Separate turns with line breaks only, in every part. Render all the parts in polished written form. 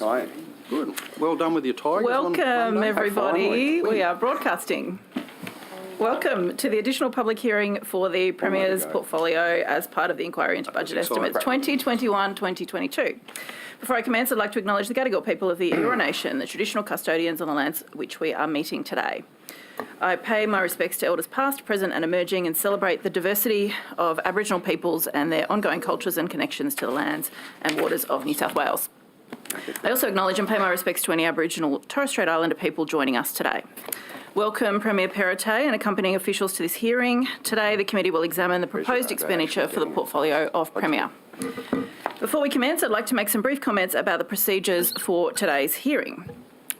Hi.
Good. Well done with your tigers.
Welcome, everybody. We are broadcasting. Welcome to the additional public hearing for the Premier's portfolio as part of the inquiry into budget estimates 2021-2022. Before I commence, I'd like to acknowledge the Gadigal people of the Eora Nation, the traditional custodians on the lands which we are meeting today. I pay my respects to elders past, present and emerging, and celebrate the diversity of Aboriginal peoples and their ongoing cultures and connections to the lands and waters of New South Wales. I also acknowledge and pay my respects to any Aboriginal Torres Strait Islander people joining us today. Welcome Premier Perrottet and accompanying officials to this hearing. Today the committee will examine the proposed expenditure for the portfolio of Premier. Before we commence, I'd like to make some brief comments about the procedures for today's hearing.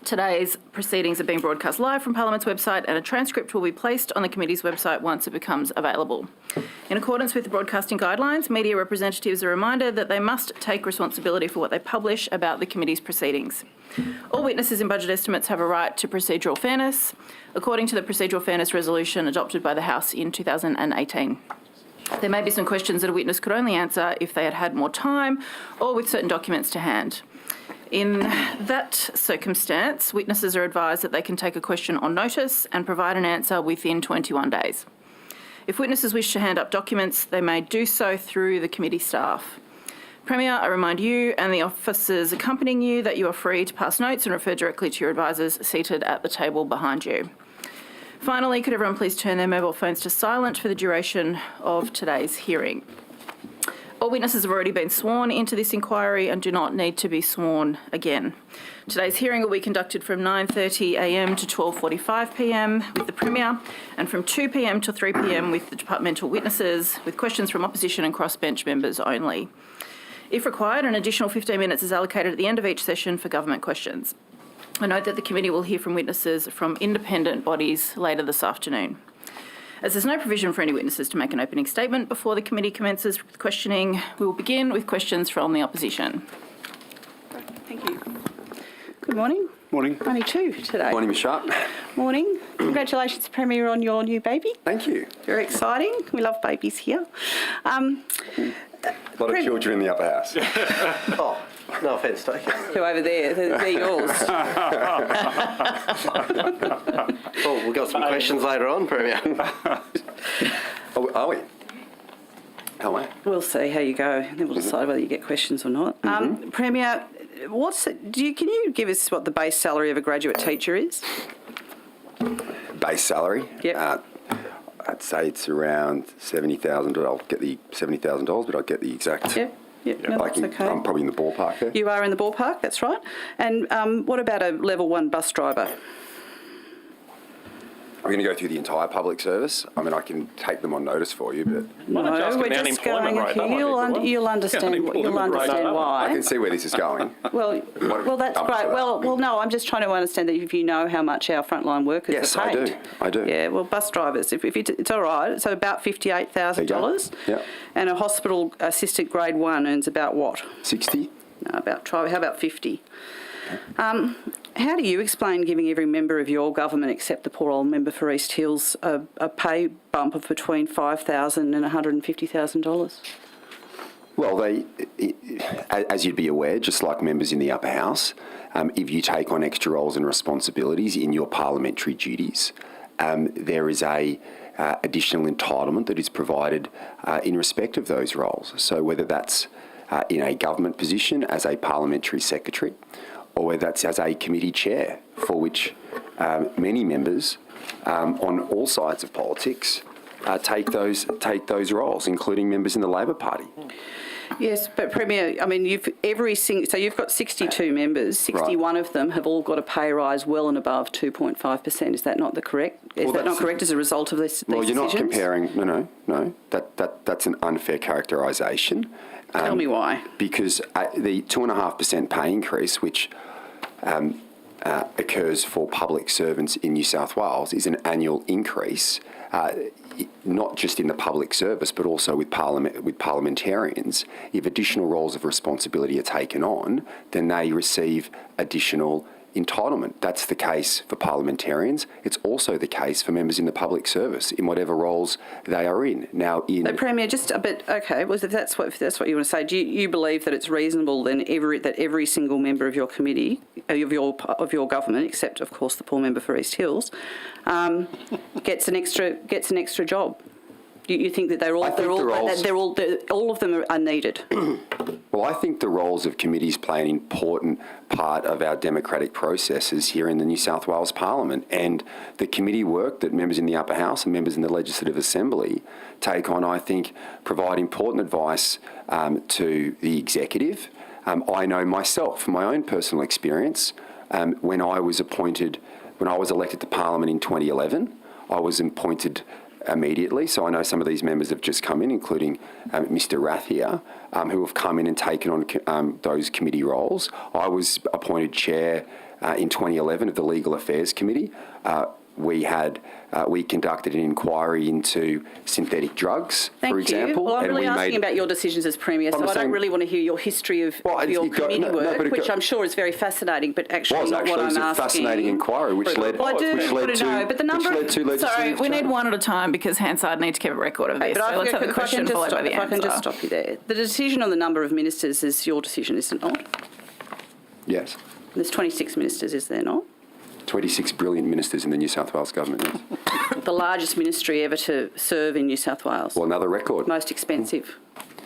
Today's proceedings are being broadcast live from Parliament's website, and a transcript will be placed on the committee's website once it becomes available. In accordance with the broadcasting guidelines, media representatives are reminded that they must take responsibility for what they publish about the committee's proceedings. All witnesses in budget estimates have a right to procedural fairness, according to the procedural fairness resolution adopted by the House in 2018. There may be some questions that a witness could only answer if they had had more time or with certain documents to hand. In that circumstance, witnesses are advised that they can take a question on notice and provide an answer within 21 days. If witnesses wish to hand up documents, they may do so through the committee staff. Premier, I remind you and the officers accompanying you that you are free to pass notes and refer directly to your advisors seated at the table behind you. Finally, could everyone please turn their mobile phones to silent for the duration of today's hearing. All witnesses have already been sworn into this inquiry and do not need to be sworn again. Today's hearing will be conducted from 9:30am to 12:45pm with the Premier, and from 2pm to 3pm with the departmental witnesses, with questions from opposition and crossbench members only. If required, an additional 15 minutes is allocated at the end of each session for government questions. I note that the committee will hear from witnesses from independent bodies later this afternoon. As there's no provision for any witnesses to make an opening statement before the committee commences with questioning, we will begin with questions from the opposition.
Thank you. Good morning.
Morning.
Only two today.
Morning, Ms. Sharp.
Morning. Congratulations, Premier, on your new baby.
Thank you.
Very exciting. We love babies here.
A lot of children in the upper house.
Oh, no offence taken.
Who over there? They're yours.
Oh, we've got some questions later on, Premier.
Are we? How are we?
We'll see how you go. Then we'll decide whether you get questions or not. Premier, can you give us what the base salary of a graduate teacher is?
Base salary?
Yep.
I'd say it's around $70,000. I'll get the $70,000, but I'll get the exact.
Yep. No, that's okay.
I'm probably in the ballpark there.
You are in the ballpark, that's right. And what about a level 1 bus driver?
I'm going to go through the entire public service. I mean, I can take them on notice for you, but
No, we're just going here. You'll understand why.
I can see where this is going.
Well, that's great. Well, no, I'm just trying to understand that if you know how much our frontline workers are paid.
Yes, I do.
Yeah, well, bus drivers, if it's all right, so about $58,000.
Yeah.
And a hospital assistant grade 1 earns about what?
60.
No, how about 50? How do you explain giving every member of your government, except the poor old member for East Hills, a pay bump of between $5,000 and $150,000?
Well, as you'd be aware, just like members in the upper house, if you take on extra roles and responsibilities in your parliamentary duties, there is a additional entitlement that is provided in respect of those roles. So whether that's in a government position as a parliamentary secretary, or whether that's as a committee chair, for which many members on all sides of politics take those roles, including members in the Labor Party.
Yes, but Premier, I mean, you've got 62 members. 61 of them have all got a pay rise well and above 2.5%. Is that not correct? Is that not correct as a result of these decisions?
Well, you're not comparing. No. That's an unfair characterisation.
Tell me why.
Because the 2.5% pay increase, which occurs for public servants in New South Wales, is an annual increase, not just in the public service, but also with parliamentarians. If additional roles of responsibility are taken on, then they receive additional entitlement. That's the case for parliamentarians. It's also the case for members in the public service in whatever roles they are in. Now,
But Premier, just a bit, okay, well, if that's what you want to say, do you believe that it's reasonable then that every single member of your committee, of your government, except of course the poor member for East Hills, gets an extra job? You think that all of them are needed?
Well, I think the roles of committees play an important part of our democratic processes here in the New South Wales Parliament, and the committee work that members in the Upper House and members in the Legislative Assembly take on, I think, provide important advice to the executive. I know myself, from my own personal experience, when I was elected to Parliament in 2011, I was appointed immediately. So I know some of these members have just come in, including Mr. Rath here, who have come in and taken on those committee roles. I was appointed chair in 2011 of the Legal Affairs Committee. We conducted an inquiry into synthetic drugs, for example.
Well, I'm really asking about your decisions as Premier, so I don't really want to hear your history of your committee work, which I'm sure is very fascinating, but actually not what I'm asking.
It was a fascinating inquiry, which led to legislation.
Sorry, we need one at a time because Hansard needs to keep a record of this. So let's have the question followed by the answer.
If I can just stop you there. The decision on the number of ministers is your decision, is it not?
Yes.
There's 26 ministers, is there not?
26 brilliant ministers in the New South Wales government. Yes.
The largest ministry ever to serve in New South Wales.
Well, another record.
Most expensive.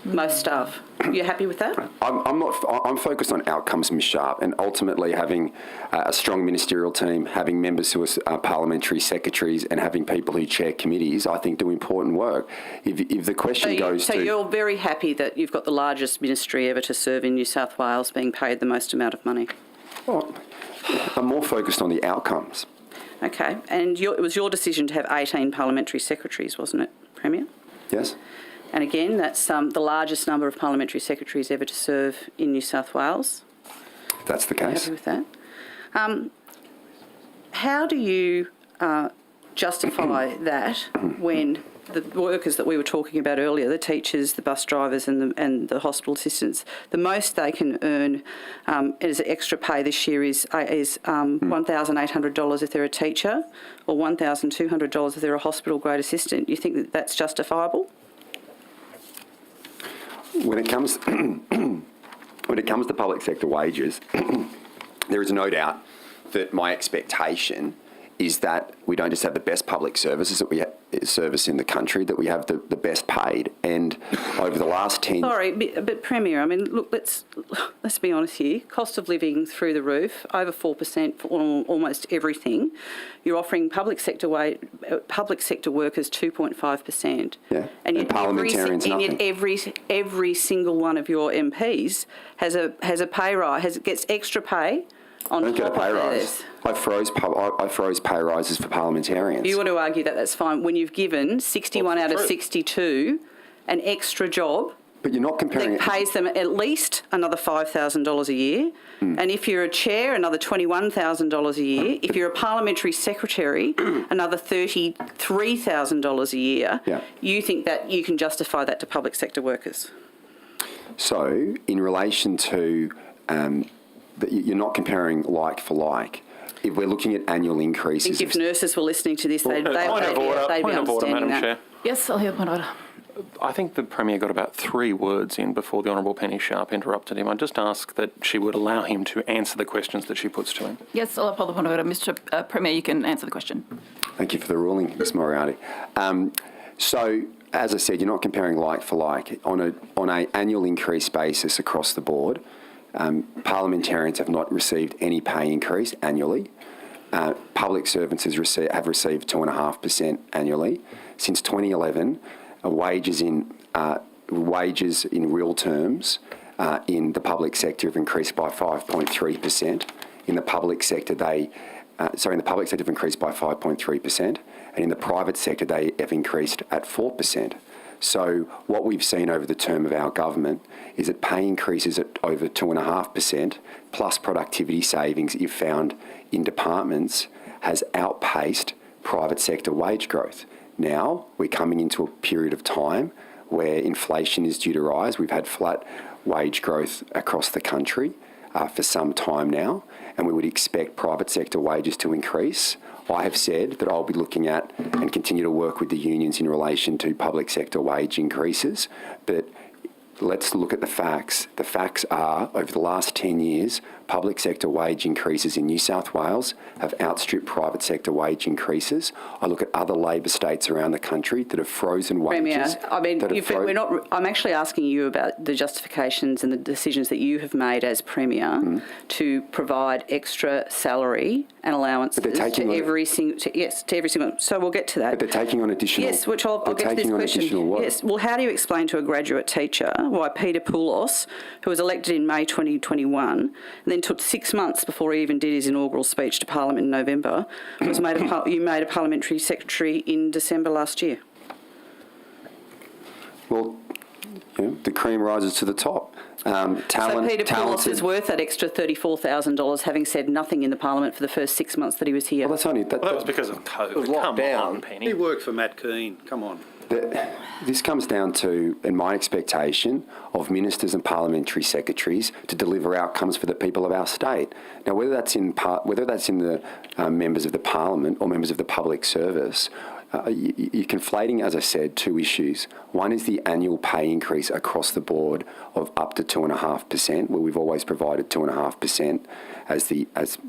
Most staff. You happy with that?
I'm focused on outcomes, Ms. Sharp, and ultimately having a strong ministerial team, having members who are parliamentary secretaries, and having people who chair committees, I think do important work. If the question
So you're very happy that you've got the largest ministry ever to serve in New South Wales being paid the most amount of money?
Well, I'm more focused on the outcomes.
Okay, and it was your decision to have 18 parliamentary secretaries, wasn't it, Premier?
Yes.
And again, that's the largest number of parliamentary secretaries ever to serve in New South Wales.
That's the case.
Happy with that? How do you justify that when the workers that we were talking about earlier, the teachers, the bus drivers and the hospital assistants, the most they can earn as extra pay this year is $1,800 if they're a teacher, or $1,200 if they're a hospital grade assistant? You think that that's justifiable?
When it comes to public sector wages, there is no doubt that my expectation is that we don't just have the best public services that we service in the country, that we have the best paid. And over the last 10...
Sorry, but Premier, I mean, look, let's be honest here. Cost of living through the roof, over 4% for almost everything. You're offering public sector workers 2.5%.
Yeah,
and
parliamentarians nothing.
Every single one of your MPs has a pay rise, gets extra pay. I don't get a pay rise.
I froze pay rises for parliamentarians.
You want to argue that that's fine when you've given 61 out of 62 an extra job.
But you're not comparing
that pays them at least another $5,000 a year. And if you're a chair, another $21,000 a year. If you're a parliamentary secretary, another $33,000 a year.
Yeah.
You think that you can justify that to public sector workers?
So, in relation to... you're not comparing like for like. If we're looking at annual increases...
I think if nurses were listening to this, they'd be understanding that.
Chair.
Yes, I'll hear point of order.
I think the Premier got about 3 words in before the Honourable Penny Sharp interrupted him. I just ask that she would allow him to answer the questions that she puts to him.
Yes, I'll uphold the point of order. Mr. Premier, you can answer the question.
Thank you for the ruling, Ms. Moriarty. So, as I said, you're not comparing like for like. On an annual increase basis across the board, parliamentarians have not received any pay increase annually. Public servants have received 2.5% annually. Since 2011, wages in real terms in the public sector have increased by 5.3%. In the public sector, have increased by 5.3%, and in the private sector, they have increased at 4%. So what we've seen over the term of our government is that pay increases at over 2.5% plus productivity savings, if found in departments, has outpaced private sector wage growth. Now we're coming into a period of time where inflation is due to rise. We've had flat wage growth across the country. for some time now, and we would expect private sector wages to increase. I have said that I'll be looking at and continue to work with the unions in relation to public sector wage increases, but let's look at the facts. The facts are, over the last 10 years, public sector wage increases in New South Wales have outstripped private sector wage increases. I look at other Labor states around the country that have frozen wages.
Premier, I mean, I'm actually asking you about the justifications and the decisions that you have made as Premier to provide extra salary and allowances to every single. So we'll get to that.
But they're taking on additional.
Yes, which I'll get to this question. Yes. Well, how do you explain to a graduate teacher why Peter Poulos, who was elected in May 2021, and then took 6 months before he even did his inaugural speech to Parliament in November, you made a parliamentary secretary in December last year?
Well, the cream rises to the top.
So Peter Poulos is worth that extra $34,000, having said nothing in the Parliament for the first 6 months that he was here.
Well, that
was because of COVID.
was locked
Come
down.
on, Penny.
He worked for Matt Keane. Come on.
This comes down to, in my expectation, of ministers and parliamentary secretaries to deliver outcomes for the people of our state. Now, whether that's in the members of the Parliament or members of the public service, you're conflating, as I said, two issues. One is the annual pay increase across the board of up to 2.5%, where we've always provided 2.5%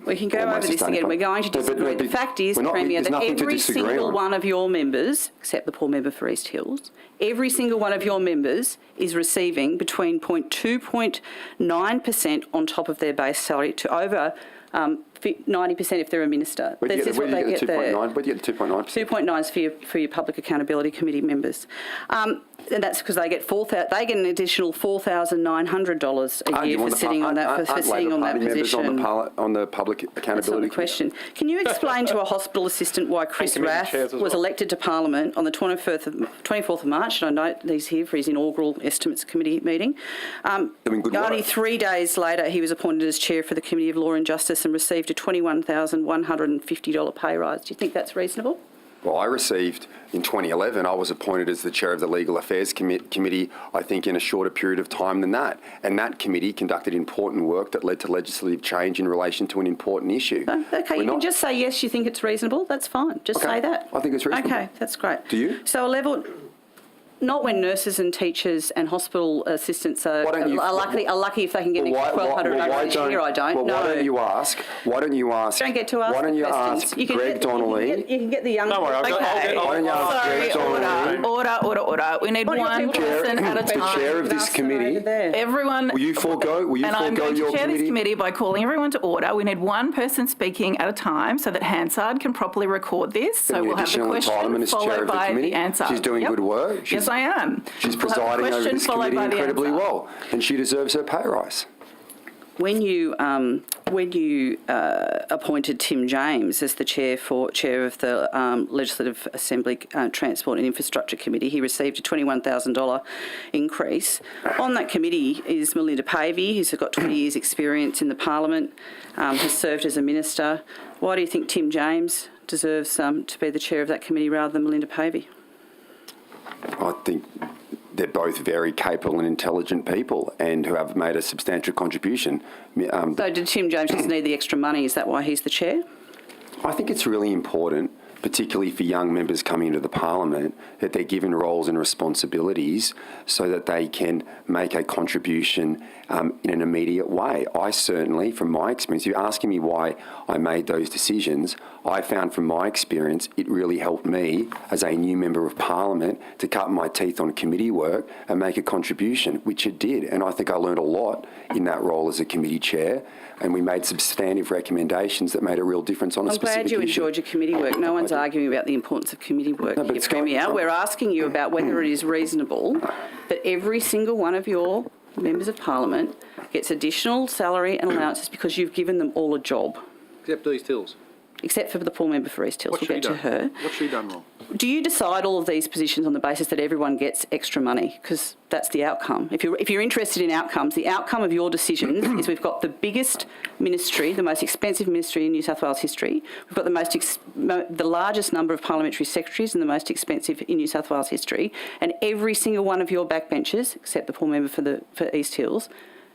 we can go over this again. We're going to disagree. The fact is, Premier, that every single one of your members, except the poor member for East Hills, every single one of your members is receiving between 2.9% on top of their base salary to over 90% if they're a minister. This is what they get there.
Where do you get the 2.9%?
2.9 is for your Public Accountability Committee members. And that's because they get an additional $4,900 a year for sitting on that position.
On the Public Accountability
That's not the question. Can you explain to a hospital assistant why Chris Rath was elected to Parliament on the 24th of March? And I know he's here for his inaugural Estimates Committee meeting. Only 3 days later, he was appointed as chair for the Committee of Law and Justice and received a $21,150 pay rise. Do you think that's reasonable?
Well, I received, in 2011, I was appointed as the chair of the Legal Affairs Committee, I think in a shorter period of time than that. And that committee conducted important work that led to legislative change in relation to an important issue.
Okay, you can just say, yes, you think it's reasonable. That's fine. Just say that.
I think it's reasonable.
Okay, that's great.
Do you?
So a level... Not when nurses and teachers and hospital assistants are lucky if they can get $1,200 a year. I don't know.
Why don't you ask?
Don't get to ask.
Why don't you ask Greg Donnelly?
You can get the young.
Don't worry,
Why don't you ask Greg Donnelly?
Order. We need one person at a time.
The chair of this committee.
Everyone.
Will you forego your committee?
And I'm going to chair this committee by calling everyone to order. We need one person speaking at a time so that Hansard can properly record this. So we'll have the question followed by the answer.
She's doing good work.
Yes, I am.
She's presiding over this committee incredibly well, and she deserves her pay rise.
When you appointed Tim James as the chair of the Legislative Assembly Transport and Infrastructure Committee, he received a $21,000 increase. On that committee is Melinda Pavey, who's got 20 years' experience in the Parliament, has served as a minister. Why do you think Tim James deserves to be the chair of that committee rather than Melinda Pavey?
I think they're both very capable and intelligent people and who have made a substantial contribution.
So did Tim James just need the extra money? Is that why he's the chair?
I think it's really important, particularly for young members coming into the Parliament, that they're given roles and responsibilities so that they can make a contribution in an immediate way. I certainly, from my experience, you're asking me why I made those decisions, I found from my experience it really helped me as a new member of Parliament to cut my teeth on committee work and make a contribution, which it did. And I think I learned a lot in that role as a committee chair, and we made substantive recommendations that made a real difference on a specific issue.
I'm glad you enjoyed your committee work. No one's arguing about the importance of committee work.
No, but
Premier, we're asking you about whether it is reasonable that every single one of your members of Parliament gets additional salary and allowances because you've given them all a job.
Except East Hills.
Except for the poor member for East Hills. We'll get to her.
What's she done wrong?
Do you decide all of these positions on the basis that everyone gets extra money? Because that's the outcome. If you're interested in outcomes, the outcome of your decisions is we've got the biggest ministry, the most expensive ministry in New South Wales history. We've got the largest number of parliamentary secretaries and the most expensive in New South Wales history. And every single one of your backbenchers, except the poor member for East Hills,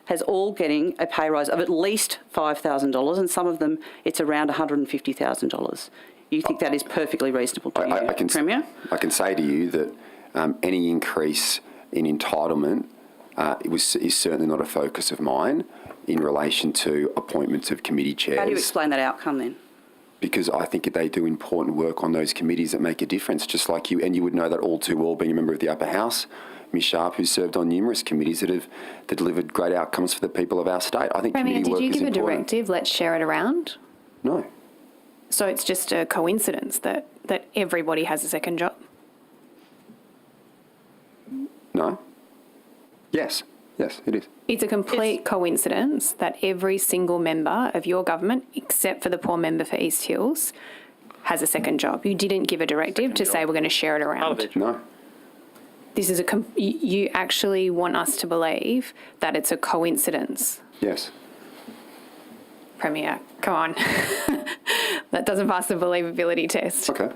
has all getting a pay rise of at least $5,000, and some of them it's around $150,000. You think that is perfectly reasonable to you, Premier?
I can say to you that any increase in entitlement is certainly not a focus of mine in relation to appointments of committee chairs.
How do you explain that outcome then?
Because I think they do important work on those committees that make a difference, just like you, and you would know that all too well being a member of the Upper House, Ms Sharp, who served on numerous committees that delivered great outcomes for the people of our state. I think
Premier,
committee work is important.
did you give a directive, let's share it around?
No.
So it's just a coincidence that everybody has a second job?
No. Yes, it is.
It's a complete coincidence that every single member of your government, except for the poor member for East Hills, has a second job. You didn't give a directive to say we're going to share it around.
No.
This is you actually want us to believe that it's a coincidence.
Yes.
Premier, come on. That doesn't pass the believability test.
Okay.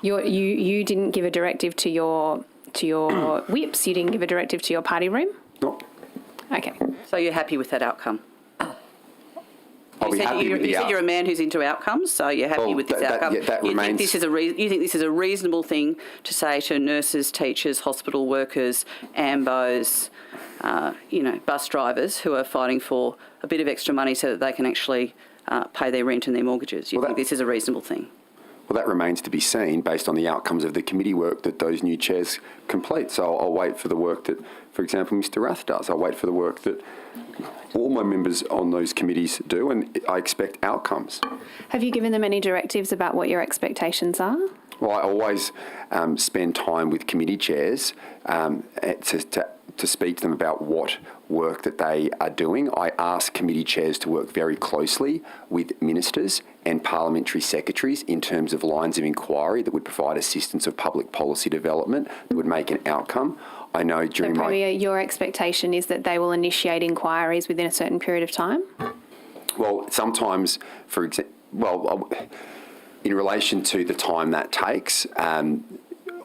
You didn't give a directive to your whips. You didn't give a directive to your party room.
No.
Okay.
So you're happy with that outcome?
I'll be happy with the
You said you're a man who's into outcomes, so you're happy with this outcome.
Yeah, that
you
remains.
think this is a reasonable thing to say to nurses, teachers, hospital workers, AMBOs, bus drivers who are fighting for a bit of extra money so that they can actually pay their rent and their mortgages. You think this is a reasonable thing?
Well, that remains to be seen based on the outcomes of the committee work that those new chairs complete. So I'll wait for the work that, for example, Mr Rath does. I'll wait for the work that all my members on those committees do, and I expect outcomes.
Have you given them any directives about what your expectations are?
Well, I always spend time with committee chairs to speak to them about what work that they are doing. I ask committee chairs to work very closely with ministers and parliamentary secretaries in terms of lines of inquiry that would provide assistance of public policy development that would make an outcome. I know during
so, Premier, your expectation is that they will initiate inquiries within a certain period of time?
Well, sometimes, for example, in relation to the time that takes,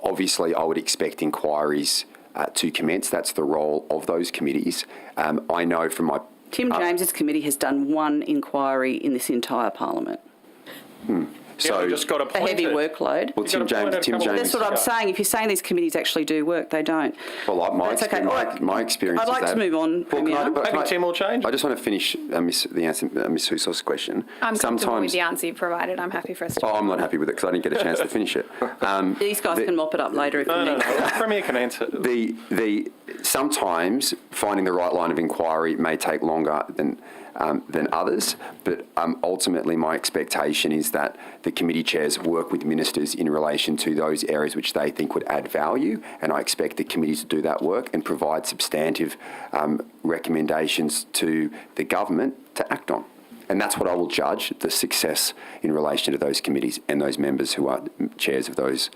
obviously I would expect inquiries to commence. That's the role of those committees. I know from my...
Tim James's committee has done one inquiry in this entire parliament.
So
just got
A
appointed.
heavy workload.
Well, Tim James.
That's what I'm saying. If you're saying these committees actually do work, they don't.
Well, my experience
I'd
is
like
that...
to move on, Premier.
Maybe Tim will change.
I just want to finish Ms Husos's question.
I'm comfortable with the answer you provided. I'm happy for us to...
Oh, I'm not happy with it because I didn't get a chance to finish it.
These guys can mop it up later if you need.
No. Premier can answer.
Sometimes finding the right line of inquiry may take longer than others, but ultimately my expectation is that the committee chairs work with ministers in relation to those areas which they think would add value, and I expect the committees to do that work and provide substantive recommendations to the government to act on. And that's what I will judge the success in relation to those committees and those members who are chairs of those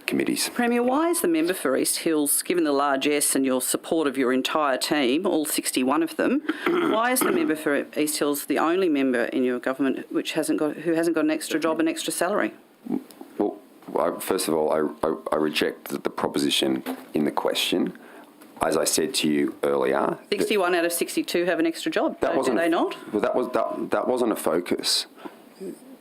committees.
Premier, why is the member for East Hills, given the largesse and your support of your entire team, all 61 of them, why is the member for East Hills the only member in your government who hasn't got an extra job and extra salary?
Well, first of all, I reject the proposition in the question. As I said to you earlier,
61 out of 62 have an extra job. Do they not?
Well, that wasn't a focus.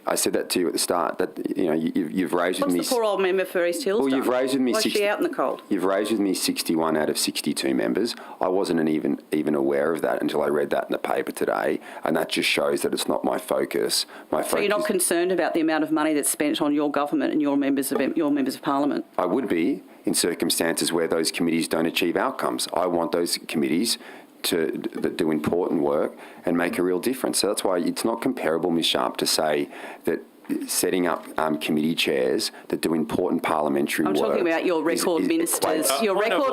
I said that to you at the start. That you've raised with me.
What's the poor old member for East Hills?
Well,
done?
you've raised with me.
Why is she out in the cold?
You've raised with me 61 out of 62 members. I wasn't even aware of that until I read that in the paper today, and that just shows that it's not my focus.
So you're not concerned about the amount of money that's spent on your government and your members of Parliament?
I would be in circumstances where those committees don't achieve outcomes. I want those committees that do important work and make a real difference. So that's why it's not comparable, Ms Sharp, to say that setting up committee chairs that do important parliamentary work...
I'm talking about your record ministers, your record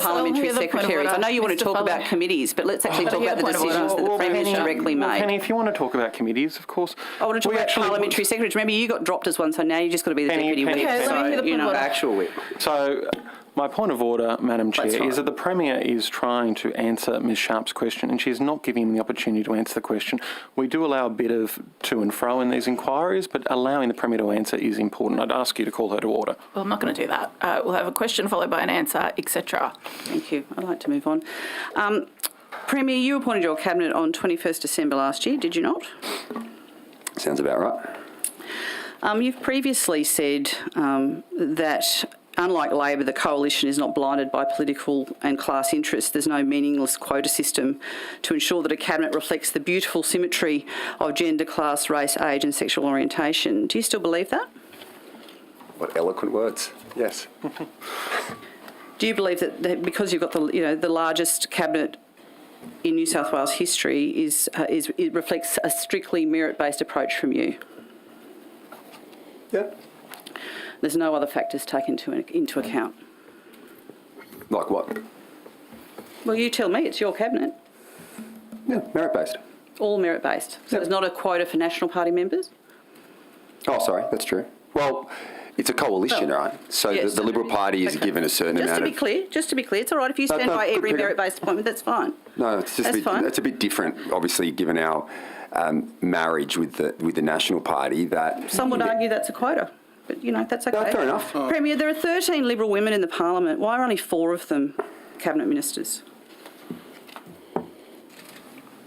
parliamentary secretaries. I know you want to talk about committees, but let's actually talk about the decisions that the Premier's directly made.
Penny, if you want to talk about committees, of course...
I want to talk about parliamentary secretaries. Remember, you got dropped as one, so now you just got to be the deputy whip.
Actual whip.
So... My point of order, Madam Chair, is that the Premier is trying to answer Ms Sharp's question and she's not giving him the opportunity to answer the question. We do allow a bit of to and fro in these inquiries, but allowing the Premier to answer is important. I'd ask you to call her to order.
Well, I'm not going to do that. We'll have a question followed by an answer, etc.
Thank you. I'd like to move on. Premier, you appointed your cabinet on 21st December last year, did you not?
Sounds about right.
You've previously said that, unlike Labor, the coalition is not blinded by political and class interests. There's no meaningless quota system to ensure that a cabinet reflects the beautiful symmetry of gender, class, race, age and sexual orientation. Do you still believe that?
What eloquent words. Yes.
Do you believe that because you've got the largest cabinet in New South Wales history it reflects a strictly merit-based approach from you?
Yeah.
There's no other factors taken into account?
Like what?
Well, you tell me. It's your cabinet.
Yeah, merit-based.
All merit-based. So
Yep.
there's not a quota for National Party members?
Oh, sorry, that's true. Well, it's a coalition,
Well,
right? So
yes.
the Liberal Party is
Okay.
given a certain amount of...
Just to be clear, it's all right. If you stand
No,
by every
good,
merit-based appointment, that's fine.
No, it's just
That's fine.
it's a bit different, obviously, given our marriage with the National Party. That
Some would argue that's a quota, but, that's okay.
No, fair enough.
Premier, there are 13 Liberal women in the Parliament. Why are only 4 of them cabinet ministers?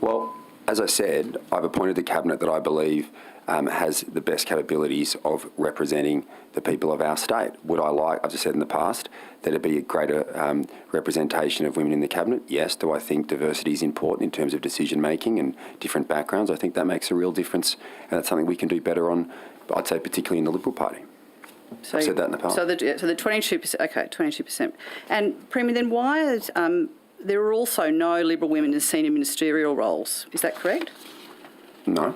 Well, as I said, I've appointed the cabinet that I believe has the best capabilities of representing the people of our state. Would I like, as I said in the past, that it be a greater representation of women in the cabinet? Yes. Do I think diversity is important in terms of decision making and different backgrounds? I think that makes a real difference, and that's something we can do better on, I'd say particularly in the Liberal Party.
So,
I've said that in the past.
So the 22%, okay, 22%. And Premier, then why is, there are also no Liberal women in senior ministerial roles? Is that correct?
No.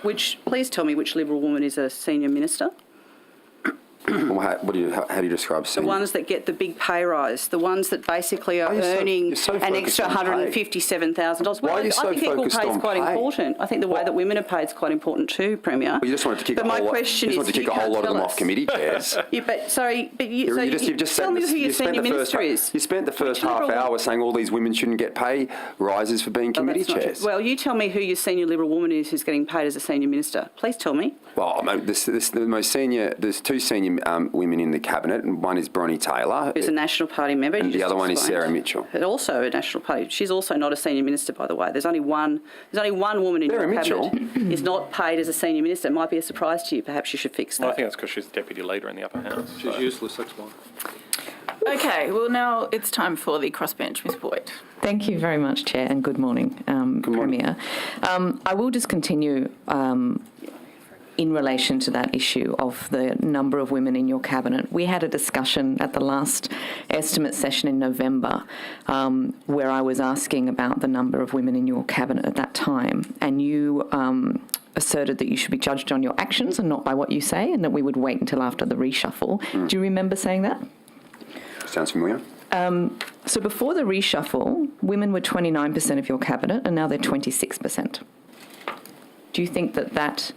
Please tell me which Liberal woman is a senior minister?
Well, how do you describe
The
senior?
ones that get the big pay rise, the ones that basically are earning
you're so
an
focused
extra
on pay.
$157,000.
Why are you so
I think equal
focused
pay is
on
quite
pay?
important. I think the way that women are paid is quite important too, Premier.
Well, you just wanted to kick
But
a
my
whole lot.
question
You just
is,
wanted to kick
you
a whole
can't
lot of them
tell
off
us.
committee chairs.
Yeah, but sorry, but you, so
You've just
tell me who your senior minister is.
You spent the first
Which
half
Liberal-
hour saying all these women shouldn't get pay rises for being
Oh,
committee
that's not true.
chairs.
Well, you tell me who your senior Liberal woman is who's getting paid as a senior minister. Please tell me.
Well, the most senior. There's 2 senior women in the cabinet, and one is Bronnie Taylor,
Who's a National Party member.
and
you
the
just
other one is
explained.
Sarah Mitchell.
But also a National Party. She's also not a senior minister, by the way. There's only one woman in
Sarah
your
Mitchell?
cabinet is not paid as a senior minister. It might be a surprise to you. Perhaps you should fix that.
Well, I think that's because she's the deputy leader in the upper house.
She's
so-
useless, that's why.
Okay, well, now it's time for the crossbench. Ms. Boyd.
Thank you very much, Chair, and good morning, Premier. I will just continue in relation to that issue of the number of women in your cabinet. We had a discussion at the last estimate session in November where I was asking about the number of women in your cabinet at that time, and you asserted that you should be judged on your actions and not by what you say, and that we would wait until after the reshuffle. Do you remember saying that?
Sounds familiar.
So before the reshuffle, women were 29% of your cabinet, and now they're 26%. Do you think that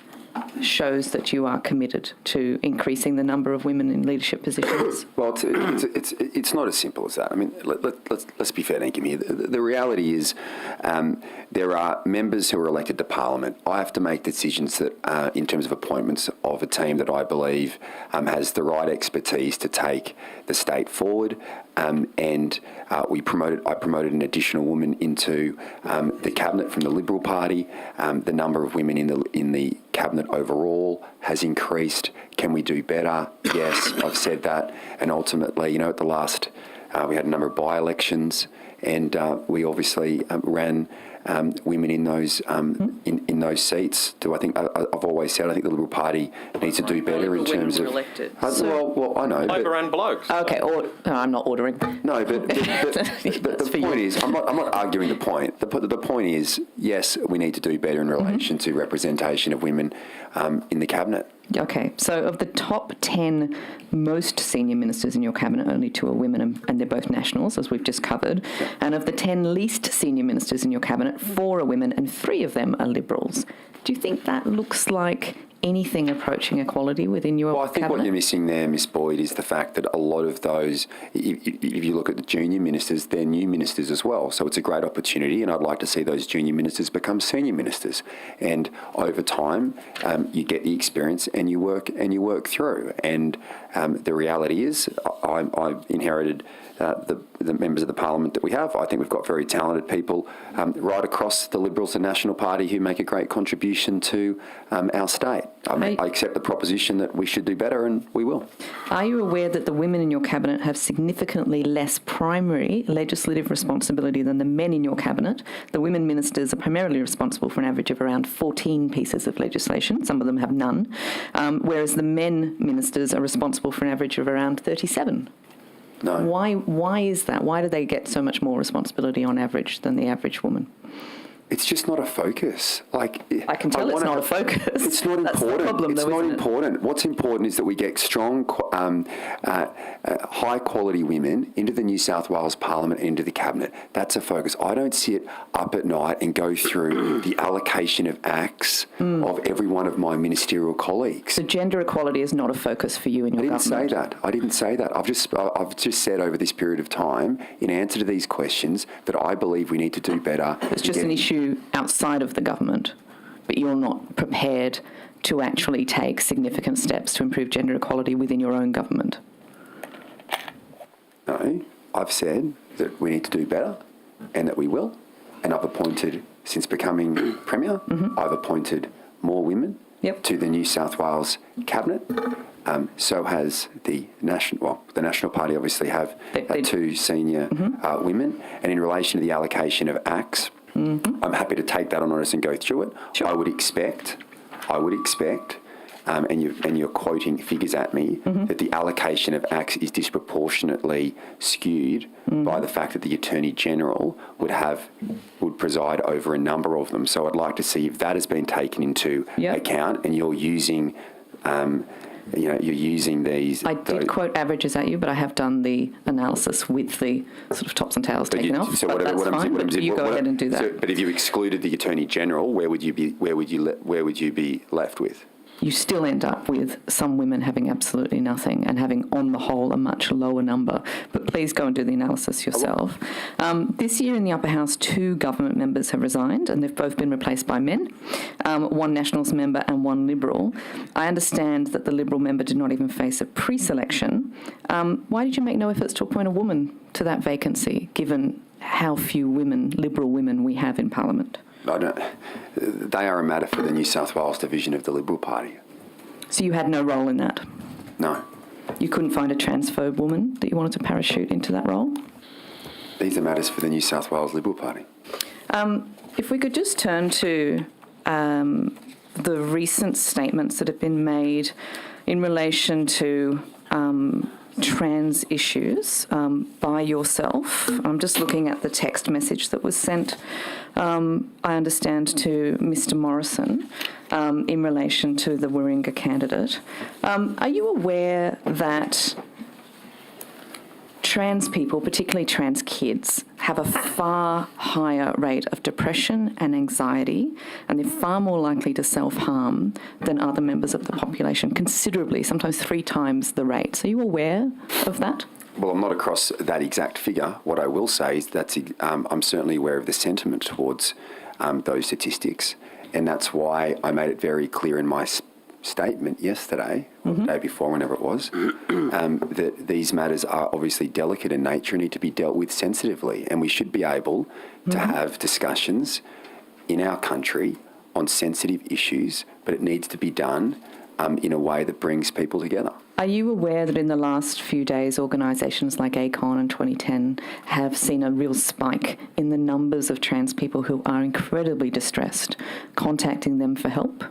shows that you are committed to increasing the number of women in leadership positions?
Well, it's not as simple as that. I mean, let's be fair, Dinkum here. The reality is there are members who are elected to Parliament. I have to make decisions that, in terms of appointments of a team that I believe has the right expertise to take the state forward. I promoted an additional woman into the cabinet from the Liberal Party. The number of women in the cabinet overall has increased. Can we do better? Yes, I've said that. And ultimately, at the last, we had a number of by-elections, and we obviously ran women in those in those seats. Do I think I've always said I think the Liberal Party needs to do better in terms of.
Elected.
Well, I know.
Labor and blokes.
Okay, no, I'm not ordering.
No, but the point is, I'm not arguing the point. The point is, yes, we need to do better in relation to representation of women in the cabinet.
Okay, so of the top 10 most senior ministers in your cabinet, only 2 are women, and they're both nationals, as we've just covered. And of the 10 least senior ministers in your cabinet, 4 are women and 3 of them are Liberals. Do you think that looks like anything approaching equality within your
Well, I think
cabinet?
what you're missing there, Ms Boyd, is the fact that a lot of those, if you look at the junior ministers, they're new ministers as well. So it's a great opportunity, and I'd like to see those junior ministers become senior ministers. And over time, you get the experience and you work through. And the reality is, I've inherited the members of the parliament that we have. I think we've got very talented people right across the Liberals and National Party who make a great contribution to our state. I accept the proposition that we should do better, and we will.
Are you aware that the women in your cabinet have significantly less primary legislative responsibility than the men in your cabinet? The women ministers are primarily responsible for an average of around 14 pieces of legislation. Some of them have none, whereas the men ministers are responsible for an average of around 37.
No.
Why is that? Why do they get so much more responsibility on average than the average woman?
It's just not a focus.
I can tell it's not a focus.
It's not
That's
important.
the problem,
It's
though,
not
isn't it?
important. What's important is that we get strong, high-quality women into the New South Wales Parliament and into the Cabinet. That's a focus. I don't sit up at night and go through the allocation of acts of every one of my ministerial colleagues.
So gender equality is not a focus for you in your government?
I didn't say that. I've just said over this period of time, in answer to these questions, that I believe we need to do better.
It's just an issue outside of the government, but you're not prepared to actually take significant steps to improve gender equality within your own government.
No, I've said that we need to do better and that we will. And I've appointed, since becoming Premier, I've appointed more women to the New South Wales Cabinet. So has the National Party obviously have two senior women. And in relation to the allocation of acts, I'm happy to take that on notice and go through it.
Sure.
I would expect, and you're quoting figures at me, that the allocation of acts is disproportionately skewed by the fact that the Attorney General would preside over a number of them. So I'd like to see if that has been taken into account, and you're using. You're using these.
I did quote averages at you, but I have done the analysis with the sort of tops and tails taken off.
So
but that's fine. You go ahead and do that.
So, but if you excluded the Attorney General, where would you be left with?
You still end up with some women having absolutely nothing and having, on the whole, a much lower number. But please go and do the analysis yourself. This year in the Upper House, 2 government members have resigned, and they've both been replaced by men, 1 Nationals member and 1 Liberal. I understand that the Liberal member did not even face a pre-selection. Why did you make no efforts to appoint a woman to that vacancy, given how few Liberal women we have in Parliament?
They are a matter for the New South Wales division of the Liberal Party.
So you had no role in that?
No.
You couldn't find a transphobe woman that you wanted to parachute into that role?
These are matters for the New South Wales Liberal Party.
If we could just turn to the recent statements that have been made in relation to trans issues by yourself. I'm just looking at the text message that was sent, I understand, to Mr Morrison in relation to the Warringah candidate. Are you aware that trans people, particularly trans kids, have a far higher rate of depression and anxiety, and they're far more likely to self-harm than other members of the population, considerably, sometimes 3 times the rate? So are you aware of that?
Well, I'm not across that exact figure. What I will say is that I'm certainly aware of the sentiment towards those statistics, and that's why I made it very clear in my statement yesterday, or the day before, whenever it was, that these matters are obviously delicate in nature and need to be dealt with sensitively. And we should be able to have discussions in our country on sensitive issues, but it needs to be done in a way that brings people together.
Are you aware that in the last few days, organisations like ACON and 2010 have seen a real spike in the numbers of trans people who are incredibly distressed, contacting them for help?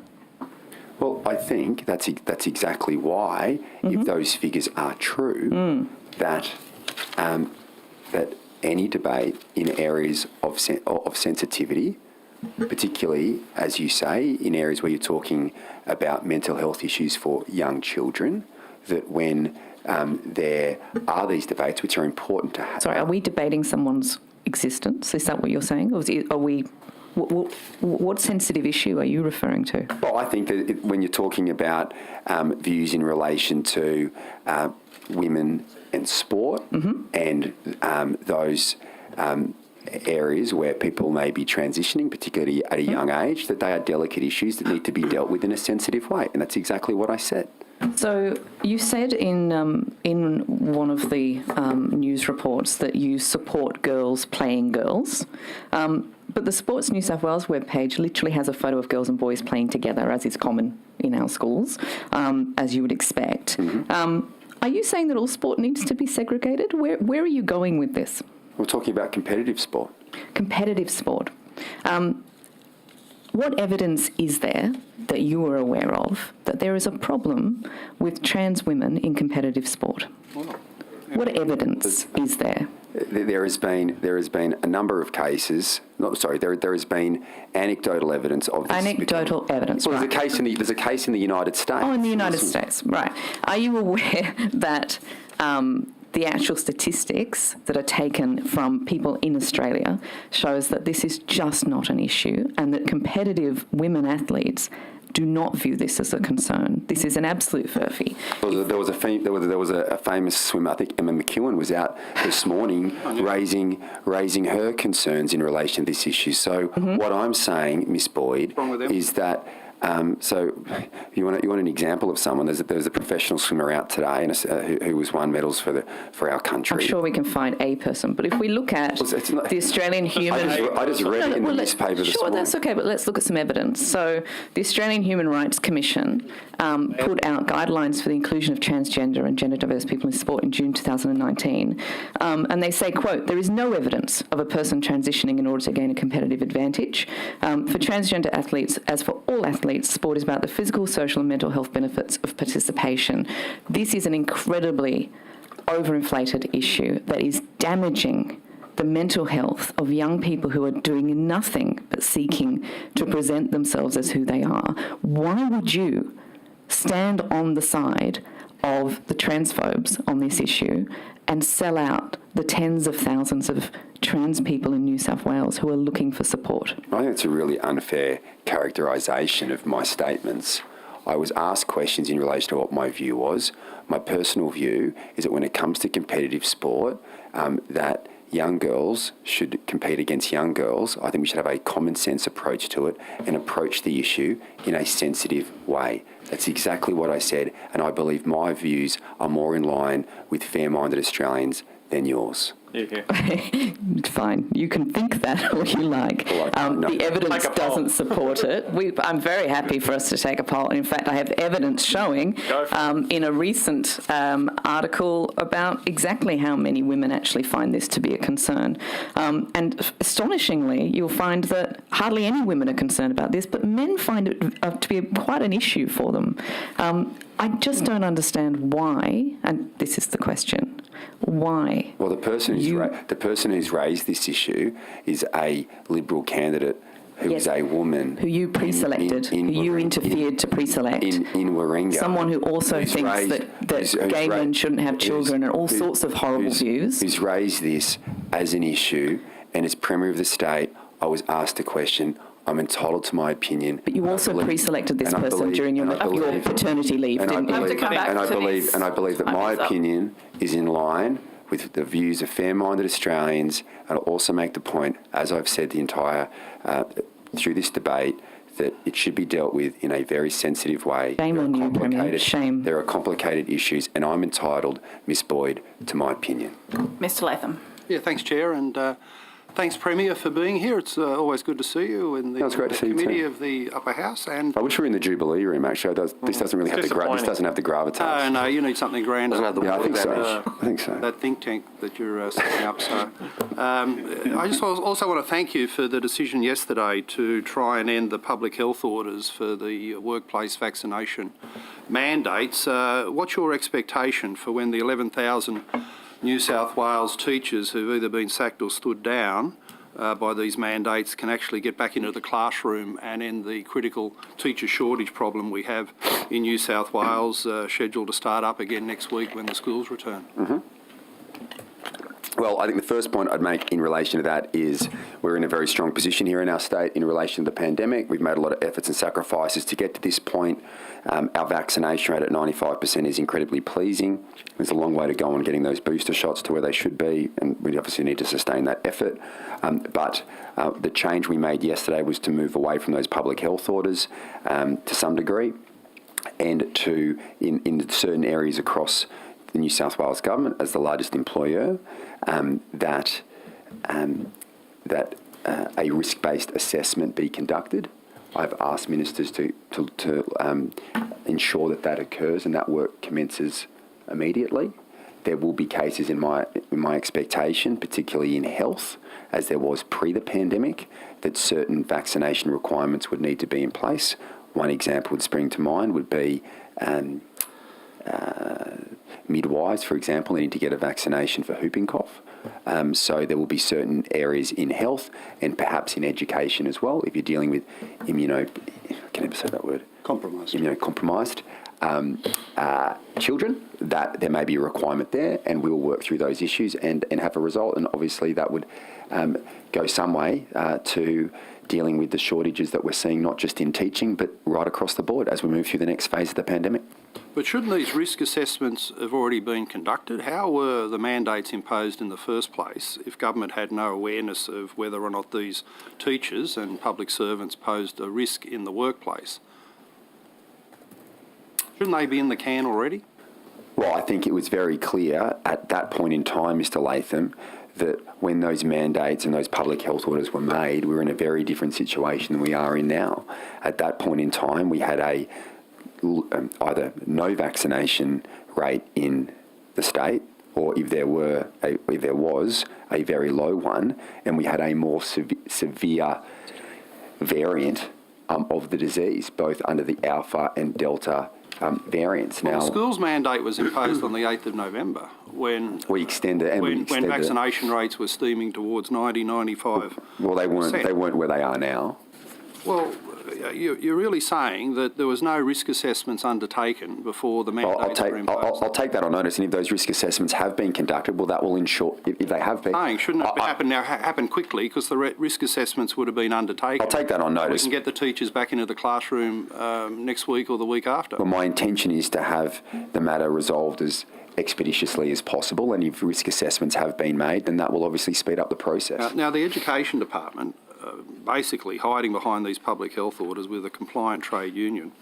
Well, I think that's exactly why, if those figures are true, that any debate in areas of sensitivity, particularly, as you say, in areas where you're talking about mental health issues for young children, that when there are these debates, which are important to have.
Sorry, are we debating someone's existence? Is that what you're saying? Or are we What sensitive issue are you referring to?
Well, I think that when you're talking about views in relation to women and sport and those areas where people may be transitioning, particularly at a young age, that they are delicate issues that need to be dealt with in a sensitive way. And that's exactly what I said.
So you said in one of the news reports that you support girls playing girls, but the Sports New South Wales webpage literally has a photo of girls and boys playing together, as is common in our schools, as you would expect. Are you saying that all sport needs to be segregated? Where are you going with this?
We're talking about competitive sport.
Competitive sport. What evidence is there that you are aware of that there is a problem with trans women in competitive sport? What evidence is there?
There has been a number of cases. There has been anecdotal evidence of this.
Anecdotal evidence.
Well,
right.
there's a case in the United States.
Oh, in the United States, right. Are you aware that the actual statistics that are taken from people in Australia shows that this is just not an issue and that competitive women athletes do not view this as a concern? This is an absolute furphy.
There was a famous swimmer, I think Emma McEwen, was out this morning raising her concerns in relation to this issue. So what I'm saying, Miss Boyd, is that so you want an example of someone. There's a professional swimmer out today who was won medals for our country.
I'm sure we can find a person, but if we look at the Australian Human...
I just read it in the newspaper this morning.
Sure, that's okay, but let's look at some evidence. So the Australian Human Rights Commission put out guidelines for the inclusion of transgender and gender diverse people in sport in June 2019, and they say, quote, "There is no evidence of a person transitioning in order to gain a competitive advantage. For transgender athletes, as for all athletes, sport is about the physical, social and mental health benefits of participation." This is an incredibly overinflated issue that is damaging the mental health of young people who are doing nothing but seeking to present themselves as who they are. Why would you stand on the side of the transphobes on this issue and sell out the tens of thousands of trans people in New South Wales who are looking for support?
I think it's a really unfair characterisation of my statements. I was asked questions in relation to what my view was. My personal view is that when it comes to competitive sport, that young girls should compete against young girls. I think we should have a common sense approach to it and approach the issue in a sensitive way. That's exactly what I said, and I believe my views are more in line with fair-minded Australians than yours.
Fine, you can think that all you like. The evidence doesn't support it. I'm very happy for us to take a poll. And in fact, I have evidence showing in a recent article about exactly how many women actually find this to be a concern. And astonishingly, you'll find that hardly any women are concerned about this, but men find it to be quite an issue for them. I just don't understand why, and this is the question, why?
Well, the person who's raised this issue is a Liberal candidate who is a woman.
Who you pre-selected, who you interfered to pre-select.
In Warringah.
Someone who also thinks that gay men shouldn't have children and all sorts of horrible views.
Who's raised this as an issue, and as Premier of the state, I was asked a question. I'm entitled to my opinion.
But you also pre-selected this person during your paternity leave, didn't you?
And I believe that my opinion is in line with the views of fair-minded Australians, and I'll also make the point, as I've said the entire through this debate, that it should be dealt with in a very sensitive way.
Shame on you, Premier. Shame.
There are complicated issues, and I'm entitled, Miss Boyd, to my opinion.
Mr. Latham.
Yeah, thanks, Chair, and thanks, Premier, for being here. It's always good to see you in the committee of the Upper House. And
I wish we were in the Jubilee room, actually. This doesn't really have the gravitas.
No, you need something grander.
I think so.
That think tank that you're setting up. So, I just also want to thank you for the decision yesterday to try and end the public health orders for the workplace vaccination mandates. What's your expectation for when the 11,000 New South Wales teachers who've either been sacked or stood down by these mandates can actually get back into the classroom and end the critical teacher shortage problem we have in New South Wales, scheduled to start up again next week when the schools return?
Well, I think the first point I'd make in relation to that is we're in a very strong position here in our state in relation to the pandemic. We've made a lot of efforts and sacrifices to get to this point. Our vaccination rate at 95% is incredibly pleasing. There's a long way to go on getting those booster shots to where they should be, and we obviously need to sustain that effort. But the change we made yesterday was to move away from those public health orders to some degree, and to, in certain areas across the New South Wales government as the largest employer, that a risk-based assessment be conducted. I've asked ministers to ensure that occurs and that work commences immediately. There will be cases in my expectation, particularly in health, as there was pre the pandemic, that certain vaccination requirements would need to be in place. One example would spring to mind would be midwives, for example, need to get a vaccination for whooping cough. So there will be certain areas in health and perhaps in education as well, if you're dealing with immunocompromised children, that there may be a requirement there, and we'll work through those issues and have a result. And obviously that would go some way to dealing with the shortages that we're seeing, not just in teaching, but right across the board as we move through the next phase of the pandemic.
But shouldn't these risk assessments have already been conducted? How were the mandates imposed in the first place if government had no awareness of whether or not these teachers and public servants posed a risk in the workplace? Shouldn't they be in the can already?
Well, I think it was very clear at that point in time, Mr. Latham, that when those mandates and those public health orders were made, we were in a very different situation than we are in now. At that point in time, we had either no vaccination rate in the state, or if there was a very low one, and we had a more severe variant of the disease, both under the Alpha and Delta variants.
Well,
now,
the school's mandate was imposed on the 8th of November when vaccination rates were steaming towards 90, 95%.
Well, they weren't where they are now.
Well, you're really saying that there was no risk assessments undertaken before the mandates were imposed?
I'll take that on notice, and if those risk assessments have been conducted, well, that will ensure, if they have been...
Shouldn't it happen quickly, because the risk assessments would have been undertaken?
I'll take that on notice.
We can get the teachers back into the classroom next week or the week after.
Well, my intention is to have the matter resolved as expeditiously as possible, and if risk assessments have been made, then that will obviously speed up the process.
Now the Education Department, basically hiding behind these public health orders with a compliant trade union,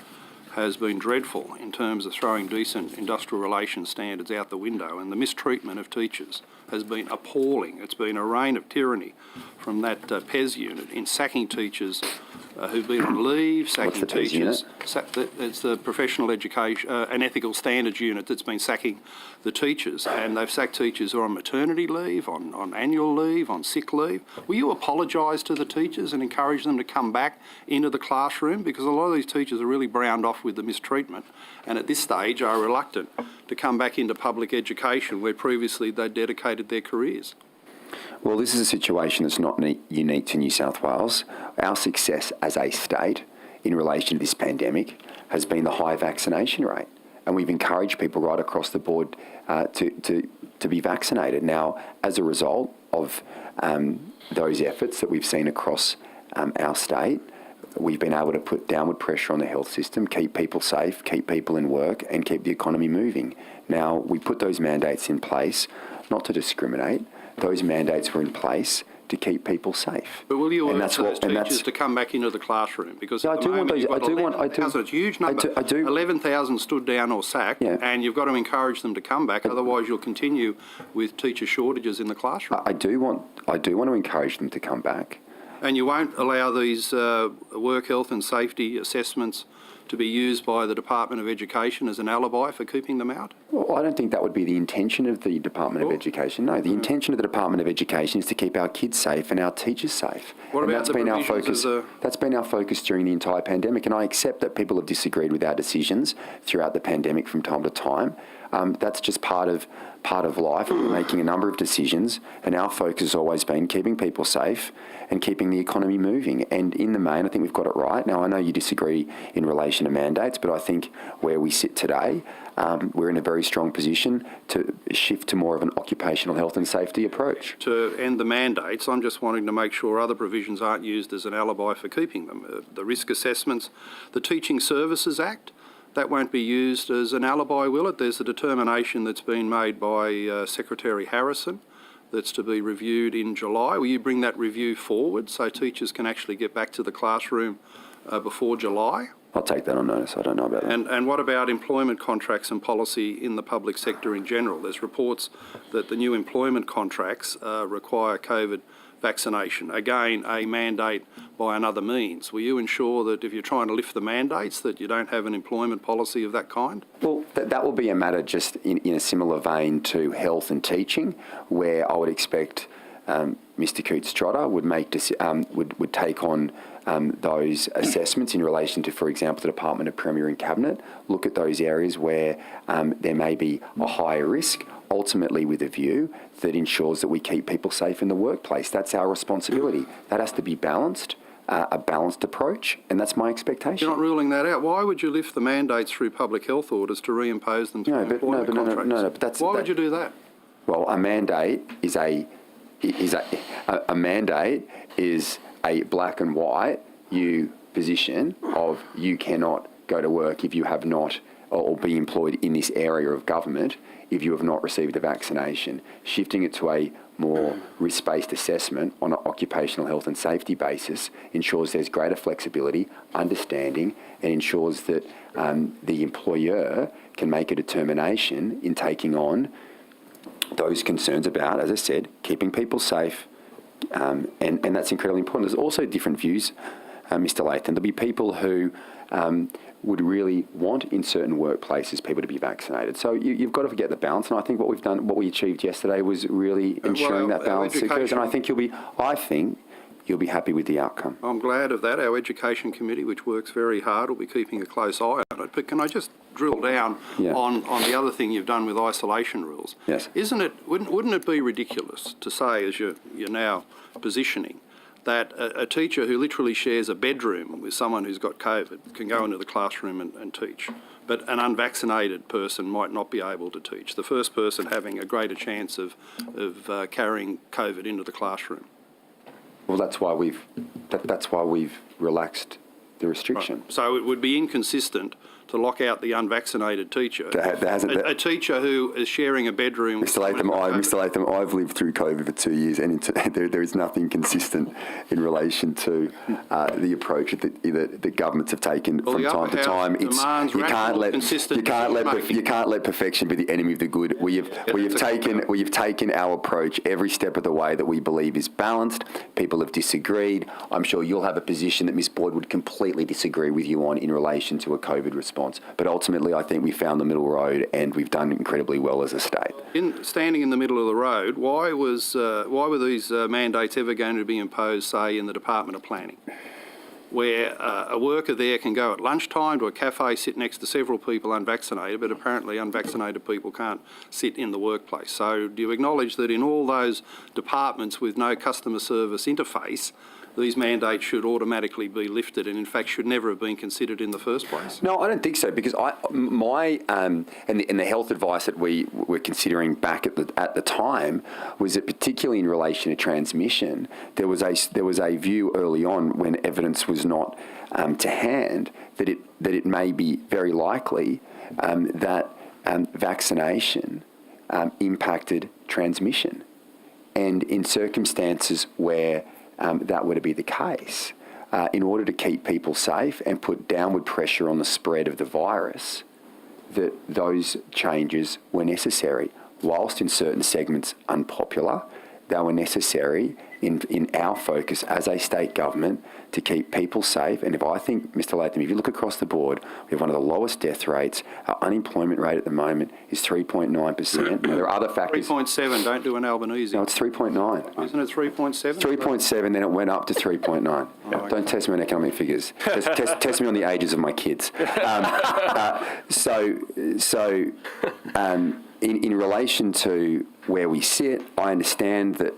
has been dreadful in terms of throwing decent industrial relations standards out the window, and the mistreatment of teachers has been appalling. It's been a reign of tyranny from that PES unit in sacking teachers who've been on leave, sacking teachers. It's the Professional Education and Ethical Standards Unit that's been sacking the teachers, and they've sacked teachers who are on maternity leave, on annual leave, on sick leave. Will you apologise to the teachers and encourage them to come back into the classroom? Because a lot of these teachers are really browned off with the mistreatment, and at this stage are reluctant to come back into public education where previously they dedicated their careers.
Well, this is a situation that's not unique to New South Wales. Our success as a state in relation to this pandemic has been the high vaccination rate, and we've encouraged people right across the board to be vaccinated. Now, as a result of those efforts that we've seen across our state, we've been able to put downward pressure on the health system, keep people safe, keep people in work, and keep the economy moving. Now, we put those mandates in place not to discriminate. Those mandates were in place to keep people safe.
But will you urge those teachers to come back into the classroom? Because at the moment you've got 11,000, it's a huge number. 11,000 stood down or sacked, and you've got to encourage them to come back. Otherwise, you'll continue with teacher shortages in the classroom.
I do want to encourage them to come back.
And you won't allow these work health and safety assessments to be used by the Department of Education as an alibi for keeping them out?
Well, I don't think that would be the intention of the Department of Education. No, the intention of the Department of Education is to keep our kids safe and our teachers safe.
What about
that's been our focus? That's been our focus during the entire pandemic, and I accept that people have disagreed with our decisions throughout the pandemic from time to time. That's just part of life. We're making a number of decisions, and our focus has always been keeping people safe and keeping the economy moving. And in the main, I think we've got it right. Now, I know you disagree in relation implementation of mandates, but I think where we sit today, we're in a very strong position to shift to more of an occupational health and safety approach.
To end the mandates, I'm just wanting to make sure other provisions aren't used as an alibi for keeping them. The risk assessments, the Teaching Services Act, that won't be used as an alibi, will it? There's a determination that's been made by Secretary Harrison that's to be reviewed in July. Will you bring that review forward so teachers can actually get back to the classroom before July?
I'll take that on notice. I don't know about that.
And what about employment contracts and policy in the public sector in general? There's reports that the new employment contracts require COVID vaccination. Again, a mandate by another means. Will you ensure that if you're trying to lift the mandates that you don't have an employment policy of that kind?
Well, that will be a matter just in a similar vein to health and teaching, where I would expect Mr. Coates-Trotter would take on those assessments in relation to, for example, the Department of Premier and Cabinet, look at those areas where there may be a higher risk, ultimately with a view that ensures that we keep people safe in the workplace. That's our responsibility. That has to be balanced, a balanced approach, and that's my expectation.
You're not ruling that out. Why would you lift the mandates through public health orders to reimpose them through employment contracts?
No, but that's...
Why would you do that?
Well, a mandate is a black and white position of you cannot go to work if you have not, or be employed in this area of government if you have not received a vaccination. Shifting it to a more risk-based assessment on an occupational health and safety basis ensures there's greater flexibility, understanding, and ensures that the employer can make a determination in taking on those concerns about, as I said, keeping people safe, and that's incredibly important. There's also different views, Mr. Latham. There'll be people who would really want in certain workplaces people to be vaccinated. So you've got to forget the balance, and I think what we achieved yesterday was really ensuring that balance occurs, and I think you'll be happy with the outcome.
I'm glad of that. Our Education Committee, which works very hard, will be keeping a close eye on it. But can I just drill down on the other thing you've done with isolation rules?
Yes.
Wouldn't it be ridiculous to say, as you're now positioning, that a teacher who literally shares a bedroom with someone who's got COVID can go into the classroom and teach, but an unvaccinated person might not be able to teach, the first person having a greater chance of carrying COVID into the classroom?
Well, that's why we've relaxed the restriction.
Right. So it would be inconsistent to lock out the unvaccinated teacher. A teacher who is sharing a bedroom.
Mr. Latham, I've lived through COVID for 2 years, and there is nothing consistent in relation to the approach that the governments have taken from time to time. You can't let perfection be the enemy of the good. We have taken our approach every step of the way that we believe is balanced. People have disagreed. I'm sure you'll have a position that Ms. Boyd would completely disagree with you on in relation to a COVID response. But ultimately, I think we found the middle road, and we've done incredibly well as a state.
Standing in the middle of the road, why were these mandates ever going to be imposed, say, in the Department of Planning, where a worker there can go at lunchtime to a cafe, sit next to several people unvaccinated, but apparently unvaccinated people can't sit in the workplace? So do you acknowledge that in all those departments with no customer service interface, these mandates should automatically be lifted and in fact should never have been considered in the first place?
No, I don't think so, because and the health advice that we were considering back at the time was that, particularly in relation to transmission, there was a view early on, when evidence was not to hand, that it may be very likely that vaccination impacted transmission, and in circumstances where that were to be the case, in order to keep people safe and put downward pressure on the spread of the virus, that those changes were necessary. Whilst in certain segments unpopular, they were necessary in our focus as a state government to keep people safe. And I think, Mr. Latham, if you look across the board, we have one of the lowest death rates. Our unemployment rate at the moment is 3.9%. There are other factors.
3.7, don't do an Albanese.
No, it's 3.9.
Isn't it 3.7?
3.7, then it went up to 3.9.
Oh,
Don't test me on economic figures. Test me on the ages of my kids. In relation to where we sit, I understand that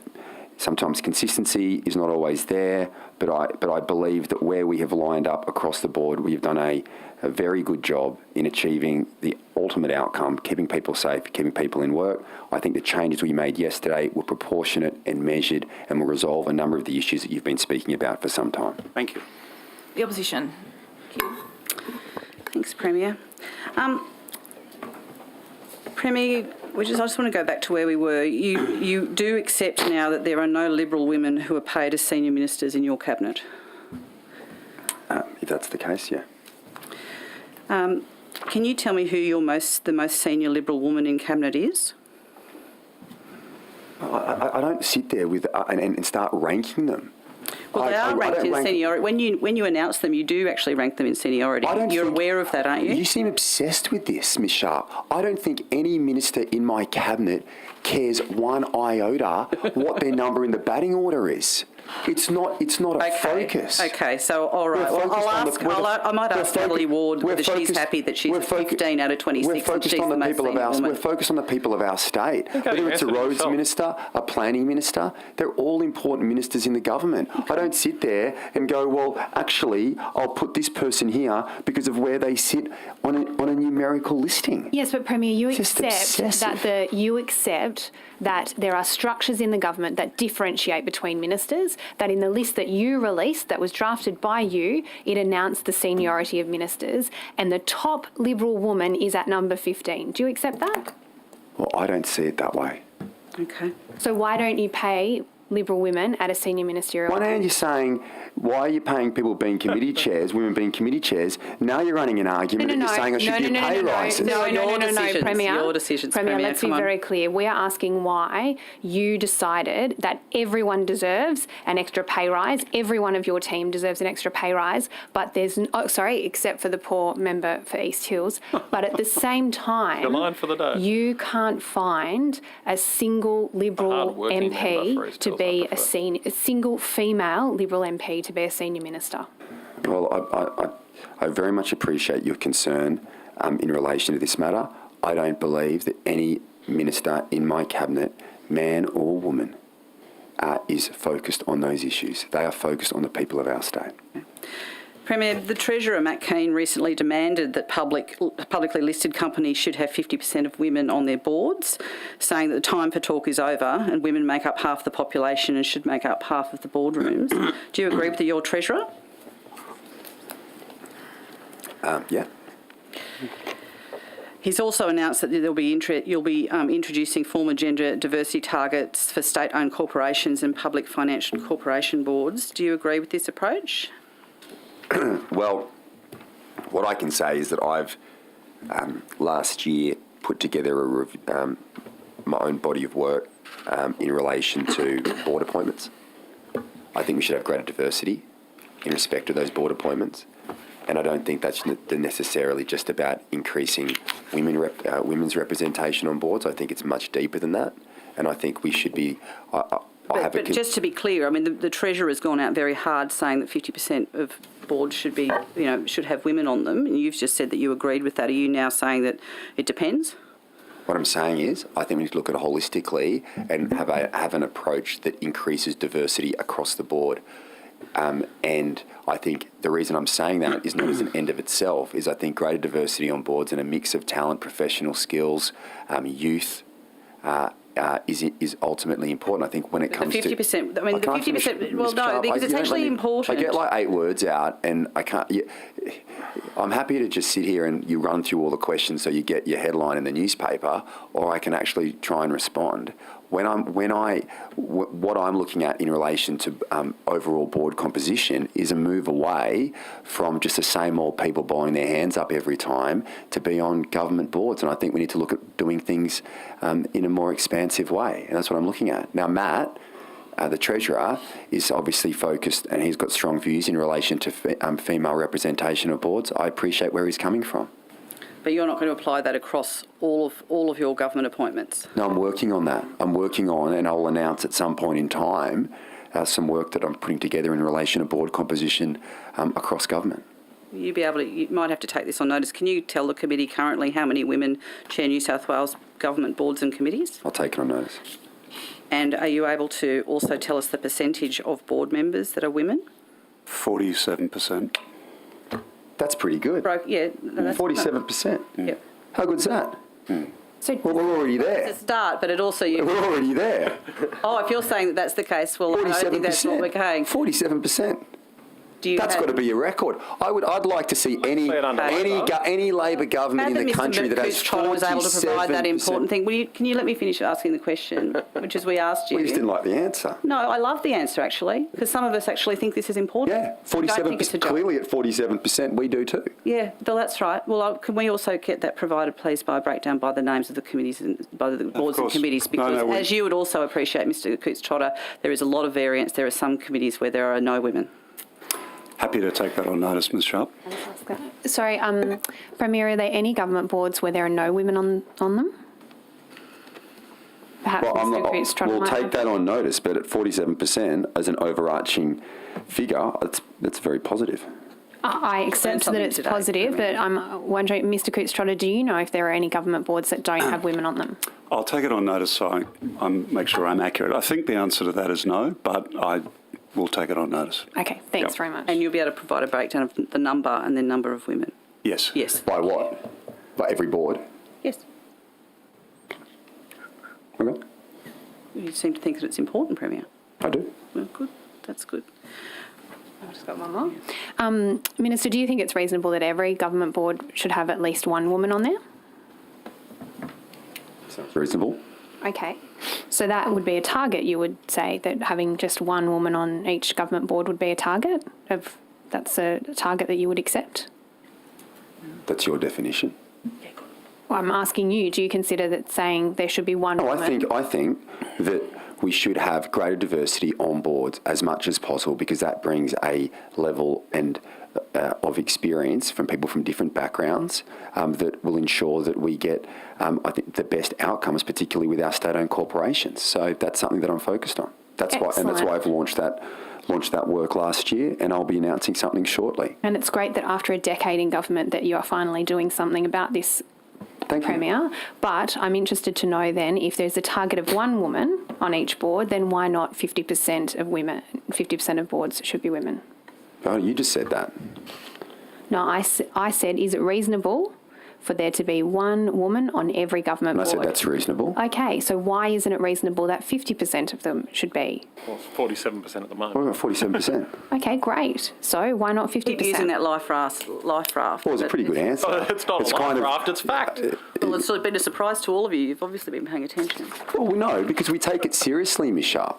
Sometimes consistency is not always there, but I believe that where we have lined up across the board, we've done a very good job in achieving the ultimate outcome, keeping people safe, keeping people in work. I think the changes we made yesterday were proportionate and measured and will resolve a number of the issues that you've been speaking about for some time.
Thank you.
The opposition.
Thanks, Premier. Premier, I just want to go back to where we were. You do accept now that there are no Liberal women who are paid as senior ministers in your cabinet?
If that's the case, yeah.
Can you tell me who the most senior Liberal woman in cabinet is?
I don't sit there with and start ranking them.
Well, they are ranked in seniority. When you announce them, you do actually rank them in seniority. You're aware of that, aren't you?
You seem obsessed with this, Ms Sharp. I don't think any minister in my cabinet cares one iota what their number in the batting order is. It's not a focus.
Okay, so all right. Well, I might ask Natalie Ward whether she's happy that she's 15 out of 26 and she's the most senior woman.
We're focused on the people of our state. Whether it's a roads minister, a planning minister, they're all important ministers in the government. I don't sit there and go, well, actually, I'll put this person here because of where they sit on a numerical listing.
Yes, but Premier, you
Just
accept that there are structures in the government that differentiate between ministers, that in the list that you released, that was drafted by you, it announced the seniority of ministers, and the top Liberal woman is at number 15. Do you accept that?
Well, I don't see it that way.
Okay.
So why don't you pay Liberal women at a senior ministerial?
One hand you're saying, why are you paying people being committee chairs, women being committee chairs? Now you're running an argument that you're saying I should give pay rises.
No, Premier.
Your decisions,
Premier, let's be very clear. We are asking why you decided that everyone deserves an extra pay rise. Every one of your team deserves an extra pay rise, but there's except for the poor member for East Hills. But at the same time,
the line for the day.
You can't find a single Liberal MP to be a single female Liberal MP to be a senior minister.
Well, I very much appreciate your concern in relation to this matter. I don't believe that any minister in my cabinet, man or woman, is focused on those issues. They are focused on the people of our state.
Premier, the Treasurer, Matt Keane, recently demanded that publicly listed companies should have 50% of women on their boards, saying that the time for talk is over and women make up half the population and should make up half of the boardrooms. Do you agree with your Treasurer?
Yeah.
He's also announced that you'll be introducing former gender diversity targets for state-owned corporations and public financial corporation boards. Do you agree with this approach?
Well, what I can say is that I've last year put together my own body of work in relation to board appointments. I think we should have greater diversity in respect of those board appointments, and I don't think that's necessarily just about increasing women's representation on boards. I think it's much deeper than that, and I think we should be.
But just to be clear, I mean, the Treasurer has gone out very hard saying that 50% of boards should be, should have women on them, and you've just said that you agreed with that. Are you now saying that it depends?
What I'm saying is, I think we need to look at it holistically and have an approach that increases diversity across the board. And I think the reason I'm saying that is not as an end of itself, is I think greater diversity on boards and a mix of talent, professional skills, youth, is ultimately important. I think when it comes
to 50%, I mean, the 50%. Well, no, because it's actually important.
I get like 8 words out, and I can't. I'm happy to just sit here and you run through all the questions so you get your headline in the newspaper, or I can actually try and respond. What I'm looking at in relation to overall board composition is a move away from just the same old people blowing their hands up every time to be on government boards. And I think we need to look at doing things in a more expansive way. And that's what I'm looking at. Now, Matt, the Treasurer, is obviously focused and he's got strong views in relation to female representation of boards. I appreciate where he's coming from.
But you're not going to apply that across all of your government appointments? No,
I'm working on that. I'm working on, and I'll announce at some point in time, some work that I'm putting together in relation to board composition across government.
You might have to take this on notice. Can you tell the committee currently how many women chair New South Wales government boards and committees?
I'll take it on notice.
And are you able to also tell us the percentage of board members that are women?
47%.
That's pretty good.
Yeah. No, that's
47%.
Yep.
How good's that?
So
Well, we're already there.
It's a start, but it also...
We're already there.
Oh, if you're saying that that's the case, well, I don't think that's what we're going.
47%.
Do you
That's got to be a record. I'd like to see any Labor government in the country that has 47%.
Was able to provide that important thing. Can you let me finish asking the question, which is we asked you?
We just didn't like the answer.
No, I love the answer actually, because some of us actually think this is important.
Yeah, 47%. Clearly at 47%, we do too.
Yeah, well, that's right. Well, can we also get that provided, please, by a breakdown by the names of the committees and by the boards and committees? Because as you would also appreciate, Mr. Cootes-Trotter, there is a lot of variance. There are some committees where there are no women.
Happy to take that on notice, Ms Sharp.
Sorry, Premier, are there any government boards where there are no women on them? Perhaps Mr. Cootes-Trotter
we'll
might
take
have-
that on notice, but at 47% as an overarching figure, that's very positive.
I accept that it's positive, but I'm wondering, Mr. Cootes-Trotter, do you know if there are any government boards that don't have women on them?
I'll take it on notice so I make sure I'm accurate. I think the answer to that is no, but I will take it on notice.
Okay, thanks very much.
And you'll be able to provide a breakdown of the number and then number of women?
Yes.
Yes.
By what? By every board?
Yes.
Okay.
You seem to think that it's important, Premier.
I do.
Well, good. That's good.
I've just got one more. Minister, do you think it's reasonable that every government board should have at least one woman on there?
Sounds reasonable.
Okay. So that would be a target, you would say, that having just one woman on each government board would be a target? That's a target that you would accept?
That's your definition.
Well, I'm asking you, do you consider that saying there should be one woman?
I think that we should have greater diversity on boards as much as possible, because that brings a level of experience from people from different backgrounds that will ensure that we get, I think, the best outcomes, particularly with our state-owned corporations. So that's something that I'm focused on. That's why I've launched that work last year, and I'll be announcing something shortly.
And it's great that after a decade in government that you are finally doing something about this,
Thank
Premier.
you.
But I'm interested to know then, if there's a target of one woman on each board, then why not 50% of women? 50% of boards should be women.
Oh, you just said that.
No, I said, is it reasonable for there to be one woman on every government
And I
board?
said that's reasonable.
Okay, so why isn't it reasonable that 50% of them should be?
Well, 47% at the moment.
What about 47%?
Okay, great. So why not 50%?
Keep using that life raft.
Well, it's a pretty good answer.
It's not a life raft, it's fact.
Well, it's been a surprise to all of you. You've obviously been paying attention.
Well, no, because we take it seriously, Ms Sharp.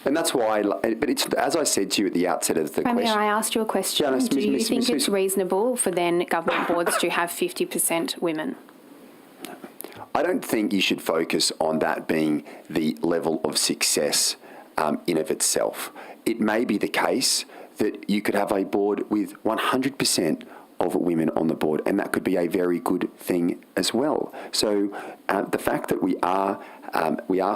And that's why, but it's, as I said to you at the outset of the
Premier,
question.
I asked you a question.
Janice,
Do you think
Miss-
it's reasonable for then government boards to have 50% women?
I don't think you should focus on that being the level of success in of itself. It may be the case that you could have a board with 100% of women on the board, and that could be a very good thing as well. So the fact that we are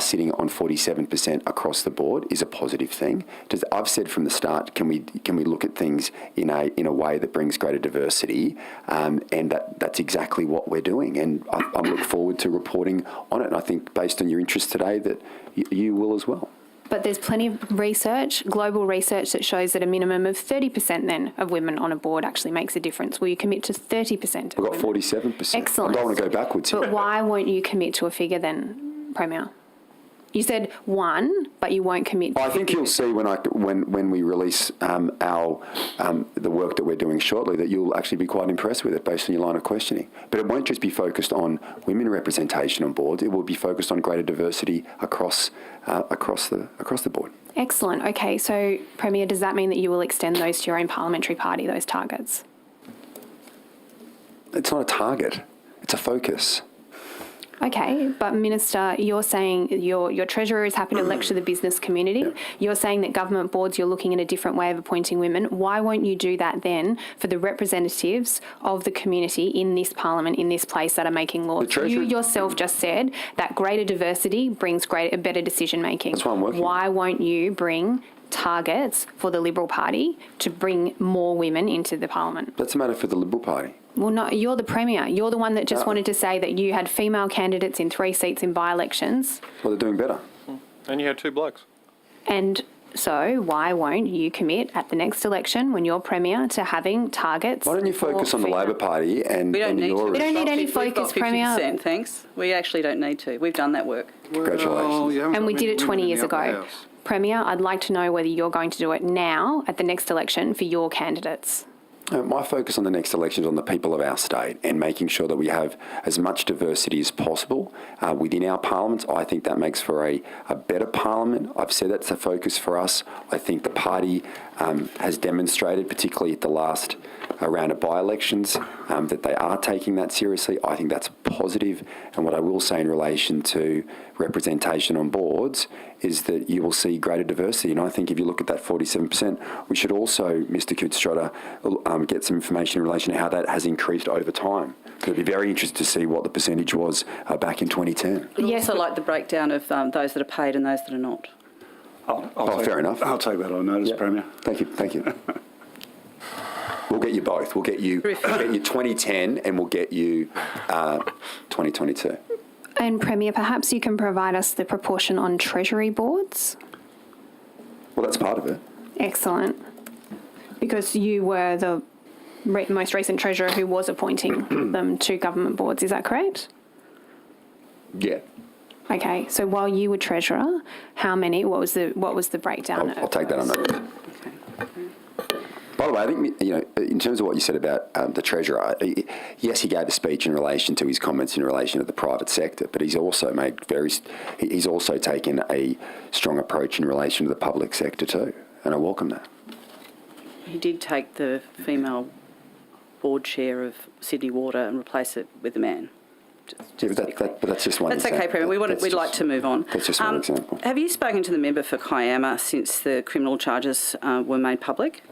sitting on 47% across the board is a positive thing. I've said from the start, can we look at things in a way that brings greater diversity, and that's exactly what we're doing. And I look forward to reporting on it. And I think based on your interest today, that you will as well.
But there's plenty of research, global research, that shows that a minimum of 30% then of women on a board actually makes a difference. Will you commit to 30% of
We've got
women?
47%.
Excellent.
I don't want to go backwards here.
But why won't you commit to a figure then, Premier? You said one, but you won't commit to
I think
50%.
you'll see when we release the work that we're doing shortly, that you'll actually be quite impressed with it based on your line of questioning. But it won't just be focused on women representation on boards. It will be focused on greater diversity across the board.
Excellent. Okay, so Premier, does that mean that you will extend those to your own parliamentary party, those targets?
It's not a target. It's a focus.
Okay, but Minister, you're saying your Treasurer is happy to lecture the business community.
Yeah.
You're saying that government boards, you're looking at a different way of appointing women. Why won't you do that then for the representatives of the community in this parliament, in this place, that are making laws? You yourself just said that greater diversity brings better decision making.
That's why I'm working.
Why won't you bring targets for the Liberal Party to bring more women into the Parliament?
That's a matter for the Liberal Party.
Well, no, you're the Premier. You're the one that just wanted to say that you had female candidates in 3 seats in by-elections.
Well, they're doing better.
And you had 2 blokes.
And so why won't you commit at the next election when you're Premier to having targets?
Why don't you focus on the Labor Party and
We don't need
your...
to.
We don't need any
We've got
focus,
50%,
Premier.
thanks. We actually don't need to. We've done that work.
Congratulations.
Well, you haven't
And
got
we did
many
it 20
women in
years
the upper
ago.
house.
Premier, I'd like to know whether you're going to do it now at the next election for your candidates.
My focus on the next election is on the people of our state and making sure that we have as much diversity as possible within our parliaments. I think that makes for a better parliament. I've said that's a focus for us. I think the party has demonstrated, particularly at the last round of by-elections, that they are taking that seriously. I think that's positive. And what I will say in relation to representation on boards is that you will see greater diversity. And I think if you look at that 47%, we should also, Mr. Kootstrotter, get some information in relation to how that has increased over time. It'd be very interested to see what the percentage was back in 2010.
I'd also like the breakdown of those that are paid and those that are not.
Fair enough.
I'll take that on notice, Premier.
Thank you. Thank you. We'll get you both. We'll get you 2010 and we'll get you 2022.
And Premier, perhaps you can provide us the proportion on Treasury boards?
Well, that's part of it.
Excellent. Because you were the most recent Treasurer who was appointing them to government boards, is that correct?
Yeah.
Okay, so while you were Treasurer, how many, what was the breakdown?
I'll take that on notice. By the way, I think, in terms of what you said about the Treasurer, yes, he gave a speech in relation to his comments in relation to the private sector, but he's also taken a strong approach in relation to the public sector too, and I welcome that.
He did take the female board chair of Sydney Water and replace it with a man.
But that's just one
That's
example.
okay, Premier. We'd like to move on.
That's just one example.
Have you spoken to the member for Kiama since the criminal charges were made public?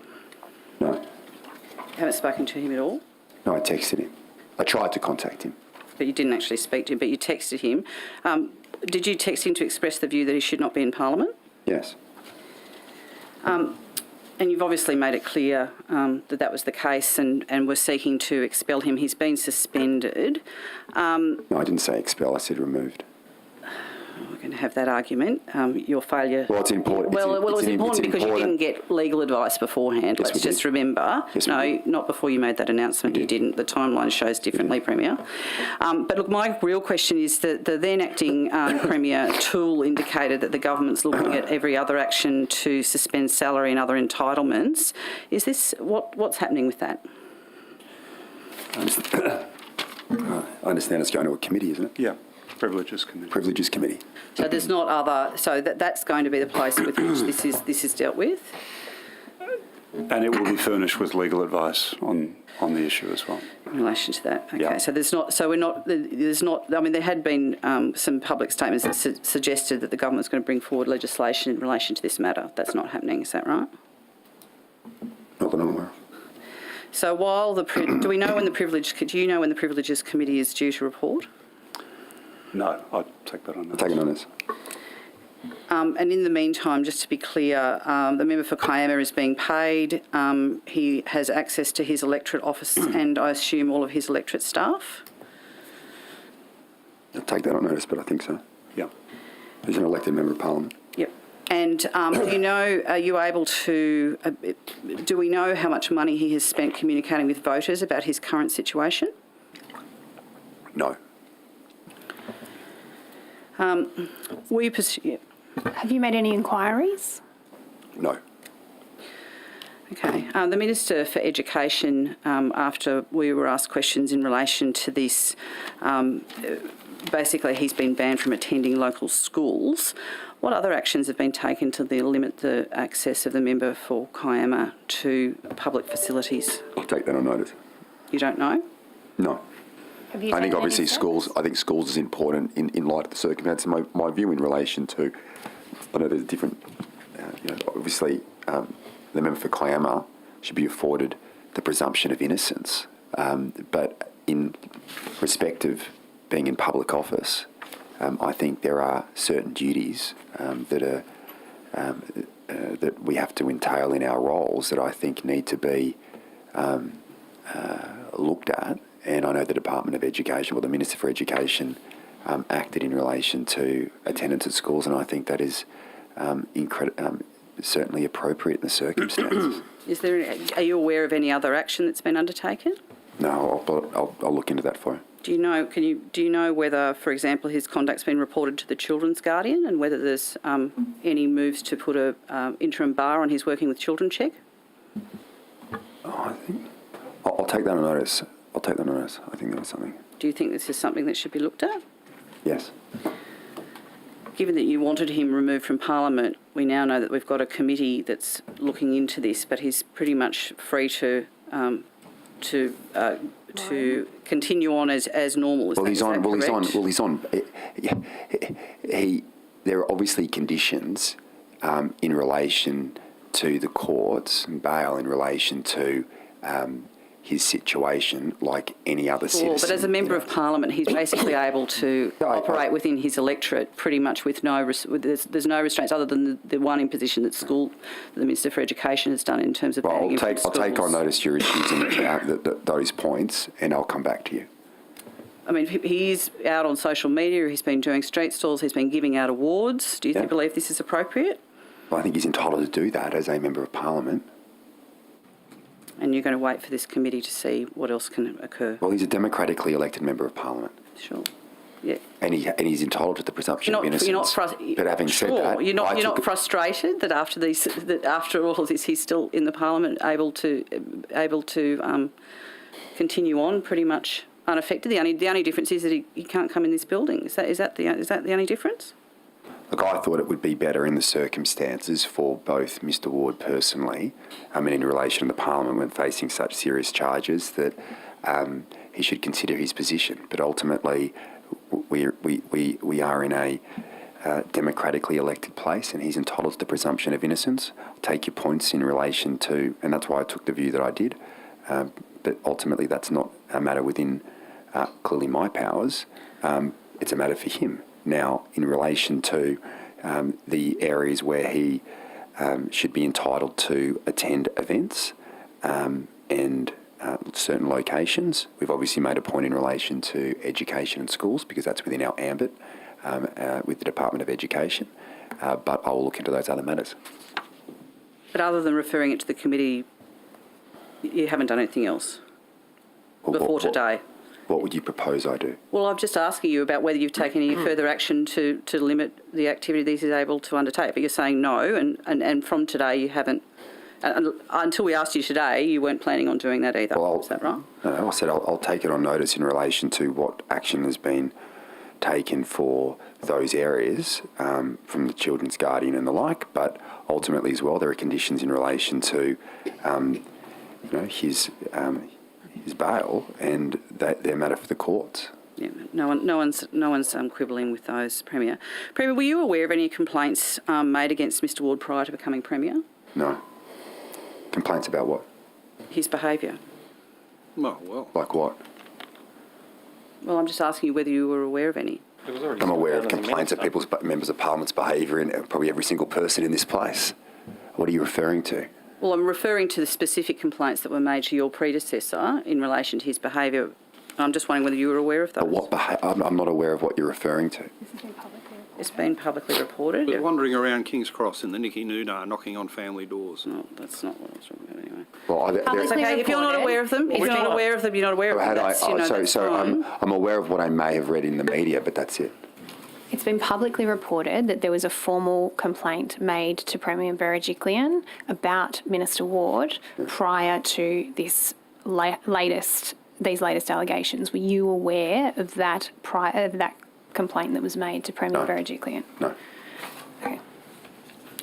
No.
You haven't spoken to him at all?
No, I texted him. I tried to contact him.
But you didn't actually speak to him, but you texted him. Did you text him to express the view that he should not be in Parliament?
Yes.
And you've obviously made it clear that that was the case and were seeking to expel him. He's been suspended.
No, I didn't say expel. I said removed.
We're going to have that argument. Your failure...
Well, it's important.
It's important because you didn't get legal advice beforehand.
Yes,
Let's just remember.
Yes,
no, not before you made that announcement. You didn't. The timeline shows differently, Premier. But look, my real question is that the then acting Premier Toole indicated that the government's looking at every other action to suspend salary and other entitlements. Is this what's happening with that?
I understand it's going to a committee, isn't it?
Yeah. Privileges Committee.
Privileges Committee.
So there's not other. So that's going to be the place with which this is dealt with.
And it will be furnished with legal advice on the issue as well.
In relation to that, okay.
Yeah.
So there's not. So we're not. There's not. I mean, there had been some public statements that suggested that the government's going to bring forward legislation in relation to this matter. That's not happening. Is that right?
Not that I'm aware of.
So while do we know when the Privileges Committee is due to report?
No, I'll take that on notice.
I'll take it on this.
And in the meantime, just to be clear, the member for Kiama is being paid. He has access to his electorate office and I assume all of his electorate staff.
I'll take that on notice, but I think so.
Yeah.
He's an elected member of Parliament.
Yep. And are you able to, do we know how much money he has spent communicating with voters about his current situation?
No.
Will you pursue?
Have you made any inquiries?
No.
Okay. The Minister for Education, after we were asked questions in relation to this, basically he's been banned from attending local schools. What other actions have been taken to limit the access of the member for Kiama to public facilities?
I'll take that on notice.
You don't know?
No. I think obviously schools is important in light of the circumstances. My view in relation to, I know there's different, obviously the member for Kiama should be afforded the presumption of innocence. But in respect of being in public office, I think there are certain duties that that we have to entail in our roles that I think need to be looked at. And I know the Department of Education, or the Minister for Education, acted in relation to attendance at schools, and I think that is certainly appropriate in the circumstances.
Are you aware of any other action that's been undertaken?
No, I'll look into that for you.
Do you know whether, for example, his conduct's been reported to the Children's Guardian, and whether there's any moves to put a interim bar on his working with children check?
I think I'll take that on notice. I think that was something.
Do you think this is something that should be looked at?
Yes.
Given that you wanted him removed from Parliament, we now know that we've got a committee that's looking into this, but he's pretty much free to continue on as normal.
There are obviously conditions in relation to the courts and bail in relation to his situation, like any other citizen.
But as a member of Parliament, he's basically able to operate within his electorate pretty much with there's no restraints other than the one imposition that the Minister for Education has done in terms of banning him from schools.
I'll take on notice your issues and those points, and I'll come back to you.
I mean, he's out on social media, he's been doing street stalls, he's been giving out awards. Do you believe this is appropriate?
Well, I think he's entitled to do that as a member of Parliament.
And you're going to wait for this committee to see what else can occur?
Well, he's a democratically elected member of Parliament.
Sure. Yeah.
And he's entitled to the presumption of innocence. But having said that,
you're not frustrated that after all of this, he's still in the Parliament, able to continue on pretty much unaffected. The only difference is that he can't come in this building. Is that the only difference?
Look, I thought it would be better in the circumstances for both Mr Ward personally, in relation to the Parliament when facing such serious charges, that he should consider his position. But ultimately, we are in a democratically elected place, and he's entitled to the presumption of innocence. I'll take your points in relation to, and that's why I took the view that I did. But ultimately, that's not a matter within clearly my powers. It's a matter for him. Now, in relation to the areas where he should be entitled to attend events and certain locations, we've obviously made a point in relation to education and schools because that's within our ambit with the Department of Education, but I will look into those other matters.
But other than referring it to the committee, you haven't done anything else before today?
What would you propose I do?
Well, I'm just asking you about whether you've taken any further action to limit the activity that he's able to undertake. But you're saying no, and from today you haven't. Until we asked you today, you weren't planning on doing that either. Is that right?
No, I said I'll take it on notice in relation to what action has been taken for those areas from the Children's Guardian and the like. But ultimately, as well, there are conditions in relation to his bail, and they're matter for the courts.
Yeah, no one's quibbling with those, Premier. Premier, were you aware of any complaints made against Mr Ward prior to becoming Premier?
No. Complaints about what?
His behaviour.
Oh, well.
Like what?
Well, I'm just asking you whether you were aware of any.
I'm aware of complaints of people's members of Parliament's behaviour and probably every single person in this place. What are you referring to?
Well, I'm referring to the specific complaints that were made to your predecessor in relation to his behaviour. I'm just wondering whether you were aware of those.
I'm not aware of what you're referring to.
It's been publicly reported.
But wandering around King's Cross in the Nicky Noodah, knocking on family doors.
No, that's not what I was talking about anyway.
Well,
it's okay if you're not aware of them. If you're not aware of them, you're not aware of them.
I'm aware of what I may have read in the media, but that's it.
It's been publicly reported that there was a formal complaint made to Premier Berejiklian about Minister Ward prior to this latest allegations. Were you aware of that complaint that was made to Premier Berejiklian?
No.
Okay.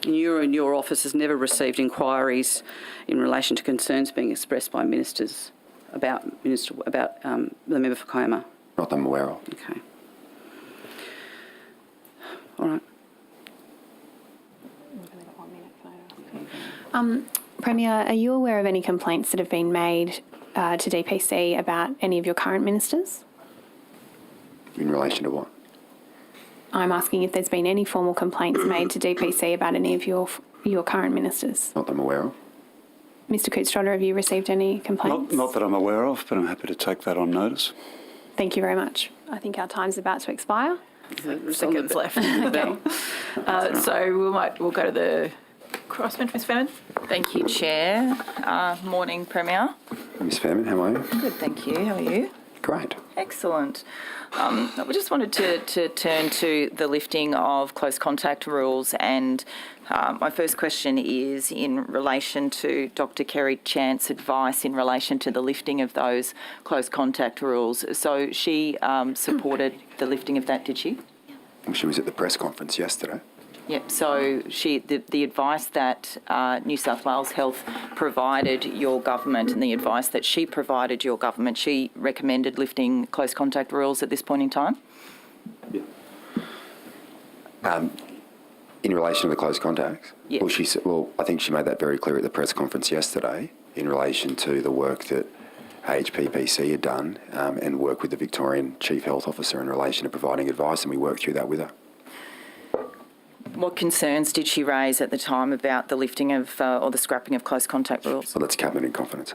You and your office has never received inquiries in relation to concerns being expressed by ministers about the member for Kiama?
Not that I'm aware of.
Okay. All right.
Premier, are you aware of any complaints that have been made to DPC about any of your current ministers?
In relation to what?
I'm asking if there's been any formal complaints made to DPC about any of your your current ministers?
Not that I'm aware of.
Mr Coote-Strother, have you received any complaints?
Not that I'm aware of, but I'm happy to take that on notice.
Thank you very much. I think our time's about to expire.
Seconds left.
Okay.
So we'll go to the crossbench, Ms Fairman.
Thank you, Chair. Morning, Premier.
Ms Fairman, how are you?
Good, thank you. How are you?
Great.
Excellent. We just wanted to turn to the lifting of close contact rules, and my first question is in relation to Dr Kerry Chant's advice in relation to the lifting of those close contact rules. So she supported the lifting of that, did she?
She was at the press conference yesterday.
Yep, so the advice that New South Wales Health provided your government and the advice that she provided your government, she recommended lifting close contact rules at this point in time?
Yeah. In relation to the close contacts?
Yeah.
Well, I think she made that very clear at the press conference yesterday in relation to the work that AHPPC had done and work with the Victorian Chief Health Officer in relation to providing advice, and we worked through that with her.
What concerns did she raise at the time about the lifting of or the scrapping of close contact rules?
Well, that's cabinet in confidence.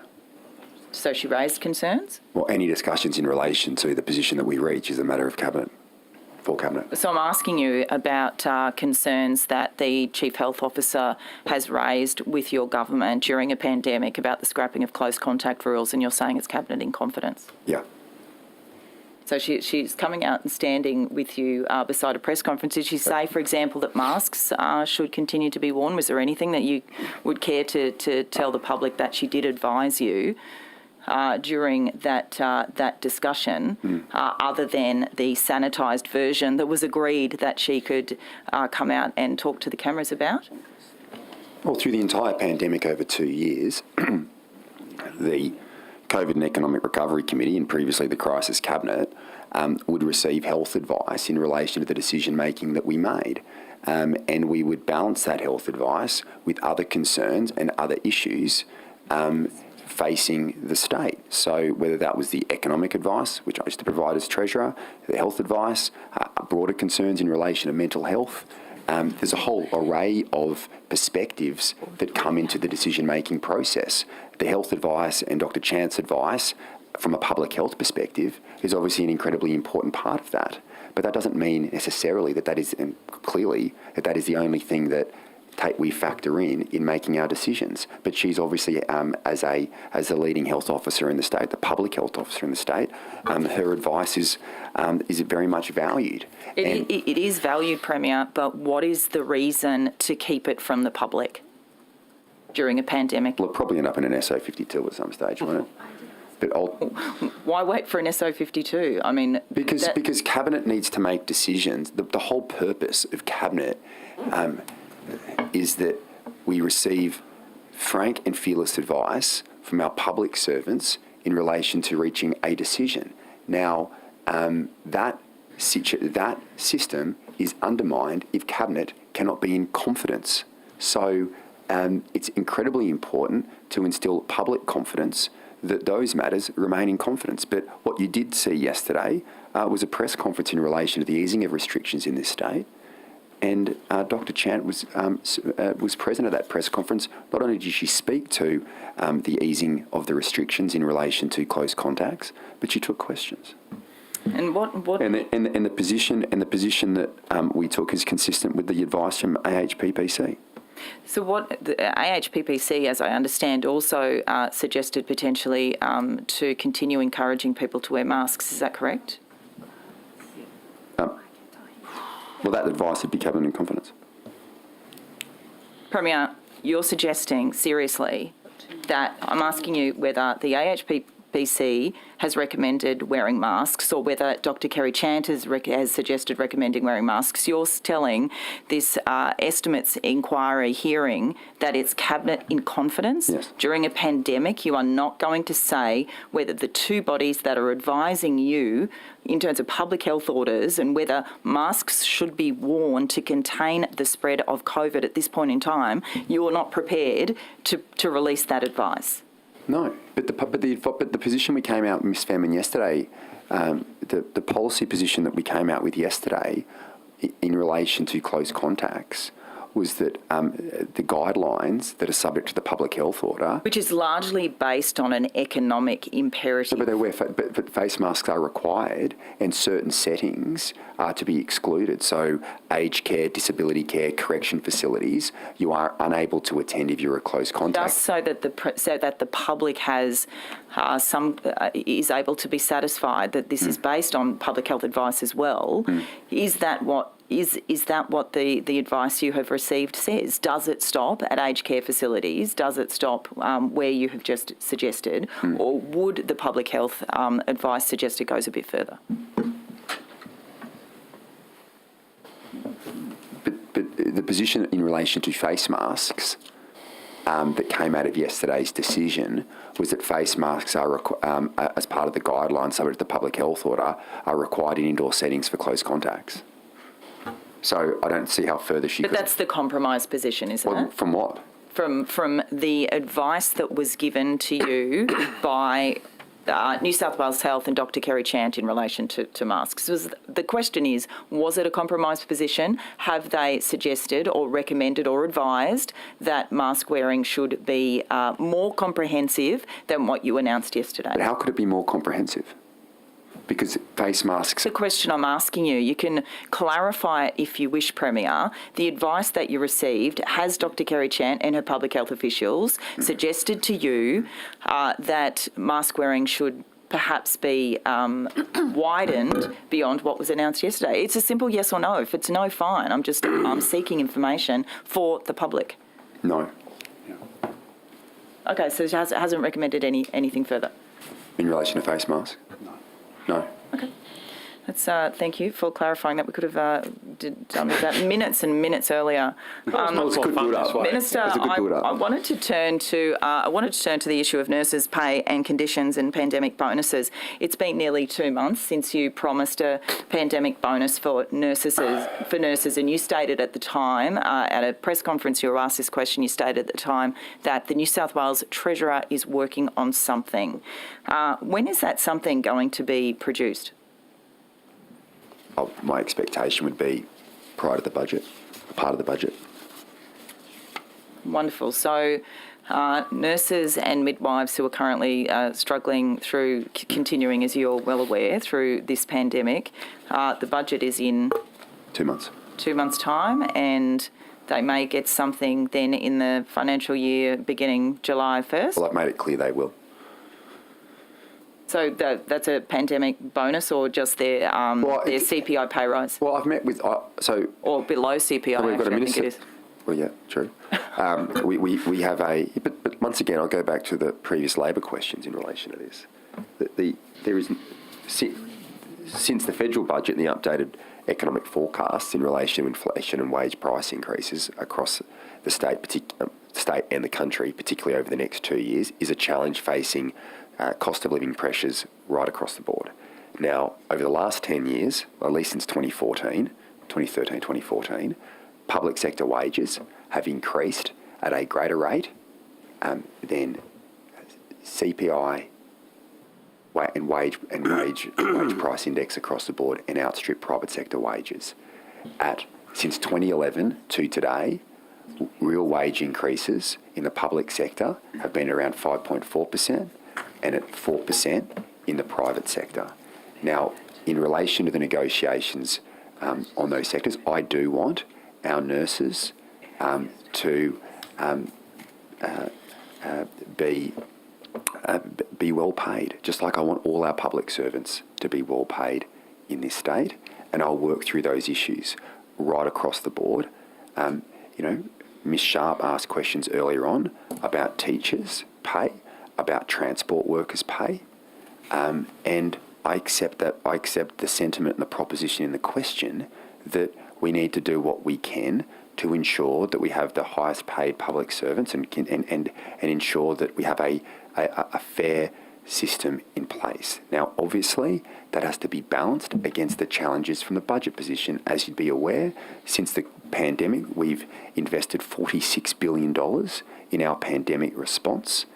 So she raised concerns?
Well, any discussions in relation to the position that we reach is a matter of cabinet, for cabinet.
So I'm asking you about concerns that the Chief Health Officer has raised with your government during a pandemic about the scrapping of close contact rules, and you're saying it's cabinet in confidence?
Yeah.
So she's coming out and standing with you beside a press conference. Did she say, for example, that masks should continue to be worn? Was there anything that you would care to tell the public that she did advise you during that discussion, other than the sanitised version that was agreed that she could come out and talk to the cameras about?
Well, through the entire pandemic over 2 years, the COVID and Economic Recovery Committee and previously the Crisis Cabinet would receive health advice in relation to the decision-making that we made. And we would balance that health advice with other concerns and other issues facing the state. So whether that was the economic advice, which I used to provide as Treasurer, the health advice, broader concerns in relation to mental health, there's a whole array of perspectives that come into the decision-making process. The health advice and Dr Chant's advice, from a public health perspective, is obviously an incredibly important part of that. But that doesn't mean necessarily that is, and clearly, that is the only thing that we factor in making our decisions. But she's obviously, as the leading health officer in the state, the public health officer in the state, her advice is very much valued.
It is valued, Premier, but what is the reason to keep it from the public during a pandemic?
Well, it'll probably end up in an SO52 at some stage, won't it? But
why wait for an SO52? I mean,
because Cabinet needs to make decisions. The whole purpose of Cabinet is that we receive frank and fearless advice from our public servants in relation to reaching a decision. Now, that system is undermined if Cabinet cannot be in confidence. So it's incredibly important to instill public confidence that those matters remain in confidence. But what you did see yesterday was a press conference in relation to the easing of restrictions in this state. And Dr Chant was present at that press conference. Not only did she speak to the easing of the restrictions in relation to close contacts, but she took questions.
And what?
And the position that we took is consistent with the advice from AHPPC.
So what the AHPPC, as I understand, also suggested potentially to continue encouraging people to wear masks. Is that correct?
Well, that advice would be cabinet in confidence.
Premier, you're suggesting seriously that I'm asking you whether the AHPPC has recommended wearing masks or whether Dr Kerry Chant has suggested recommending wearing masks. You're telling this estimates inquiry hearing that it's cabinet in confidence.
Yes.
During a pandemic. You are not going to say whether the two bodies that are advising you in terms of public health orders and whether masks should be worn to contain the spread of COVID at this point in time. You are not prepared to release that advice.
No, but the position we came out, Ms Fairman, yesterday, the policy position that we came out with yesterday in relation to close contacts was that the guidelines that are subject to the public health order...
Which is largely based on an economic imperative.
But face masks are required, and certain settings are to be excluded. So aged care, disability care, correction facilities, you are unable to attend if you're a close contact.
Just so that the public has is able to be satisfied that this is based on public health advice as well. Is that what the advice you have received says? Does it stop at aged care facilities? Does it stop where you have just suggested? Or would the public health advice suggest it goes a bit further?
But the position in relation to face masks that came out of yesterday's decision was that face masks are, as part of the guidelines subject to the public health order, are required in indoor settings for close contacts. So I don't see how further she could...
But that's the compromise position, isn't it?
From what?
From the advice that was given to you by New South Wales Health and Dr Kerry Chant in relation to masks. The question is, was it a compromise position? Have they suggested or recommended or advised that mask wearing should be more comprehensive than what you announced yesterday?
But how could it be more comprehensive? Because face masks...
That's the question I'm asking you. You can clarify it if you wish, Premier. The advice that you received, has Dr Kerry Chant and her public health officials suggested to you that mask wearing should perhaps be widened beyond what was announced yesterday? It's a simple yes or no. If it's no, fine. I'm seeking information for the public.
No.
Okay, so it hasn't recommended anything further?
In relation to face masks? No.
Okay. That's, thank you for clarifying that. We could have done with that minutes and minutes earlier.
It's a good build-up.
Minister, I wanted to turn to the issue of nurses' pay and conditions and pandemic bonuses. It's been nearly 2 months since you promised a pandemic bonus for nurses, and you stated at the time at a press conference you were asked this question. You stated at the time that the New South Wales Treasurer is working on something. When is that something going to be produced?
My expectation would be prior to the budget, part of the budget.
Wonderful. So nurses and midwives who are currently struggling through, continuing, as you're well aware, through this pandemic, the budget is in
2 months.
2 months' time, and they may get something then in the financial year beginning July 1st?
Well, I've made it clear they will.
So that's a pandemic bonus, or just their CPI pay rise?
Well, I've met with
or below CPI.
We've got a minister.
I think it is.
Well, yeah, true. We have but once again, I'll go back to the previous Labor questions in relation to this. There is, since the federal budget and the updated economic forecasts in relation to inflation and wage price increases across the state and the country, particularly over the next 2 years, is a challenge facing cost of living pressures right across the board. Now, over the last 10 years, at least since 2013, 2014, public sector wages have increased at a greater rate than CPI and wage price index across the board, and outstrip private sector wages. Since 2011 to today, real wage increases in the public sector have been around 5.4%. and at 4% in the private sector. Now, in relation to the negotiations on those sectors, I do want our nurses to be well paid, just like I want all our public servants to be well paid in this state, and I'll work through those issues right across the board. Ms Sharp asked questions earlier on about teachers' pay, about transport workers' pay, and I accept the sentiment and the proposition in the question that we need to do what we can to ensure that we have the highest paid public servants and ensure that we have a fair system in place. Now, obviously, that has to be balanced against the challenges from the budget position. As you'd be aware, since the pandemic, we've invested $46 billion in our pandemic response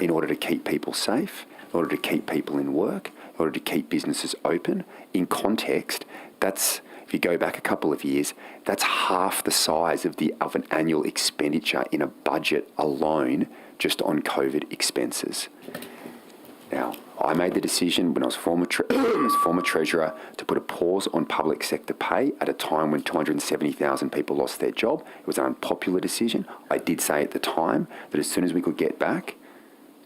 in order to keep people safe, in order to keep people in work, in order to keep businesses open. In context, that's if you go back a couple of years, that's half the size of an annual expenditure in a budget alone just on COVID expenses. Now, I made the decision when I was former Treasurer to put a pause on public sector pay at a time when 270,000 people lost their job. It was an unpopular decision. I did say at the time that as soon as we could get back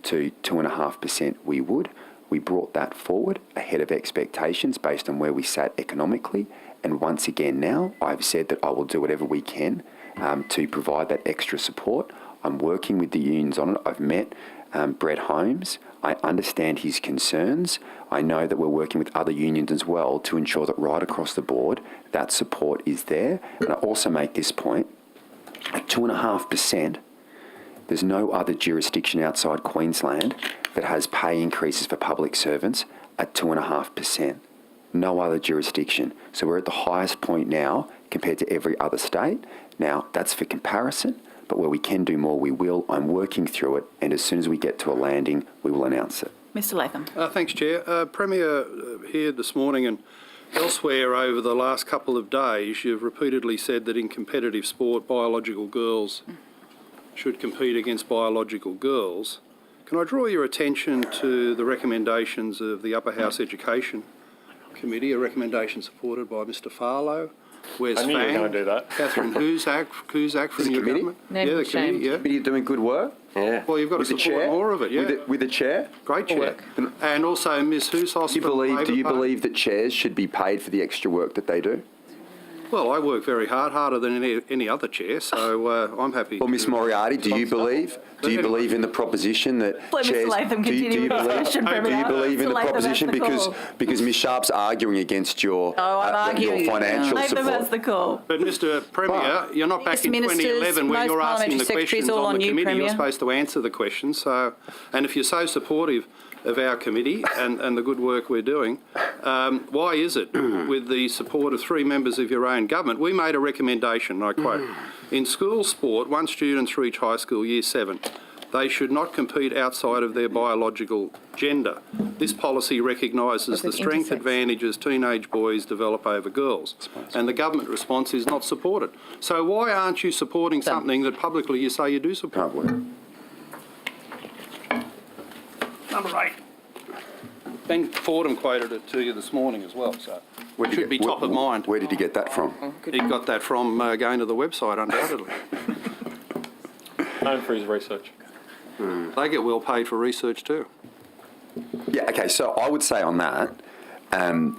to 2.5%, we would. We brought that forward ahead of expectations based on where we sat economically. And once again now, I've said that I will do whatever we can to provide that extra support. I'm working with the unions on it. I've met Brett Holmes. I understand his concerns. I know that we're working with other unions as well to ensure that right across the board, that support is there. And I also make this point, at 2.5%, there's no other jurisdiction outside Queensland that has pay increases for public servants at 2.5%. No other jurisdiction. So we're at the highest point now compared to every other state. Now, that's for comparison, but where we can do more, we will. I'm working through it, and as soon as we get to a landing, we will announce it.
Mr Latham.
Thanks, Chair. Premier, here this morning and elsewhere over the last couple of days, you've repeatedly said that in competitive sport, biological girls should compete against biological girls. Can I draw your attention to the recommendations of the Upper House Education Committee, a recommendation supported by Mr Farlow? Where's
I knew you were going to do that.
Catherine Cusack from your government?
Name
yeah, the
shame.
committee, yeah.
But you're doing good work.
Yeah.
Well, you've got to support more of it, yeah.
With the chair?
Great chair. And also Ms Housos.
Do you believe that chairs should be paid for the extra work that they do?
Well, I work very hard, harder than any other chair, so I'm happy.
Well, Ms Moriarty, do you believe in the proposition that
Let
chairs...
Mr Latham continue with the question,
do you believe in the proposition because Ms Sharp's arguing against your financial
Latham
support?
has the call.
But Mr Premier, you're not back in
Ministers,
2011 when
most
you're asking the
parliamentary
questions
secretaries all
on
on
the
you,
committee.
Premier.
You're supposed to answer the questions. So, and if you're so supportive of our committee and the good work we're doing, why is it, with the support of 3 members of your own government, we made a recommendation, I quote, in school sport, once students reach high school year 7, they should not compete outside of their biological gender. This policy recognises the strength advantages teenage boys develop over girls, and the government response is not supported. So why aren't you supporting something that publicly you say you do support?
Can't work.
Number 8. Ben Fordham quoted it to you this morning as well, so it should be top of mind.
Where did you get that from?
He got that from going to the website, undoubtedly.
Known for his research.
They get well paid for research too.
Yeah, okay, so I would say on that, and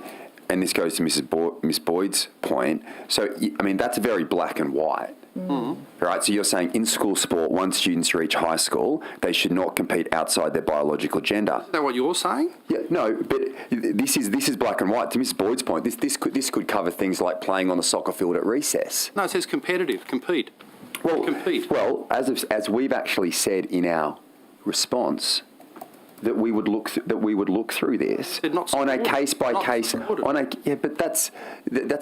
this goes to Miss Boyd's point, so, I mean, that's very black and white. Right, so you're saying in school sport, once students reach high school, they should not compete outside their biological gender.
Is that what you're saying?
Yeah, no, but this is black and white. To Mrs. Boyd's point, this could cover things like playing on the soccer field at recess.
No, it says competitive, compete.
Well,
compete.
Well, as we've actually said in our response, that we would look through this on a case by case. But that's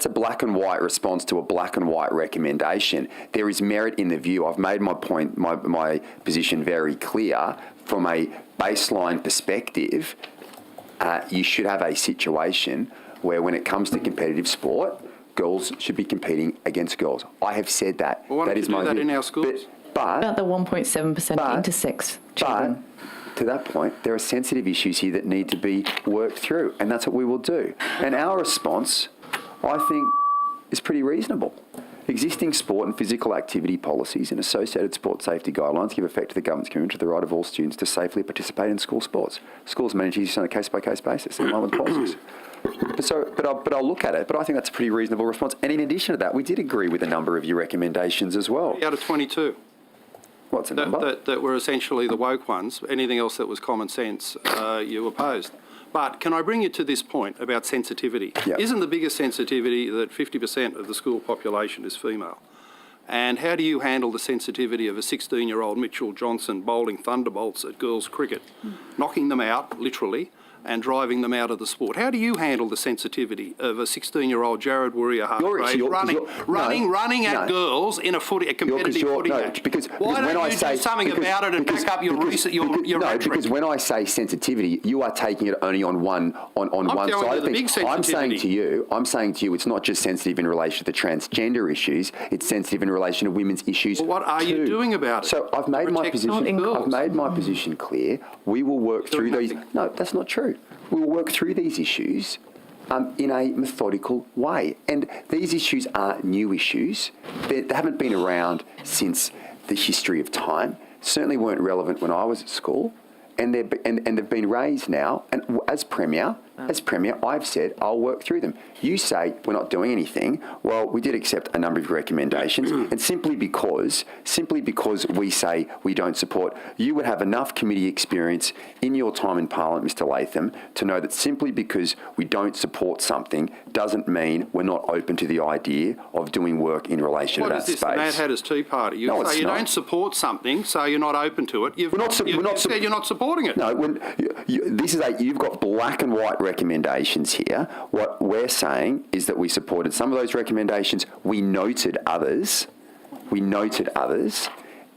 a black and white response to a black and white recommendation. There is merit in the view. I've made my point, my position very clear. From a baseline perspective, you should have a situation where, when it comes to competitive sport, girls should be competing against girls. I have said that.
Well, why don't
that is
you do
my
that
view.
in our schools?
What about the 1.7% intersex children?
To that point, there are sensitive issues here that need to be worked through, and that's what we will do. And our response, I think, is pretty reasonable. Existing sport and physical activity policies and associated sport safety guidelines give effect to the government's commitment to the right of all students to safely participate in school sports. Schools manage these on a case-by-case basis in line with the policies. But I'll look at it. But I think that's a pretty reasonable response. And in addition to that, we did agree with a number of your recommendations as well.
Out of 22.
What's the number?
That were essentially the woke ones. Anything else that was common sense, you opposed. But can I bring you to this point about sensitivity?
Yep.
Isn't the biggest sensitivity that 50% of the school population is female? And how do you handle the sensitivity of a 16-year-old Mitchell Johnson bowling thunderbolts at girls' cricket, knocking them out, literally, and driving them out of the sport. How do you handle the sensitivity of a 16-year-old Jared Warrior-Hargrave running at girls in a competitive footy match? Why don't you do something about it and back up your rhetoric?
Because when I say sensitivity, you are taking it only on one side of things. I'm saying to you, it's not just sensitive in relation to the transgender issues. It's sensitive in relation to women's issues.
Well, what are you doing about it?
So I've made my position clear. We will work through these. No, that's not true. We will work through these issues in a methodical way. And these issues aren't new issues. They haven't been around since the history of time. Certainly weren't relevant when I was at school. And they've been raised now. And as Premier, I've said I'll work through them. You say we're not doing anything. Well, we did accept a number of recommendations, and simply because we say we don't support, you would have enough committee experience in your time in Parliament, Mr. Latham, to know that simply because we don't support something doesn't mean we're not open to the idea of doing work in relation to that space.
What is this, the Mad Hatter's Tea Party? You say you don't support something, so you're not open to it. You've said you're not supporting it.
No, you've got black and white recommendations here. What we're saying is that we supported some of those recommendations. We noted others.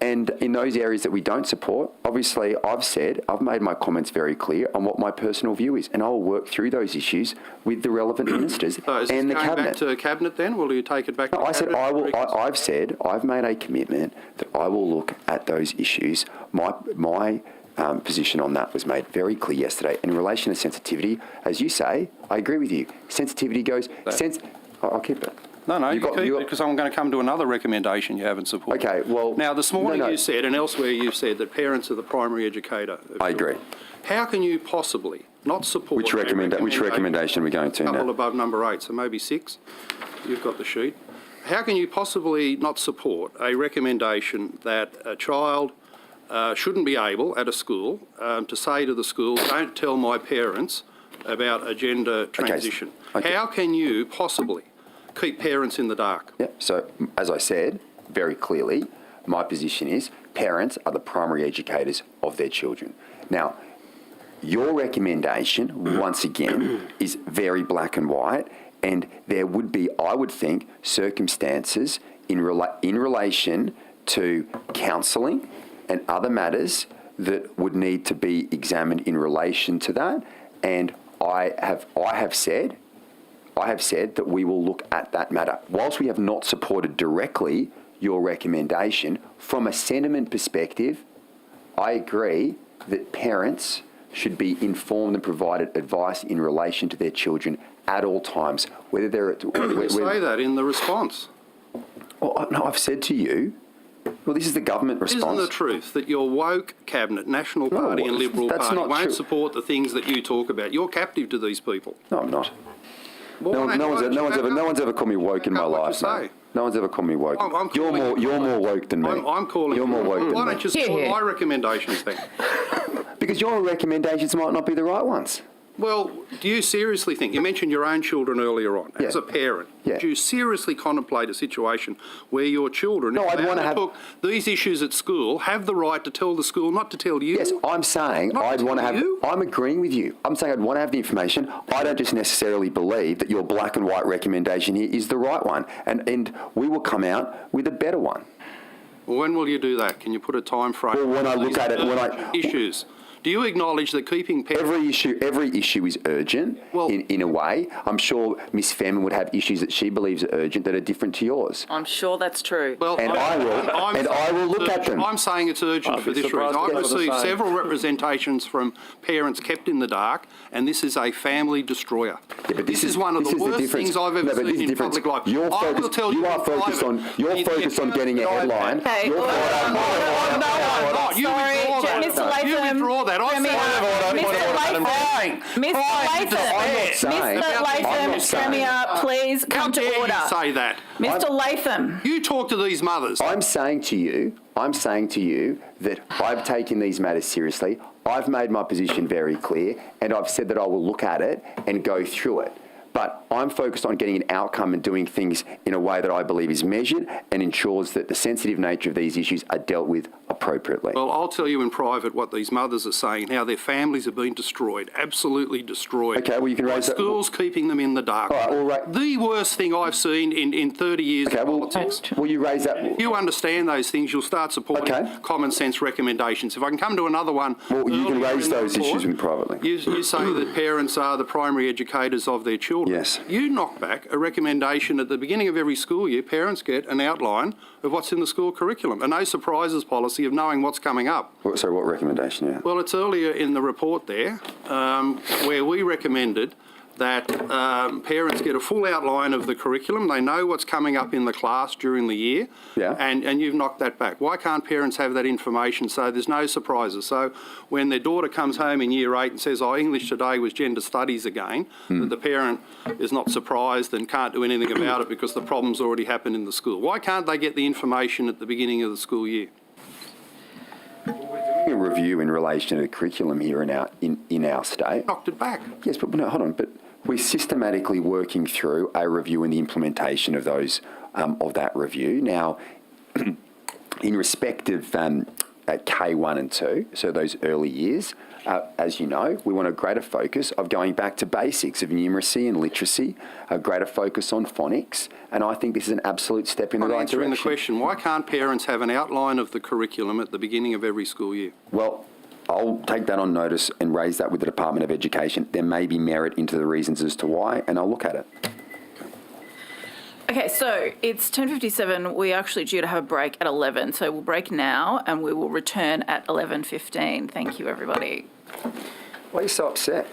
And in those areas that we don't support, obviously I've made my comments very clear on what my personal view is, and I will work through those issues with the relevant ministers and the Cabinet.
Back to Cabinet then? Will you take it back to Cabinet?
I've made a commitment that I will look at those issues. My position on that was made very clear yesterday. In relation to sensitivity, as you say, I agree with you. Sensitivity goes... I'll keep it.
No, you keep it because I'm going to come to another recommendation you haven't supported.
Okay, well...
Now, this morning you said, and elsewhere you've said, that parents are the primary educator.
I agree.
How can you possibly not support...
Which recommendation are we going to now?
A couple above number 8, so maybe 6. You've got the sheet. How can you possibly not support a recommendation that a child... shouldn't be able, at a school, to say to the school, don't tell my parents about a gender transition? Okay. How can you possibly keep parents in the dark?
Yeah. So, as I said very clearly, my position is parents are the primary educators of their children. Now, your recommendation, once again, is very black and white, and there would be, I would think, circumstances in relation to counselling and other matters that would need to be examined in relation to that. And I have said that we will look at that matter. Whilst we have not supported directly your recommendation, from a sentiment perspective, I agree that parents should be informed and provided advice in relation to their children at all times, whether they're...
You say that in the response.
Well, no, I've said to you, well, this is the government response.
Isn't the truth that your woke cabinet, National Party and Liberal Party, won't support the things that you talk about? You're captive to these people.
No, I'm not. Well, no one's ever called me woke in my life. No one's ever called me woke. You're more woke than me.
I'm calling
you're more woke than me.
Why don't you support my recommendations then?
Because your recommendations might not be the right ones.
Well, do you seriously think, you mentioned your own children earlier on, as a parent, do you seriously contemplate a situation where your children, if they took these issues at school, have the right to tell the school, not to tell you?
Yes, I'm saying I'm agreeing with you. I'm saying I'd want to have the information. I don't just necessarily believe that your black and white recommendation here is the right one, and we will come out with a better one.
Well, when will you do that? Can you put a time frame?
Well, when I look at it,
issues. Do you acknowledge that keeping parents...
Every issue is urgent in a way. I'm sure Ms Femin would have issues that she believes are urgent that are different to yours.
I'm sure that's true.
Well,
I will look at them.
I'm saying it's urgent for this reason. I've received several representations from parents kept in the dark, and this is a family destroyer.
Yeah, but
this is one of the worst things I've ever seen in public life.
You are focused on getting a headline.
Hey,
you
Mr. Latham.
You withdraw that.
Mr. Latham, Premier, please come to order.
How dare you say that?
Mr. Latham.
You talk to these mothers.
I'm saying to you that I've taken these matters seriously. I've made my position very clear, and I've said that I will look at it and go through it. But I'm focused on getting an outcome and doing things in a way that I believe is measured and ensures that the sensitive nature of these issues are dealt with appropriately.
Well, I'll tell you in private what these mothers are saying, how their families have been destroyed, absolutely destroyed.
Okay, well, you can raise that.
Schools keeping them in the dark.
All right, all right.
The worst thing I've seen in 30 years of politics.
Will you raise that?
If you understand those things, you'll start supporting common sense recommendations. If I can come to another one.
Well, you can raise those issues with me privately.
You say that parents are the primary educators of their children.
Yes.
You knock back a recommendation at the beginning of every school year, parents get an outline of what's in the school curriculum, a no surprises policy of knowing what's coming up.
So what recommendation? Yeah.
Well, it's earlier in the report there where we recommended that parents get a full outline of the curriculum. They know what's coming up in the class during the year, and you've knocked that back. Why can't parents have that information so there's no surprises? So when their daughter comes home in year 8 and says, oh, English today was gender studies again, that the parent is not surprised and can't do anything about it because the problem's already happened in the school. Why can't they get the information at the beginning of the school year?
A review in relation to the curriculum here in our state.
Knocked it back.
Yes, but no, hold on. But we're systematically working through a review and the implementation of those of that review. Now, in respect of K1 and 2, so those early years, as you know, we want a greater focus of going back to basics of numeracy and literacy, a greater focus on phonics, and I think this is an absolute step in the right direction.
Answering the question, why can't parents have an outline of the curriculum at the beginning of every school year?
Well, I'll take that on notice and raise that with the Department of Education. There may be merit into the reasons as to why, and I'll look at it.
Okay, so it's 10:57. We're actually due to have a break at 11, so we'll break now and we will return at 11:15. Thank you, everybody.
Why are you so upset?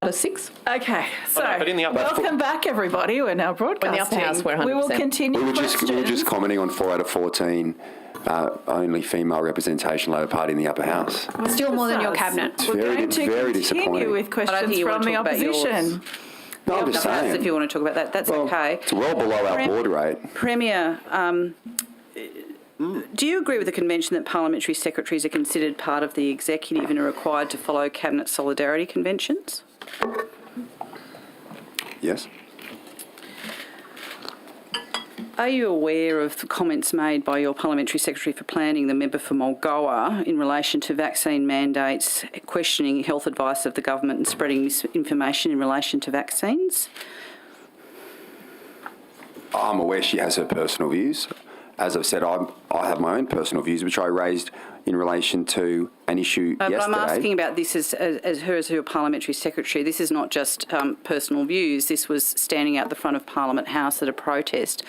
a 6.
Okay, so
but in the upper
welcome back, everybody. We're now broadcasting.
In the upper house, we're 100%.
We will continue
We were
questions.
just commenting on 4 out of 14 only female representation Labor Party in the upper house.
Still more than your cabinet.
We're
Very
going to
very
continue
disappointing.
with
I don't
questions
think you
from
want to
the
talk about yours.
opposition.
No, I'm just saying.
If you want to talk about that, that's
Well,
okay.
It's well below our board rate.
Premier, do you agree with the convention that parliamentary secretaries are considered part of the executive and are required to follow cabinet solidarity conventions?
Yes.
Are you aware of the comments made by your Parliamentary Secretary for Planning, the member for Mulgoa, in relation to vaccine mandates, questioning health advice of the government and spreading misinformation in relation to vaccines?
I'm aware she has her personal views. As I've said, I have my own personal views, which I raised in relation to an issue yesterday.
But I'm asking about this as her as your Parliamentary Secretary. This is not just personal views. This was standing out the front of Parliament House at a protest,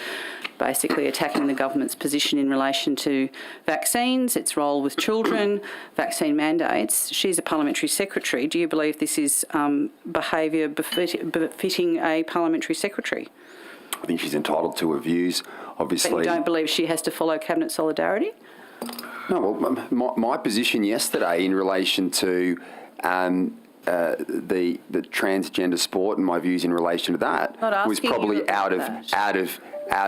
basically attacking the government's position in relation to vaccines, its role with children, vaccine mandates. She's a Parliamentary Secretary. Do you believe this is behaviour befitting a Parliamentary Secretary?
I think she's entitled to her views, obviously.
But you don't believe she has to follow Cabinet solidarity?
No, well, my position yesterday in relation to the transgender sport and my views in relation to that was probably out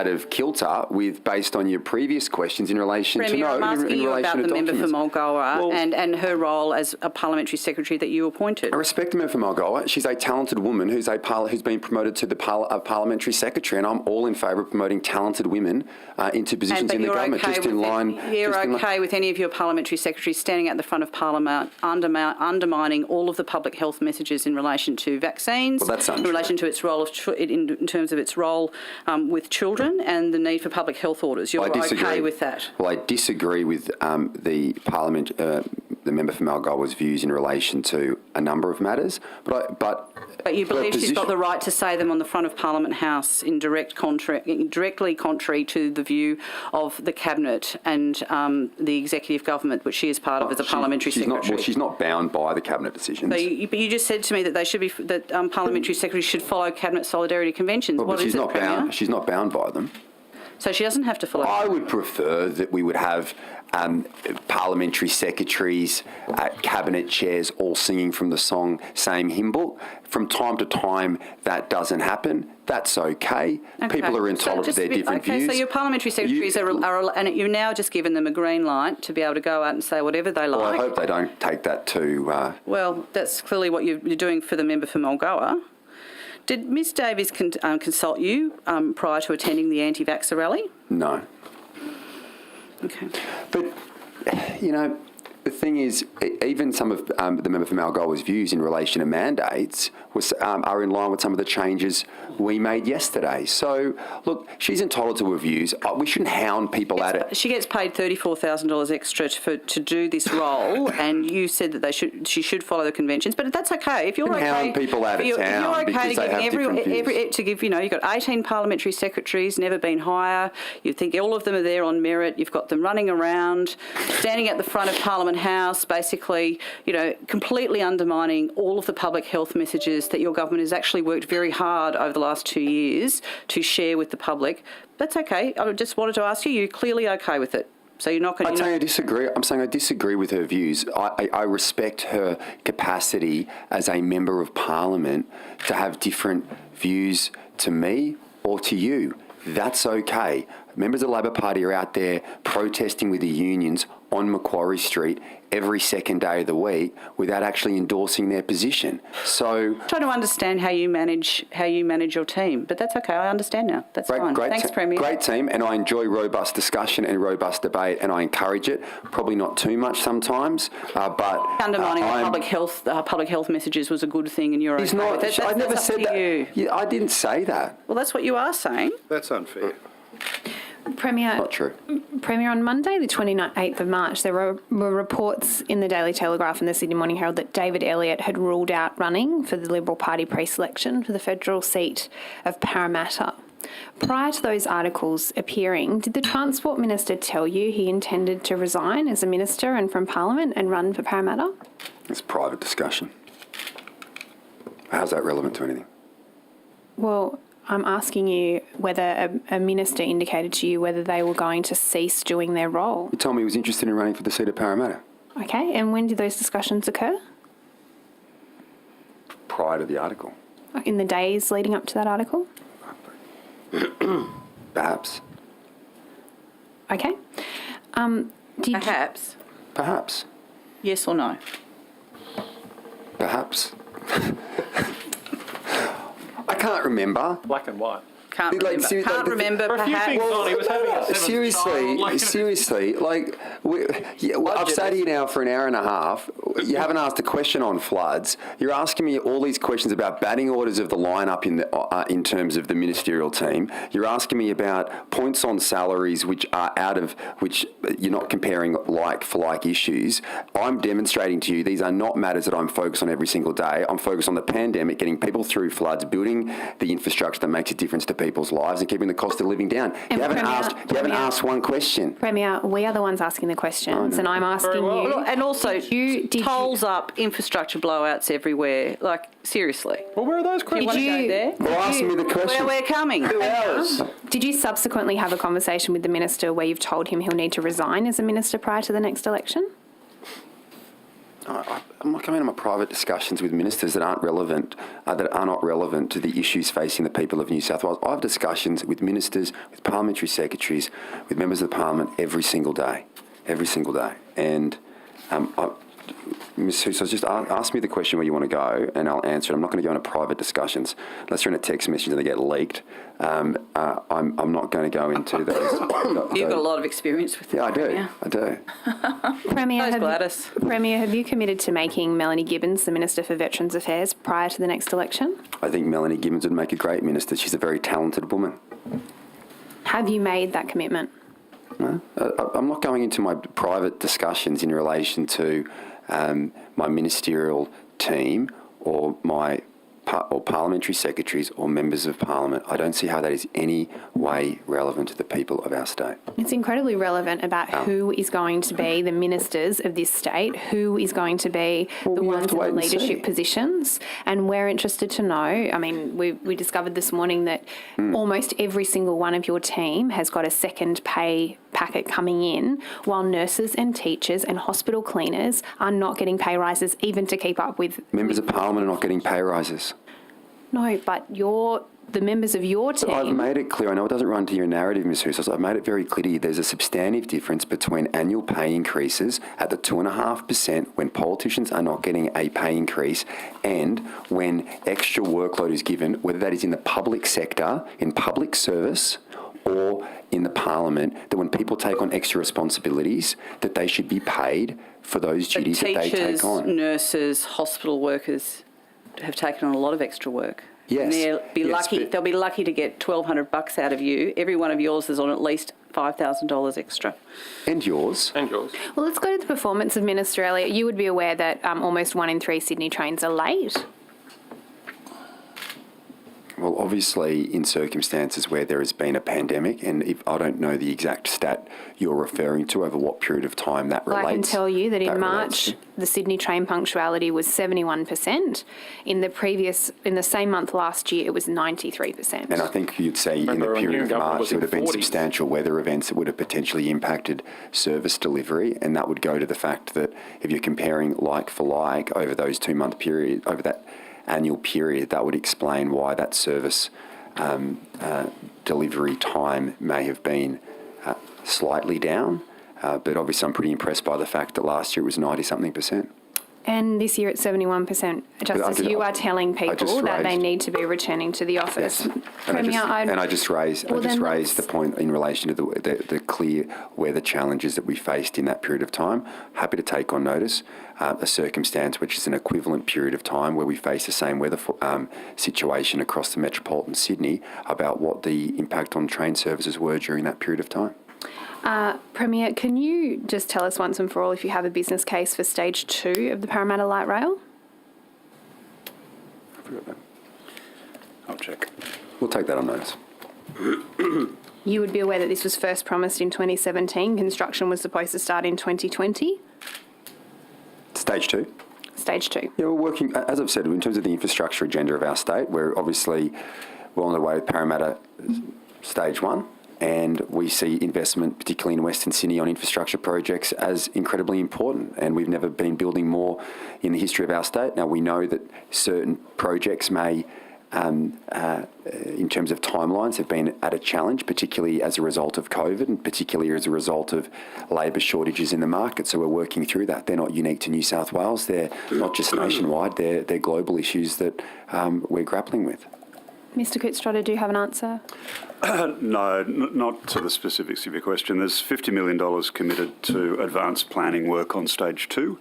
of kilter with based on your previous questions in relation
Premier,
to
I'm asking you about the member for Mulgoa and her role as a Parliamentary Secretary that you appointed.
I respect the member for Mulgoa. She's a talented woman who's been promoted to the Parliamentary Secretary, and I'm all in favour of promoting talented women into positions in the government.
You're okay with any of your Parliamentary Secretaries standing at the front of Parliament undermining all of the public health messages in relation to vaccines,
Well, that's untrue.
in relation to its role in terms of its role with children and the need for public health orders. You're okay with that?
Well, I disagree with the member for Mulgoa's views in relation to a number of matters, but
you believe she's got the right to say them on the front of Parliament House in directly contrary to the view of the Cabinet and the executive government, which she is part of as a Parliamentary Secretary.
She's not bound by the Cabinet decisions.
But you just said to me that they should be Parliamentary Secretaries should follow Cabinet solidarity conventions.
Well,
what is it, Premier?
She's not bound by them.
So she doesn't have to follow.
I would prefer that we would have parliamentary secretaries, cabinet chairs all singing from the same hymn book. From time to time, that doesn't happen. That's okay. People are entitled to their different views.
So your parliamentary secretaries and you've now just given them a green light to be able to go out and say whatever they like.
Well, I hope they don't take that to...
Well, that's clearly what you're doing for the member for Mulgoa. Did Ms Davies consult you prior to attending the anti-vaxxer rally?
No.
Okay.
But, you know, the thing is, even some of the member for Mulgoa's views in relation to mandates are in line with some of the changes we made yesterday. So, look, she's entitled to her views. We shouldn't hound people at it.
She gets paid $34,000 extra to do this role, and you said that she should follow the conventions. But that's okay if you're okay.
Hound people out of town because they have different views.
You've got 18 parliamentary secretaries, never been higher. You think all of them are there on merit. You've got them running around, standing at the front of Parliament House, basically, completely undermining all of the public health messages that your government has actually worked very hard over the last 2 years to share with the public. That's okay. I just wanted to ask you, you're clearly okay with it. So you're not going to...
I disagree. I'm saying I disagree with her views. I respect her capacity as a member of Parliament to have different views to me or to you. That's okay. Members of the Labor Party are out there protesting with the unions on Macquarie Street every second day of the week without actually endorsing their position. So
I'm trying to understand how you manage your team, but that's okay. I understand now. That's fine. Thanks, Premier.
Great team, and I enjoy robust discussion and robust debate, and I encourage it. Probably not too much sometimes, but
undermining the public health messages was a good thing, and you're okay with it.
I never said that. Yeah, I didn't say that.
Well, that's what you are saying.
That's unfair.
Premier,
not true.
Premier, on Monday, the 28th of March, there were reports in the Daily Telegraph and the Sydney Morning Herald that David Elliott had ruled out running for the Liberal Party pre-selection for the federal seat of Parramatta. Prior to those articles appearing, did the Transport Minister tell you he intended to resign as a minister and from Parliament and run for Parramatta?
It's private discussion. How's that relevant to anything?
Well, I'm asking you whether a minister indicated to you whether they were going to cease doing their role.
He told me he was interested in running for the seat of Parramatta.
Okay, and when did those discussions occur?
Prior to the article.
In the days leading up to that article?
Perhaps.
Okay.
Perhaps.
Perhaps.
Yes or no?
Perhaps. I can't remember.
Black and white.
Can't
Like,
remember.
seriously,
Can't
like,
remember,
For a few
perhaps.
things on, he was having a seventh child.
Seriously, I've sat here now for an hour and a half. You haven't asked a question on floods. You're asking me all these questions about batting orders of the lineup in terms of the ministerial team. You're asking me about points on salaries which you're not comparing like for like issues. I'm demonstrating to you these are not matters that I'm focused on every single day. I'm focused on the pandemic, getting people through floods, building the infrastructure that makes a difference to people's lives and keeping the cost of living down. You haven't asked one question.
Premier, we are the ones asking the questions, and I'm asking you.
And also,
did you
tolls up, infrastructure blowouts everywhere. Like, seriously.
Well, where are those
Do you want to go there?
Well, ask me the question.
Where we're coming.
Who else?
Did you subsequently have a conversation with the minister where you've told him he'll need to resign as a minister prior to the next election?
I'm not going into my private discussions with ministers that aren't relevant, that are not relevant to the issues facing the people of New South Wales. I have discussions with ministers, with parliamentary secretaries, with members of the parliament every single day. And Ms. Husso, just ask me the question where you want to go, and I'll answer it. I'm not going to go into private discussions unless you're in a text message and they get leaked. I'm not going to go into those.
You've got a lot of experience with that.
Yeah, I do.
Premier, have you committed to making Melanie Gibbons the Minister for Veterans Affairs prior to the next election?
I think Melanie Gibbons would make a great minister. She's a very talented woman.
Have you made that commitment?
No, I'm not going into my private discussions in relation to my ministerial team or parliamentary secretaries or members of parliament. I don't see how that is any way relevant to the people of our state.
It's incredibly relevant about who is going to be the ministers of this state, who is going to be the ones in the leadership positions. And we're interested to know, I mean, we discovered this morning that almost every single one of your team has got a second pay packet coming in, while nurses and teachers and hospital cleaners are not getting pay rises even to keep up with...
Members of parliament are not getting pay rises.
No, but the members of your team...
I've made it clear. I know it doesn't run to your narrative, Ms. Husos. I've made it very clear to you there's a substantive difference between annual pay increases at the 2.5% when politicians are not getting a pay increase and when extra workload is given, whether that is in the public sector, in public service, or in the parliament, that when people take on extra responsibilities, that they should be paid for those duties that they take on.
Teachers, nurses, hospital workers have taken on a lot of extra work.
Yes.
And they'll be lucky to get $1,200 out of you. Every one of yours is on at least $5,000 extra.
And yours.
Well, let's go to the performance of Ministerial. You would be aware that almost 1 in 3 Sydney trains are late.
Well, obviously, in circumstances where there has been a pandemic, and if I don't know the exact stat you're referring to over what period of time that relates.
I can tell you that in March, the Sydney train punctuality was 71%. In the same month last year, it was 93%.
And I think you'd say in the period of March, there would have been substantial weather events that would have potentially impacted service delivery, and that would go to the fact that if you're comparing like for like over those 2-month period, over that annual period, that would explain why that service delivery time may have been slightly down. But obviously I'm pretty impressed by the fact that last year it was 90-something%.
And this year it's 71%. Justice, you are telling people that they need to be returning to the office.
Yes.
Premier,
I just raised the point in relation to the clear weather challenges that we faced in that period of time. Happy to take on notice a circumstance which is an equivalent period of time where we face the same weather situation across the metropolitan Sydney about what the impact on train services were during that period of time.
Premier, can you just tell us once and for all if you have a business case for stage 2 of the Parramatta Light Rail?
I forgot that.
I'll check.
We'll take that on notice.
You would be aware that this was first promised in 2017. Construction was supposed to start in 2020.
Stage 2?
stage 2?
Yeah, we're working, as I've said, in terms of the infrastructure agenda of our state, we're obviously well on the way with Parramatta stage 1, and we see investment, particularly in Western Sydney, on infrastructure projects as incredibly important, and we've never been building more in the history of our state. Now, we know that certain projects may, in terms of timelines, have been at a challenge, particularly as a result of COVID and particularly as a result of labour shortages in the market. So we're working through that. They're not unique to New South Wales. They're not just nationwide. They're global issues that we're grappling with.
Mr. Cootstrotter, do you have an answer?
No, not to the specifics of your question. There's $50 million committed to advanced planning work on stage 2,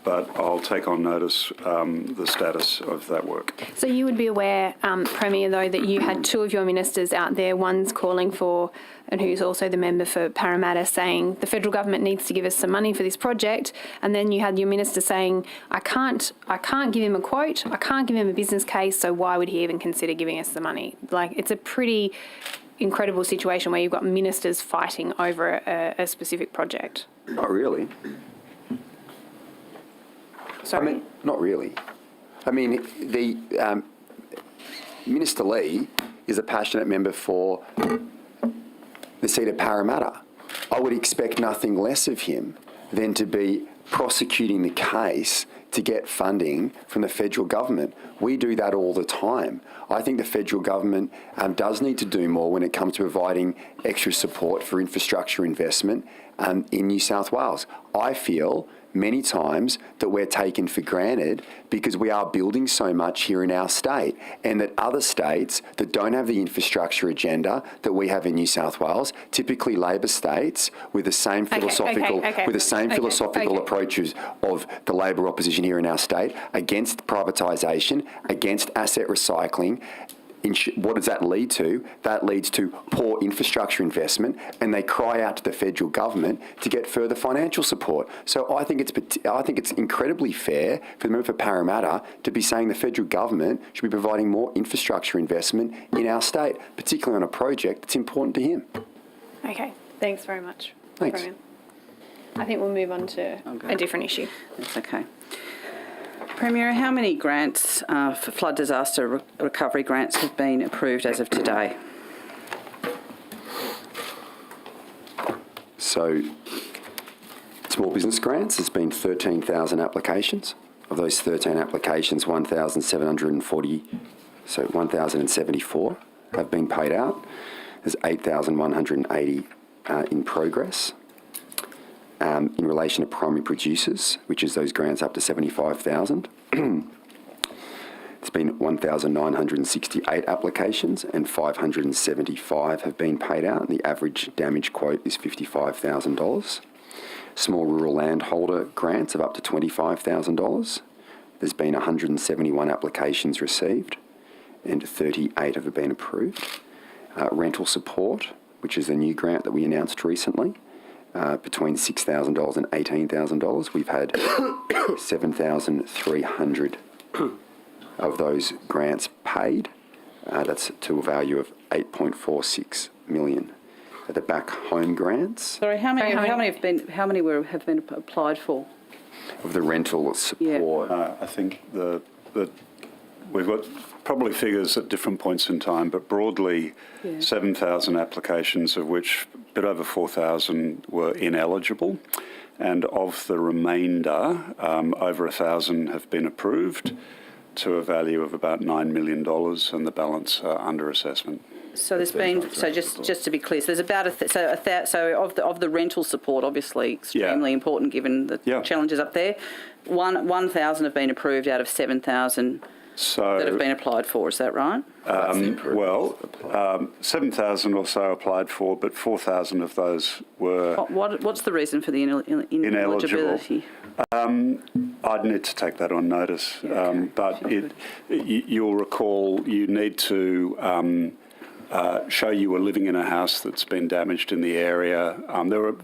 but I'll take on notice the status of that work.
So you would be aware, Premier, though, that you had 2 of your ministers out there, one's calling for, and who's also the member for Parramatta, saying the federal government needs to give us some money for this project, and then you had your minister saying, I can't give him a quote, I can't give him a business case, so why would he even consider giving us the money? Like, it's a pretty incredible situation where you've got ministers fighting over a specific project.
Not really.
Sorry?
I mean, not really. I mean, the Minister Lee is a passionate member for the seat of Parramatta. I would expect nothing less of him than to be prosecuting the case to get funding from the federal government. We do that all the time. I think the federal government does need to do more when it comes to providing extra support for infrastructure investment in New South Wales. I feel many times that we're taken for granted because we are building so much here in our state, and that other states that don't have the infrastructure agenda that we have in New South Wales, typically Labor states with the same philosophical approaches of the Labor opposition here in our state against privatisation, against asset recycling. What does that lead to? That leads to poor infrastructure investment, and they cry out to the federal government to get further financial support. So I think it's incredibly fair for the member for Parramatta to be saying the federal government should be providing more infrastructure investment in our state, particularly on a project that's important to him.
Okay, thanks very much.
Thanks.
Brilliant. I think we'll move on to a different issue.
That's okay. Premier, how many grants for flood disaster recovery grants have been approved as of today?
So, small business grants, there's been 13,000 applications. Of those 13 applications, 1,074 have been paid out. There's 8,180 in progress. In relation to primary producers, which is those grants up to 75,000, it's been 1,968 applications and 575 have been paid out. The average damage quote is $55,000. Small rural landholder grants of up to $25,000. There's been 171 applications received and 38 have been approved. Rental support, which is a new grant that we announced recently, between $6,000 and $18,000. We've had 7,300 of those grants paid. That's to a value of $8.46 million. The back home grants.
Sorry, how many have been applied for?
Of the rental support.
I think we've got probably figures at different points in time, but broadly 7,000 applications, of which a bit over 4,000 were ineligible. And of the remainder, over 1,000 have been approved to a value of about $9 million, and the balance are under assessment.
So there's been, just to be clear, so there's about of the rental support, obviously extremely important given the challenges up there. 1,000 have been approved out of 7,000 that have been applied for. Is that right?
7,000 or so applied for, but 4,000 of those were
What's the reason for the ineligibility?
I'd need to take that on notice, but you'll recall you need to show you were living in a house that's been damaged in the area. There were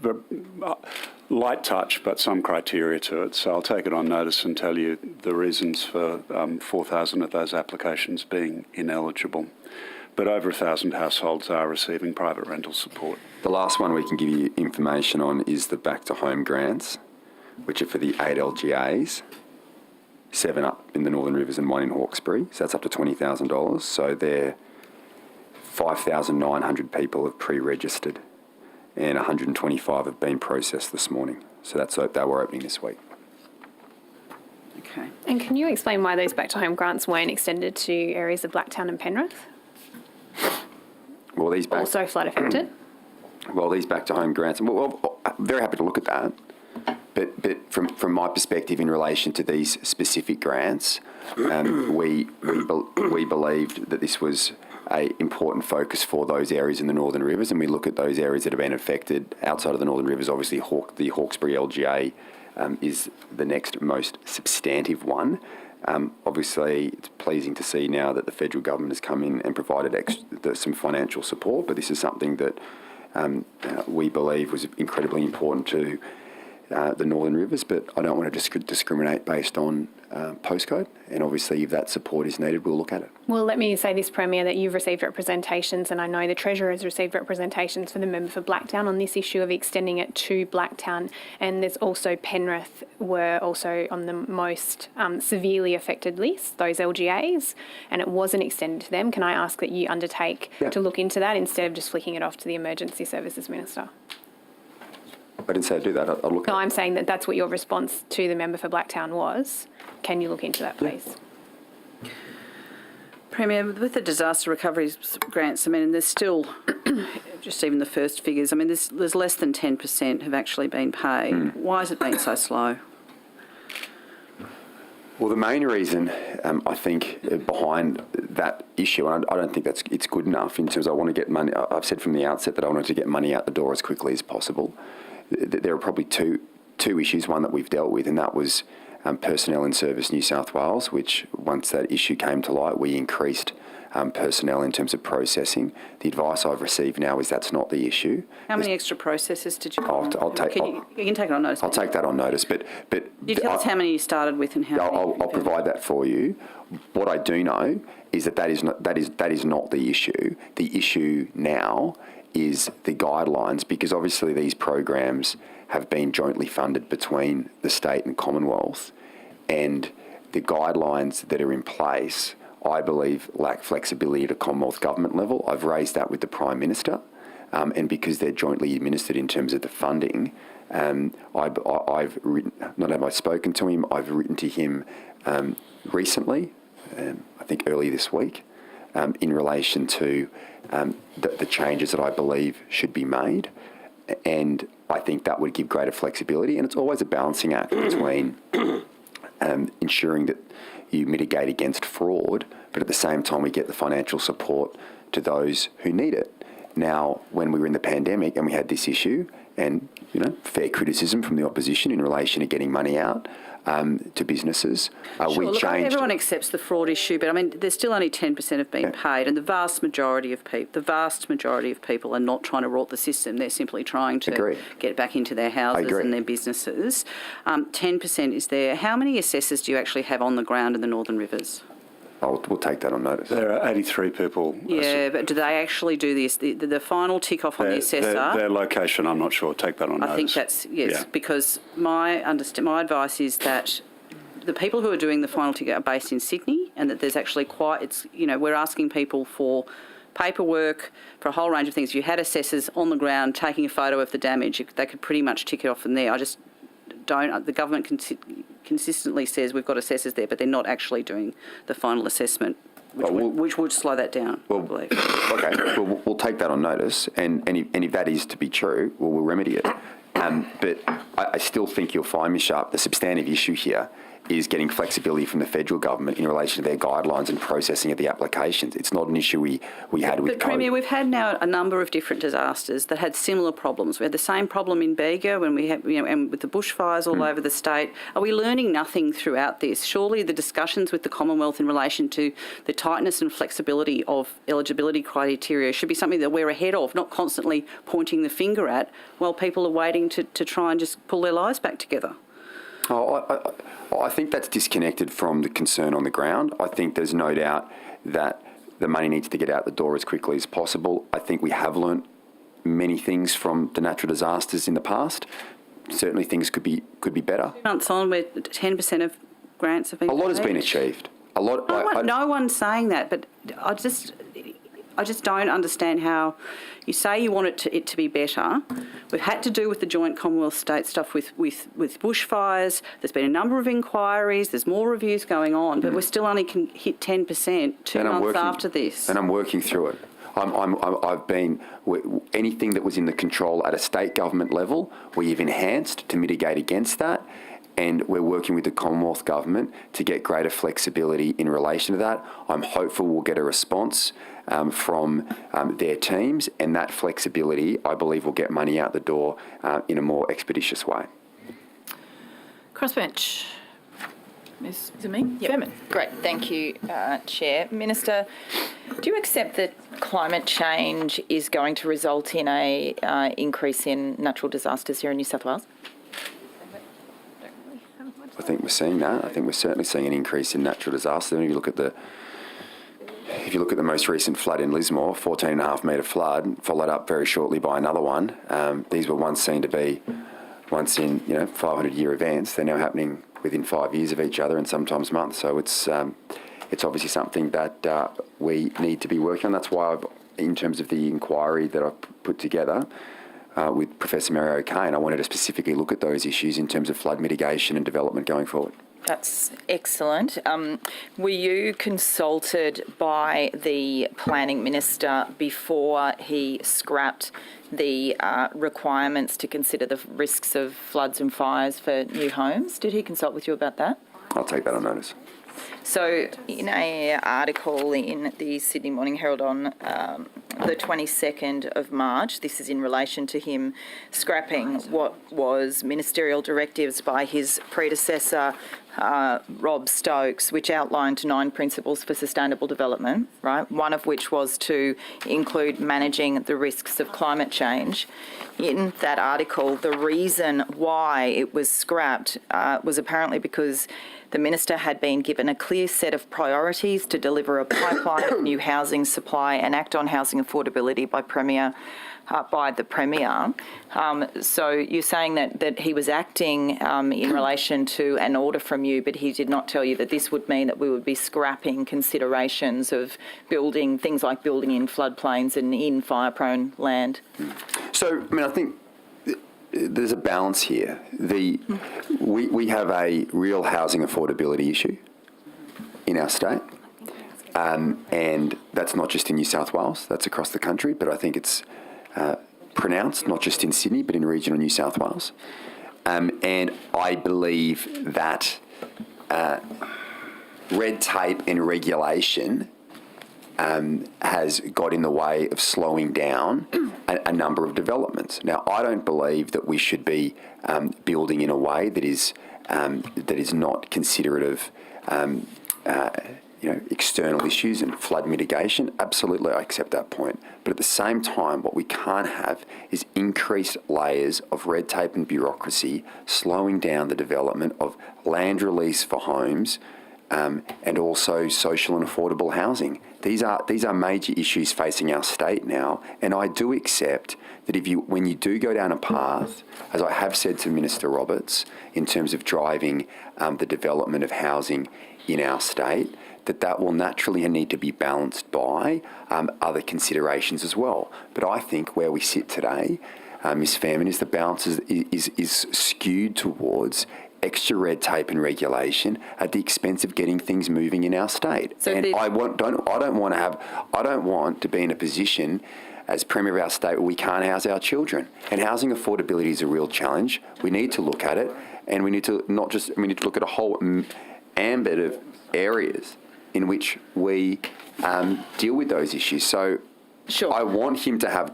light touch, but some criteria to it. So I'll take it on notice and tell you the reasons for 4,000 of those applications being ineligible. But over 1,000 households are receiving private rental support.
The last one we can give you information on is the back to home grants, which are for the 8 LGAs. 7 up in the Northern Rivers and 1 in Hawkesbury. So that's up to $20,000. So there, 5,900 people have pre-registered and 125 have been processed this morning. So they were opening this week.
Okay.
And can you explain why those back to home grants weren't extended to areas of Blacktown and Penrith?
Well, these
Also flood affected?
Well, these back to home grants, well, I'm very happy to look at that. But from my perspective in relation to these specific grants, we believed that this was a important focus for those areas in the Northern Rivers, and we look at those areas that have been affected outside of the Northern Rivers. Obviously, the Hawkesbury LGA is the next most substantive one. Obviously, it's pleasing to see now that the federal government has come in and provided some financial support, but this is something that we believe was incredibly important to the Northern Rivers, but I don't want to discriminate based on postcode, and obviously if that support is needed, we'll look at it.
Well, let me say this, Premier, that you've received representations, and I know the Treasurer has received representations for the member for Blacktown on this issue of extending it to Blacktown, and there's also Penrith were also on the most severely affected list, those LGAs, and it wasn't extended to them. Can I ask that you undertake to look into that instead of just flicking it off to the Emergency Services Minister?
I didn't say I'd do that. I'll look
No,
at it.
I'm saying that that's what your response to the member for Blacktown was. Can you look into that, please?
Premier, with the disaster recovery grants, I mean, there's still, just even the first figures, I mean, there's less than 10% have actually been paid. Why has it been so slow?
Well, the main reason I think behind that issue, and I don't think it's good enough in terms of I want to get money. I've said from the outset that I wanted to get money out the door as quickly as possible. There are probably two issues, one that we've dealt with, and that was Personnel in Service New South Wales, which once that issue came to light, we increased personnel in terms of processing. The advice I've received now is that's not the issue.
How many extra processes did you
You
can take it on notice.
I'll take that on notice, but
you tell us how many you started with and how many?
I'll provide that for you. What I do know is that is not the issue. The issue now is the guidelines, because obviously these programs have been jointly funded between the state and Commonwealth, and the guidelines that are in place, I believe, lack flexibility at a Commonwealth government level. I've raised that with the Prime Minister, and because they're jointly administered in terms of the funding, I've written, not have I spoken to him, I've written to him recently, I think early this week, in relation to the changes that I believe should be made. And I think that would give greater flexibility. And it's always a balancing act between ensuring that you mitigate against fraud, but at the same time we get the financial support to those who need it. Now, when we were in the pandemic and we had this issue, and fair criticism from the opposition in relation to getting money out to businesses, we changed.
Everyone accepts the fraud issue, but I mean, there's still only 10% have been paid, and the vast majority of people are not trying to rot the system. They're simply trying to get back into their houses and their businesses. 10% is there. How many assessors do you actually have on the ground in the Northern Rivers?
We'll take that on notice.
There are 83 people.
Yeah, but do they actually do this? The final tick off on the assessor?
Their location, I'm not sure. Take that on notice.
I think that's, because my advice is that the people who are doing the final tick are based in Sydney, and that there's actually we're asking people for paperwork, for a whole range of things. If you had assessors on the ground taking a photo of the damage, they could pretty much tick it off from there. I just don't, the government consistently says we've got assessors there, but they're not actually doing the final assessment, which would slow that down, I believe.
Okay, we'll take that on notice, and if that is to be true, we'll remedy it. But I still think you'll find, Ms Sharp, the substantive issue here is getting flexibility from the federal government in relation to their guidelines and processing of the applications. It's not an issue we had with COVID.
But Premier, we've had now a number of different disasters that had similar problems. We had the same problem in Bega when we had, and with the bushfires all over the state. Are we learning nothing throughout this? Surely the discussions with the Commonwealth in relation to the tightness and flexibility of eligibility criteria should be something that we're ahead of, not constantly pointing the finger at while people are waiting to try and just pull their lives back together.
I think that's disconnected from the concern on the ground. I think there's no doubt that the money needs to get out the door as quickly as possible. I think we have learnt many things from the natural disasters in the past. Certainly things could be better.
2 months on, we're 10% of grants have been
A lot has
paid?
been achieved. A lot.
No one's saying that, but I just don't understand how you say you want it to be better. We've had to do with the joint Commonwealth state stuff with bushfires. There's been a number of inquiries. There's more reviews going on, but we still only can hit 10% 2 months after this.
And I'm working through it. I've been anything that was in the control at a state government level, we've enhanced to mitigate against that. And we're working with the Commonwealth Government to get greater flexibility in relation to that. I'm hopeful we'll get a response from their teams, and that flexibility, I believe, will get money out the door in a more expeditious way.
Crossbench. Is it me? Yep. Fairman.
Great, thank you, Chair. Minister, do you accept that climate change is going to result in a increase in natural disasters here in New South Wales?
I think we're seeing that. I think we're certainly seeing an increase in natural disasters. If you look at the most recent flood in Lismore, 14.5 metre flood, followed up very shortly by another one. These were once seen to be once in 500-year events. They're now happening within 5 years of each other and sometimes months. So it's obviously something that we need to be working on. That's why in terms of the inquiry that I've put together with Professor Mary O'Kane, I wanted to specifically look at those issues in terms of flood mitigation and development going forward.
That's excellent. Were you consulted by the Planning Minister before he scrapped the requirements to consider the risks of floods and fires for new homes? Did he consult with you about that?
I'll take that on notice.
So in an article in the Sydney Morning Herald on the 22nd of March, this is in relation to him scrapping what was ministerial directives by his predecessor, Rob Stokes, which outlined 9 principles for sustainable development, right? One of which was to include managing the risks of climate change. In that article, the reason why it was scrapped was apparently because the minister had been given a clear set of priorities to deliver a pipeline of new housing supply and act on housing affordability by the Premier. So you're saying that he was acting in relation to an order from you, but he did not tell you that this would mean that we would be scrapping considerations of building, things like building in floodplains and in fire-prone land?
So, I think there's a balance here. We have a real housing affordability issue in our state, and that's not just in New South Wales, that's across the country, but I think it's pronounced not just in Sydney but in regional New South Wales. And I believe that red tape and regulation has got in the way of slowing down a number of developments. Now, I don't believe that we should be building in a way that is not considerate of external issues and flood mitigation. Absolutely, I accept that point. But at the same time, what we can't have is increased layers of red tape and bureaucracy slowing down the development of land release for homes and also social and affordable housing. These are major issues facing our state now, and I do accept that when you do go down a path, as I have said to Minister Roberts, in terms of driving the development of housing in our state, that will naturally need to be balanced by other considerations as well. But I think where we sit today, Ms. Fairman, is the balance is skewed towards extra red tape and regulation at the expense of getting things moving in our state. So and I don't want to be in a position as Premier of our state where we can't house our children. And housing affordability is a real challenge. We need to look at it, and we need to look at a whole ambit of areas in which we deal with those issues. So
sure.
I want him to have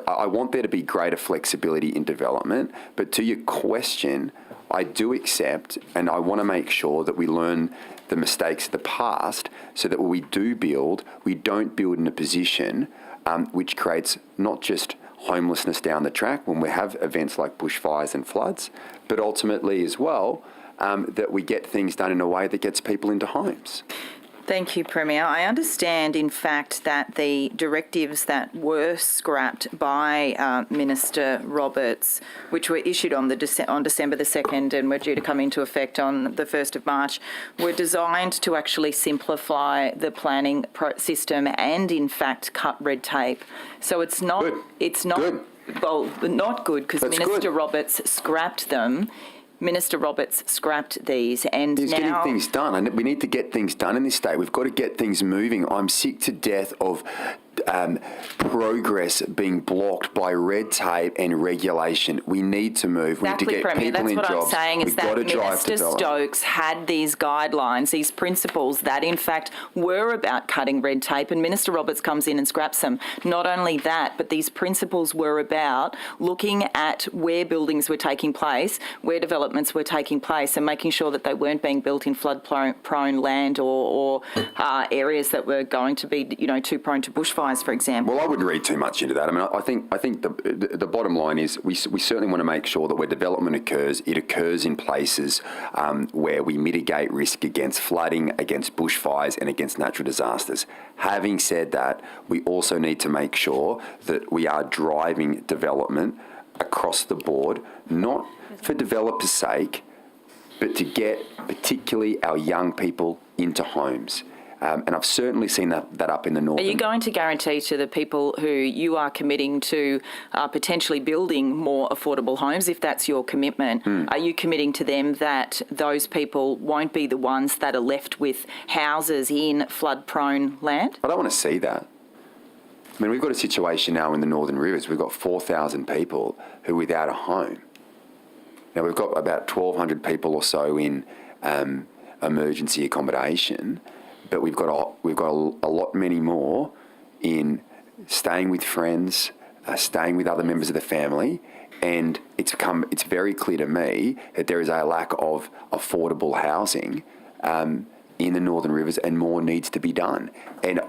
I want there to be greater flexibility in development. But to your question, I do accept, and I want to make sure that we learn the mistakes of the past so that when we do build, we don't build in a position which creates not just homelessness down the track when we have events like bushfires and floods, but ultimately as well that we get things done in a way that gets people into homes.
Thank you, Premier. I understand, in fact, that the directives that were scrapped by Minister Roberts, which were issued on December the 2nd and were due to come into effect on the 1st of March, were designed to actually simplify the planning system and, in fact, cut red tape. So it's not.
Good.
It's not.
Good.
Well, not good because Minister
good.
Roberts scrapped them. Minister Roberts scrapped these, and
He's
now
getting things done, and we need to get things done in this state. We've got to get things moving. I'm sick to death of progress being blocked by red tape and regulation. We need to move.
Exactly,
we need to get
Premier.
people
That's
in
what
jobs.
I'm saying is
We've
that
got to drive
Minister
development.
Stokes had these guidelines, these principles that, in fact, were about cutting red tape, and Minister Roberts comes in and scraps them. Not only that, but these principles were about looking at where buildings were taking place, where developments were taking place, and making sure that they weren't being built in flood-prone land or areas that were going to be, too prone to bushfires, for example.
Well, I wouldn't read too much into that. I mean, I think the bottom line is we certainly want to make sure that where development occurs, it occurs in places where we mitigate risk against flooding, against bushfires, and against natural disasters. Having said that, we also need to make sure that we are driving development across the board, not for developers' sake, but to get particularly our young people into homes. And I've certainly seen that up in the north.
Are you going to guarantee to the people who you are committing to potentially building more affordable homes, if that's your commitment, are you committing to them that those people won't be the ones that are left with houses in flood-prone land?
I don't want to see that. I mean, we've got a situation now in the Northern Rivers. We've got 4,000 people who are without a home. Now, we've got about 1,200 people or so in emergency accommodation, but we've got a lot many more in staying with friends, staying with other members of the family, and it's very clear to me that there is a lack of affordable housing in the Northern Rivers, and more needs to be done. And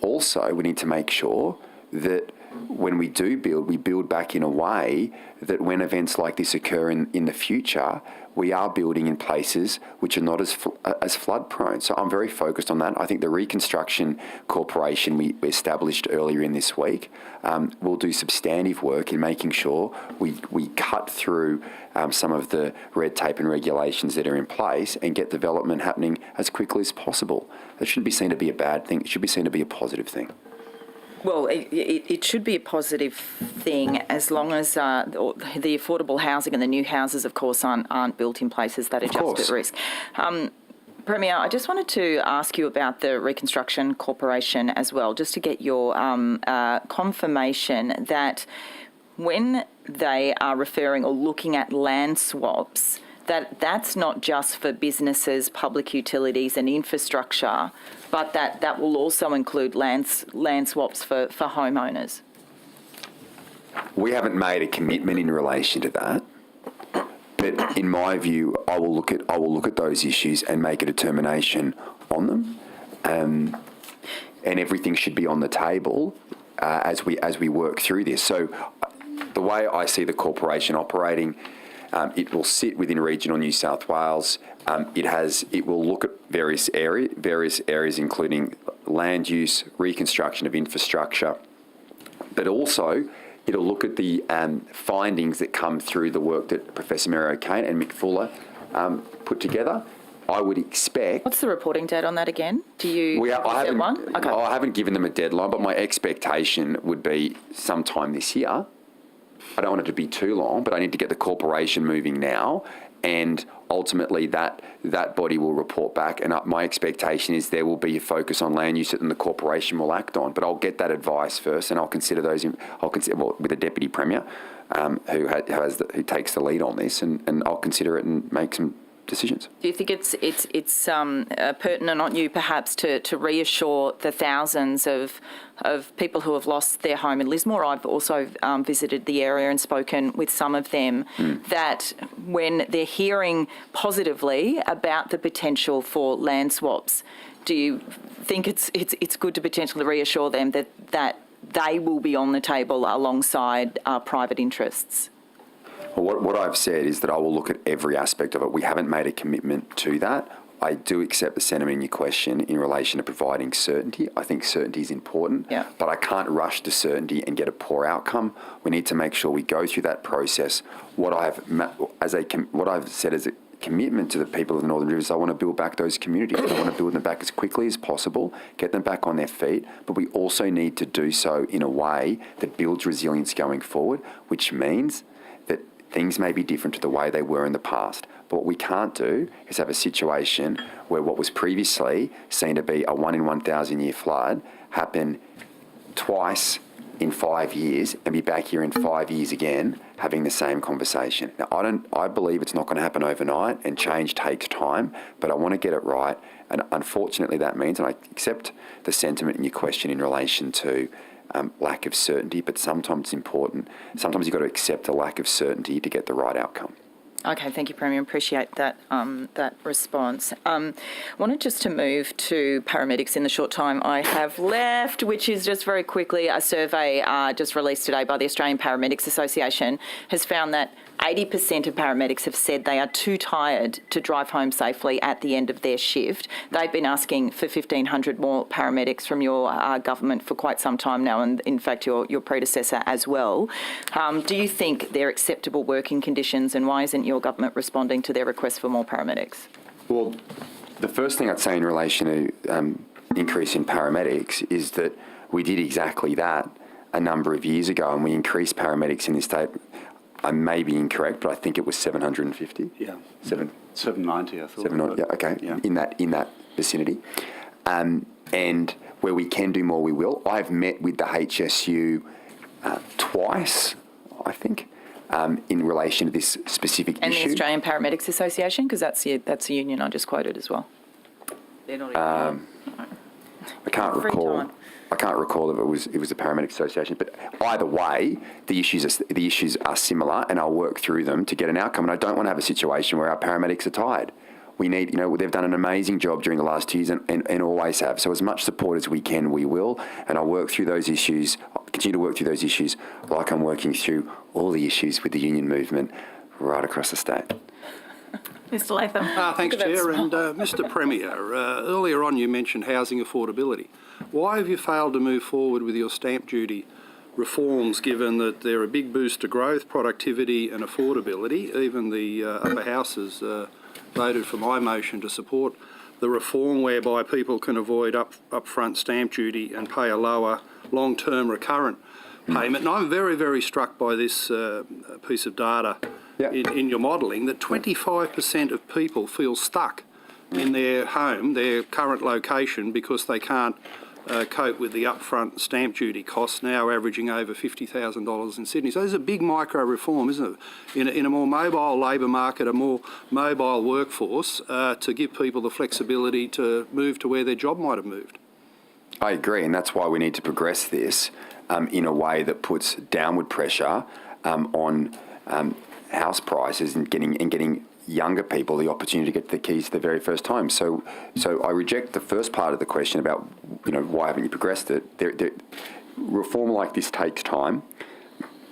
also, we need to make sure that when we do build, we build back in a way that when events like this occur in the future, we are building in places which are not as flood prone. So I'm very focused on that. I think the Reconstruction Corporation we established earlier in this week will do substantive work in making sure we cut through some of the red tape and regulations that are in place and get development happening as quickly as possible. That shouldn't be seen to be a bad thing. It should be seen to be a positive thing.
Well, it should be a positive thing as long as the affordable housing and the new houses, of course, aren't built in places that are just at risk. Premier, I just wanted to ask you about the Reconstruction Corporation as well, just to get your confirmation that when they are referring or looking at land swaps, that's not just for businesses, public utilities and infrastructure, but that will also include land swaps for homeowners.
We haven't made a commitment in relation to that, but in my view, I will look at those issues and make a determination on them, and everything should be on the table as we work through this. So, the way I see the corporation operating. It will sit within regional New South Wales. It will look at various areas, including land use, reconstruction of infrastructure, but also it'll look at the findings that come through the work that Professor Mary O'Kane and Mick Fuller put together. I would expect.
What's the reporting date on that again? I
haven't given them a deadline, but my expectation would be sometime this year. I don't want it to be too long, but I need to get the corporation moving now, and ultimately that body will report back. And my expectation is there will be a focus on land use that the corporation will act on. But I'll get that advice first, and I'll consider those. With the Deputy Premier, who takes the lead on this, and I'll consider it and make some decisions.
Do you think it's pertinent on you perhaps to reassure the thousands of people who have lost their home in Lismore? I've also visited the area and spoken with some of them that when they're hearing positively about the potential for land swaps, do you think it's good to potentially reassure them that they will be on the table alongside private interests?
Well, what I've said is that I will look at every aspect of it. We haven't made a commitment to that. I do accept the sentiment in your question in relation to providing certainty. I think certainty is important, but I can't rush to certainty and get a poor outcome. We need to make sure we go through that process. What I've said as a commitment to the people of the Northern Rivers, I want to build back those communities. I want to build them back as quickly as possible, get them back on their feet, but we also need to do so in a way that builds resilience going forward, which means that things may be different to the way they were in the past. But what we can't do is have a situation where what was previously seen to be a 1 in 1,000 year flood happen twice in 5 years and be back here in 5 years again having the same conversation. Now, I believe it's not going to happen overnight, and change takes time, but I want to get it right. And unfortunately that means, and I accept the sentiment in your question in relation to lack of certainty, but sometimes it's important. Sometimes you've got to accept a lack of certainty to get the right outcome.
Okay, thank you, Premier. Appreciate that that response. Wanted just to move to paramedics in the short time I have left, which is just very quickly a survey just released today by the Australian Paramedics Association has found that 80% of paramedics have said they are too tired to drive home safely at the end of their shift. They've been asking for 1,500 more paramedics from your government for quite some time now, and in fact your predecessor as well. Do you think they're acceptable working conditions, and why isn't your government responding to their request for more paramedics?
Well, the first thing I'd say in relation to increase in paramedics is that we did exactly that a number of years ago, and we increased paramedics in this state. I may be incorrect, but I think it was 750.
Yeah, 790. I thought.
790. Yeah, okay.
Yeah.
In that vicinity, and where we can do more, we will. I've met with the HSU twice, I think, in relation to this specific issue.
And the Australian Paramedics Association, because that's the union I just quoted as well. They're not even.
I can't recall. I can't recall if it was the Paramedics Association, but either way, the issues are similar, and I'll work through them to get an outcome. And I don't want to have a situation where our paramedics are tired. We need, they've done an amazing job during the last 2 years and always have. So as much support as we can, we will. And I'll work through those issues. I'll continue to work through those issues like I'm working through all the issues with the union movement right across the state.
Mr. Latham.
Thanks, Chair. And Mr. Premier, earlier on you mentioned housing affordability. Why have you failed to move forward with your stamp duty reforms, given that they're a big boost to growth, productivity and affordability? Even the upper houses voted for my motion to support the reform whereby people can avoid upfront stamp duty and pay a lower long-term recurrent payment. And I'm very, very struck by this piece of data in your modelling, that 25% of people feel stuck in their home, their current location, because they can't cope with the upfront stamp duty costs, now averaging over $50,000 in Sydney. So there's a big micro reform, isn't it, in a more mobile labour market, a more mobile workforce, to give people the flexibility to move to where their job might have moved.
I agree, and that's why we need to progress this in a way that puts downward pressure on house prices and getting younger people the opportunity to get the keys the very first time. So I reject the first part of the question about, why haven't you progressed it? Reform like this takes time.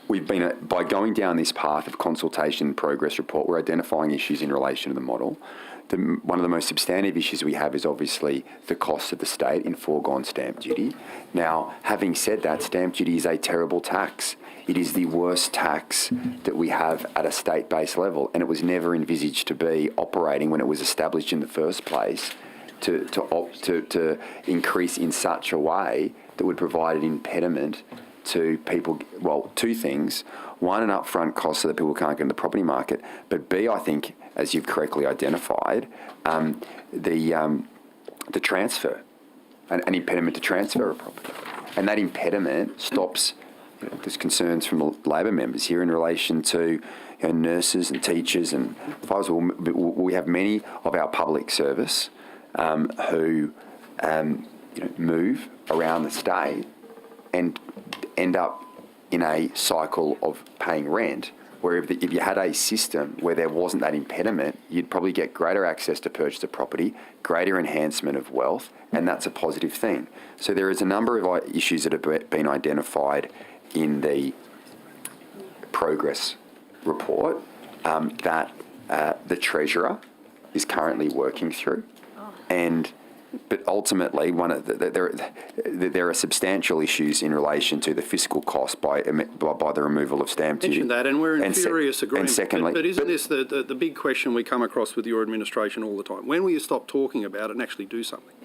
We've been, by going down this path of consultation progress report, we're identifying issues in relation to the model. One of the most substantive issues we have is obviously the cost of the state in foregone stamp duty. Now, having said that, stamp duty is a terrible tax. It is the worst tax that we have at a state-based level, and it was never envisaged to be operating when it was established in the first place to increase in such a way that would provide an impediment to people. Well, two things. One, an upfront cost so that people can't get in the property market, but B, I think, as you've correctly identified, the transfer, an impediment to transfer of property. And that impediment stops, there's concerns from the Labor members here in relation to nurses and teachers and fires. We have many of our public service who move around the state and end up in a cycle of paying rent, where if you had a system where there wasn't that impediment, you'd probably get greater access to purchase of property, greater enhancement of wealth, and that's a positive thing. So there is a number of issues that have been identified in the progress report that the Treasurer is currently working through. But ultimately, there are substantial issues in relation to the fiscal cost by the removal of stamp duty.
Mentioned that, and we're in furious agreement.
And secondly,
but isn't this the big question we come across with your administration all the time? When will you stop talking about it and actually do something?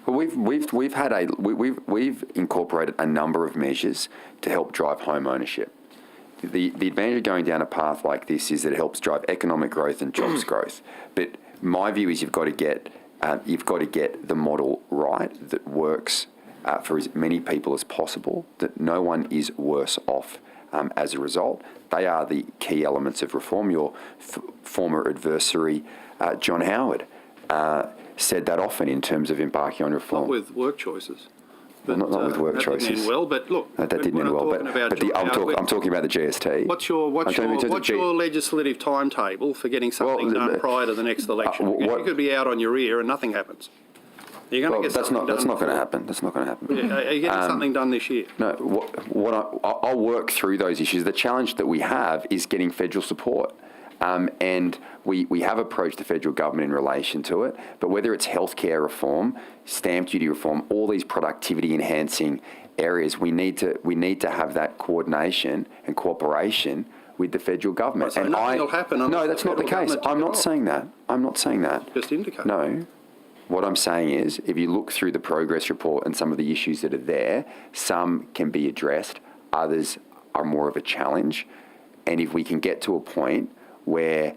Well, we've incorporated a number of measures to help drive home ownership. The advantage of going down a path like this is that it helps drive economic growth and jobs growth. But my view is you've got to get the model right that works for as many people as possible, that no one is worse off as a result. They are the key elements of reform. Your former adversary, John Howard, said that often in terms of embarking on reform.
Not with work choices.
But, not with work choices.
That didn't end well, but look.
No, that didn't end well. I'm talking about the GST.
What's your legislative timetable for getting something done prior to the next election? You could be out on your ear and nothing happens. You're going to get something done.
That's not going to happen. That's not going to happen.
Yeah, are you getting something done this year?
No. I'll work through those issues. The challenge that we have is getting federal support. And we have approached the federal government in relation to it, but whether it's healthcare reform, stamp duty reform, all these productivity enhancing areas, we need to have that coordination and cooperation with the federal government.
So nothing will happen.
No, that's not the case. I'm not saying that.
Just indicate.
No. What I'm saying is, if you look through the progress report and some of the issues that are there, some can be addressed, others are more of a challenge. And if we can get to a point where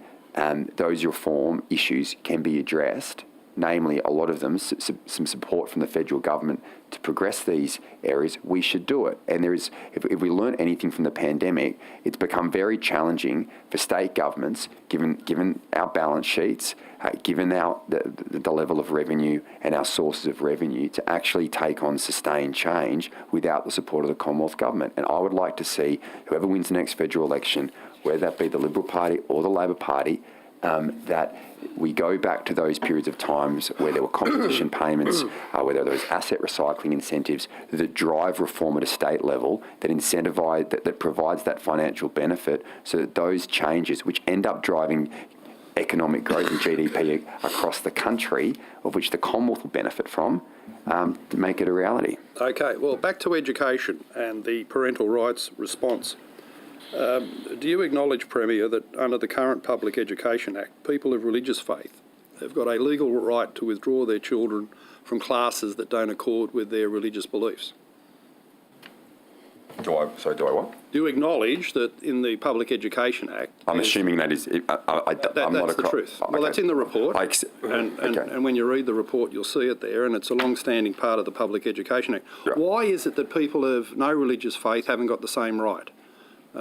those reform issues can be addressed, namely a lot of them, some support from the federal government to progress these areas, we should do it. And there is, if we learn anything from the pandemic, it's become very challenging for state governments, given our balance sheets, given the level of revenue and our sources of revenue, to actually take on sustained change without the support of the Commonwealth Government. And I would like to see whoever wins the next federal election, whether that be the Liberal Party or the Labor Party, that we go back to those periods of times where there were competition payments, where there was asset recycling incentives that drive reform at a state level, that incentivise, that provides that financial benefit, so that those changes, which end up driving economic growth and GDP across the country, of which the Commonwealth will benefit from, to make it a reality.
Okay, well, back to education and the parental rights response. Do you acknowledge, Premier, that under the current Public Education Act, people of religious faith have got a legal right to withdraw their children from classes that don't accord with their religious beliefs?
Do I what?
Do you acknowledge that in the Public Education Act...
I'm assuming that is...
That's the truth. Well, okay. That's in the report, and when you read the report, you'll see it there, and it's a long-standing part of the Public Education Act. Yeah. Why is it that people of no religious faith haven't got the same right?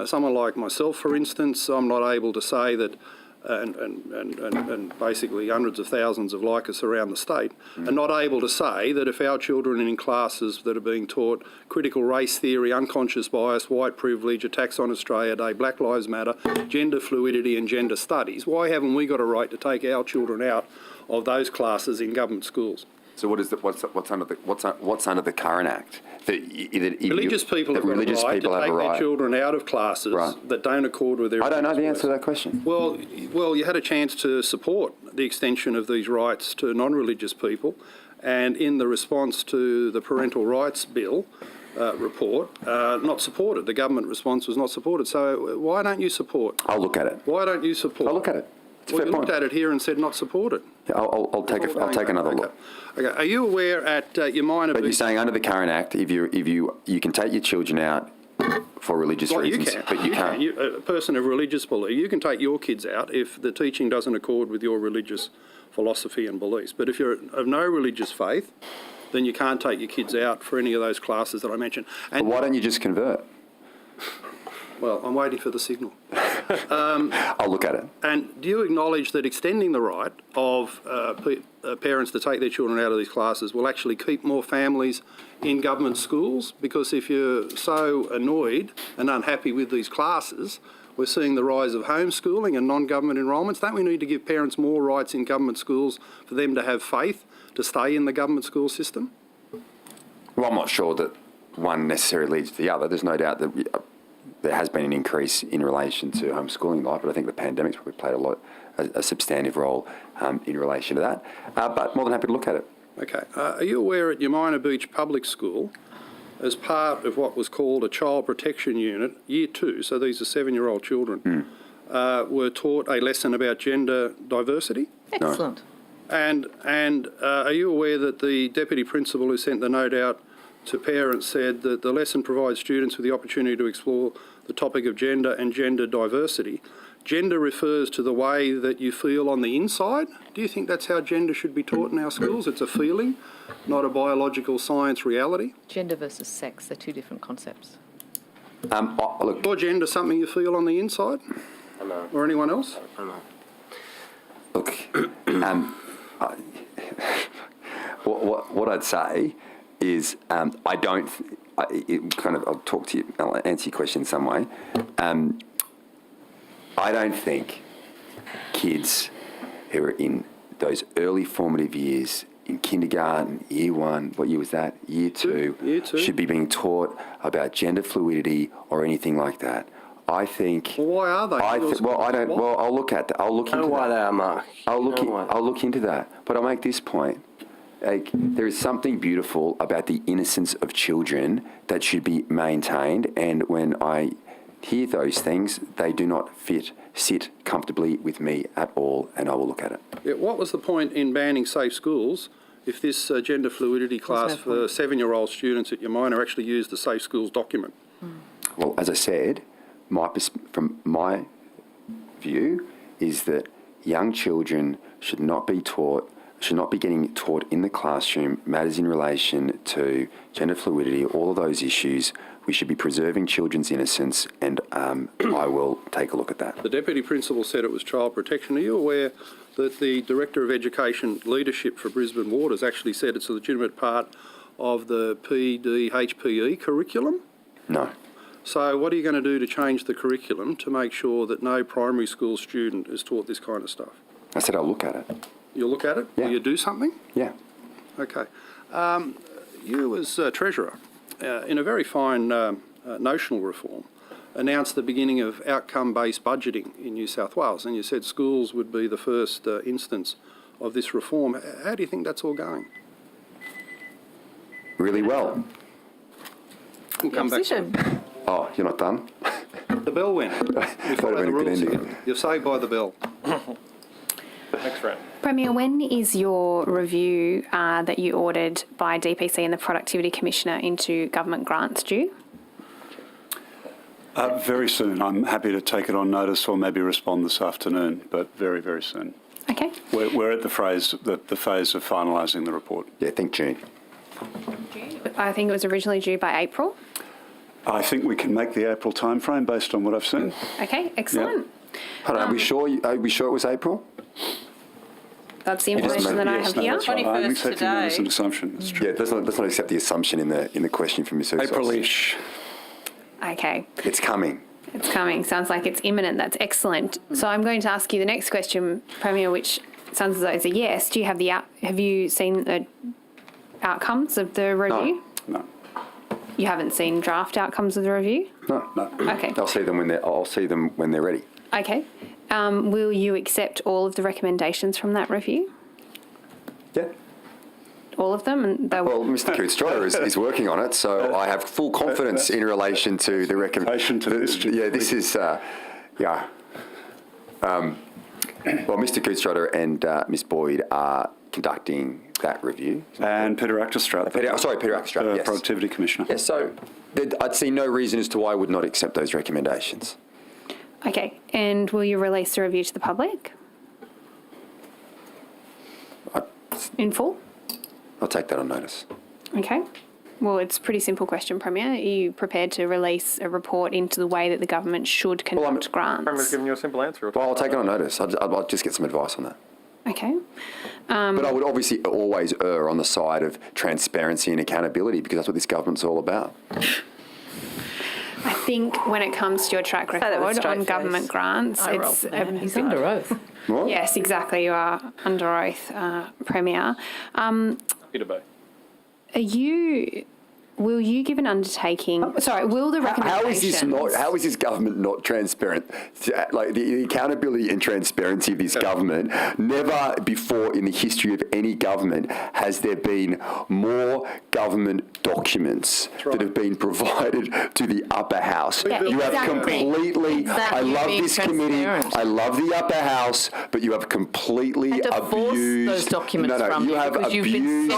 Someone like myself, for instance, I'm not able to say that, and basically hundreds of thousands of like us around the state, are not able to say that if our children are in classes that are being taught critical race theory, unconscious bias, white privilege, attacks on Australia Day, Black Lives Matter, gender fluidity and gender studies, why haven't we got a right to take our children out of those classes in government schools?
So what's under the current Act?
Religious people have got a right to take their children out of classes that don't accord with their...
I don't know the answer to that question.
Well, you had a chance to support the extension of these rights to non-religious people, and in the response to the Parental Rights Bill report, not supported. The government response was not supported. So why don't you support?
I'll look at it.
Why don't you support?
I'll look at it.
You looked at it here and said not supported.
Yeah, I'll take another look.
Okay. Are you aware at your minor...
But you're saying under the current Act, if you can take your children out for religious reasons, but you can't.
A person of religious belief, you can take your kids out if the teaching doesn't accord with your religious philosophy and beliefs. But if you're of no religious faith, then you can't take your kids out for any of those classes that I mentioned.
And why don't you just convert?
Well, I'm waiting for the signal.
I'll look at it.
And do you acknowledge that extending the right of parents to take their children out of these classes will actually keep more families in government schools? Because if you're so annoyed and unhappy with these classes, we're seeing the rise of homeschooling and non-government enrolments. Don't we need to give parents more rights in government schools for them to have faith to stay in the government school system?
Well, I'm not sure that one necessarily leads to the other. There's no doubt that there has been an increase in relation to homeschooling life, but I think the pandemic's probably played a substantive role in relation to that. But more than happy to look at it.
Okay. Are you aware at Yamina Beach Public School, as part of what was called a child protection unit, year 2, so these are 7-year-old children, were taught a lesson about gender diversity?
Excellent.
And are you aware that the deputy principal who sent the note out to parents said that the lesson provides students with the opportunity to explore the topic of gender and gender diversity? Gender refers to the way that you feel on the inside. Do you think that's how gender should be taught in our schools? It's a feeling, not a biological science reality?
Gender versus sex, they're two different concepts.
Look,
Or gender something you feel on the inside?
No.
Or anyone else?
No.
look, what I'd say is I don't. I'll talk to you. I'll answer your question in some way. I don't think kids who are in those early formative years, in kindergarten, year 1, what year was that? Year 2,
Year 2.
should be being taught about gender fluidity or anything like that. I think.
Well, why are they?
I don't.
What?
Well, I'll look at that. I'll look
I
into
know why
that.
they are, Mark.
I'll look.
You know why.
I'll look into that. But I'll make this point. Like, there is something beautiful about the innocence of children that should be maintained. And when I hear those things, they do not sit comfortably with me at all, and I will look at it.
Yeah, what was the point in banning safe schools if this gender fluidity class for 7-year-old students at Yamina actually used the Safe Schools document?
Well, as I said, from my view is that young children should not be getting taught in the classroom matters in relation to gender fluidity, all of those issues. We should be preserving children's innocence, and I will take a look at that.
The Deputy Principal said it was child protection. Are you aware that the Director of Education Leadership for Brisbane Waters actually said it's a legitimate part of the PDHPE curriculum?
No.
So what are you going to do to change the curriculum to make sure that no primary school student is taught this kind of stuff?
I said I'll look at it.
You'll look at it?
Yeah.
Will you do something?
Yeah.
Okay. You as Treasurer, in a very fine notional reform, announced the beginning of outcome-based budgeting in New South Wales, and you said schools would be the first instance of this reform. How do you think that's all going?
Really well.
We'll come back.
Opposition.
Oh, you're not done?
The bell went. You follow the rules here. You're saved by the bell.
Next round.
Premier, when is your review that you ordered by DPC and the Productivity Commissioner into government grants due?
Very soon. I'm happy to take it on notice or maybe respond this afternoon, but very, very soon.
Okay.
We're at the phase of finalising the report.
Yeah, think June.
I think it was originally due by April.
I think we can make the April timeframe based on what I've seen.
Okay, excellent.
Hold on, are we sure it was April?
That's the information that I have here.
That's right. I'm
21st
accepting that as an
today.
assumption. That's true.
Yeah, let's not accept the assumption in the question from Ms. Hughes.
April-ish.
Okay,
It's coming.
it's coming. Sounds like it's imminent. That's excellent. So I'm going to ask you the next question, Premier, which sounds as though it's a yes. Do you have have you seen the outcomes of the review?
No.
You haven't seen draft outcomes of the review?
No.
Okay.
I'll see them when they're ready.
Okay. Will you accept all of the recommendations from that review?
Yeah.
All of them? And they
Well, Mr. Coote-Stryer is working on it, so I have full confidence in relation to the recommendation.
to this.
Yeah, this is, yeah. Well, Mr. Coote-Stryer and Ms. Boyd are conducting that review.
And Peter Acterstrat.
Peter Acterstrat, yes.
Productivity Commissioner.
Yes, so I'd see no reason as to why I would not accept those recommendations.
Okay. And will you release the review to the public? In full?
I'll take that on notice.
Okay. Well, it's a pretty simple question, Premier. Are you prepared to release a report into the way that the government should conduct grants?
Premier's giving you a simple answer.
Well, I'll take it on notice. I'll just get some advice on that.
Okay.
But I would obviously always err on the side of transparency and accountability because that's what this government's all about.
I think when it comes to your track
that with
record
straight
on
face.
government grants,
I roll
it's
for that.
He's under oath.
What?
yes, exactly. You are under oath, Premier.
Peter Bay.
Are you will you give an undertaking? Sorry, will the recommendations...
How is this government not transparent? Like the accountability and transparency of this government, never before in the history of any government has there been more government documents that have been provided to the upper house.
Yeah,
you have completely, I love this committee, I love the upper house, but you have completely abused
those documents from
you have
because
abused,
you've been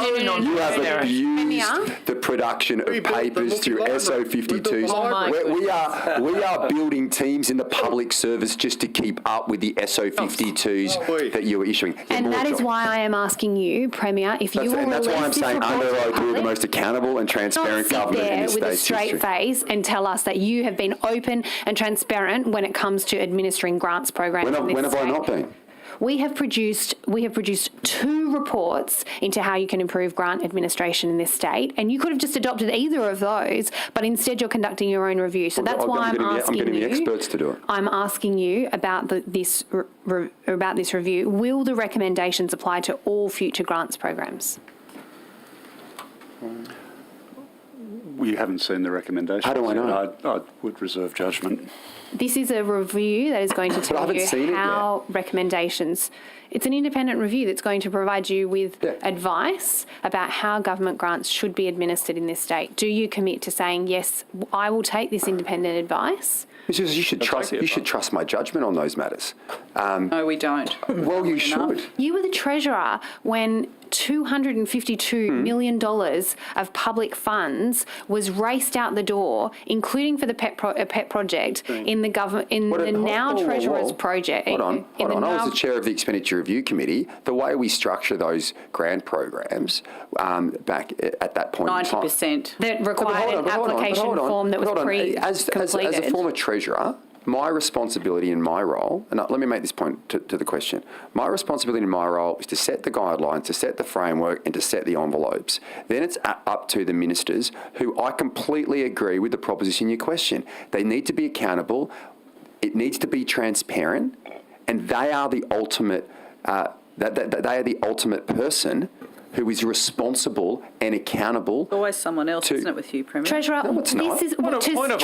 you have abused the production of papers through SO52s. We are building teams in the public service just to keep up with the SO52s that you are issuing.
And that is why I am asking you, Premier, if you will release
that's why I'm
this
saying
report
under
to the
oath we're the
public,
most accountable and transparent government in this
sit there with
state's
a straight
history.
face and tell us that you have been open and transparent when it comes to administering grants programs in this
When have I
state.
not been?
We have produced 2 reports into how you can improve grant administration in this state, and you could have just adopted either of those, but instead you're conducting your own review. So that's why I'm asking you.
I'm getting the experts to do it.
I'm asking you about this review. Will the recommendations apply to all future grants programs?
We haven't seen the recommendations.
How do I know?
I would reserve judgment.
This is a review that is going to tell
haven't seen
you
it
how recommendations... It's an independent review that's going to provide you with advice about how government grants should be administered in this state. Do you commit to saying, yes, I will take this independent advice?
You should trust my judgment on those matters.
No, we don't.
Well, you should.
You were the treasurer when $252 million of public funds was raced out the door, including for the pet project in the government treasurer's project.
Hold on. I was the chair of the Expenditure Review Committee. The way we structure those grant programs back at that point in time,
90%.
That required an application form that was pre-completed.
As a former treasurer, my responsibility and my role, and let me make this point to the question, my responsibility and my role is to set the guidelines, to set the framework and to set the envelopes. Then it's up to the ministers, who I completely agree with the proposition you question. They need to be accountable, it needs to be transparent, and they are the ultimate, they are the ultimate person who is responsible and accountable.
Always someone else, isn't it, with you, Premier?
Treasurer,
No, it's not.
Point of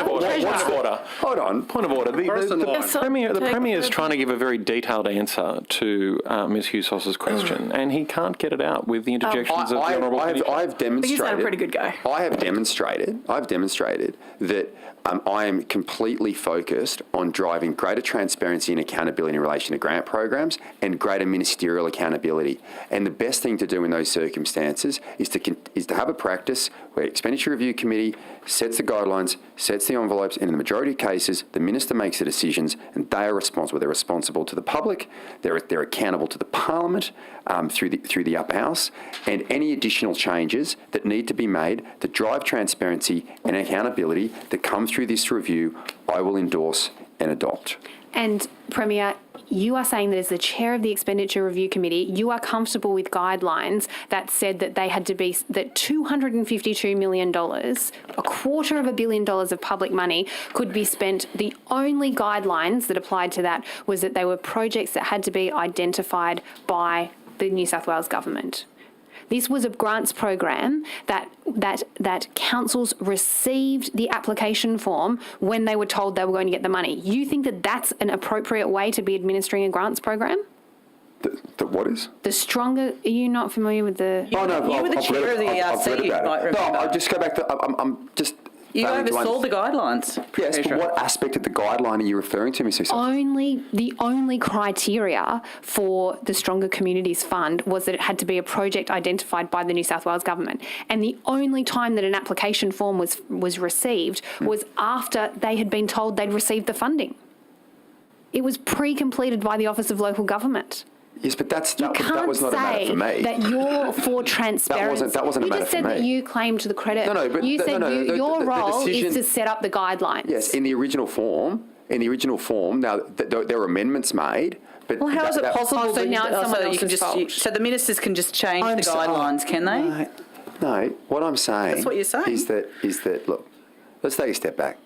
order.
Hold on.
Point of order. The Premier is trying to give a very detailed answer to Ms Hughes-Hoss's question, and he can't get it out with the interjections of the Honourable
I've demonstrated.
He's had a pretty good go.
I have demonstrated that I am completely focused on driving greater transparency and accountability in relation to grant programs and greater ministerial accountability. And the best thing to do in those circumstances is to have a practice where Expenditure Review Committee sets the guidelines, sets the envelopes, and in the majority of cases, the minister makes the decisions, and they are responsible. They're responsible to the public. They're accountable to the Parliament through the upper house, and any additional changes that need to be made to drive transparency and accountability that come through this review, I will endorse and adopt.
And Premier, you are saying that as the chair of the Expenditure Review Committee, you are comfortable with guidelines that said that they had to be, that $252 million, $250 million of public money could be spent. The only guidelines that applied to that was that they were projects that had to be identified by the New South Wales government. This was a grants program that councils received the application form when they were told they were going to get the money. You think that that's an appropriate way to be administering a grants program?
The what is?
The stronger... Are you not familiar with the...
You were the chair of the ERC, you might remember.
No, I'll just go back to... I'm just...
You oversaw the guidelines.
Yes, but what aspect of the guideline are you referring to, Ms. Hughes?
The only criteria for the Stronger Communities Fund was that it had to be a project identified by the New South Wales government. And the only time that an application form was received was after they had been told they'd received the funding. It was pre-completed by the Office of Local Government.
Yes, but that was not a matter for me.
That you're for transparency.
That wasn't a matter for me.
You just said that you claimed the credit.
But
you said your role is to set up the guidelines.
Yes, in the original form. Now there were amendments made. But
well, how is it possible?
So now it's someone else's fault.
So the ministers can just change the guidelines, can they?
No. What I'm saying.
That's what you're saying.
Is that look? Let's take a step back.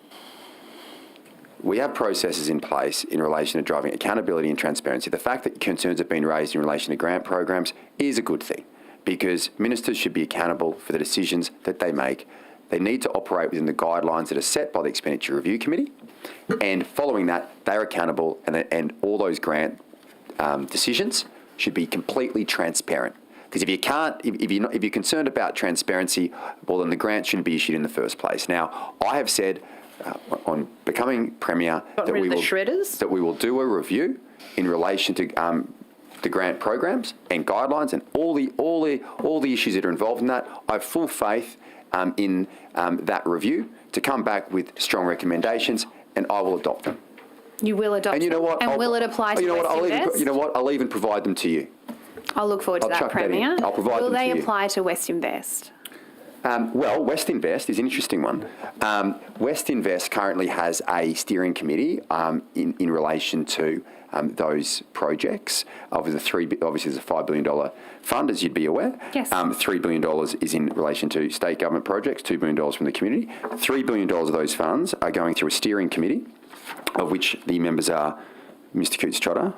We have processes in place in relation to driving accountability and transparency. The fact that concerns have been raised in relation to grant programs is a good thing. because ministers should be accountable for the decisions that they make. They need to operate within the guidelines that are set by the Expenditure Review Committee, and following that, they're accountable, and all those grant decisions should be completely transparent. Because if you can't, if you're concerned about transparency, well, then the grant shouldn't be issued in the first place. Now, I have said on becoming Premier that we will do a review in relation to the grant programs and guidelines and all the issues that are involved in that. I have full faith in that review to come back with strong recommendations, and I will adopt them.
You will adopt
and you know what?
And will it apply to Westinvest?
You know what? I'll even provide them to you.
I'll look forward to that, Premier.
I'll provide
will
them to you.
Will they apply to Westinvest?
Well, Westinvest is an interesting one. Westinvest currently has a steering committee in relation to those projects. Obviously, there's a $5 billion fund, as you'd be aware.
Yes.
$3 billion is in relation to state government projects, $2 billion from the community. $3 billion of those funds are going through a steering committee, of which the members are Mr. Cootes-Trotter,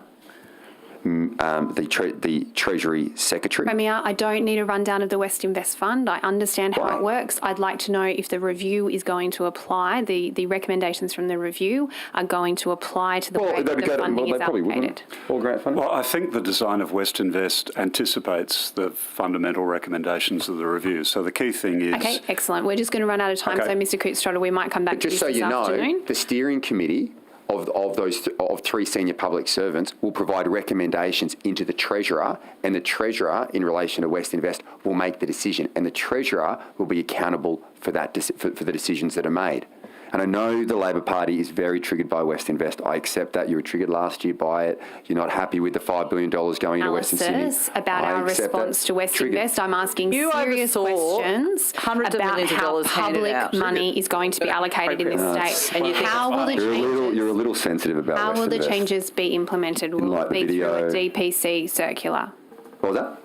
the Treasury Secretary.
Premier, I don't need a rundown of the Westinvest Fund. I understand how it works. I'd like to know if the review is going to apply, the recommendations from the review are going to apply to the way that the funding is allocated.
All grant funding?
Well, I think the design of Westinvest anticipates the fundamental recommendations of the review. So the key thing is...
Okay, excellent. We're just going to run out of time, so Mr. Cootes-Trotter, we might come back to this afternoon.
Just so you know, the steering committee of three senior public servants will provide recommendations into the Treasurer, and the Treasurer, in relation to Westinvest, will make the decision, and the Treasurer will be accountable for that for the decisions that are made. And I know the Labor Party is very triggered by Westinvest. I accept that. You were triggered last year by it. You're not happy with the $5 billion going into Western Sydney.
About our response to Westinvest, I'm asking serious questions about how public money is going to be allocated in this state. And how will the changes...
You're a little sensitive about Westinvest.
How will the changes be implemented? Will it be through a DPC circular?
What was that?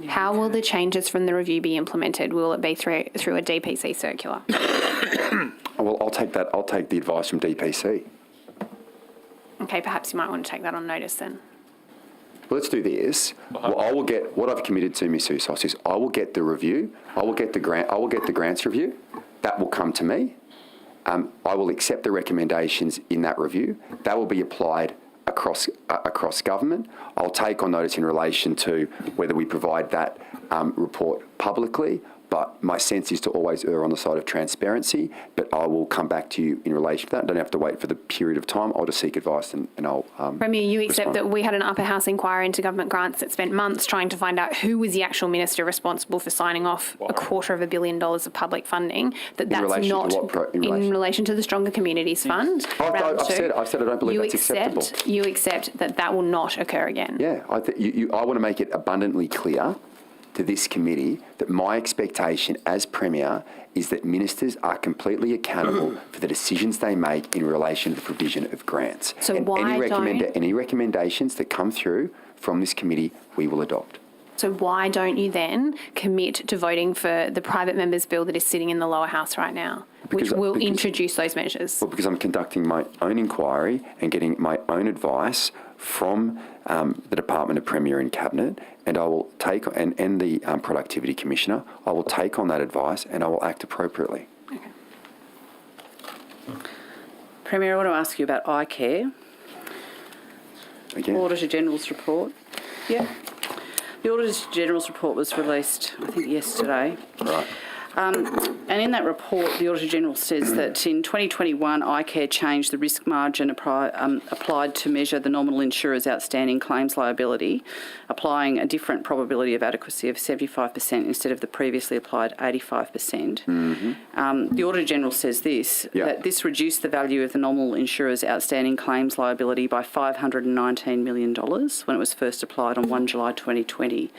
How will the changes from the review be implemented? Will it be through a DPC circular?
Well, I'll take that. I'll take the advice from DPC.
Okay, perhaps you might want to take that on notice then.
Well, let's do this. Well, I will get what I've committed to, Ms. Sousos, is I will get the review. I will get the grant. I will get the grants review. That will come to me. I will accept the recommendations in that review. That will be applied across government. I'll take on notice in relation to whether we provide that report publicly, but my sense is to always err on the side of transparency, but I will come back to you in relation to that. I don't have to wait for the period of time. I'll just seek advice and I'll
Premier, you accept
respond.
that we had an upper house inquiry into government grants that spent months trying to find out who was the actual minister responsible for signing off $250 million of public funding, in relation to the Stronger Communities Fund.
I've said I don't believe that's acceptable.
You accept that will not occur again?
Yeah, I want to make it abundantly clear to this committee that my expectation as Premier is that ministers are completely accountable for the decisions they make in relation to the provision of grants.
So
and any recommendations that come through from this committee, we will adopt.
So why don't you then commit to voting for the private members' bill that is sitting in the lower house right now, which will introduce those measures? Well,
because I'm conducting my own inquiry and getting my own advice from the Department of Premier and Cabinet, and I will take, and the Productivity Commissioner, I will take on that advice and I will act appropriately.
Okay. Premier, I want to ask you about Icare.
Again?
Auditor General's report. Yeah. The Auditor General's report was released, I think, yesterday.
Right.
And in that report, the Auditor General says that in 2021, Icare changed the risk margin applied to measure the nominal insurer's outstanding claims liability, applying a different probability of adequacy of 75% instead of the previously applied 85%. Mm-hmm. The Auditor General says that this reduced the value of the nominal insurer's outstanding claims liability by $519 million when it was first applied on 1 July 2020.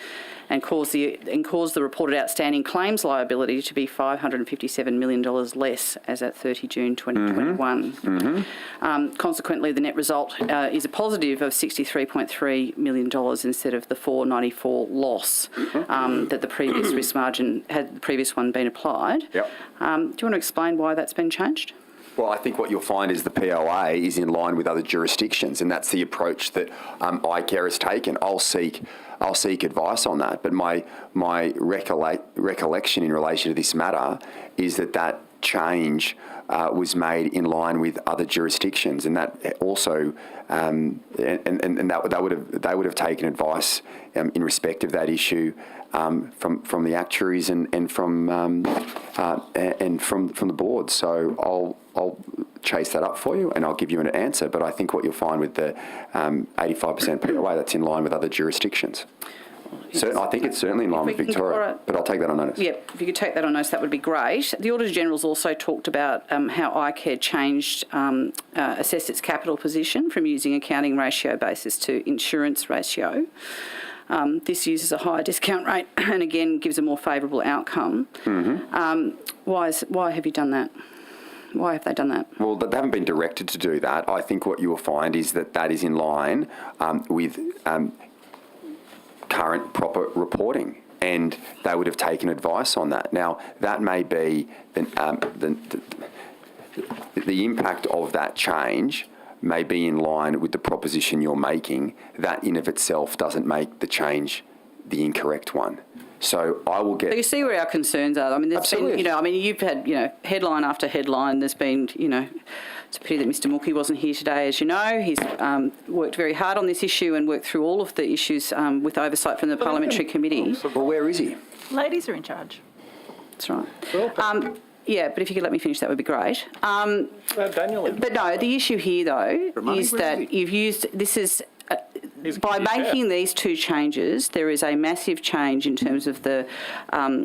And caused the reported outstanding claims liability to be $557 million less as at 30 June 2021. Mm-hmm. Consequently, the net result is a positive of $63.3 million instead of the $494 loss that the previous risk margin had the previous one been applied.
Yep.
Do you want to explain why that's been changed?
Well, I think what you'll find is the POA is in line with other jurisdictions, and that's the approach that Icare has taken. I'll seek advice on that, but my recollection in relation to this matter is that change was made in line with other jurisdictions, and that also and they would have taken advice in respect of that issue from the actuaries and from the board. So I'll chase that up for you and I'll give you an answer. But I think what you'll find with the 85% POA, that's in line with other jurisdictions. So I think it's certainly in line with Victoria, but I'll take that on notice.
Yep, if you could take that on notice, that would be great. The Auditor General's also talked about how Icare changed, assessed its capital position from using accounting ratio basis to insurance ratio. This uses a higher discount rate and again gives a more favourable outcome. Why have you done that? Why have they done that?
Well, they haven't been directed to do that. I think what you will find is that is in line with current proper reporting, and they would have taken advice on that. Now, that may be the impact of that change may be in line with the proposition you're making. That in of itself doesn't make the change the incorrect one. So I will get...
So you see where our concerns are. I mean, there's been, you've had, headline after headline. There's been, it's a pity that Mr Mookie wasn't here today, as you know. He's worked very hard on this issue and worked through all of the issues with oversight from the Parliamentary Committee.
Well, where is he?
Ladies are in charge.
That's right. Yeah, but if you could let me finish, that would be great.
Daniel.
But no, the issue here, though, is that you've used... This is... by making these two changes, there is a massive change in terms of the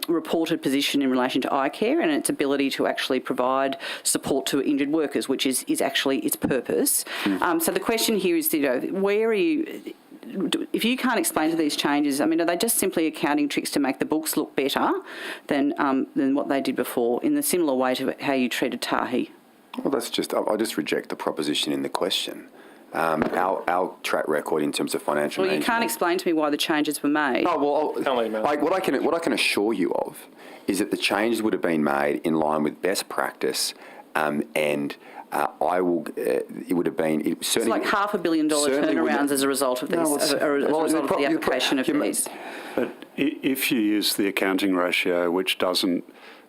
reported position in relation to Icare and its ability to actually provide support to injured workers, which is actually its purpose. So the question here is, where are you... If you can't explain to these changes, I mean, are they just simply accounting tricks to make the books look better than what they did before, in the similar way to how you treated Tahi?
Well, I just reject the proposition in the question. Our track record in terms of financial management...
Well, you can't explain to me why the changes were made.
Oh, well, what I can assure you of is that the changes would have been made in line with best practice, and it would have been...
It's like $500 million turnarounds as a result of this, as a result of the application of these.
But if you use the accounting ratio, which doesn't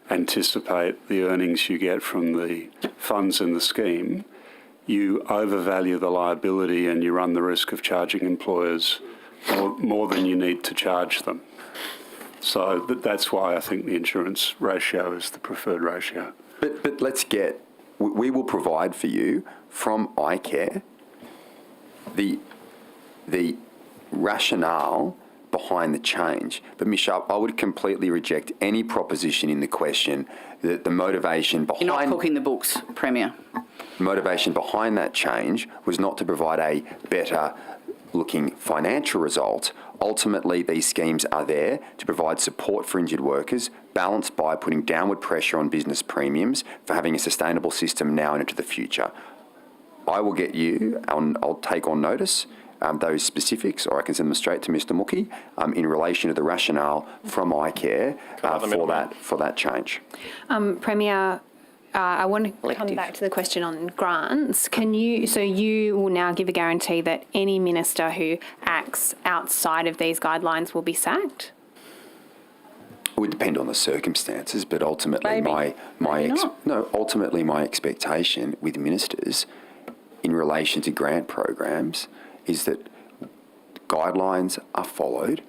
anticipate the earnings you get from the funds in the scheme, you overvalue the liability and you run the risk of charging employers more than you need to charge them. So that's why I think the insurance ratio is the preferred ratio.
But let's get... We will provide for you from Icare the rationale behind the change. But, Ms Sharp, I would completely reject any proposition in the question that the motivation behind...
You're not cooking the books, Premier.
Motivation behind that change was not to provide a better looking financial result. Ultimately, these schemes are there to provide support for injured workers, balanced by putting downward pressure on business premiums for having a sustainable system now and into the future. I will get you, I'll take on notice those specifics, or I can send them straight to Mr Mookie in relation to the rationale from Icare for that change.
Premier, I want to come back to the question on grants. So you will now give a guarantee that any minister who acts outside of these guidelines will be sacked?
It would depend on the circumstances, but ultimately ultimately my expectation with ministers in relation to grant programs is that guidelines are followed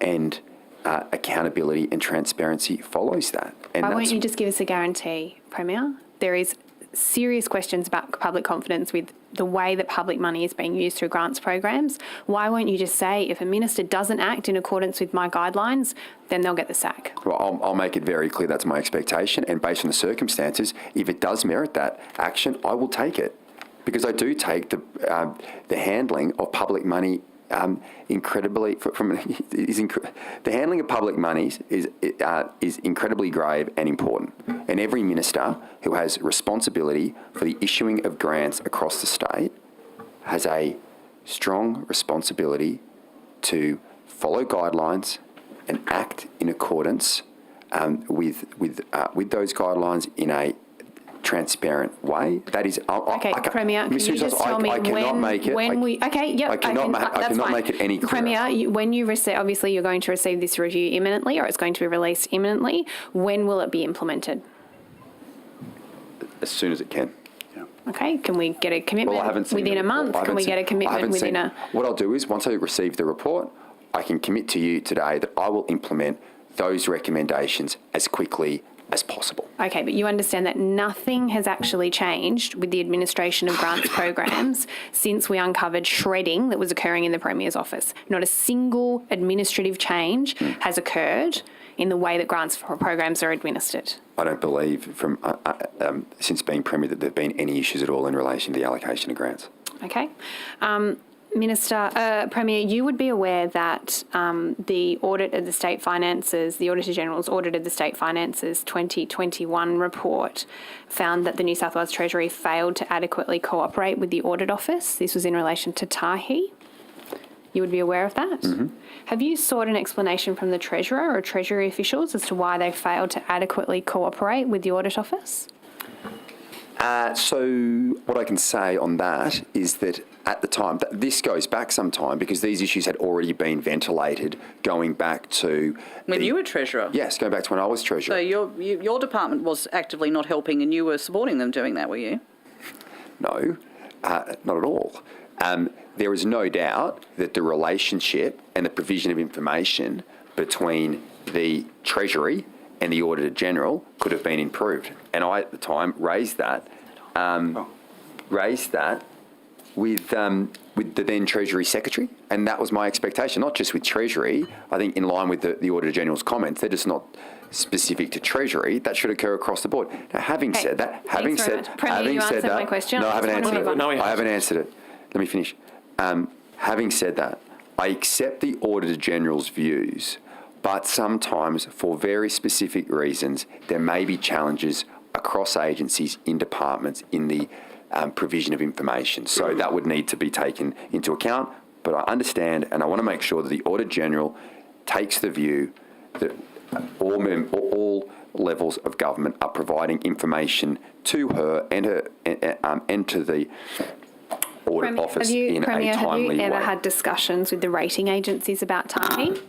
and accountability and transparency follows that. And
why won't you just give us a guarantee, Premier? There is serious questions about public confidence with the way that public money is being used through grants programs. Why won't you just say, if a minister doesn't act in accordance with my guidelines, then they'll get the sack?
Well, I'll make it very clear that's my expectation, and based on the circumstances, if it does merit that action, I will take it, because I do take the handling of public money incredibly the handling of public monies is incredibly grave and important, and every minister who has responsibility for the issuing of grants across the state has a strong responsibility to follow guidelines and act in accordance with those guidelines in a transparent way. That is,
Okay, Premier, can you just tell me
I cannot make it.
I
cannot make it any clearer.
Premier, when you receive, obviously you're going to receive this review imminently, or it's going to be released imminently. When will it be implemented?
As soon as it can.
Okay, can we get a commitment within a month? Can we get a commitment within a...
What I'll do is, once I receive the report, I can commit to you today that I will implement those recommendations as quickly as possible.
Okay, but you understand that nothing has actually changed with the administration of grants programs since we uncovered shredding that was occurring in the Premier's office. Not a single administrative change has occurred in the way that grants programs are administered.
I don't believe from since being Premier that there have been any issues at all in relation to the allocation of grants.
Okay. Premier, you would be aware that the audit of the state finances, the Auditor General's audit of the state finances 2021 report found that the New South Wales Treasury failed to adequately cooperate with the Audit Office. This was in relation to Tahi. You would be aware of that? Mm-hmm. Have you sought an explanation from the Treasurer or Treasury officials as to why they failed to adequately cooperate with the Audit Office?
So what I can say on that is that at the time, this goes back some time because these issues had already been ventilated going back to...
When you were Treasurer?
Yes, going back to when I was Treasurer.
So your department was actively not helping and you were supporting them doing that, were you?
No, not at all. There is no doubt that the relationship and the provision of information between the Treasury and the Auditor General could have been improved. And I, at the time, raised that with the then Treasury Secretary, and that was my expectation, not just with Treasury. I think in line with the Auditor General's comments, they're just not specific to Treasury. That should occur across the board. Now, having said that,
my question.
No, I haven't answered it. I haven't answered it. Let me finish. Having said that, I accept the Auditor General's views, but sometimes, for very specific reasons, there may be challenges across agencies, in departments, in the provision of information. So that would need to be taken into account. But I understand, and I want to make sure that the Auditor General takes the view that all levels of government are providing information to her and to the Audit Office in a timely way.
Have you ever had discussions with the rating agencies about Tahi?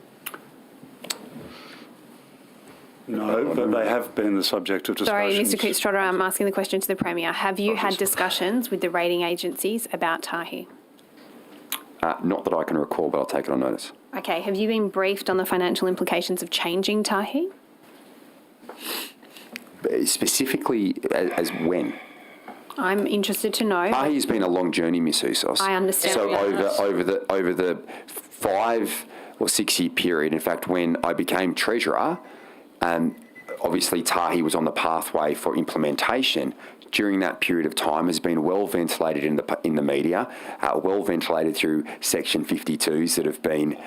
No, but they have been the subject of discussions.
Sorry, Mr. Coots-Trotter, I'm asking the question to the Premier. Have you had discussions with the rating agencies about Tahi?
Not that I can recall, but I'll take it on notice.
Okay, have you been briefed on the financial implications of changing Tahi?
Specifically, as when?
I'm interested to know.
Tahi has been a long journey, Ms. Usos.
I understand.
So over the 5 or 6 year period, in fact, when I became Treasurer, obviously Tahi was on the pathway for implementation. During that period of time, has been well ventilated in the media, well ventilated through Section 52s that have been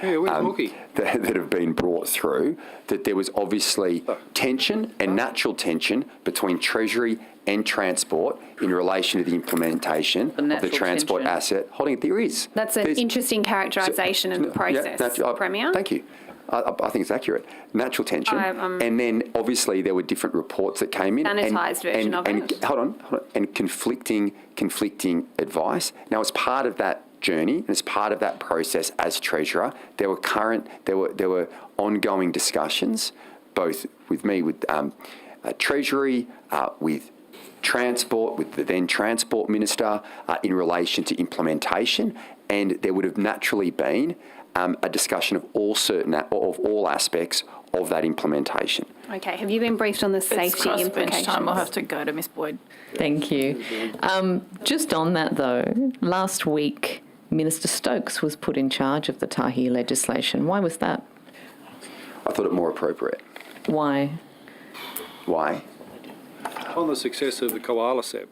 that have been brought through. That there was obviously tension and natural tension between Treasury and Transport in relation to the implementation of the transport asset. There is.
That's an interesting characterisation of the process, Premier.
Thank you. I think it's accurate. Natural tension. And then, obviously, there were different reports that came in.
Sanitised version of it.
Hold on. And conflicting advice. Now, as part of that journey, and as part of that process as Treasurer, there were ongoing discussions, both with me, with Treasury, with Transport, with the then Transport Minister, in relation to implementation, and there would have naturally been a discussion of all aspects of that implementation.
Okay. Have you been briefed on the safety implications?
Time. We'll have to go to Ms. Boyd.
Thank you. Just on that, though, last week, Minister Stokes was put in charge of the Tahi legislation. Why was that?
I thought it more appropriate.
Why?
On the success of the koala set.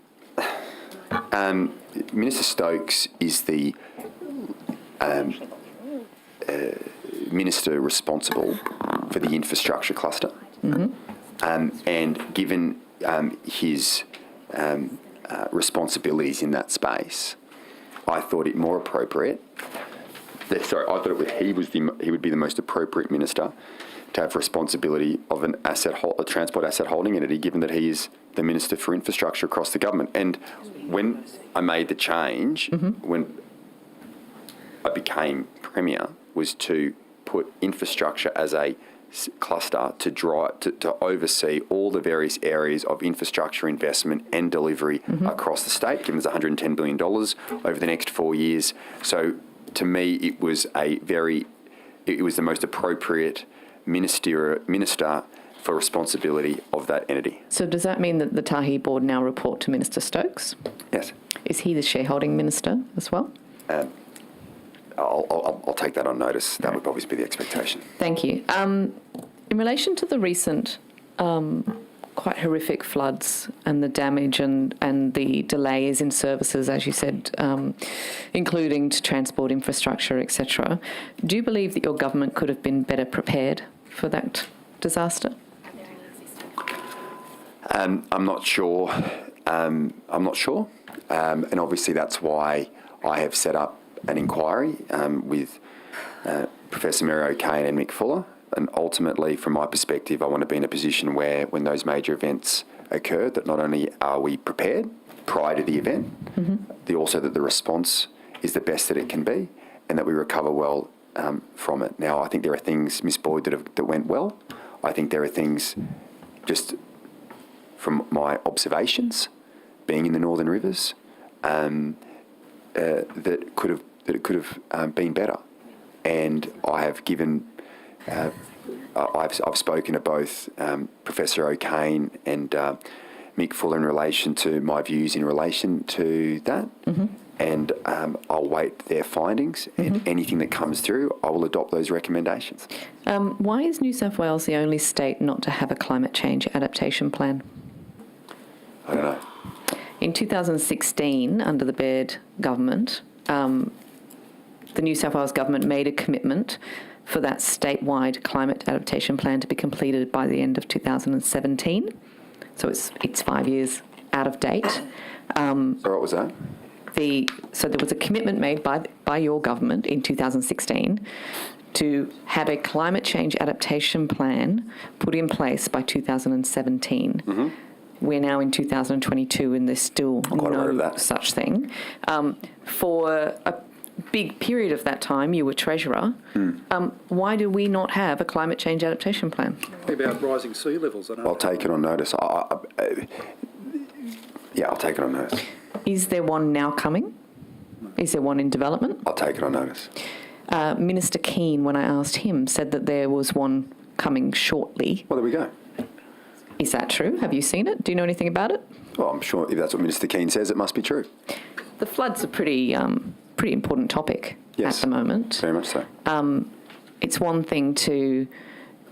Minister Stokes is the Minister responsible for the infrastructure cluster. Mm-hmm. And given his responsibilities in that space, I thought it more appropriate. He would be the most appropriate minister to have responsibility of a transport asset holding entity, given that he is the Minister for Infrastructure across the government. And when I made the change, when I became Premier, was to put infrastructure as a cluster to oversee all the various areas of infrastructure investment and delivery across the state, given there's $110 billion over the next 4 years. So to me, it was the most appropriate minister for responsibility of that entity.
So does that mean that the Tahi board now report to Minister Stokes?
Yes.
Is he the shareholding minister as well?
I'll take that on notice. That would obviously be the expectation.
Thank you. In relation to the recent quite horrific floods and the damage and the delays in services, as you said, including to transport infrastructure, etc., do you believe that your government could have been better prepared for that disaster?
I'm not sure. And obviously that's why I have set up an inquiry with Professor Mary O'Kane and Mick Fuller. And ultimately, from my perspective, I want to be in a position where, when those major events occur, that not only are we prepared prior to the event, also that the response is the best that it can be, and that we recover well from it. Now, I think there are things, Ms. Boyd, that went well. I think there are things, just from my observations, being in the Northern Rivers, that could have been better. And I have given. I've spoken to both Professor O'Kane and Mick Fuller in relation to my views in relation to that, and I'll wait their findings, and anything that comes through, I will adopt those recommendations.
Why is New South Wales the only state not to have a climate change adaptation plan?
I don't know.
In 2016, under the Baird government, the New South Wales government made a commitment for that statewide climate adaptation plan to be completed by the end of 2017. So it's 5 years out of date.
So what was that?
So there was a commitment made by your government in 2016 to have a climate change adaptation plan put in place by 2017. We're now in 2022 and there's still no such thing. For a big period of that time, you were Treasurer. Why do we not have a climate change adaptation plan?
About rising sea levels.
I'll take it on notice. I'll take it on notice.
Is there one now coming? Is there one in development?
I'll take it on notice.
Minister Keane, when I asked him, said that there was one coming shortly.
Well, there we go.
Is that true? Have you seen it? Do you know anything about it?
Well, I'm sure if that's what Minister Keane says, it must be true.
The flood's a pretty important topic at the moment.
Very much so.
It's one thing to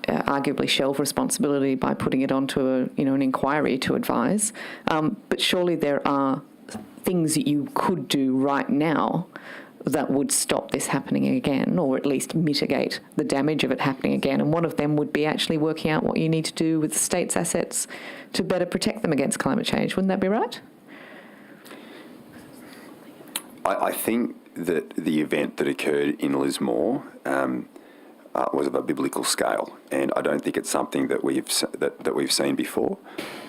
arguably shelve responsibility by putting it onto an inquiry to advise, but surely there are things that you could do right now that would stop this happening again, or at least mitigate the damage of it happening again. And one of them would be actually working out what you need to do with the state's assets to better protect them against climate change. Wouldn't that be right?
I think that the event that occurred in Lismore was of a biblical scale, and I don't think it's something that we've seen before.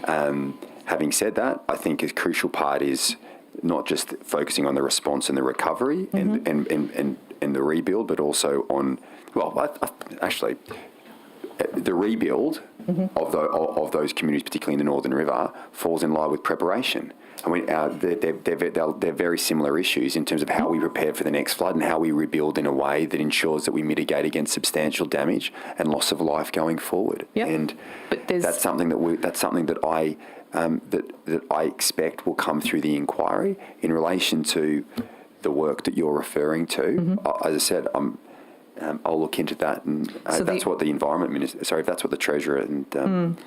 Having said that, I think a crucial part is not just focusing on the response and the recovery and the rebuild, but also on the rebuild of those communities, particularly in the Northern River, falls in line with preparation. I mean, they're very similar issues in terms of how we prepare for the next flood and how we rebuild in a way that ensures that we mitigate against substantial damage and loss of life going forward.
Yep.
And that's something that I expect will come through the inquiry in relation to the work that you're referring to. As I said, I'll look into that, and that's what the Environment Minister, if that's what the Treasurer and...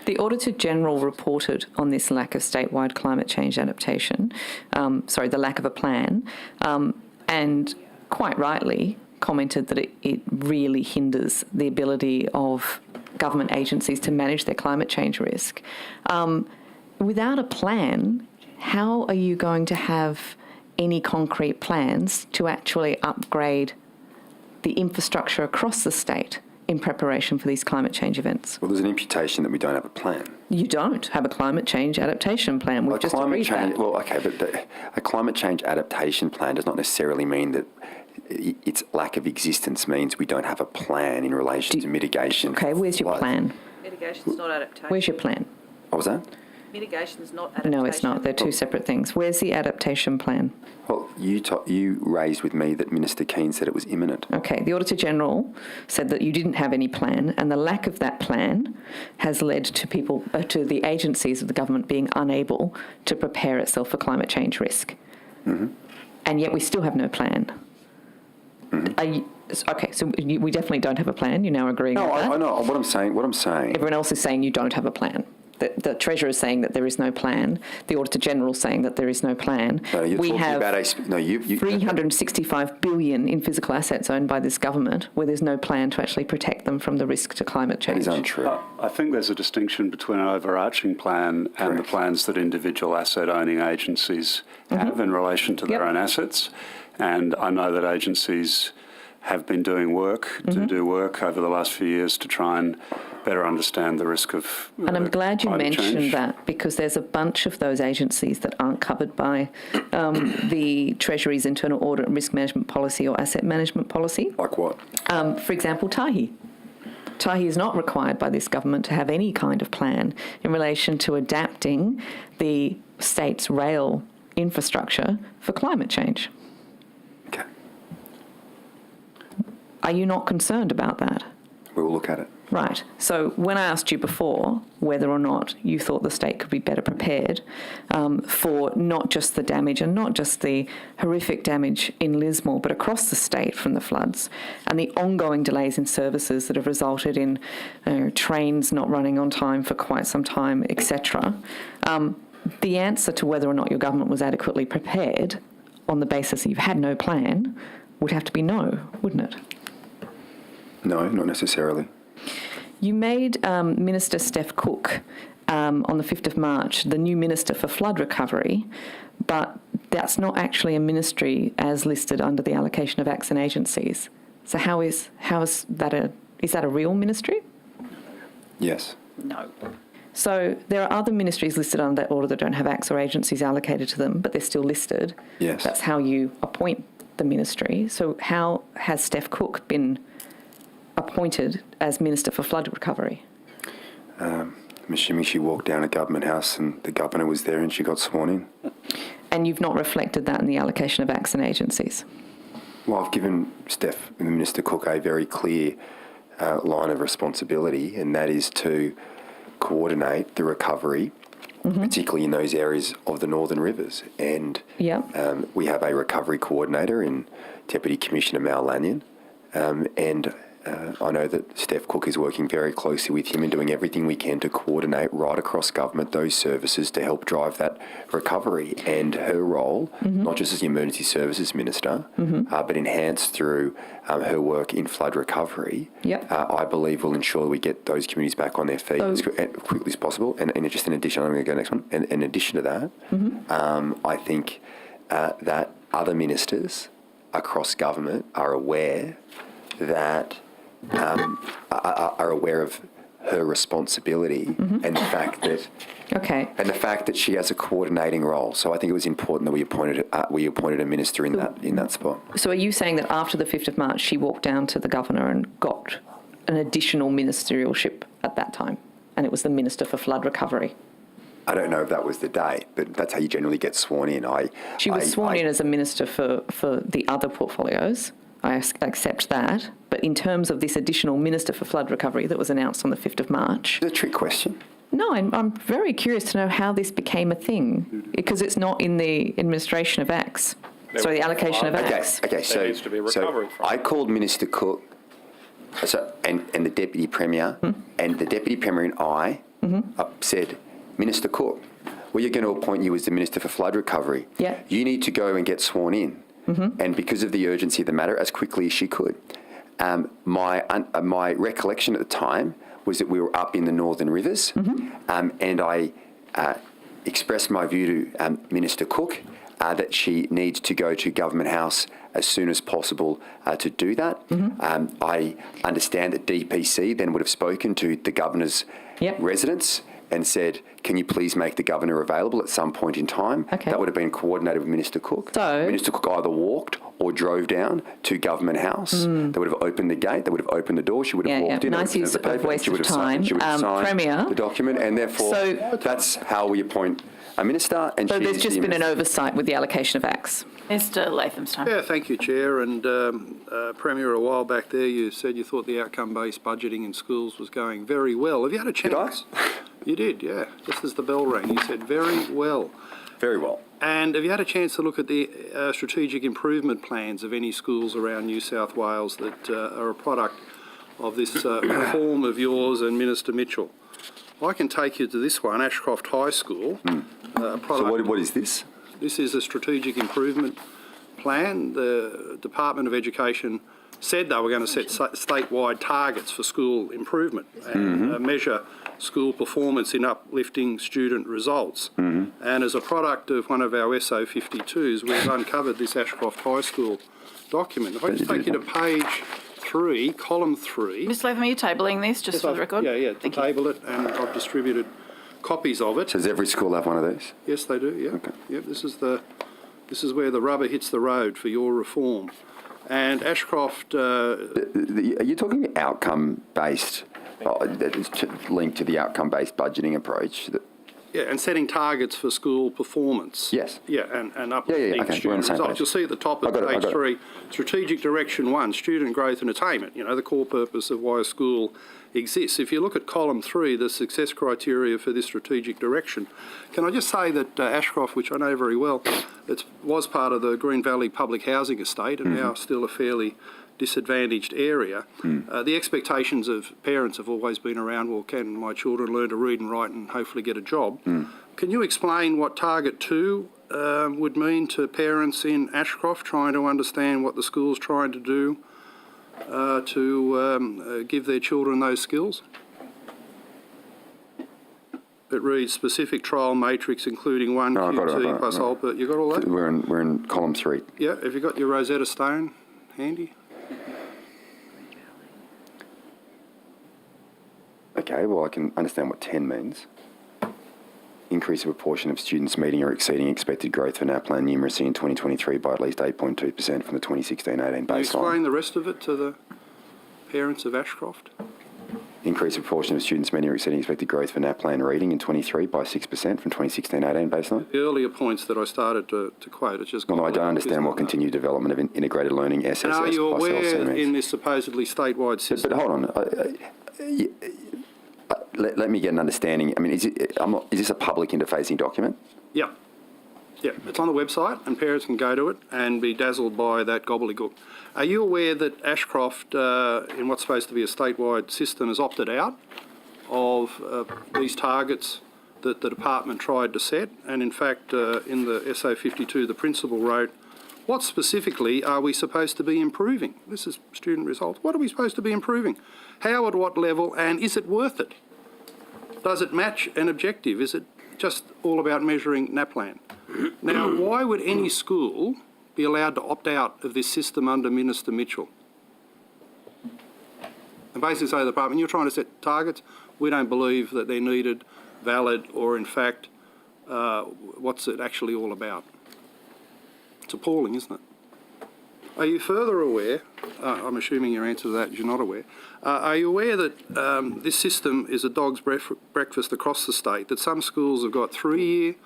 The Auditor General reported on this lack of statewide climate change adaptation, the lack of a plan, and quite rightly commented that it really hinders the ability of government agencies to manage their climate change risk. Without a plan, how are you going to have any concrete plans to actually upgrade the infrastructure across the state in preparation for these climate change events?
Well, there's an imputation that we don't have a plan.
You don't have a climate change adaptation plan. We've just agreed that.
Well, okay, but a climate change adaptation plan does not necessarily mean that its lack of existence means we don't have a plan in relation to mitigation.
Okay, where's your plan?
Mitigation's not adaptation.
Where's your plan?
What was that?
Mitigation's not adaptation.
No, it's not. They're two separate things. Where's the adaptation plan?
Well, you raised with me that Minister Keane said it was imminent.
Okay, the Auditor General said that you didn't have any plan, and the lack of that plan has led to to the agencies of the government being unable to prepare itself for climate change risk.
Mm-hmm.
And yet we still have no plan.
Mm-hmm.
Okay, so we definitely don't have a plan. You're now agreeing with that?
No, I know what I'm saying.
Everyone else is saying you don't have a plan. The Treasurer is saying that there is no plan. The Auditor General is saying that there is no plan.
No, you're
we
talking
have
about
$365 billion in physical assets owned by this government where there's no plan to actually protect them from the risk to climate change.
That is untrue.
I think there's a distinction between an overarching plan and the plans that individual asset-owning agencies have in relation to their own assets. And I know that agencies have been doing work, do work over the last few years to try and better understand the risk of
And I'm glad you
climate
mentioned
change.
that, because there's a bunch of those agencies that aren't covered by the Treasury's internal audit and risk management policy or asset management policy.
Like what?
For example, TAHI. TAHI is not required by this government to have any kind of plan in relation to adapting the state's rail infrastructure for climate change.
Okay.
Are you not concerned about that?
We will look at it.
Right. So when I asked you before whether or not you thought the state could be better prepared for not just the damage and not just the horrific damage in Lismore, but across the state from the floods and the ongoing delays in services that have resulted in trains not running on time for quite some time, etc., the answer to whether or not your government was adequately prepared on the basis that you've had no plan would have to be no, wouldn't it?
No, not necessarily.
You made Minister Steph Cook on the 5th of March the new Minister for Flood Recovery, but that's not actually a ministry as listed under the allocation of acts and agencies. So how is that is that a real ministry?
Yes.
No.
So there are other ministries listed under that order that don't have acts or agencies allocated to them, but they're still listed.
Yes.
That's how you appoint the ministry. So how has Steph Cook been appointed as Minister for Flood Recovery?
I'm assuming she walked down a government house and the governor was there and she got sworn in.
And you've not reflected that in the allocation of acts and agencies?
Well, I've given Minister Cook a very clear line of responsibility, and that is to coordinate the recovery, particularly in those areas of the Northern Rivers. And we have a recovery coordinator in Deputy Commissioner Mal Lanyon, and I know that Steph Cook is working very closely with him and doing everything we can to coordinate right across government those services to help drive that recovery. And her role, not just as the Emergency Services Minister, but enhanced through her work in flood recovery, I believe will ensure we get those communities back on their feet as quickly as possible. And just in addition, I'm going to go next one. And in addition to that, I think that other ministers across government are aware that are aware of her responsibility and the fact that she has a coordinating role. So I think it was important that we appointed a minister in that spot.
So are you saying that after the 5th of March she walked down to the governor and got an additional ministerialship at that time, and it was the Minister for Flood Recovery?
I don't know if that was the date, but that's how you generally get sworn in.
She was sworn in as a minister for the other portfolios. I accept that. But in terms of this additional Minister for Flood Recovery that was announced on the 5th of March...
It's a trick question.
No, I'm very curious to know how this became a thing, because it's not in the administration of acts. The allocation of acts.
Okay, so I called Minister Cook and the Deputy Premier, and the Deputy Premier and I said, Minister Cook, we're going to appoint you as the Minister for Flood Recovery.
Yeah.
You need to go and get sworn in. And because of the urgency of the matter, as quickly as she could. My recollection at the time was that we were up in the Northern Rivers, and I expressed my view to Minister Cook, that she needs to go to Government House as soon as possible to do that. I understand that DPC then would have spoken to the Governor's residents and said, can you please make the Governor available at some point in time?
Okay.
That would have been coordinated with Minister Cook.
So,
Minister Cook either walked or drove down to Government House. They would have opened the gate, they would have opened the door, she would have walked in,
nice use
the
of
paper,
waste
she would
of
have signed,
time.
she would have signed
Premier,
the document, and therefore that's how we appoint a minister. And
so there's just been an oversight with the allocation of acts.
Mr Latham's time.
Yeah, thank you, Chair. And Premier, a while back there, you said you thought the outcome-based budgeting in schools was going very well. Have you had a chance?
Did I?
You did, yeah. Just as the bell rang, you said very well.
Very well.
And have you had a chance to look at the strategic improvement plans of any schools around New South Wales that are a product of this reform of yours and Minister Mitchell? I can take you to this one, Ashcroft High School.
So what is this?
This is a strategic improvement plan. The Department of Education said they were going to set statewide targets for school improvement and measure school performance in uplifting student results. And as a product of one of our SO 52s, we've uncovered this Ashcroft High School document. If I just take you to page 3, column 3.
Mr Latham, are you tabling this just for the record?
Yeah, to table it, and I've distributed copies of it.
Does every school have one of these?
Yes, they do, yeah. Okay. Yep, this is where the rubber hits the road for your reform. And Ashcroft...
Are you talking outcome-based, linked to the outcome-based budgeting approach?
Yeah, and setting targets for school performance.
Yes.
Yeah, and uplifting
Okay,
student results. You'll see at the top of page 3, Strategic Direction 1, Student Growth and Attainment, the core purpose of why a school exists. If you look at column 3, the success criteria for this strategic direction, can I just say that Ashcroft, which I know very well, it was part of the Green Valley Public Housing Estate and now still a fairly disadvantaged area. The expectations of parents have always been around, well, can my children learn to read and write and hopefully get a job? Can you explain what Target 2 would mean to parents in Ashcroft trying to understand what the school's trying to do to give their children those skills? It reads specific trial matrix including 1 QT plus Alpert. You got all that?
We're in column 3.
Yeah, have you got your Rosetta Stone handy?
Okay, well, I can understand what 10 means. Increase the proportion of students meeting or exceeding expected growth for NAPLAN numeracy in 2023 by at least 8.2% from the 2016-18 baseline.
Can you explain the rest of it to the parents of Ashcroft?
Increase the proportion of students meeting or exceeding expected growth for NAPLAN reading in 23 by 6% from 2016-18 baseline.
The earlier points that I started to quote, it's just...
Well, no, I don't understand what continued development of integrated learning SSS
and are you
plus
aware
LC means.
in this supposedly statewide system...
But hold on. Let me get an understanding. I mean, is this a public interfacing document?
Yeah. Yeah, it's on the website and parents can go to it and be dazzled by that gobbledygook. Are you aware that Ashcroft, in what's supposed to be a statewide system, has opted out of these targets that the department tried to set? And in fact, in the SO 52, the principal wrote, what specifically are we supposed to be improving? This is student results. What are we supposed to be improving? How, at what level, and is it worth it? Does it match an objective? Is it just all about measuring NAPLAN? Now, why would any school be allowed to opt out of this system under Minister Mitchell? And basically say to the department, you're trying to set targets, we don't believe that they're needed, valid, or in fact, what's it actually all about? It's appalling, isn't it? Are you further aware, I'm assuming your answer to that is you're not aware, are you aware that this system is a dog's breakfast across the state, that some schools have got 3-year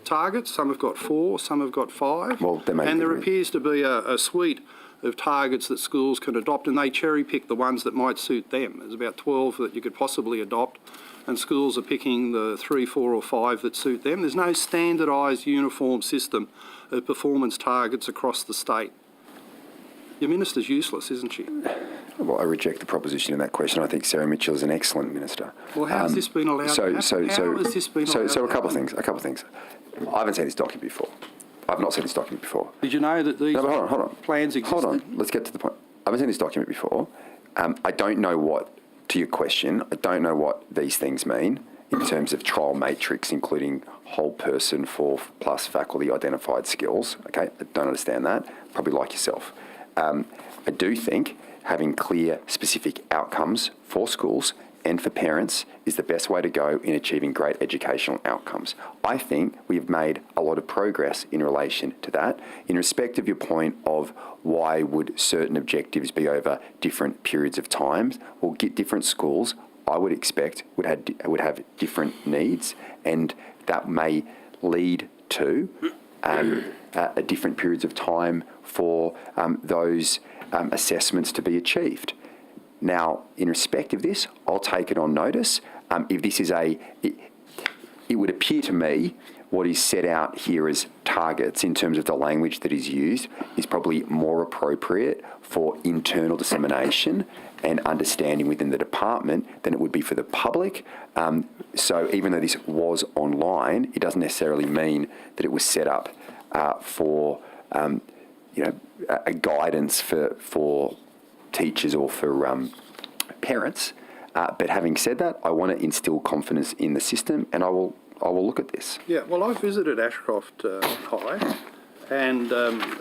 targets, some have got 4, some have got 5,
well,
and there appears to be a suite of targets that schools can adopt, and they cherry pick the ones that might suit them. There's about 12 that you could possibly adopt, and schools are picking the 3, 4 or 5 that suit them. There's no standardised uniform system of performance targets across the state. Your minister's useless, isn't she?
Well, I reject the proposition in that question. I think Sarah Mitchell is an excellent minister.
Well, how has this been allowed to happen? How has this been allowed
So a couple of things. I haven't seen this document before. I've not seen this document before.
Did you know that these
hold on.
plans existed?
Hold on, let's get to the point. I haven't seen this document before. I don't know what, to your question, I don't know what these things mean in terms of trial matrix, including whole person for plus faculty identified skills. Okay, I don't understand that, probably like yourself. I do think having clear, specific outcomes for schools and for parents is the best way to go in achieving great educational outcomes. I think we've made a lot of progress in relation to that. In respect of your point of why would certain objectives be over different periods of time, well, get different schools, I would expect, would have different needs, and that may lead to different periods of time for those assessments to be achieved. Now, in respect of this, I'll take it on notice. If this is it would appear to me what is set out here as targets in terms of the language that is used is probably more appropriate for internal dissemination and understanding within the department than it would be for the public. So even though this was online, it doesn't necessarily mean that it was set up for a guidance for teachers or for parents. But having said that, I want to instill confidence in the system, and I will look at this.
Yeah, well, I visited Ashcroft High and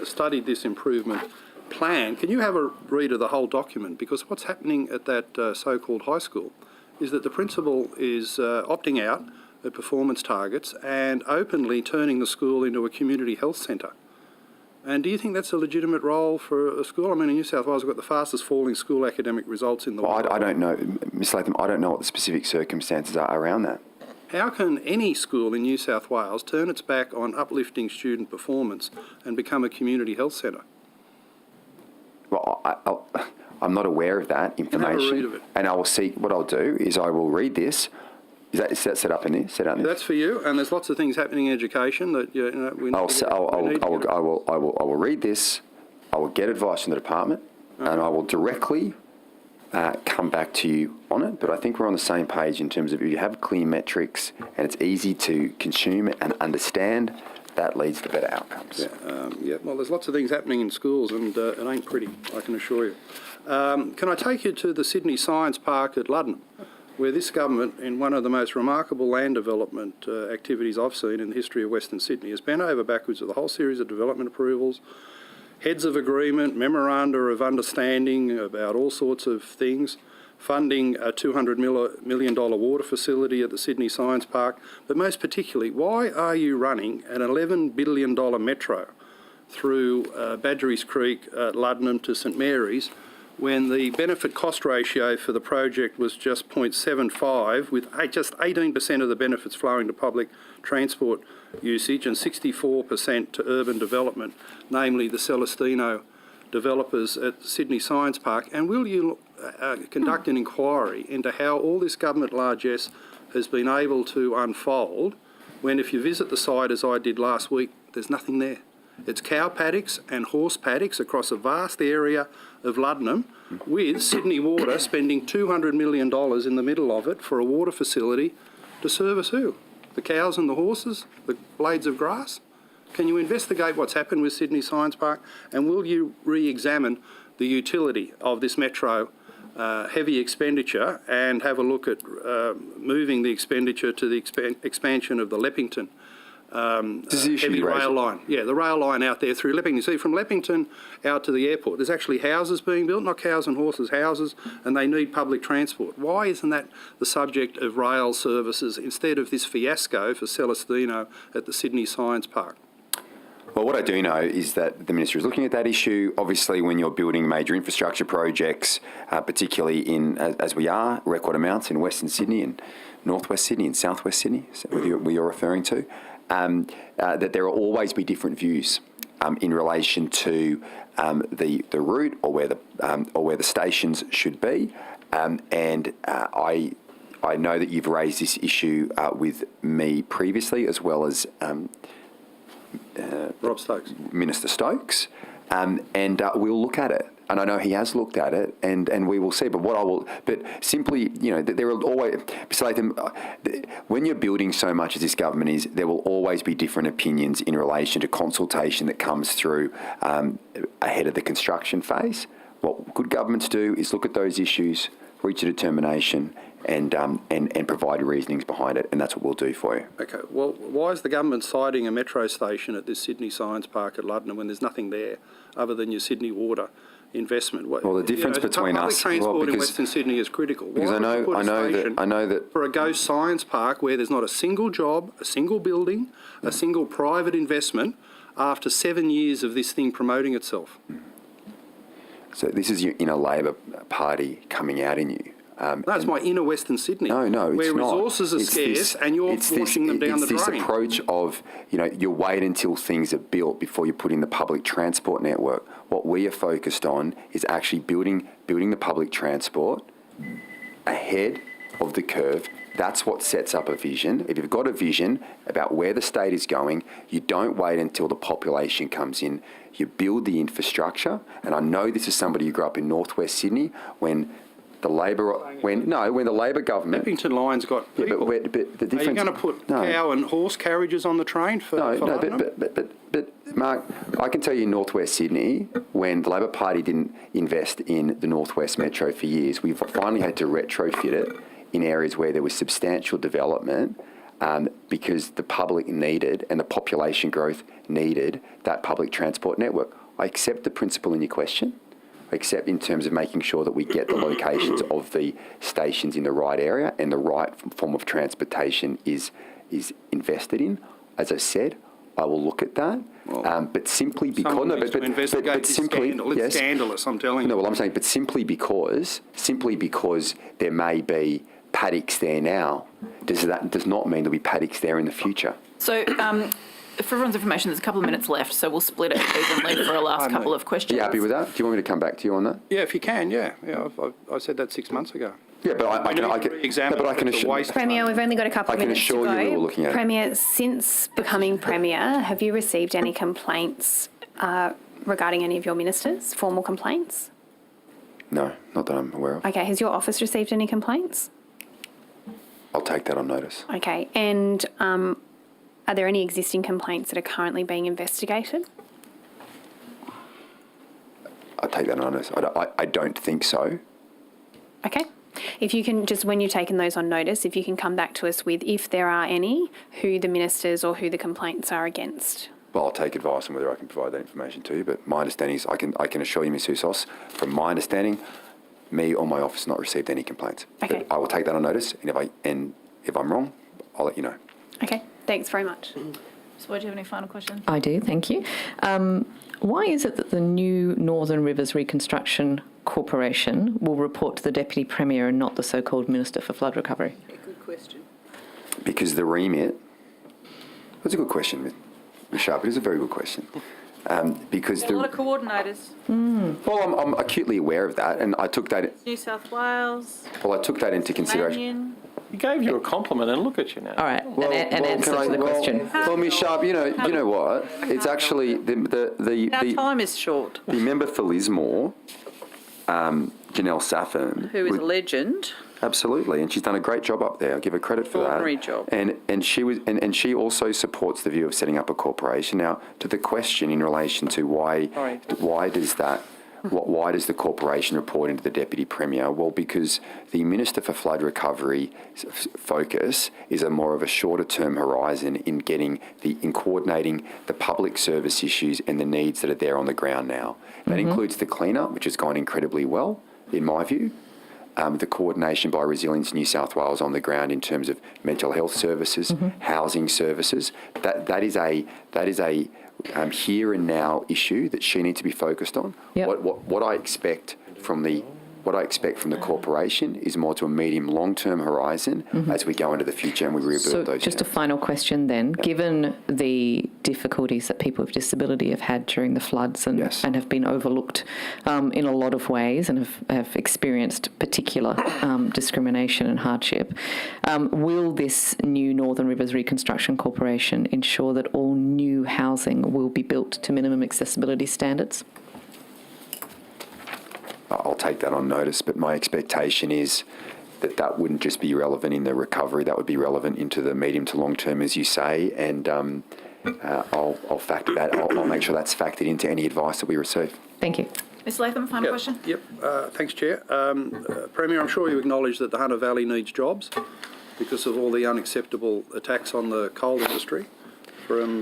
studied this improvement plan. Can you have a read of the whole document? Because what's happening at that so-called high school is that the principal is opting out of performance targets and openly turning the school into a community health centre. And do you think that's a legitimate role for a school? I mean, in New South Wales, we've got the fastest falling school academic results in the world.
I don't know, Ms Latham, I don't know what the specific circumstances are around that.
How can any school in New South Wales turn its back on uplifting student performance and become a community health centre?
Well, I'm not aware of that information.
Have a read of it.
And I will see, what I'll do is I will read this. Is that set up in there? Set out in there?
That's for you, and there's lots of things happening in education that we need
I will read this. I will get advice from the department, and I will directly come back to you on it. But I think we're on the same page in terms of if you have clear metrics and it's easy to consume and understand, that leads to better outcomes.
Yeah, well, there's lots of things happening in schools, and it ain't pretty, I can assure you. Can I take you to the Sydney Science Park at Luddenham, where this government, in one of the most remarkable land development activities I've seen in the history of Western Sydney, has bent over backwards with a whole series of development approvals, heads of agreement, memoranda of understanding about all sorts of things, funding a $200 million water facility at the Sydney Science Park. But most particularly, why are you running an $11 billion metro through Badgerys Creek, Luddenham to St Mary's, when the benefit-cost ratio for the project was just 0.75, with just 18% of the benefits flowing to public transport usage and 64% to urban development, namely the Celestino developers at Sydney Science Park? And will you conduct an inquiry into how all this government largesse has been able to unfold when, if you visit the site, as I did last week, there's nothing there? It's cow paddocks and horse paddocks across a vast area of Luddenham, with Sydney Water spending $200 million in the middle of it for a water facility to service who? The cows and the horses? The blades of grass? Can you investigate what's happened with Sydney Science Park, and will you re-examine the utility of this metro heavy expenditure and have a look at moving the expenditure to the expansion of the Leppington heavy rail line? Yeah, the rail line out there through Leppington. See, from Leppington out to the airport, there's actually houses being built, not cows and horses, houses, and they need public transport. Why isn't that the subject of rail services instead of this fiasco for Celestino at the Sydney Science Park?
Well, what I do know is that the Minister is looking at that issue. Obviously, when you're building major infrastructure projects, particularly in, as we are, record amounts in Western Sydney and Northwest Sydney and Southwest Sydney, what you're referring to, that there will always be different views in relation to the route or where the stations should be. And I know that you've raised this issue with me previously, as well as
Rob Stokes.
Minister Stokes, and we'll look at it. And I know he has looked at it, and we will see. But simply, there will always, when you're building so much as this government is, there will always be different opinions in relation to consultation that comes through ahead of the construction phase. What good governments do is look at those issues, reach a determination, and provide reasonings behind it, and that's what we'll do for you.
Okay, well, why is the government citing a metro station at this Sydney Science Park at Luddenham when there's nothing there other than your Sydney Water investment?
Well, the difference between
public
us...
transport in Western Sydney is critical.
Because I know that...
For a ghost science park where there's not a single job, a single building, a single private investment after 7 years of this thing promoting itself.
So this is your inner Labor Party coming out in you.
No, it's my inner Western Sydney.
No, it's not.
Where resources are scarce and you're washing them down the drain.
It's this approach of, you wait until things are built before you put in the public transport network. What we are focused on is actually building the public transport ahead of the curve. That's what sets up a vision. If you've got a vision about where the state is going, you don't wait until the population comes in. You build the infrastructure. And I know this is somebody who grew up in northwest Sydney when the Labor government...
Eppington Line's got people.
But the difference...
Are you going to put cow and horse carriages on the train for
but Mark, I can tell you in northwest Sydney, when the Labor Party didn't invest in the northwest metro for years, we've finally had to retrofit it in areas where there was substantial development because the public needed and the population growth needed that public transport network. I accept the principle in your question, except in terms of making sure that we get the locations of the stations in the right area and the right form of transportation is invested in. As I said, I will look at that, but simply because...
Someone needs to investigate this scandal. It's scandalous, I'm telling you.
No, well, I'm saying, but simply because there may be paddocks there now, does not mean there'll be paddocks there in the future.
So, for everyone's information, there's a couple of minutes left, so we'll split it evenly for a last couple of questions.
Are you happy with that? Do you want me to come back to you on that?
Yeah, if you can, yeah. I said that 6 months ago.
Yeah, but I can assure...
Premier, we've only got a couple of minutes to go.
I can assure you we were looking at it.
Premier, since becoming Premier, have you received any complaints regarding any of your ministers, formal complaints?
No, not that I'm aware of.
Okay, has your office received any complaints?
I'll take that on notice.
Okay, and are there any existing complaints that are currently being investigated?
I'll take that on notice. I don't think so.
Okay. If you can, just when you've taken those on notice, if you can come back to us with, if there are any, who the ministers or who the complaints are against.
Well, I'll take advice on whether I can provide that information to you, but my understanding is I can assure you, Ms. Housos, from my understanding, me or my office has not received any complaints.
Okay.
But I will take that on notice, and if I'm wrong, I'll let you know.
Okay, thanks very much.
So, do you have any final questions?
I do, thank you. Why is it that the new Northern Rivers Reconstruction Corporation will report to the Deputy Premier and not the so-called Minister for Flood Recovery?
Good question.
Because the remit... That's a good question, Ms. Sharp. It is a very good question. Because
a lot of coordinators.
Well, I'm acutely aware of that, and I took that...
New South Wales.
Well, I took that into consideration.
He gave you a compliment, and look at you now.
All right, an answer to the question.
Well, Ms. Sharp, you know what? It's actually
Our time is short.
the member for Lismore, Janelle Saffern,
Who is a legend.
Absolutely, and she's done a great job up there. I'll give her credit for that.
Extraordinary job.
And she also supports the view of setting up a corporation. Now, to the question in relation to why does the corporation report into the Deputy Premier? Well, because the Minister for Flood Recovery focus is more of a shorter-term horizon in coordinating the public service issues and the needs that are there on the ground now. That includes the clean-up, which has gone incredibly well, in my view. The coordination by Resilience New South Wales on the ground in terms of mental health services, housing services. That is a here and now issue that she needs to be focused on.
Yep.
What I expect from the corporation is more to a medium long-term horizon as we go into the future and we rebuild those.
Just a final question then. Yep. Given the difficulties that people with disability have had during the floods and have been overlooked in a lot of ways and have experienced particular discrimination and hardship, will this new Northern Rivers Reconstruction Corporation ensure that all new housing will be built to minimum accessibility standards?
I'll take that on notice, but my expectation is that wouldn't just be relevant in the recovery, that would be relevant into the medium to long term, as you say, and I'll factor that. I'll make sure that's factored into any advice that we receive.
Thank you.
Mr Latham, final question?
Yep. Thanks, Chair. Premier, I'm sure you acknowledge that the Hunter Valley needs jobs because of all the unacceptable attacks on the coal industry from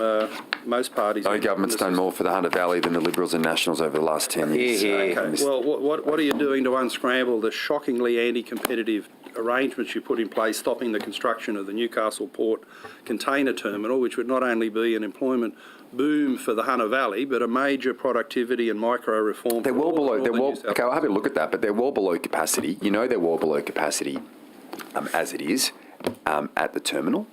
most parties.
No government's done more for the Hunter Valley than the Liberals and Nationals over the last 10 years.
Okay. Well, what are you doing to unscramble the shockingly anti-competitive arrangements you put in place, stopping the construction of the Newcastle Port Container Terminal, which would not only be an employment boom for the Hunter Valley, but a major productivity and micro reform.
They're well below. Okay, I'll have a look at that, but they're well below capacity. You know, they're well below capacity as it is at the terminal,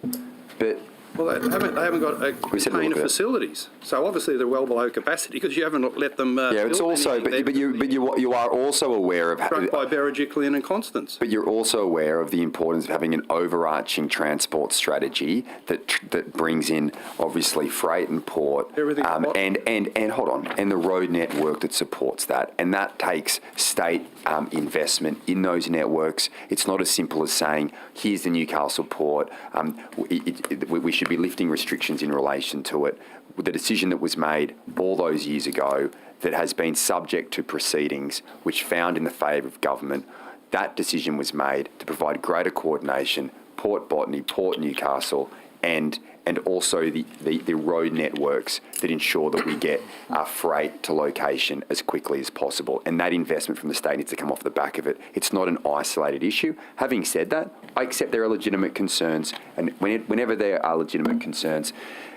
but.
Well, they haven't got container facilities, so obviously they're well below capacity because you haven't let them.
Yeah, it's also, but you are also aware of
struck by Berejiklian and Constance.
But you're also aware of the importance of having an overarching transport strategy that brings in obviously freight and port, and hold on, and the road network that supports that, and that takes state investment in those networks. It's not as simple as saying, here's the Newcastle port. We should be lifting restrictions in relation to it. The decision that was made all those years ago that has been subject to proceedings which found in the favour of government, that decision was made to provide greater coordination, Port Botany, Port Newcastle, and also the road networks that ensure that we get our freight to location as quickly as possible. And that investment from the state needs to come off the back of it. It's not an isolated issue. Having said that, I accept there are legitimate concerns, and whenever there are legitimate concerns,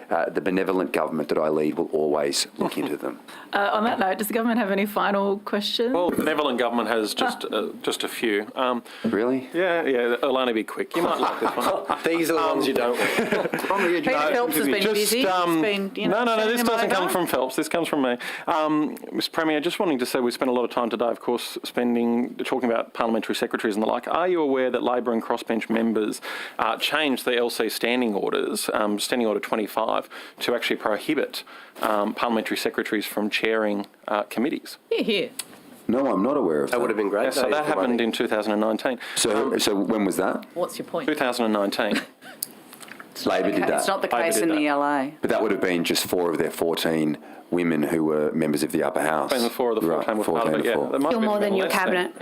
the benevolent government that I lead will always look into them.
On that note, does the government have any final questions?
Well, benevolent government has just a few.
Really?
Yeah, it'll only be quick. You might like this one.
These are the ones you don't want.
Peter Phelps has been busy.
No, this doesn't come from Phelps. This comes from me. Mr Premier, just wanting to say we spent a lot of time today, of course, talking about parliamentary secretaries and the like. Are you aware that Labor and crossbench members changed the LC standing orders, Standing Order 25, to actually prohibit parliamentary secretaries from chairing committees?
Here.
No, I'm not aware of that.
That would have been great.
Yeah, so that happened in 2019.
So when was that?
What's your point?
2019.
Labor did that.
It's not the case in the LA.
But that would have been just 4 of their 14 women who were members of the upper house.
Been the 4 of the 14 were part of it, yeah.
Still more than your cabinet.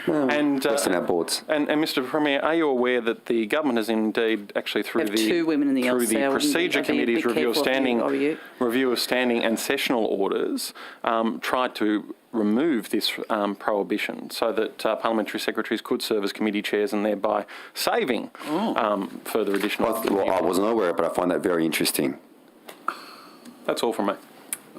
And
less than our boards.
And Mr Premier, are you aware that the government has indeed actually through
We have 2 women in the
through
LC.
the procedure committee's review of standing and sessional orders tried to remove this prohibition so that parliamentary secretaries could serve as committee chairs and thereby saving further additional...
I wasn't aware, but I find that very interesting.
That's all from me.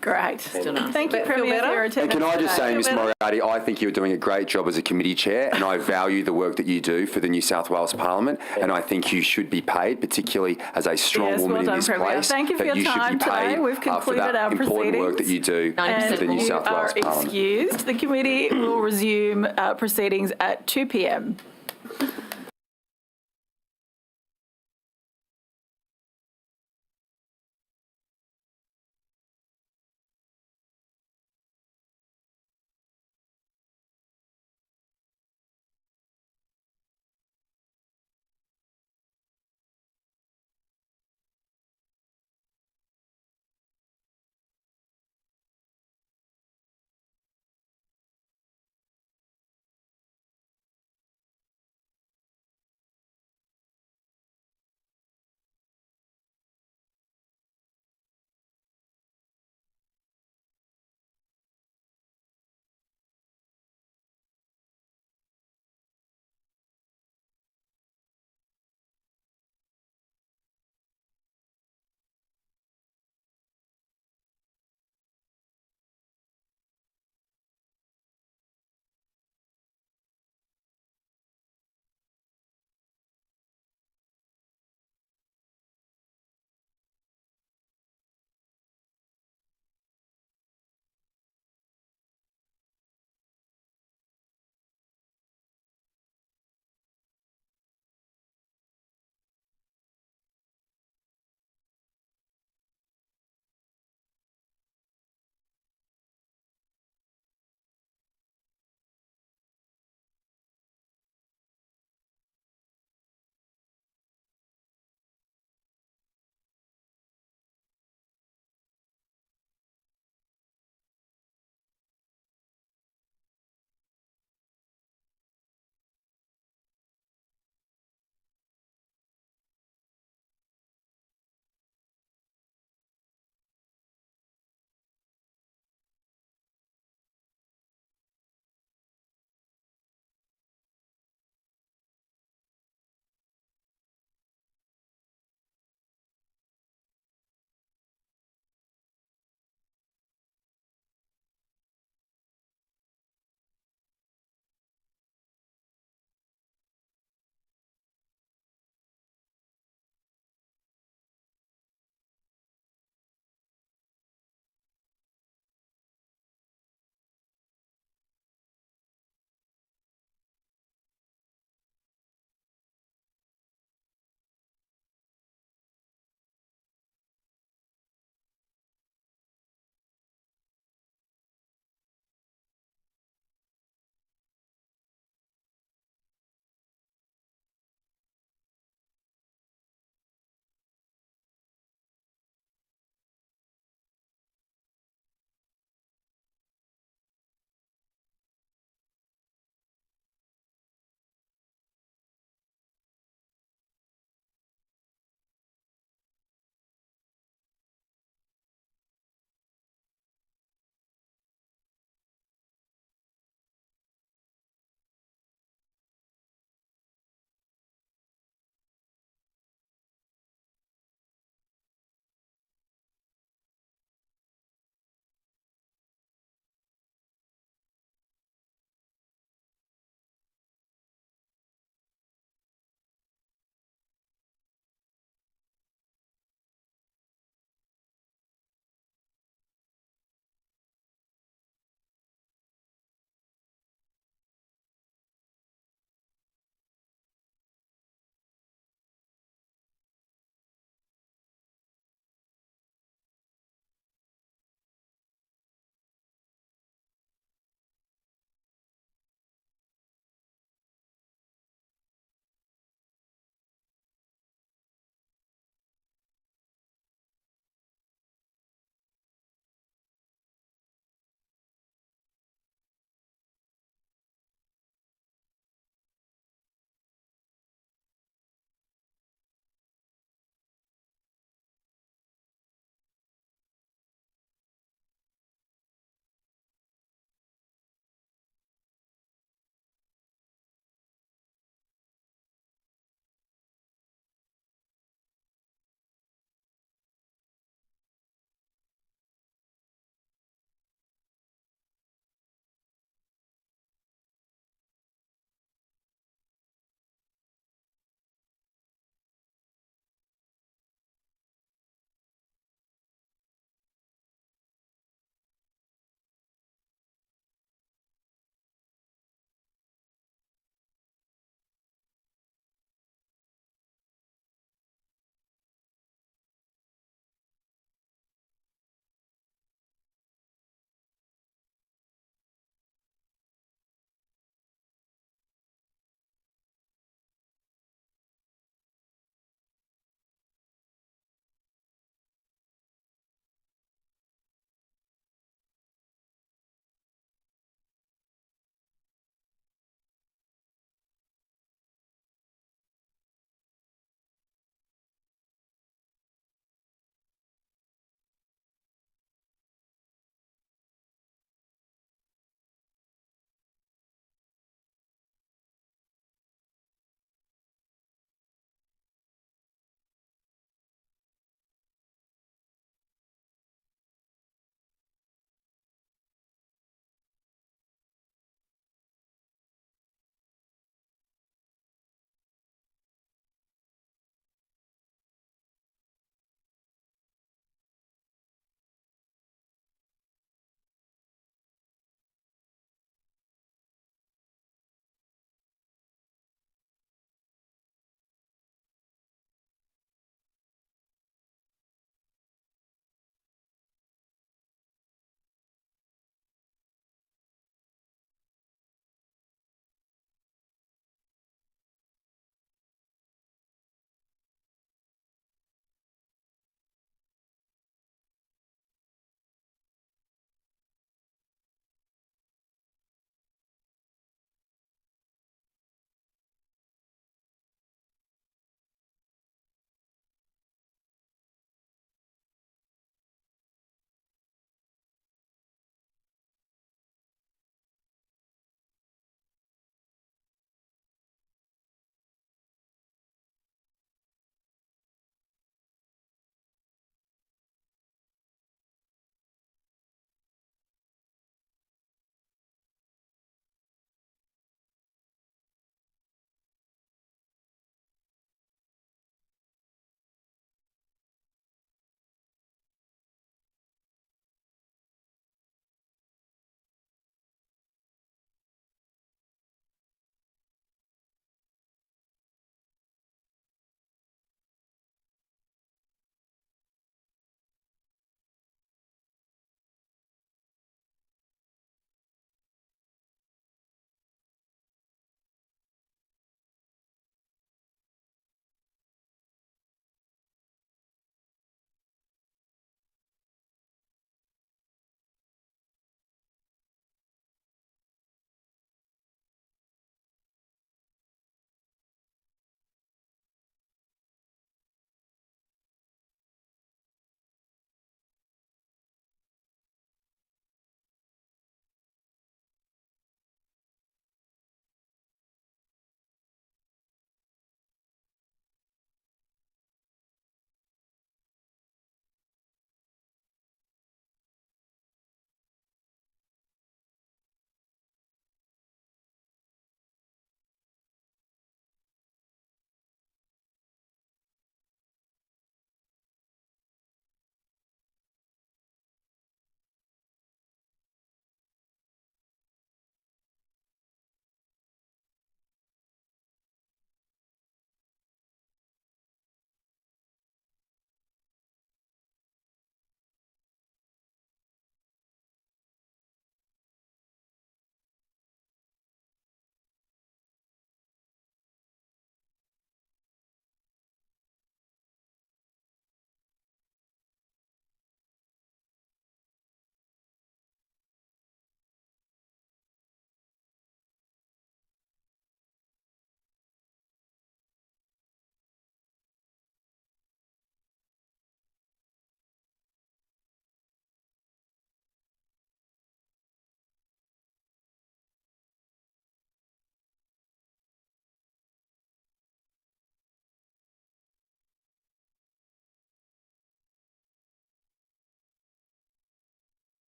Great. Thank you, Premier, for your attendance.
And can I just say, Ms
Feel better?
Moriarty, I think you're doing a great job as a committee chair, and I value the work that you do for the New South Wales Parliament, and I think you should be paid, particularly as a strong woman in this place.
Thank you for your time today. We've concluded our proceedings.
Important work that you do for the New South Wales Parliament.
You are excused. The committee will resume proceedings at 2 p.m.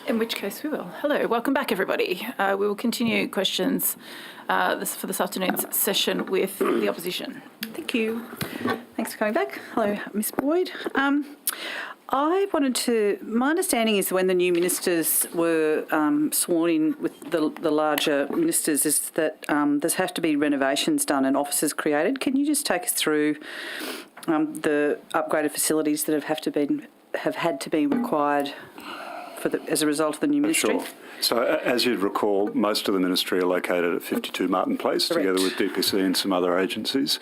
In which case we will. Hello, welcome back everybody. We will continue questions for this afternoon's session with the opposition.
Thank you. Thanks for coming back. Hello, Ms Boyd. I wanted to, my understanding is when the new ministers were sworn in with the larger ministers is that there's have to be renovations done and offices created. Can you just take us through the upgraded facilities that have had to be required as a result of the new ministry?
Sure. So as you'd recall, most of the ministry are located at 52 Martin Place,
Correct.
together with DPC and some other agencies.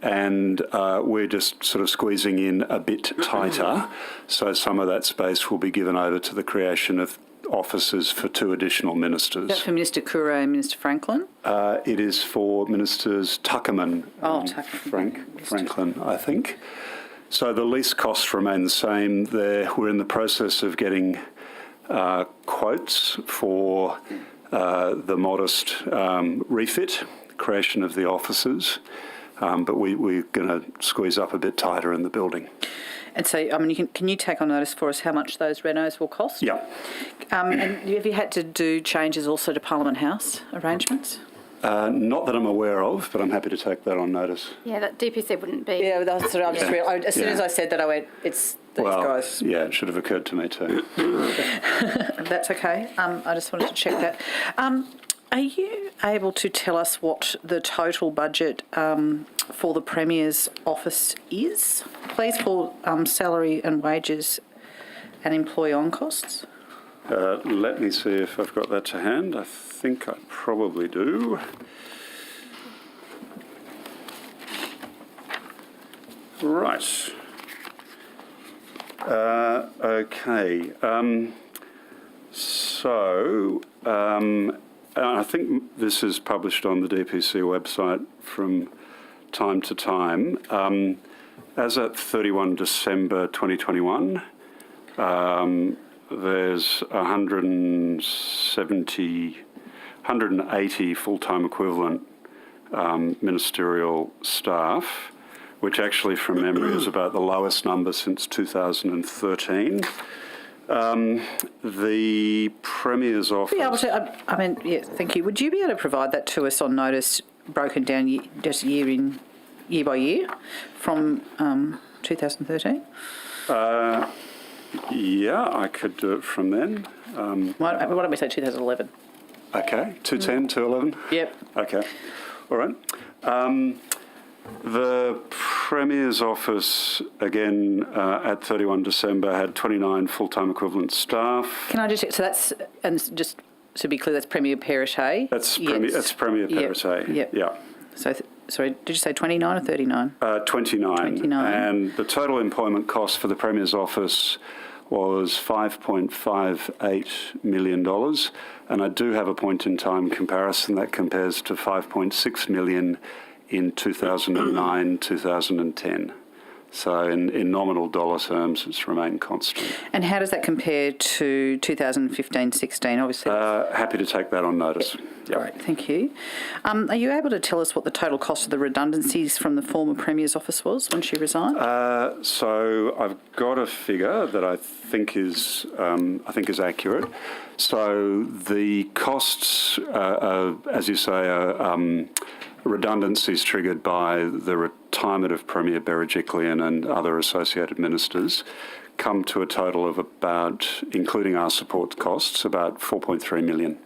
And we're just sort of squeezing in a bit tighter. So some of that space will be given over to the creation of offices for 2 additional ministers.
Is that for Minister Coure and Minister Franklin?
It is for Ministers Tuckerman and Franklin, I think. So the lease costs remain the same. We're in the process of getting quotes for the modest refit, creation of the offices, but we're going to squeeze up a bit tighter in the building.
And so, I mean, can you take on notice for us how much those renos will cost?
Yeah.
And have you had to do changes also to Parliament House arrangements?
Not that I'm aware of, but I'm happy to take that on notice.
Yeah, that DPC wouldn't be.
Yeah, that's what I just realised. As soon as I said that, I went, it's these guys.
Yeah, it should have occurred to me too.
That's okay. I just wanted to check that. Are you able to tell us what the total budget for the Premier's office is, please, for salary and wages and employee-on costs?
Let me see if I've got that to hand. I think I probably do. Right. Okay. I think this is published on the DPC website from time to time. As at 31 December 2021, there's 180 full-time equivalent ministerial staff, which actually from memory is about the lowest number since 2013. The Premier's office...
Be able to, thank you. Would you be able to provide that to us on notice, broken down just year by year from 2013?
Yeah, I could do it from then.
Why don't we say 2011?
Okay, 210, 211?
Yep.
Okay, all right. The Premier's office, again, at 31 December, had 29 full-time equivalent staff.
Can I just check? So that's, and just to be clear, that's Premier Perrottet?
That's Premier Perrottet.
Yep.
Yeah.
So, sorry, did you say 29 or 39?
29.
29.
And the total employment cost for the Premier's office was $5.58 million. And I do have a point-in-time comparison that compares to $5.6 million in 2009, 2010. So in nominal dollar terms, it's remained constant.
And how does that compare to 2015-16? Obviously.
Happy to take that on notice. Yep.
Great, thank you. Are you able to tell us what the total cost of the redundancies from the former Premier's office was when she resigned?
So I've got a figure that I think is accurate. So the costs, as you say, are redundancies triggered by the retirement of Premier Berejiklian and other associated ministers come to a total of about, including our support costs, about $4.3 million.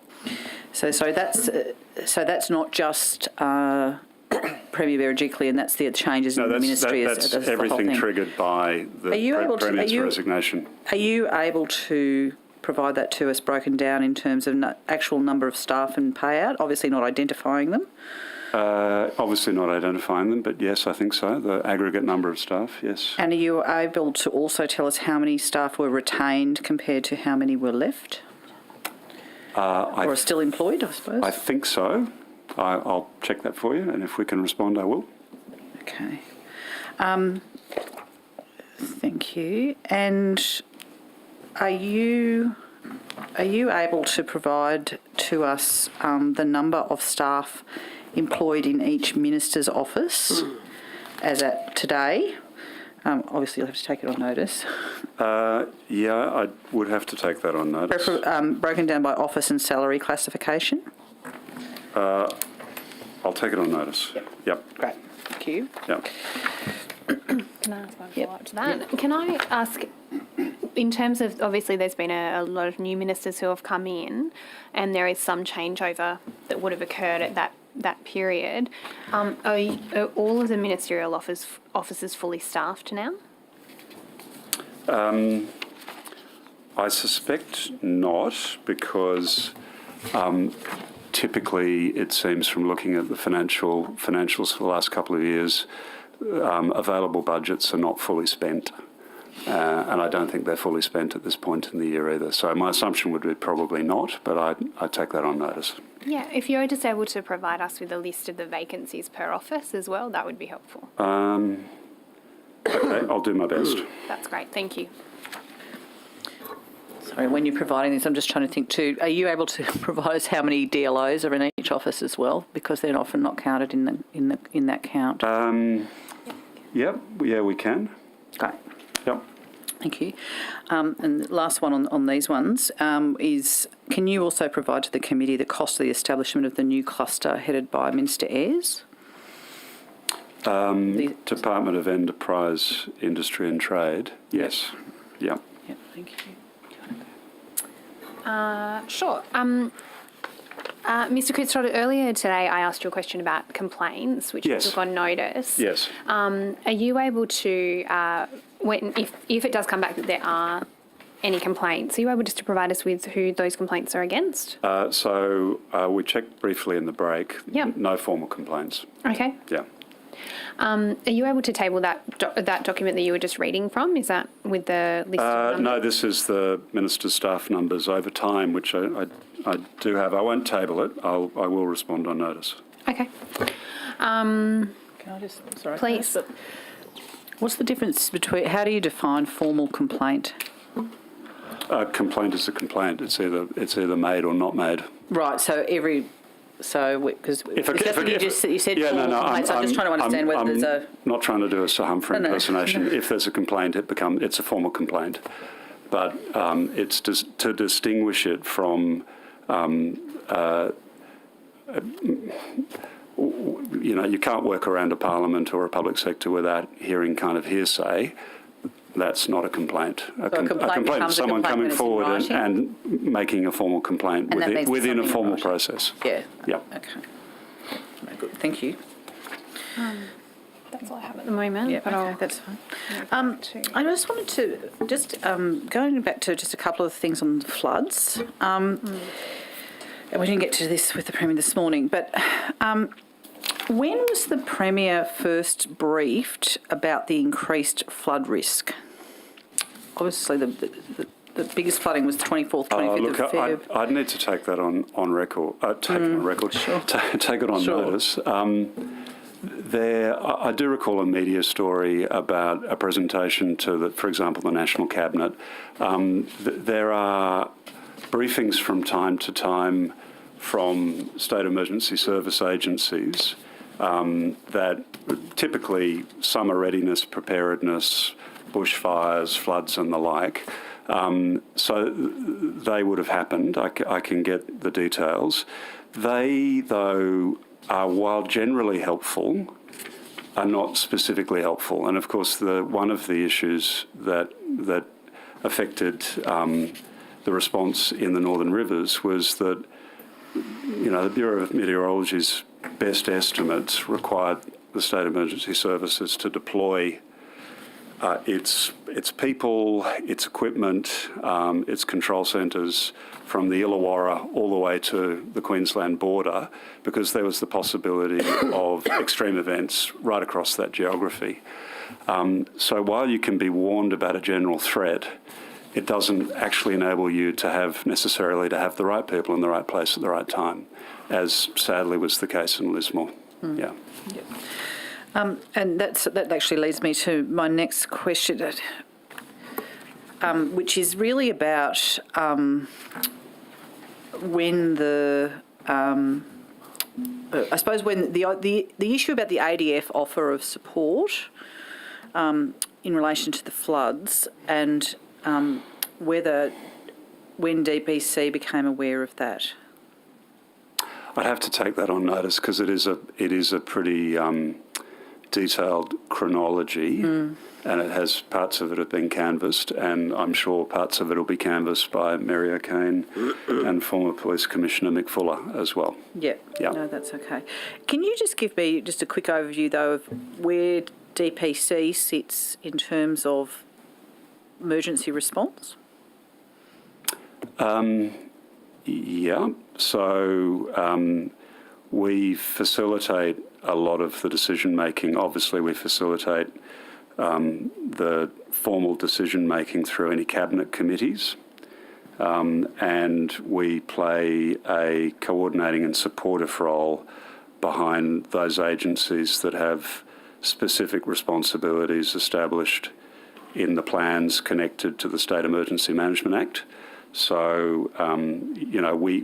So that's not just Premier Berejiklian, that's the changes in the ministry.
That's everything triggered by the Premier's resignation.
Are you able to provide that to us broken down in terms of actual number of staff and payout? Obviously not identifying them.
Obviously not identifying them, but yes, I think so. The aggregate number of staff, yes.
And are you able to also tell us how many staff were retained compared to how many were left? Or are still employed, I suppose?
I think so. I'll check that for you, and if we can respond, I will.
Okay. Thank you. And are you able to provide to us the number of staff employed in each minister's office as at today, Obviously, you'll have to take it on notice.
Yeah, I would have to take that on notice.
Broken down by office and salary classification.
I'll take it on notice. Yep.
Great. Thank you.
Yep.
Can I ask one follow-up to that? Can I ask, in terms of, obviously there's been a lot of new ministers who have come in and there is some changeover that would have occurred at that period. Are all of the ministerial offices fully staffed now?
I suspect not, because typically it seems from looking at the financials for the last couple of years, available budgets are not fully spent. And I don't think they're fully spent at this point in the year either. So my assumption would be probably not, but I take that on notice.
Yeah, if you're just able to provide us with a list of the vacancies per office as well, that would be helpful.
Okay, I'll do my best.
That's great, thank you.
Sorry, when you're providing this, I'm just trying to think too. Are you able to provide us how many DLOs are in each office as well? Because they're often not counted in that count.
Yep. Yeah, we can.
Great.
Yep.
Thank you. And the last one on these ones is, can you also provide to the committee the cost of the establishment of the new cluster headed by Minister Ayres?
Department of Enterprise, Industry and Trade. Yes. Yep.
Yep. Thank you.
Sure. Mr. Critstrode, earlier today I asked you a question about complaints, which you took on notice.
Yes.
Are you able to, if it does come back that there are any complaints, are you able just to provide us with who those complaints are against?
So we checked briefly in the break.
Yep.
No formal complaints.
Okay.
Yeah.
Are you able to table that document that you were just reading from? Is that with the list of numbers?
No, this is the Minister's staff numbers over time, which I do have. I won't table it. I will respond on notice.
Okay.
Can I just, sorry.
Please.
What's the difference between, how do you define formal complaint?
A complaint is a complaint. It's either made or not made.
Right, so because you said
yeah,
formal complaints, I'm just trying to understand whether there's a...
not trying to do a Sir Humphrey impersonation. If there's a complaint, it's a formal complaint. But it's to distinguish it from, you can't work around a parliament or a public sector without hearing kind of hearsay. That's not a complaint. A complaint is someone coming forward and making a formal complaint within a formal process.
Yeah.
Yeah.
Okay. Good. Thank you.
That's all I have at the moment.
Yeah, okay, that's fine. I just wanted to, going back to just a couple of things on the floods, and we didn't get to this with the Premier this morning, but when was the Premier first briefed about the increased flood risk? Obviously, the biggest flooding was the 24th, 25th of Feb.
I'd need to take that on record. Take it on record. Sure. Take it on notice. I do recall a media story about a presentation to, for example, the National Cabinet. There are briefings from time to time from state emergency service agencies that typically summer readiness, preparedness, bushfires, floods and the like. So they would have happened. I can get the details. They, though, while generally helpful, are not specifically helpful. And of course, one of the issues that affected the response in the Northern Rivers was that, the Bureau of Meteorology's best estimates required the State Emergency Services to deploy its people, its equipment, its control centres from the Illawarra all the way to the Queensland border, because there was the possibility of extreme events right across that geography. So while you can be warned about a general threat, it doesn't actually enable you to have the right people in the right place at the right time, as sadly was the case in Lismore. Yeah.
And that actually leads me to my next question, which is really about when I suppose when the issue about the ADF offer of support in relation to the floods and whether when DPC became aware of that?
I'd have to take that on notice because it is a pretty detailed chronology, and it has parts of it have been canvassed, and I'm sure parts of it will be canvassed by Mary O'Kane and former Police Commissioner Mick Fuller as well.
Yep.
Yeah.
No, that's okay. Can you just give me just a quick overview though of where DPC sits in terms of emergency response?
Yeah, so we facilitate a lot of the decision making. Obviously, we facilitate the formal decision making through any cabinet committees, and we play a coordinating and supportive role behind those agencies that have specific responsibilities established in the plans connected to the State Emergency Management Act. So,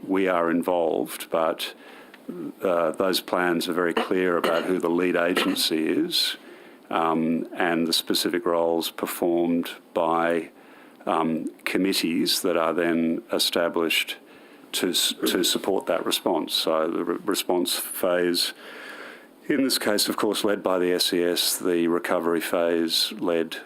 we are involved, but those plans are very clear about who the lead agency is and the specific roles performed by committees that are then established to support that response. So the response phase, in this case, of course, led by the SES, the recovery phase led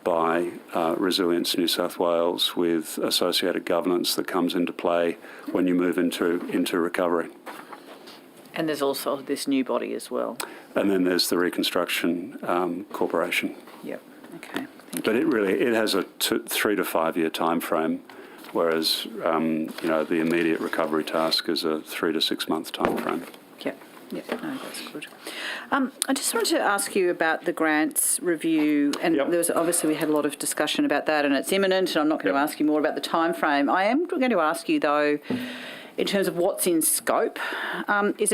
by Resilience New South Wales with associated governance that comes into play when you move into recovery.
And there's also this new body as well.
And then there's the Reconstruction Corporation.
Yep. Okay.
But it has a 3 to 5 year time frame, whereas the immediate recovery task is a 3 to 6 month time frame.
Yep. Yep. No, that's good. I just wanted to ask you about the grants review, and there was obviously we had a lot of discussion about that, and it's imminent. And I'm not going to ask you more about the time frame. I am going to ask you though, in terms of what's in scope, is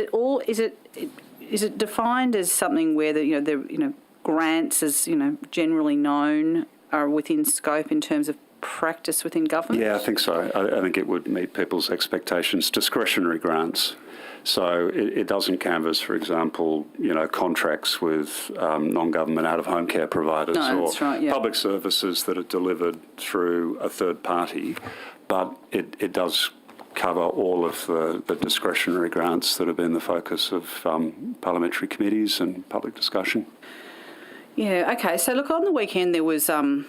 it defined as something where the grants as generally known are within scope in terms of practice within government?
Yeah, I think so. I think it would meet people's expectations. Discretionary grants. So it doesn't canvass, for example, contracts with non-government out-of-home care providers or public services that are delivered through a third party, but it does cover all of the discretionary grants that have been the focus of parliamentary committees and public discussion.
Yeah, okay. So, look, on the weekend there was an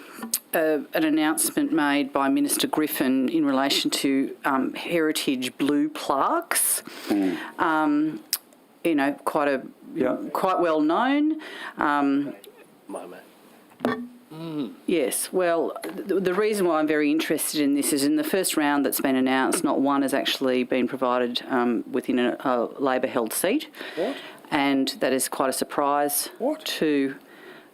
announcement made by Minister Griffin in relation to heritage blue plaques. Quite well known. Yes, well, the reason why I'm very interested in this is in the first round that's been announced, not one has actually been provided within a Labor-held seat.
What?
And that is quite a surprise to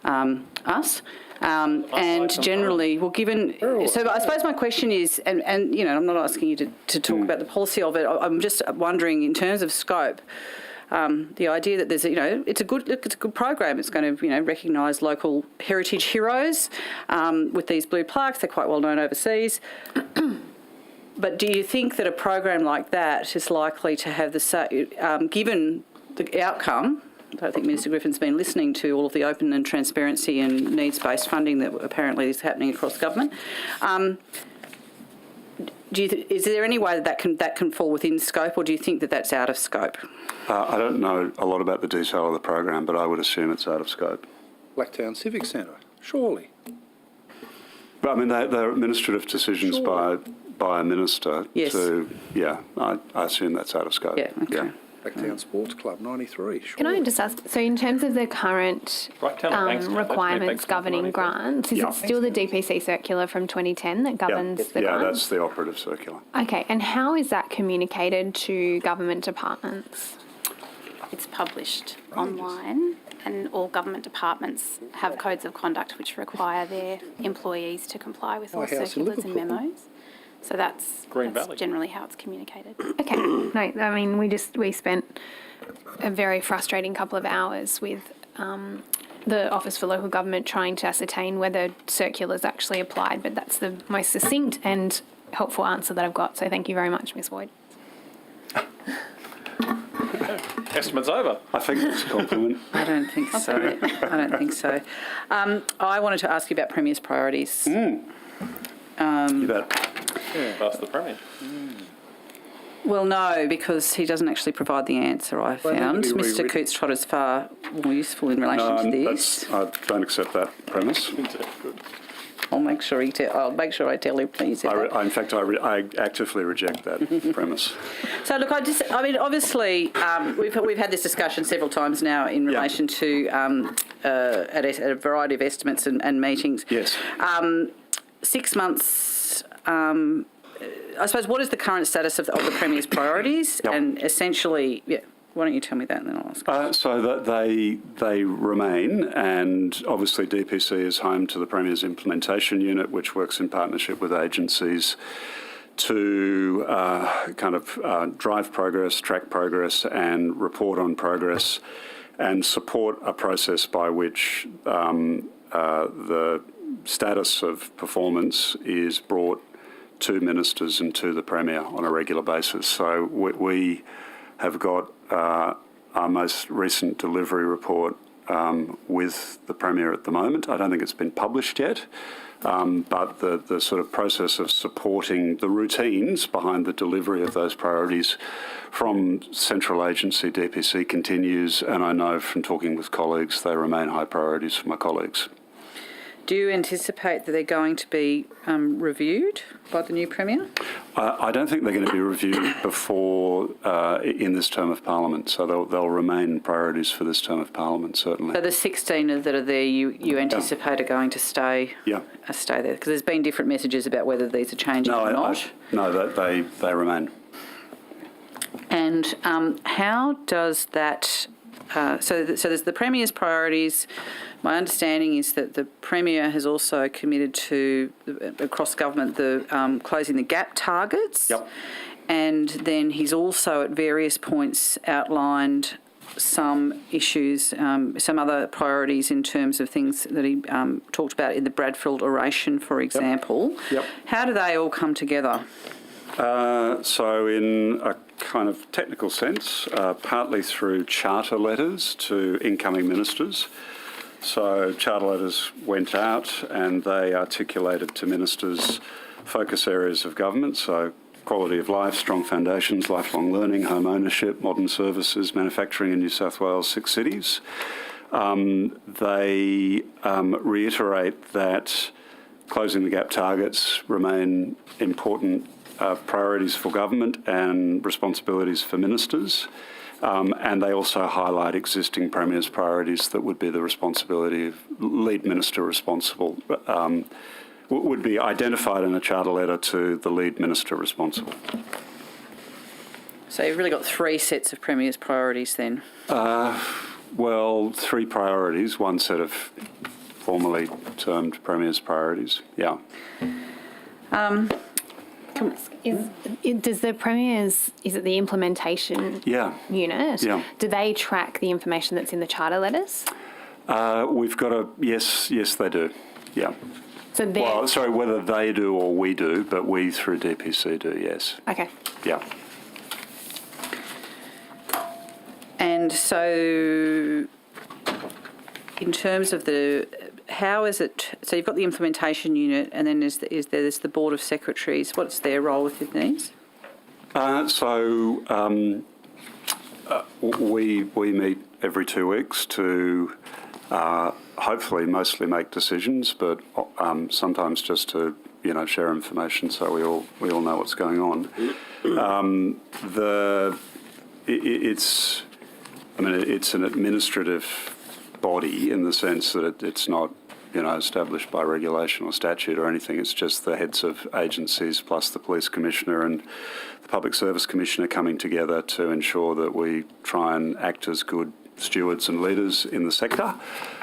us. And generally, well, given... So I suppose my question is, and I'm not asking you to talk about the policy of it, I'm just wondering in terms of scope, the idea that there's it's a good program. It's going to recognise local heritage heroes with these blue plaques. They're quite well known overseas. But do you think that a program like that is likely to have given the outcome? I think Minister Griffin's been listening to all of the open and transparency and needs-based funding that apparently is happening across government. Is there any way that can fall within scope, or do you think that that's out of scope?
I don't know a lot about the detail of the program, but I would assume it's out of scope.
Blacktown Civic Centre, surely.
But I mean, they're administrative decisions by a minister.
Yes.
I assume that's out of scope.
Yeah. Okay.
Yeah.
Blacktown Sports Club, 93. Sure.
Can I just ask, so in terms of the current requirements governing grants, is it still the DPC circular from 2010 that governs the grants?
Yeah, that's the operative circular.
Okay, and how is that communicated to government departments?
It's published online, and all government departments have codes of conduct which require their employees to comply with all circulars and memos. So that's generally how it's communicated.
Okay. No, I mean, we spent a very frustrating couple of hours with the Office for Local Government trying to ascertain whether circulars actually applied, but that's the most succinct and helpful answer that I've got. So thank you very much, Ms. Boyd.
Estimate's over.
I think that's a compliment.
I don't think so. I don't think so. I wanted to ask you about Premier's priorities.
You bet.
Ask the Premier.
Well, no, because he doesn't actually provide the answer, I found.
maybe
Mr Coots-Trotter's far more useful in relation to this.
I don't accept that premise.
I'll make sure I tell him, please.
In fact, I actively reject that premise.
So, look, obviously, we've had this discussion several times now in relation to at a variety of estimates and meetings.
Yes.
6 months. I suppose, what is the current status of the Premier's priorities?
Yep.
And essentially, why don't you tell me that and then I'll ask.
So that they remain, and obviously DPC is home to the Premier's implementation unit, which works in partnership with agencies to drive progress, track progress and report on progress and support a process by which the status of performance is brought to ministers and to the Premier on a regular basis. So we have got our most recent delivery report with the Premier at the moment. I don't think it's been published yet, but the sort of process of supporting the routines behind the delivery of those priorities from central agency DPC continues, and I know from talking with colleagues they remain high priorities for my colleagues.
Do you anticipate that they're going to be reviewed by the new Premier?
I don't think they're going to be reviewed before in this term of Parliament, so they'll remain priorities for this term of Parliament, certainly.
So the 16 that are there, you anticipate are going to stay there? Because there's been different messages about whether these are changing or not.
No, they remain.
And how does that... So there's the Premier's priorities. My understanding is that the Premier has also committed to, across government, the closing the gap targets.
Yep.
And then he's also at various points outlined some issues, some other priorities in terms of things that he talked about in the Bradfield oration, for example.
Yep.
How do they all come together?
So in a kind of technical sense, partly through charter letters to incoming ministers. So charter letters went out and they articulated to ministers focus areas of government, so quality of life, strong foundations, lifelong learning, home ownership, modern services, manufacturing in New South Wales, 6 cities. They reiterate that closing the gap targets remain important priorities for government and responsibilities for ministers. And they also highlight existing Premier's priorities that would be the responsibility of lead minister responsible, would be identified in a charter letter to the lead minister responsible.
So you've really got 3 sets of Premier's priorities then?
Well, 3 priorities, 1 set of formally termed Premier's priorities, yeah.
Does the Premier's, is it the implementation unit?
Yeah.
Do they track the information that's in the charter letters?
We've got yes, they do, yeah.
So
whether they do or we do, but we through DPC do, yes.
Okay.
Yeah.
And so in terms of how is it, so you've got the implementation unit and then there's the Board of Secretaries. What's their role within these?
We meet every 2 weeks to hopefully mostly make decisions, but sometimes just to share information so we all know what's going on. It's an administrative body in the sense that it's not established by regulation or statute or anything. It's just the heads of agencies plus the Police Commissioner and the Public Service Commissioner coming together to ensure that we try and act as good stewards and leaders in the sector.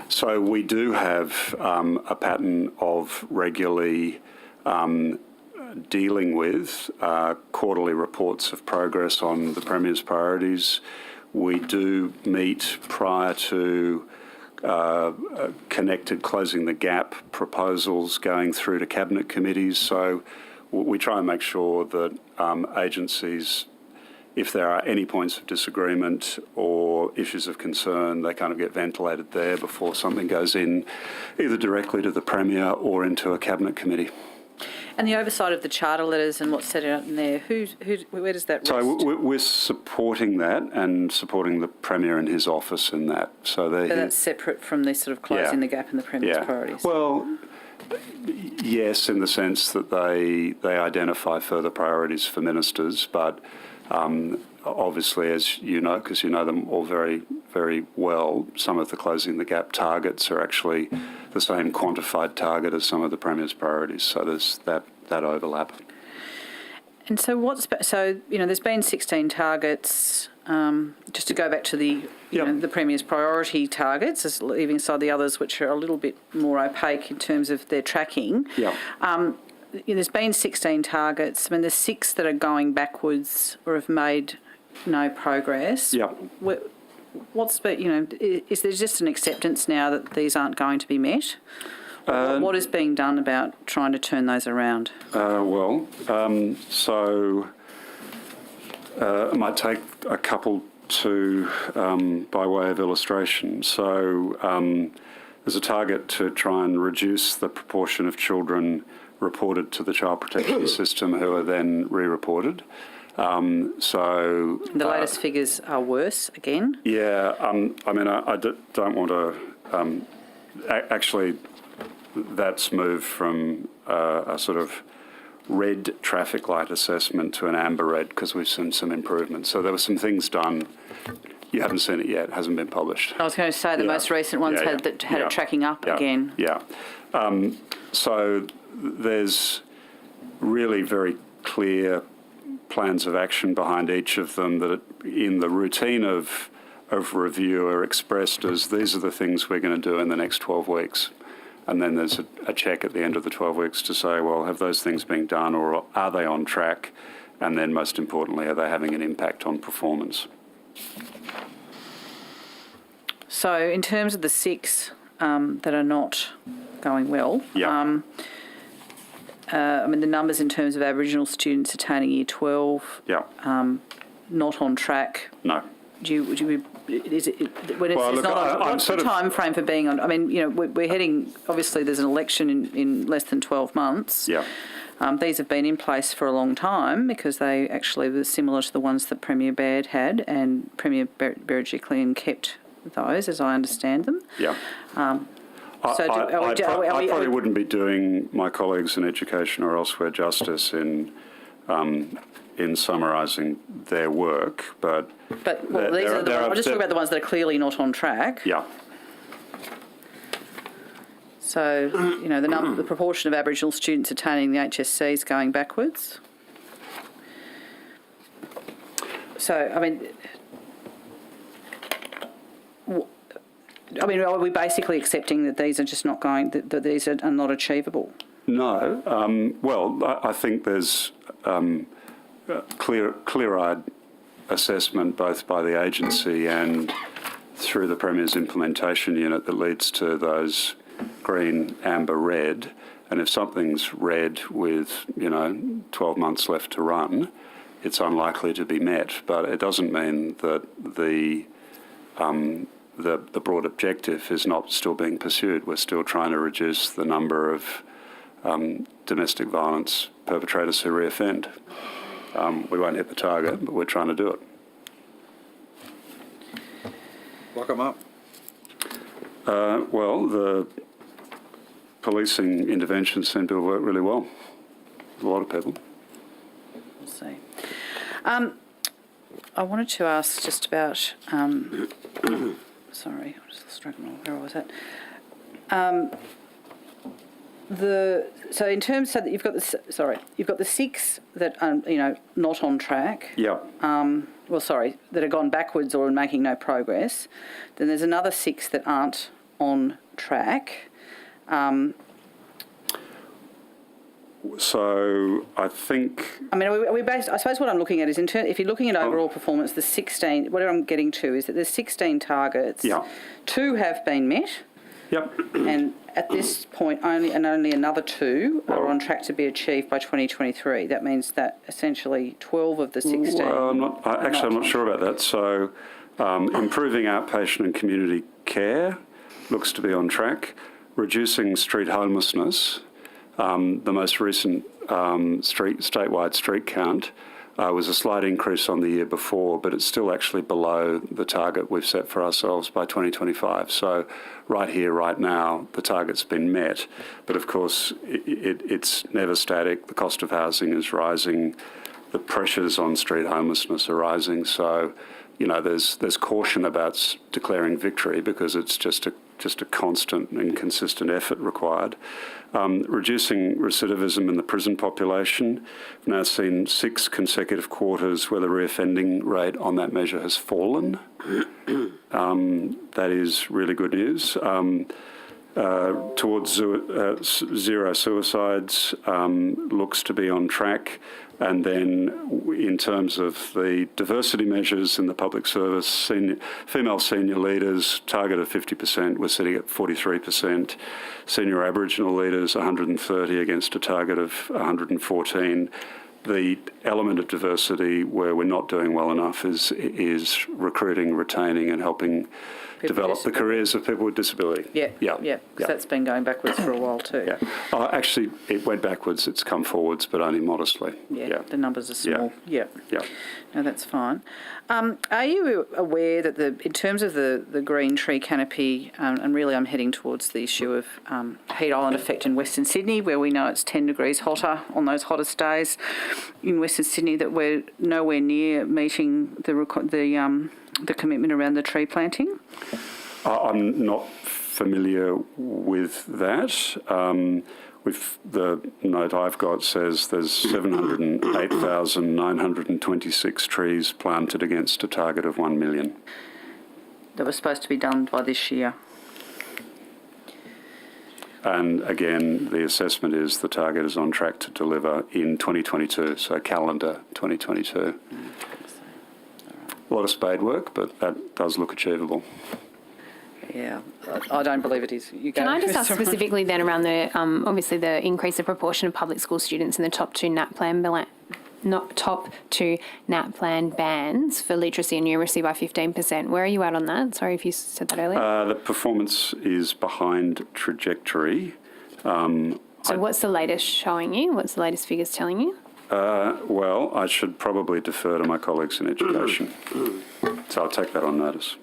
So we do have a pattern of regularly dealing with quarterly reports of progress on the Premier's priorities. We do meet prior to connected closing the gap proposals going through to cabinet committees. So we try and make sure that agencies if there are any points of disagreement or issues of concern, they kind of get ventilated there before something goes in either directly to the Premier or into a Cabinet committee.
And the oversight of the charter letters and what's set out in there, where does that rest?
So we're supporting that and supporting the Premier and his office in that. So
that's separate from this sort of closing the gap in the Premier's priorities?
Well, yes, in the sense that they identify further priorities for ministers, but obviously, as you know, because you know them all very, very well, some of the closing the gap targets are actually the same quantified target as some of the Premier's priorities. So there's that overlap. And
so there's been 16 targets. Just to go back to the the Premier's priority targets, leaving aside the others which are a little bit more opaque in terms of their tracking. There's been 16 targets. I mean, there's 6 that are going backwards or have made no progress. What's is there just an acceptance now that these aren't going to be met? What is being done about trying to turn those around?
I might take a couple by way of illustration. So there's a target to try and reduce the proportion of children reported to the child protection system who are then re-reported.
The latest figures are worse again?
I don't want to... actually, that's moved from a sort of red traffic light assessment to an amber red because we've seen some improvements. So there were some things done. You haven't seen it yet. It hasn't been published.
I was going to say the most recent ones had it tracking up again.
So there's really very clear plans of action behind each of them that in the routine of review are expressed as these are the things we're going to do in the next 12 weeks. And then there's a check at the end of the 12 weeks to say, well, have those things been done or are they on track? And then most importantly, are they having an impact on performance?
So in terms of the 6 that are not going well, the numbers in terms of Aboriginal students attaining Year 12, not on track.
No.
What's the time frame for being on? I mean, we're heading, obviously there's an election in less than 12 months. These have been in place for a long time because they actually were similar to the ones that Premier Baird had, and Premier Berejiklian kept those, as I understand them.
I probably wouldn't be doing my colleagues in education or elsewhere justice in summarising their work, but
I'll just talk about the ones that are clearly not on track. So, the proportion of Aboriginal students attaining the HSC is going backwards. So, are we basically accepting that these are just not going, that these are not achievable?
No. I think there's clear-eyed assessment both by the agency and through the Premier's implementation unit that leads to those green, amber, red. And if something's red with, 12 months left to run, it's unlikely to be met. But it doesn't mean that the broad objective is not still being pursued. We're still trying to reduce the number of domestic violence perpetrators who reoffend. We won't hit the target, but we're trying to do it.
Lock them up.
The policing interventions seem to have worked really well. A lot of people.
We'll see. I wanted to ask just about... sorry, I just struggling. Where was it? So in terms so that you've got the 6 that are not on track. That have gone backwards or are making no progress. Then there's another 6 that aren't on track.
So I think...
I suppose what I'm looking at is, if you're looking at overall performance, the 16, what I'm getting to is that there's 16 targets. 2 have been met.
Yep.
And at this point, only another 2 are on track to be achieved by 2023. That means that essentially 12 of the 16.
Well, I'm not sure about that. So, improving outpatient and community care looks to be on track. Reducing street homelessness, the most recent statewide street count was a slight increase on the year before, but it's still actually below the target we've set for ourselves by 2025. So right here, right now, the target's been met. But of course, it's never static. The cost of housing is rising. The pressures on street homelessness are rising. So, you know, there's caution about declaring victory because it's just a constant and consistent effort required. Reducing recidivism in the prison population. We've now seen 6 consecutive quarters where the reoffending rate on that measure has fallen. That is really good news. Towards zero suicides looks to be on track. And then in terms of the diversity measures in the public service, female senior leaders, target of 50%, we're sitting at 43%. Senior Aboriginal leaders, 130 against a target of 114. The element of diversity where we're not doing well enough is recruiting, retaining and helping develop the careers of people with disability.
Because that's been going backwards for a while too.
Actually, it went backwards. It's come forwards, but only modestly.
The numbers are small.
Yeah.
No, that's fine. Are you aware that in terms of the green tree canopy, and really I'm heading towards the issue of heat island effect in Western Sydney, where we know it's 10 degrees hotter on those hottest days in Western Sydney, that we're nowhere near meeting the commitment around the tree planting?
I'm not familiar with that. The note I've got says there's 708,926 trees planted against a target of 1 million.
That was supposed to be done by this year.
And again, the assessment is the target is on track to deliver in 2022, so calendar 2022. A lot of spade work, but that does look achievable.
Yeah, I don't believe it is.
Can I just ask specifically then around the obviously the increase of proportion of public school students in the top 2 NAPLAN bands for literacy and numeracy by 15%. Where are you at on that? Sorry if you said that earlier.
The performance is behind trajectory.
So what's the latest showing you? What's the latest figures telling you?
Well, I should probably defer to my colleagues in education. So I'll take that on notice.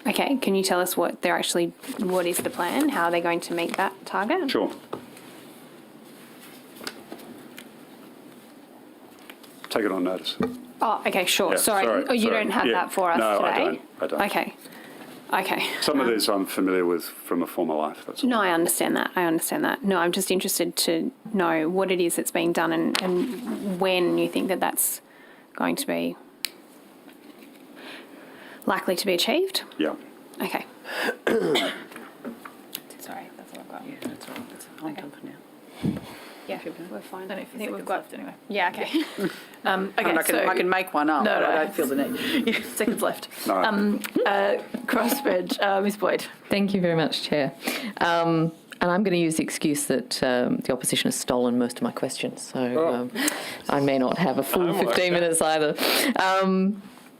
Okay, can you tell us what is the plan? How are they going to meet that target?
Sure. Take it on notice.
Oh, okay, sure.
Yeah,
sorry. Oh, you don't have that for us today?
No, I don't.
Okay.
Some of these I'm familiar with from a former life. That's all.
No, I understand that. No, I'm just interested to know what it is that's being done and when you think that that's going to be likely to be achieved.
Yeah.
Okay.
Sorry, that's all I've got.
Yeah, that's all right. I'm done for now.
Yeah, we're fine.
I don't know if
I think we've
seconds
got
left anyway.
Yeah, okay.
I can make one up, but I don't feel the need.
Seconds left.
No.
Crossbridge, Ms Boyd.
Thank you very much, Chair. And I'm going to use the excuse that the opposition has stolen most of my questions, so I may not have a full 15 minutes either.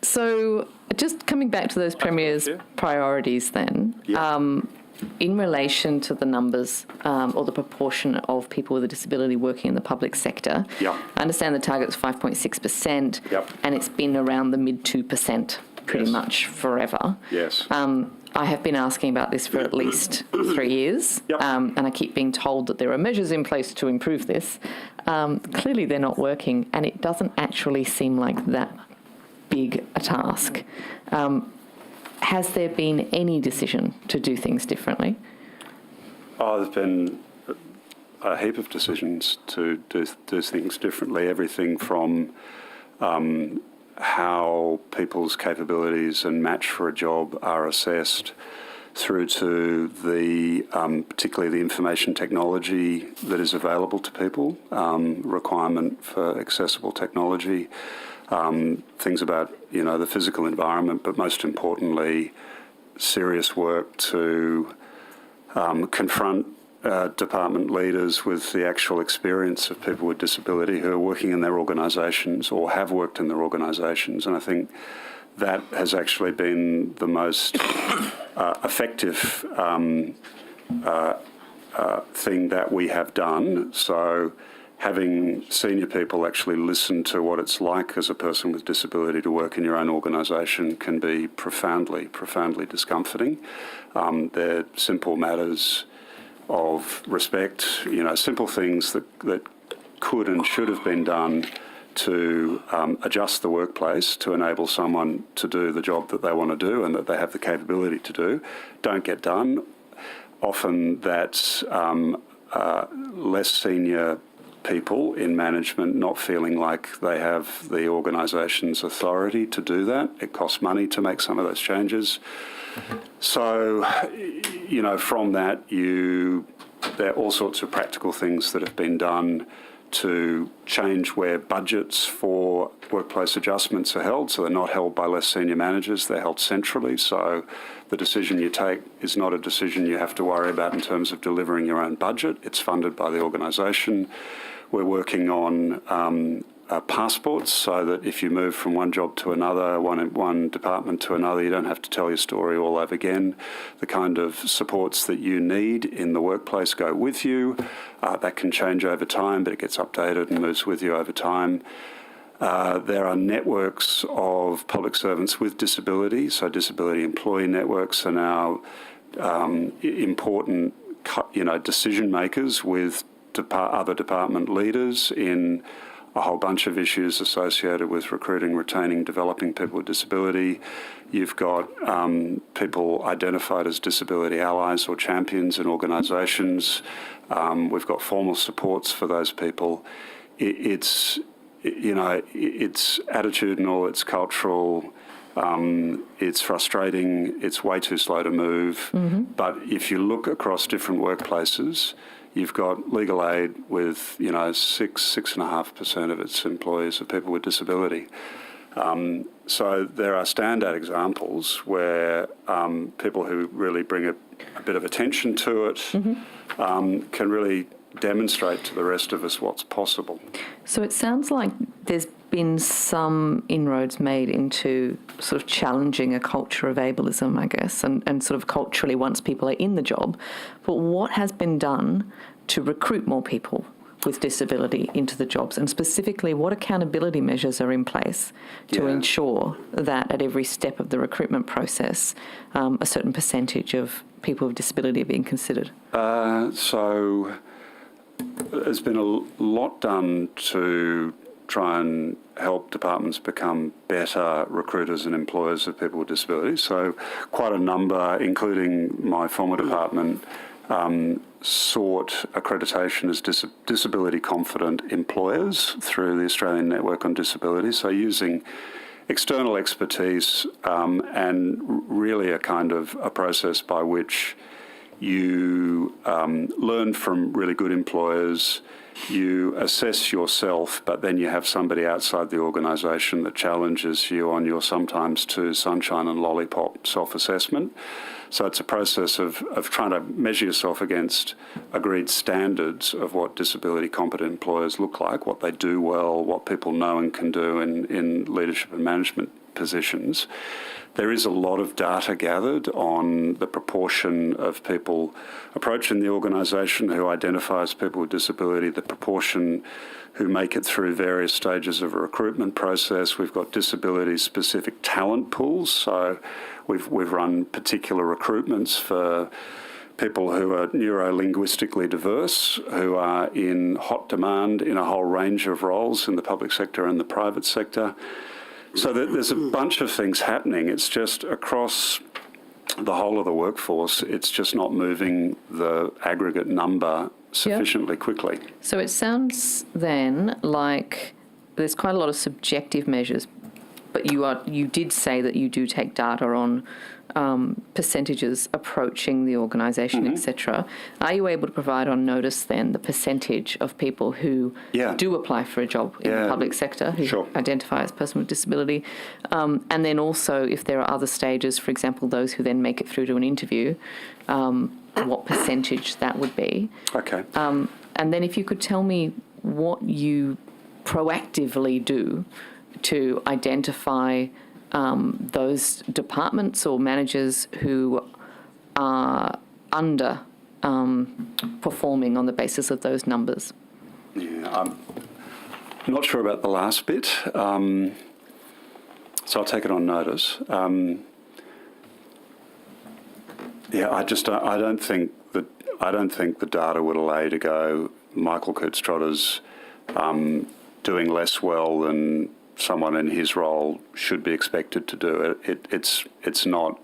So just coming back to those Premier's priorities then, in relation to the numbers or the proportion of people with a disability working in the public sector, I understand the target is 5.6%, and it's been around the mid 2% pretty much forever.
Yes.
I have been asking about this for at least 3 years, and I keep being told that there are measures in place to improve this. Clearly they're not working, and it doesn't actually seem like that big a task. Has there been any decision to do things differently?
There's been a heap of decisions to do things differently, everything from how people's capabilities and match for a job are assessed through to the particularly the information technology that is available to people, requirement for accessible technology, things about, the physical environment, but most importantly, serious work to confront department leaders with the actual experience of people with disability who are working in their organisations or have worked in their organisations. And I think that has actually been the most effective thing that we have done. So having senior people actually listen to what it's like as a person with disability to work in your own organisation can be profoundly, profoundly discomforting. They're simple matters of respect, simple things that could and should have been done to adjust the workplace to enable someone to do the job that they want to do and that they have the capability to do, don't get done. Often that's less senior people in management not feeling like they have the organisation's authority to do that. It costs money to make some of those changes. So, from that, there are all sorts of practical things that have been done to change where budgets for workplace adjustments are held. So they're not held by less senior managers, they're held centrally. So the decision you take is not a decision you have to worry about in terms of delivering your own budget. It's funded by the organisation. We're working on passports so that if you move from one job to another, one department to another, you don't have to tell your story all over again. The kind of supports that you need in the workplace go with you. That can change over time, but it gets updated and moves with you over time. There are networks of public servants with disability, so disability employee networks are now important, decision makers with other department leaders in a whole bunch of issues associated with recruiting, retaining, developing people with disability. You've got people identified as disability allies or champions in organisations. We've got formal supports for those people. It's attitudinal, it's cultural, it's frustrating, it's way too slow to move. Mm-hmm. But if you look across different workplaces, you've got legal aid with, 6.5% of its employees are people with disability. So there are standout examples where people who really bring a bit of attention to it can really demonstrate to the rest of us what's possible.
So it sounds like there's been some inroads made into sort of challenging a culture of ableism, I guess, and sort of culturally once people are in the job. But what has been done to recruit more people with disability into the jobs, and specifically what accountability measures are in place to ensure that at every step of the recruitment process a certain percentage of people with disability are being considered?
So there's been a lot done to try and help departments become better recruiters and employers of people with disabilities. So quite a number, including my former department, sought accreditation as disability confident employers through the Australian Network on Disability. So using external expertise and really a kind of a process by which you learn from really good employers, you assess yourself, but then you have somebody outside the organisation that challenges you on your sometimes too sunshine and lollipop self-assessment. So it's a process of trying to measure yourself against agreed standards of what disability competent employers look like, what they do well, what people know and can do in leadership and management positions. There is a lot of data gathered on the proportion of people approaching the organisation who identify as people with disability, the proportion who make it through various stages of a recruitment process. We've got disability-specific talent pools, so we've run particular recruitments for people who are neuro-linguistically diverse, who are in hot demand in a whole range of roles in the public sector and the private sector. So there's a bunch of things happening. It's just across the whole of the workforce, it's just not moving the aggregate number sufficiently quickly.
So it sounds then like there's quite a lot of subjective measures but you did say that you do take data on percentages approaching the organisation, etc. Are you able to provide on notice then the percentage of people who do apply for a job in the public sector who identify as person with disability? And then also, if there are other stages, for example, those who then make it through to an interview, what percentage that would be?
Okay.
And then if you could tell me what you proactively do to identify those departments or managers who are under performing on the basis of those numbers.
Yeah, I'm not sure about the last bit, so I'll take it on notice. I don't think the data would allow you to go, Michael Kurtz-Trotter's doing less well than someone in his role should be expected to do it. It's not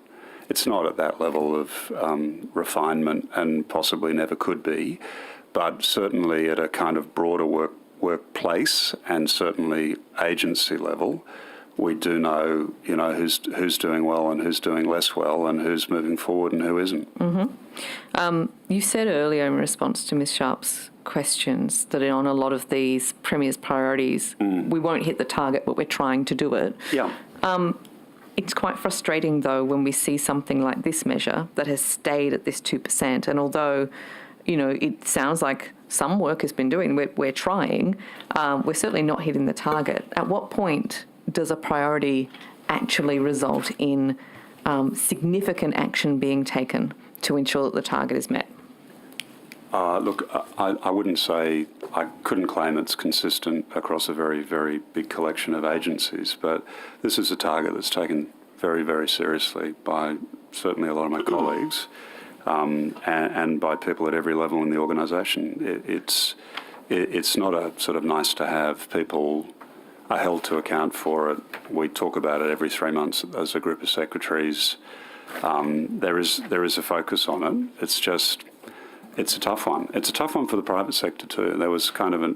at that level of refinement, and possibly never could be, but certainly at a kind of broader workplace and certainly agency level, we do know, who's doing well and who's doing less well and who's moving forward and who isn't.
You said earlier in response to Ms Sharp's questions that on a lot of these Premier's priorities, we won't hit the target, but we're trying to do it.
Yeah.
It's quite frustrating, though, when we see something like this measure that has stayed at this 2%. And although, it sounds like some work has been doing, we're trying, we're certainly not hitting the target. At what point does a priority actually result in significant action being taken to ensure that the target is met?
Look, I wouldn't say, I couldn't claim it's consistent across a very, very big collection of agencies, but this is a target that's taken very, very seriously by certainly a lot of my colleagues and by people at every level in the organisation. It's not a sort of nice to have. People are held to account for it. We talk about it every 3 months as a group of secretaries. There is a focus on it. It's a tough one. It's a tough one for the private sector too. There was kind of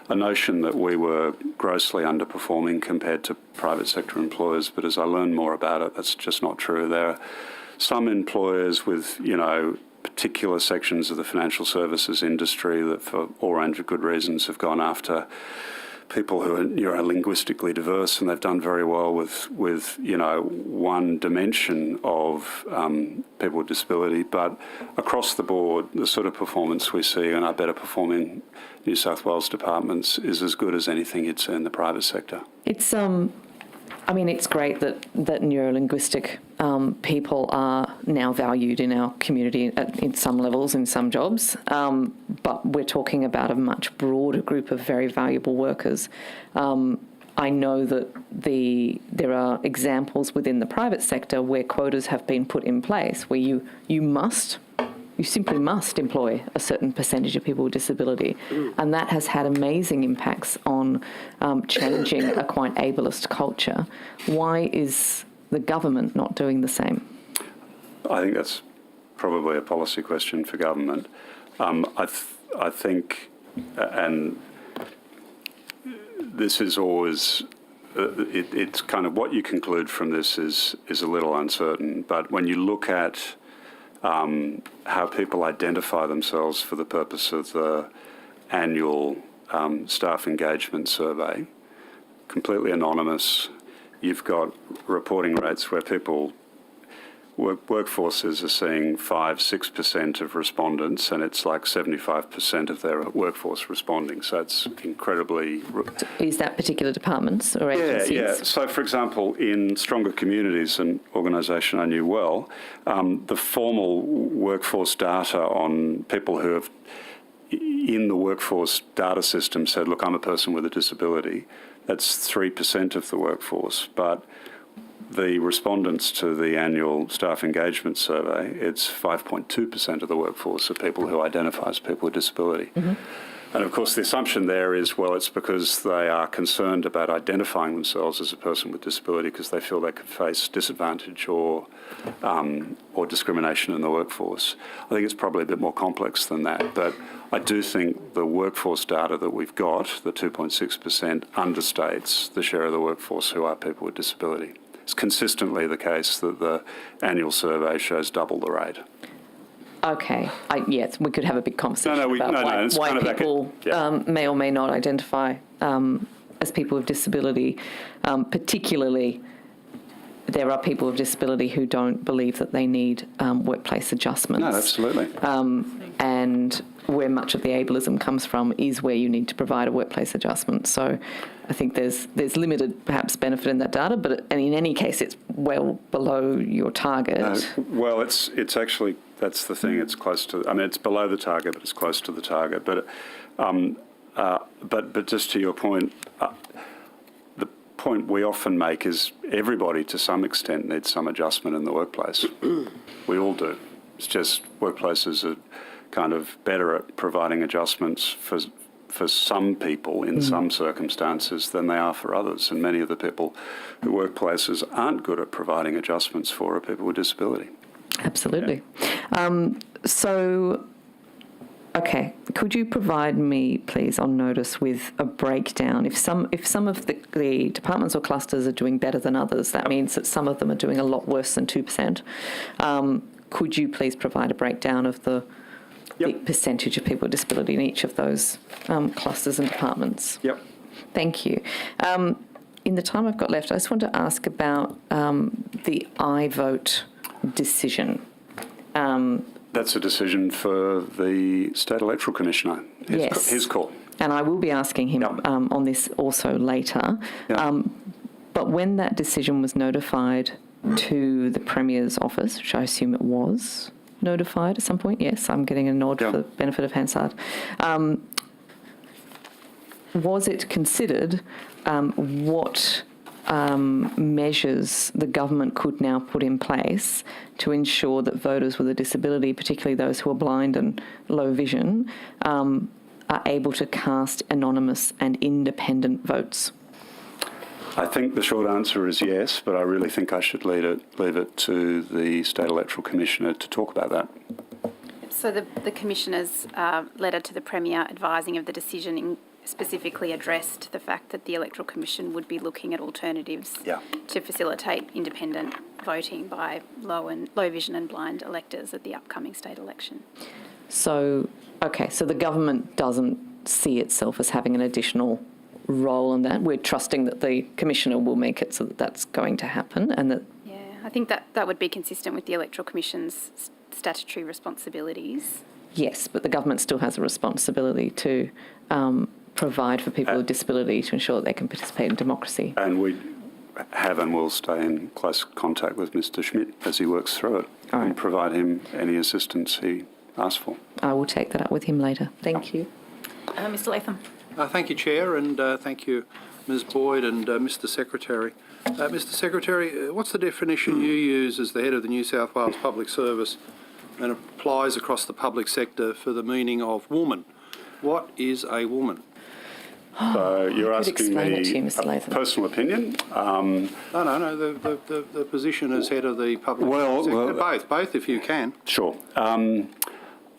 a notion that we were grossly underperforming compared to private sector employers, but as I learned more about it, that's just not true. There are some employers with, particular sections of the financial services industry that for all range of good reasons have gone after people who are linguistically diverse, and they've done very well with one dimension of people with disability. But across the board, the sort of performance we see in our better performing New South Wales departments is as good as anything you'd see in the private sector.
It's great that neurolinguistic people are now valued in our community in some levels, in some jobs, but we're talking about a much broader group of very valuable workers. I know that there are examples within the private sector where quotas have been put in place where you simply must employ a certain percentage of people with disability. And that has had amazing impacts on changing a quite ableist culture. Why is the government not doing the same?
I think that's probably a policy question for government. I think, and this is always, it's kind of what you conclude from this is a little uncertain. But when you look at how people identify themselves for the purpose of the annual staff engagement survey, completely anonymous. You've got reporting rates where workforces are seeing 5-6% of respondents, and it's like 75% of their workforce responding. So it's incredibly...
Is that particular departments or agencies?
Yeah. So, for example, in Stronger Communities, an organisation I knew well, the formal workforce data on people who have in the workforce data system said, look, I'm a person with a disability. That's 3% of the workforce. But the respondents to the annual staff engagement survey, it's 5.2% of the workforce of people who identify as people with disability. And of course, the assumption there is, well, it's because they are concerned about identifying themselves as a person with disability because they feel they could face disadvantage or discrimination in the workforce. I think it's probably a bit more complex than that, but I do think the workforce data that we've got, the 2.6%, understates the share of the workforce who are people with disability. It's consistently the case that the annual survey shows double the rate.
Okay. Yes, we could have a big conversation about why
kind of
people may or may not identify as people with disability. Particularly, there are people with disability who don't believe that they need workplace adjustments.
No, absolutely.
And where much of the ableism comes from is where you need to provide a workplace adjustment. So I think there's limited, perhaps, benefit in that data, but in any case, it's well below your target.
Well, it's actually, that's the thing. It's close to. I mean, it's below the target, but it's close to the target. But just to your point, the point we often make is everybody, to some extent, needs some adjustment in the workplace. We all do. It's just workplaces are kind of better at providing adjustments for some people in some circumstances than they are for others. And many of the people who workplaces aren't good at providing adjustments for are people with disability.
Absolutely. Okay, could you provide me, please, on notice with a breakdown? If some of the departments or clusters are doing better than others, that means that some of them are doing a lot worse than 2%. Could you please provide a breakdown of the percentage of people with disability in each of those clusters and departments?
Yep.
Thank you. In the time I've got left, I just want to ask about the I vote decision.
That's a decision for the State Electoral Commissioner. His call. And
I will be asking him on this also later.
Yep.
But when that decision was notified to the Premier's office, which I assume it was notified at some point, yes, I'm getting a nod for the benefit of Hansard, was it considered what measures the government could now put in place to ensure that voters with a disability, particularly those who are blind and low vision, are able to cast anonymous and independent votes?
I think the short answer is yes, but I really think I should leave it to the State Electoral Commissioner to talk about that.
So the Commissioner's letter to the Premier advising of the decision specifically addressed the fact that the Electoral Commission would be looking at alternatives to facilitate independent voting by low vision and blind electors at the upcoming state election.
So the government doesn't see itself as having an additional role in that. We're trusting that the Commissioner will make it so that that's going to happen, and that.
Yeah, I think that would be consistent with the Electoral Commission's statutory responsibilities.
Yes, but the government still has a responsibility to provide for people with disability to ensure that they can participate in democracy.
And we have and will stay in close contact with Mr. Schmidt as he works through it and provide him any assistance he asks for.
I will take that up with him later. Thank you.
Mr. Latham.
Thank you, Chair, and thank you, Ms. Boyd and Mr. Secretary. Mr. Secretary, what's the definition you use as the head of the New South Wales Public Service and applies across the public sector for the meaning of woman? What is a woman?
So you're asking me
a
personal opinion?
No, the position as head of the public sector. Both, if you can.
Sure.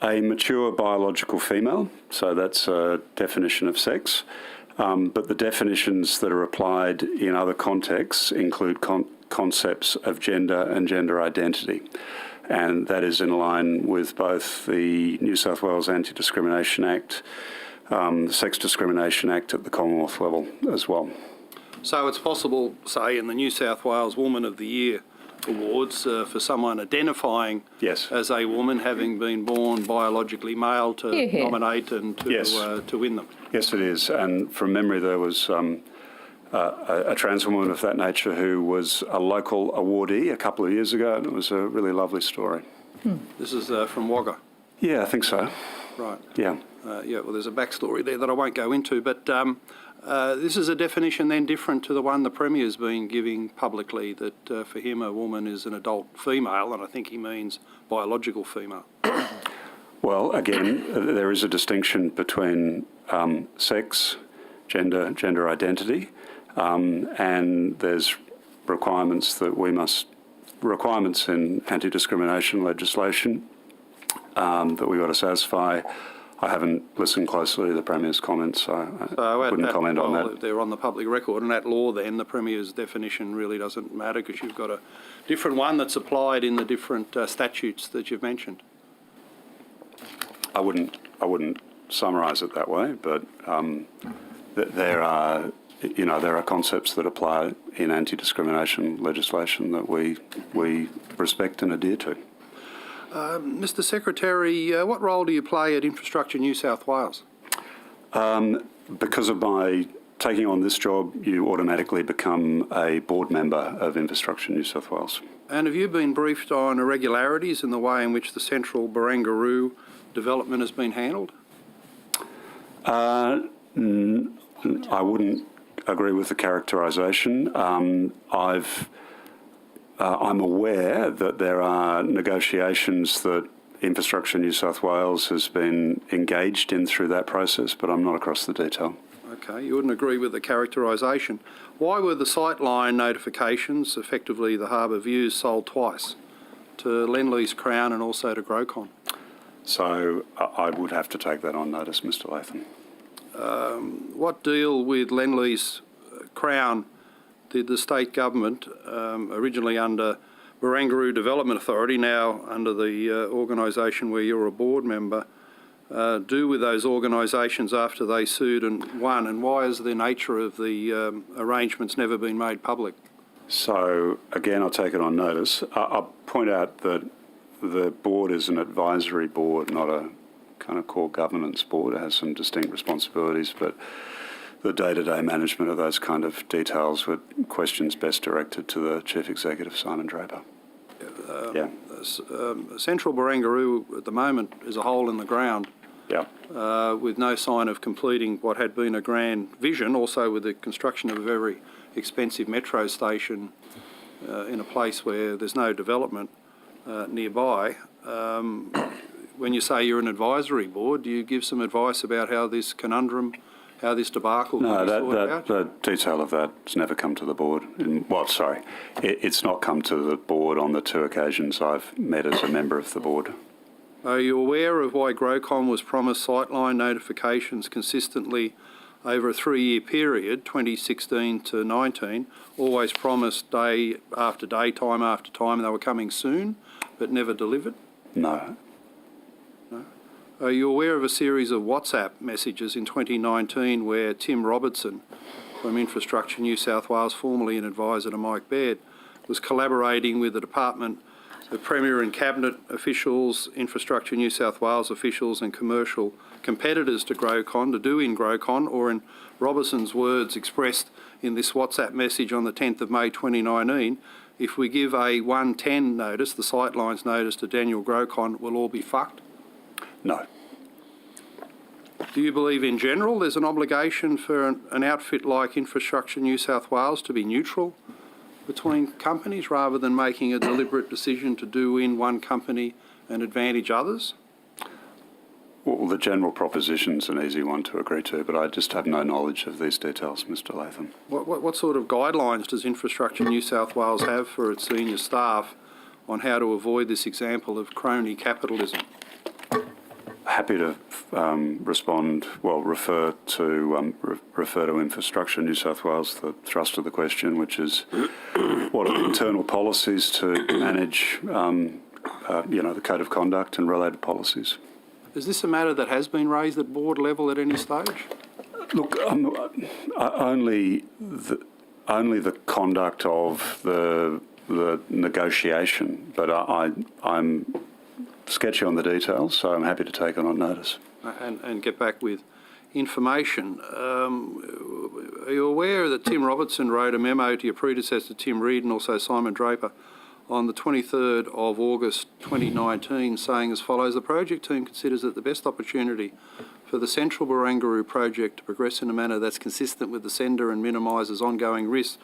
A mature biological female, so that's a definition of sex, but the definitions that are applied in other contexts include concepts of gender and gender identity, and that is in line with both the New South Wales Anti-Discrimination Act, the Sex Discrimination Act at the Commonwealth level as well.
So it's possible, say, in the New South Wales Woman of the Year Awards for someone identifying as a woman, having been born biologically male, to nominate and to win them.
Yes, it is. And from memory, there was a trans woman of that nature who was a local awardee a couple of years ago, and it was a really lovely story.
This is from Wagga.
Yeah, I think so.
Right.
Yeah.
Well, there's a backstory there that I won't go into, but this is a definition then different to the one the Premier's been giving publicly, that for him a woman is an adult female, and I think he means biological female.
Well, again, there is a distinction between sex, gender identity, and there's requirements in anti-discrimination legislation that we've got to satisfy. I haven't listened closely to the Premier's comments, so I wouldn't comment on that.
They're on the public record, and that law then, the Premier's definition really doesn't matter because you've got a different one that's applied in the different statutes that you've mentioned.
I wouldn't summarise it that way, but there are concepts that apply in anti-discrimination legislation that we respect and adhere to.
Mr Secretary, what role do you play at Infrastructure New South Wales?
Because of my taking on this job, you automatically become a board member of Infrastructure New South Wales.
And have you been briefed on irregularities in the way in which the Central Barangaroo development has been handled?
I wouldn't agree with the characterisation. I'm aware that there are negotiations that Infrastructure New South Wales has been engaged in through that process, but I'm not across the detail.
Okay, you wouldn't agree with the characterisation. Why were the sightline notifications, effectively the harbour views, sold twice, to Lendlease Crown and also to Grocon?
So I would have to take that on notice, Mr Latham.
What deal with Lendlease Crown did the state government, originally under Barangaroo Development Authority, now under the organisation where you're a board member, do with those organisations after they sued and won, and why has the nature of the arrangements never been made public?
So, again, I'll take it on notice. I'll point out that the board is an advisory board, not a kind of core governance board. It has some distinct responsibilities, but the day-to-day management of those kind of details were questions best directed to the Chief Executive, Simon Draper.
Central Barangaroo at the moment is a hole in the ground. With no sign of completing what had been a grand vision, also with the construction of a very expensive metro station in a place where there's no development nearby. When you say you're an advisory board, do you give some advice about how this conundrum, how this debacle can be sorted out?
The detail of that has never come to the board. It's not come to the board on the two occasions I've met as a member of the board.
Are you aware of why Grocon was promised sightline notifications consistently over a 3-year period, 2016 to 19, always promised day after day, time after time, they were coming soon, but never delivered?
No.
No. Are you aware of a series of WhatsApp messages in 2019 where Tim Robertson from Infrastructure New South Wales, formerly an advisor to Mike Baird, was collaborating with the Department, the Premier and Cabinet officials, Infrastructure New South Wales officials and commercial competitors to Grocon to do in Grocon, or in Robertson's words expressed in this WhatsApp message on the 10th of May 2019, if we give a 110 notice, the sightlines notice to Daniel Grocon, we'll all be fucked?
No.
Do you believe in general there's an obligation for an outfit like Infrastructure New South Wales to be neutral between companies rather than making a deliberate decision to do in one company and advantage others?
Well, the general proposition's an easy one to agree to, but I just have no knowledge of these details, Mr Latham.
What sort of guidelines does Infrastructure New South Wales have for its senior staff on how to avoid this example of crony capitalism?
Happy to refer to Infrastructure New South Wales, the thrust of the question, which is what are the internal policies to manage, the code of conduct and related policies.
Is this a matter that has been raised at board level at any stage?
Look, only the conduct of the negotiation, but I'm sketchy on the details, so I'm happy to take it on notice.
And get back with information. Are you aware that Tim Robertson wrote a memo to your predecessor, Tim Reid, and also Simon Draper, on the 23rd of August 2019, saying as follows: the project team considers that the best opportunity for the Central Barangaroo project to progress in a manner that's consistent with the sender and minimises ongoing risks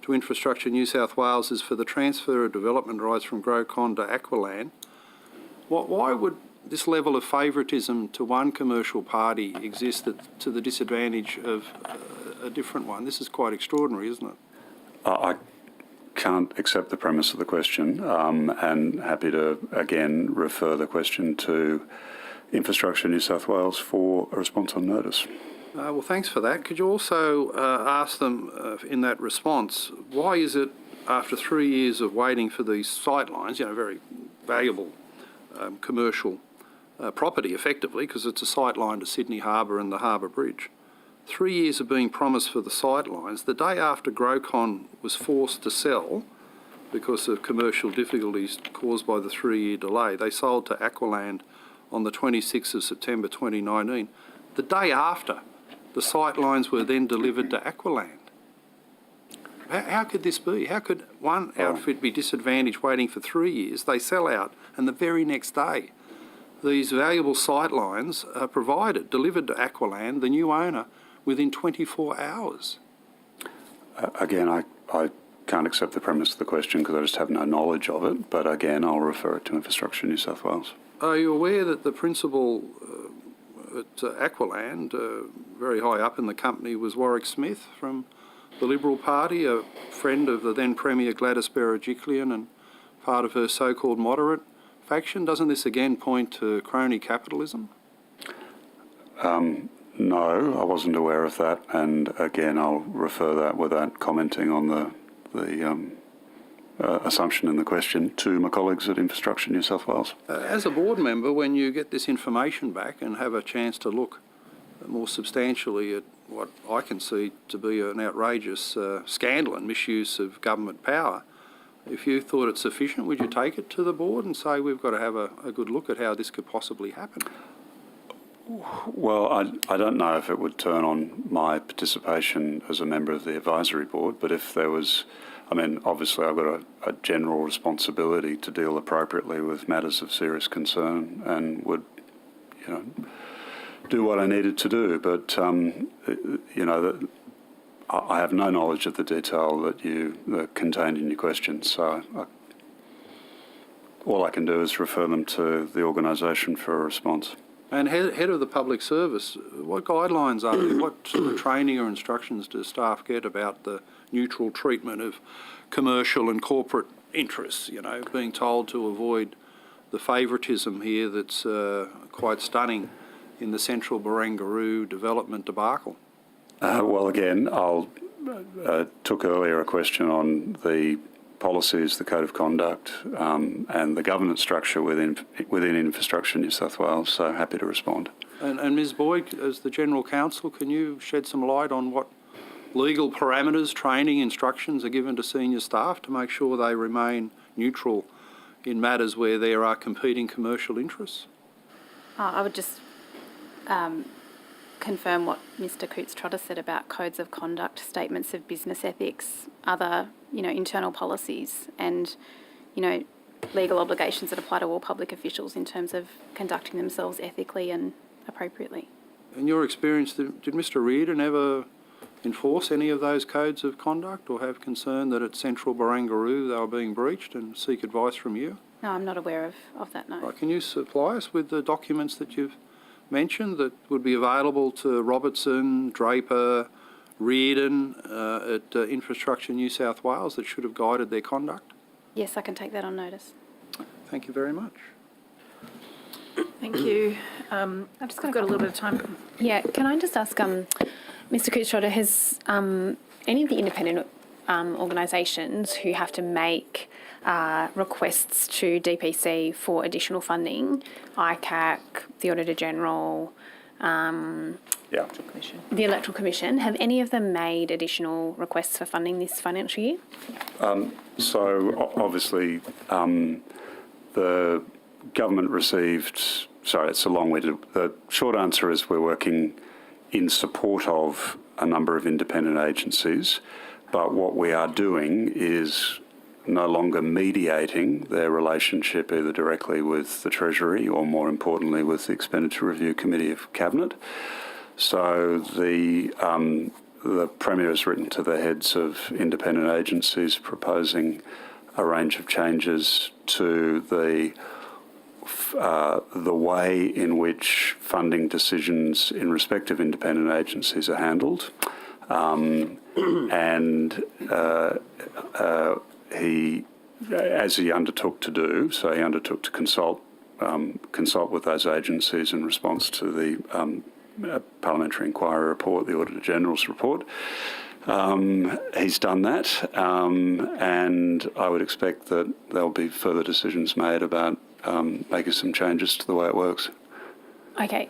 to Infrastructure New South Wales is for the transfer of development rights from Grocon to Aqualand. Why would this level of favouritism to one commercial party exists to the disadvantage of a different one. This is quite extraordinary, isn't it?
I can't accept the premise of the question, and happy to again refer the question to Infrastructure New South Wales for a response on notice.
Well, thanks for that. Could you also ask them in that response, why is it after 3 years of waiting for these sightlines, very valuable commercial property effectively, because it's a sightline to Sydney Harbour and the Harbour Bridge, 3 years of being promised for the sightlines, the day after Grocon was forced to sell because of commercial difficulties caused by the 3-year delay, they sold to Aqualand on the 26th of September 2019. The day after, the sightlines were then delivered to Aqualand. How could this be? How could one outfit be disadvantaged waiting for 3 years? They sell out, and the very next day, these valuable sightlines are provided, delivered to Aqualand, the new owner, within 24 hours.
Again, I can't accept the premise of the question because I just have no knowledge of it, but again, I'll refer it to Infrastructure New South Wales.
Are you aware that the principal at Aqualand, very high up in the company, was Warwick Smith from the Liberal Party, a friend of the then Premier Gladys Berejiklian and part of her so-called moderate faction? Doesn't this again point to crony capitalism?
No, I wasn't aware of that, and again, I'll refer that without commenting on the assumption in the question to my colleagues at Infrastructure New South Wales.
As a board member, when you get this information back and have a chance to look more substantially at what I can see to be an outrageous scandal and misuse of government power, if you thought it sufficient, would you take it to the board and say we've got to have a good look at how this could possibly happen?
Well, I don't know if it would turn on my participation as a member of the advisory board, but if there was, obviously I've got a general responsibility to deal appropriately with matters of serious concern and would, do what I needed to do. But, I have no knowledge of the detail that contained in your question, so all I can do is refer them to the organisation for a response.
And head of the public service, what guidelines are there? What sort of training or instructions do staff get about the neutral treatment of commercial and corporate interests, being told to avoid the favouritism here that's quite stunning in the central Barangaroo development debacle?
Well, again, I'll took earlier a question on the policies, the code of conduct, and the governance structure within Infrastructure New South Wales, so happy to respond.
And Ms Boyd, as the General Counsel, can you shed some light on what legal parameters, training, instructions are given to senior staff to make sure they remain neutral in matters where there are competing commercial interests?
I would just confirm what Mr Coates-Trotter said about codes of conduct, statements of business ethics, other, internal policies and, legal obligations that apply to all public officials in terms of conducting themselves ethically and appropriately. In
your experience, did Mr Reardon ever enforce any of those codes of conduct or have concern that at Central Barangaroo they were being breached and seek advice from you?
No, I'm not aware of that, no.
Right, can you supply us with the documents that you've mentioned that would be available to Robertson, Draper, Reardon at Infrastructure New South Wales that should have guided their conduct?
Yes, I can take that on notice.
Thank you very much.
Thank you. I've just got a little bit of time.
Yeah, can I just ask, Mr Coates-Trotter, has any of the independent organisations who have to make requests to DPC for additional funding, Icac, the Auditor General, the Electoral Commission, have any of them made additional requests for funding this financial year?
So obviously the government received, sorry, it's a long-winded, the short answer is we're working in support of a number of independent agencies, but what we are doing is no longer mediating their relationship either directly with the Treasury or, more importantly, with the Expenditure Review Committee of Cabinet. So the Premier has written to the heads of independent agencies proposing a range of changes to the the way in which funding decisions in respect of independent agencies are handled. And he, as he undertook to do, so he undertook to consult with those agencies in response to the Parliamentary Inquiry report, the Auditor General's report. He's done that, and I would expect that there'll be further decisions made about making some changes to the way it works.
Okay.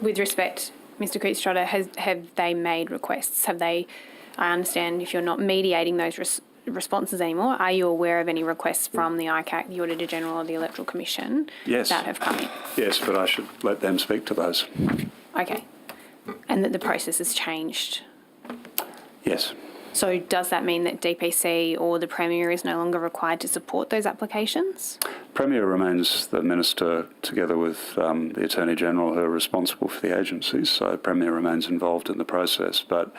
With respect, Mr. Coote-Strada, have they made requests? Have they, I understand if you're not mediating those responses anymore, are you aware of any requests from the Icac, the Auditor General or the Electoral Commission that have come in?
Yes, but I should let them speak to those.
Okay. And that the process has changed?
Yes.
So does that mean that DPC or the Premier is no longer required to support those applications?
Premier remains the Minister, together with the Attorney-General, who are responsible for the agencies, so Premier remains involved in the process. But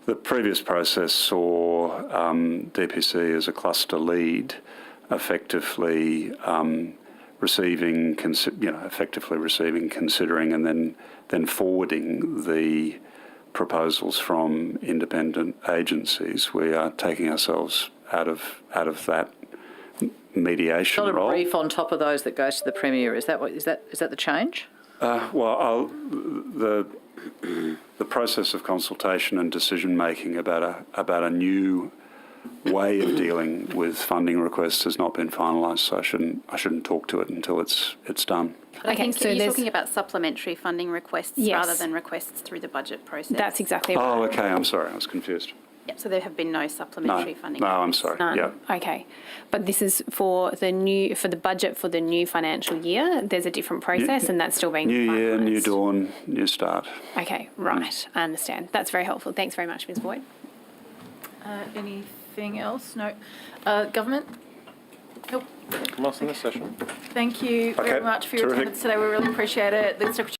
the previous process saw DPC as a cluster lead effectively receiving, considering and then forwarding the proposals from independent agencies. We are taking ourselves out of that mediation
Not
role.
a brief on top of those that goes to the Premier. Is that the change?
The process of consultation and decision making about a new way of dealing with funding requests has not been finalised, so I shouldn't talk to it until it's done.
I think so you're talking about supplementary funding requests rather than requests through the budget process.
That's exactly right.
Oh, okay. I'm sorry. I was confused.
Yep. So there have been no supplementary funding.
No, I'm sorry.
None.
Yeah.
Okay. But this is for the budget for the new financial year. There's a different process and that's still being
New year,
finalised.
new dawn, new start.
Okay, right. I understand. That's very helpful. Thanks very much, Ms. Boyd.
Anything else? No. Government? Nope.
Lost in this session.
Thank you very much for your attendance today. We really appreciate it. The Secretary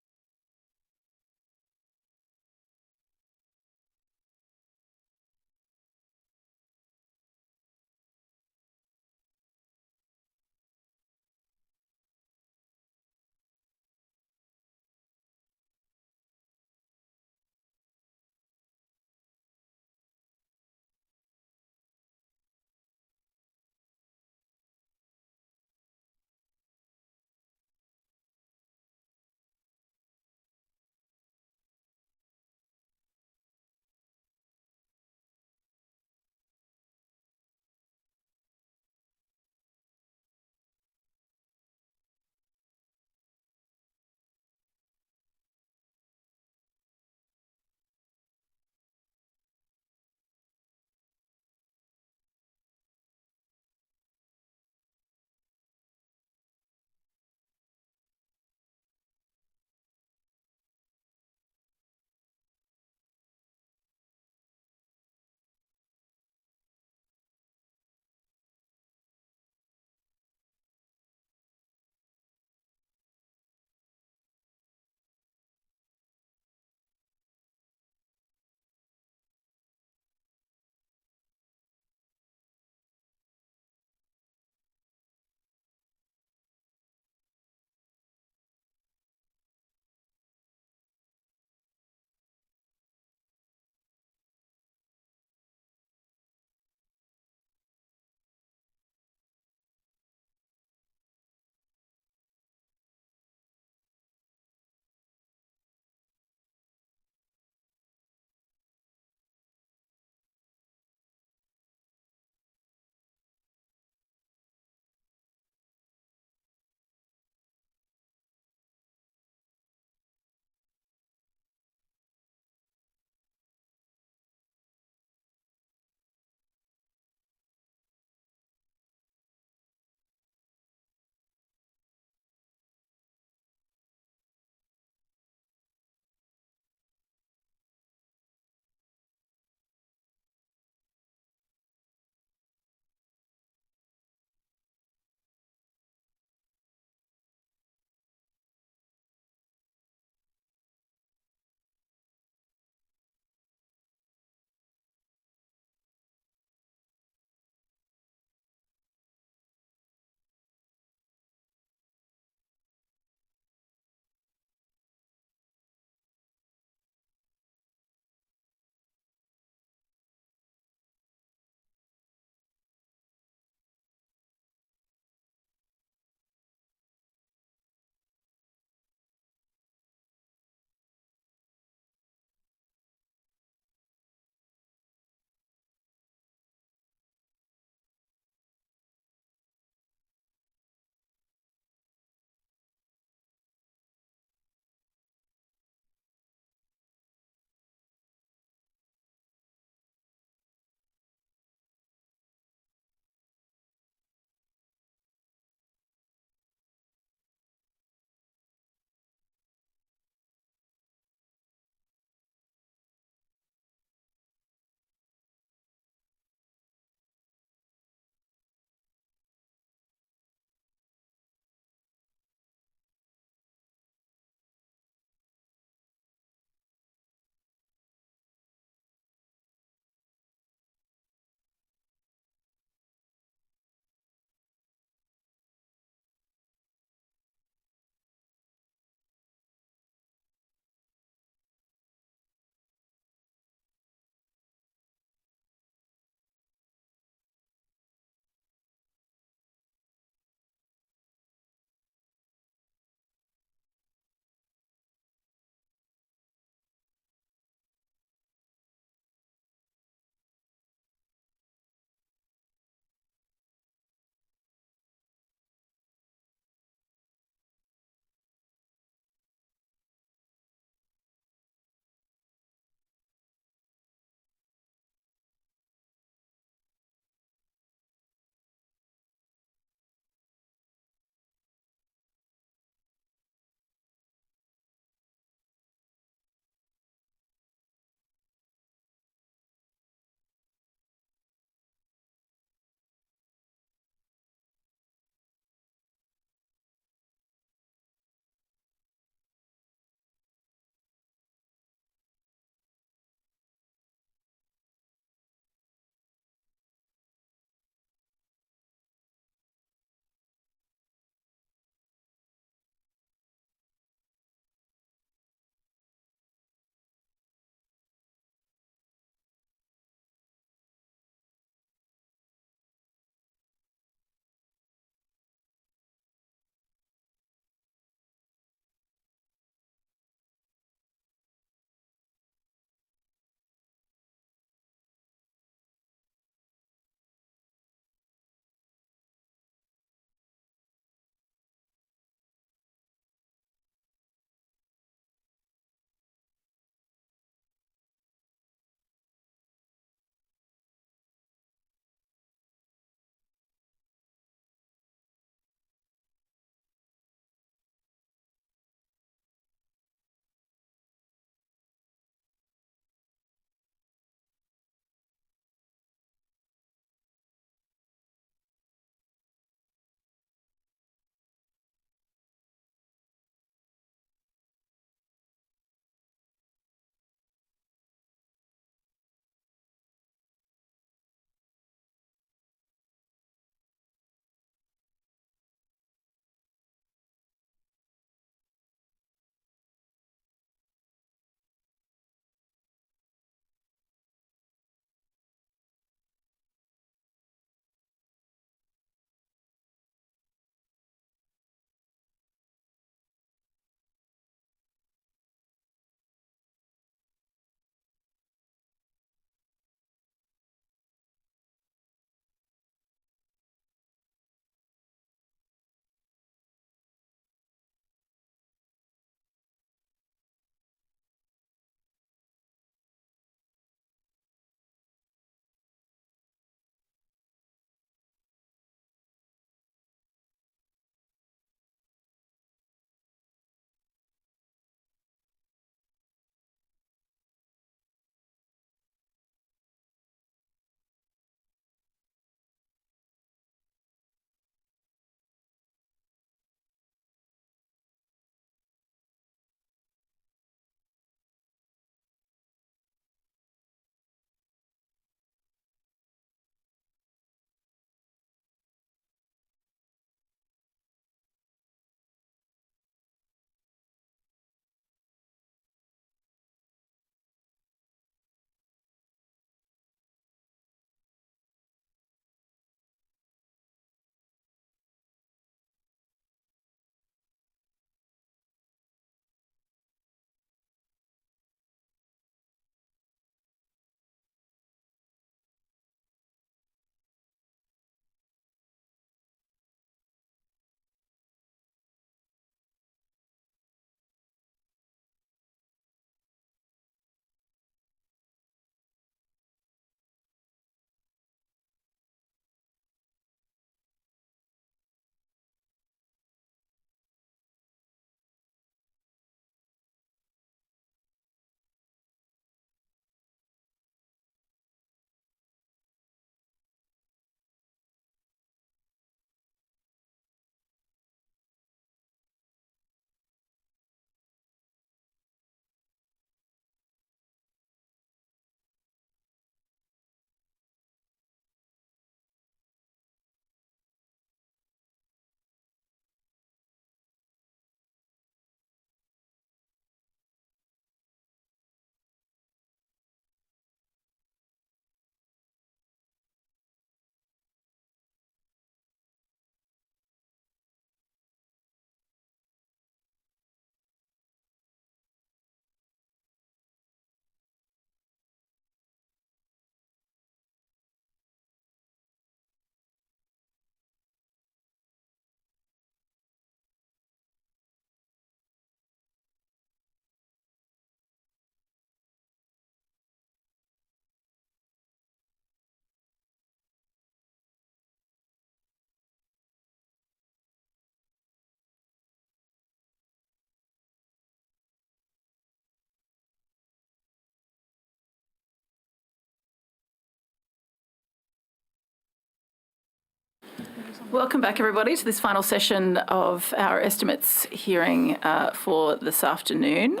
Welcome back, everybody, to this final session of our estimates hearing for this afternoon.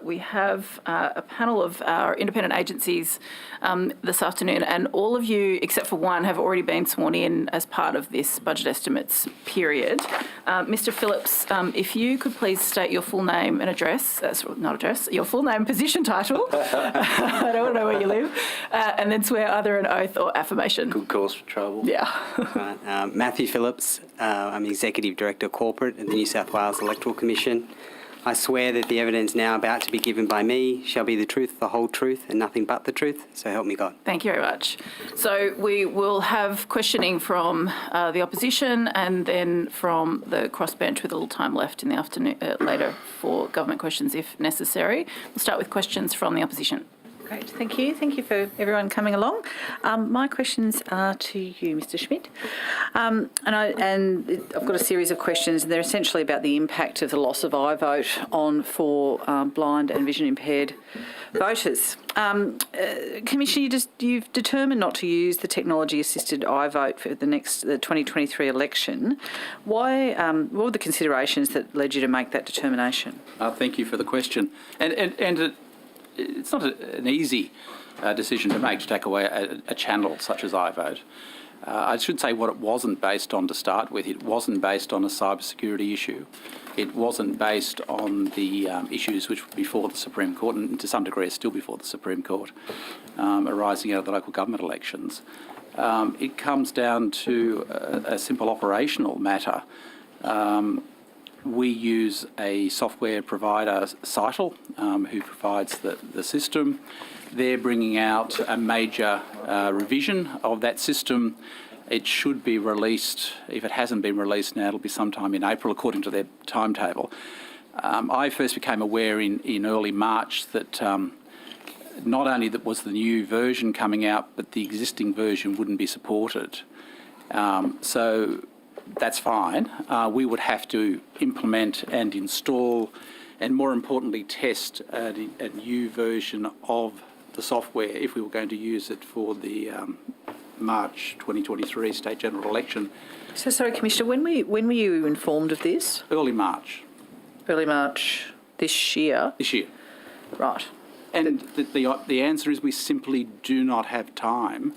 We have a panel of our independent agencies this afternoon, and all of you, except for one, have already been sworn in as part of this budget estimates period. Mr. Phillips, if you could please state your full name and address, your full name, position, title, I don't know where you live, and then swear either an oath or affirmation.
Good cause for trouble.
Yeah.
Matthew Phillips, I'm the Executive Director Corporate at the New South Wales Electoral Commission. I swear that the evidence now about to be given by me shall be the truth, the whole truth, and nothing but the truth, so help me God.
Thank you very much. So we will have questioning from the opposition and then from the crossbench with a little time left in the afternoon later for government questions if necessary. We'll start with questions from the opposition.
Great, thank you. Thank you for everyone coming along. My questions are to you, Mr. Schmidt. I've got a series of questions, and they're essentially about the impact of the loss of iVote for blind and vision impaired voters. Commissioner, you've determined not to use the technology-assisted iVote for the 2023 election. Why? What were the considerations that led you to make that determination?
Thank you for the question. It's not an easy decision to make to take away a channel such as iVote. I should say what it wasn't based on to start with. It wasn't based on a cybersecurity issue. It wasn't based on the issues which were before the Supreme Court, and to some degree are still before the Supreme Court, arising out of the local government elections. It comes down to a simple operational matter. We use a software provider, Icare, who provides the system. They're bringing out a major revision of that system. It should be released. If it hasn't been released now, it'll be sometime in April, according to their timetable. I first became aware in early March that not only that was the new version coming out, but the existing version wouldn't be supported. So that's fine. We would have to implement and install and, more importantly, test a new version of the software if we were going to use it for the March 2023 state general election.
So, sorry, Commissioner, when were you informed of this?
Early March.
Early March this year?
This year.
Right.
And the answer is we simply do not have time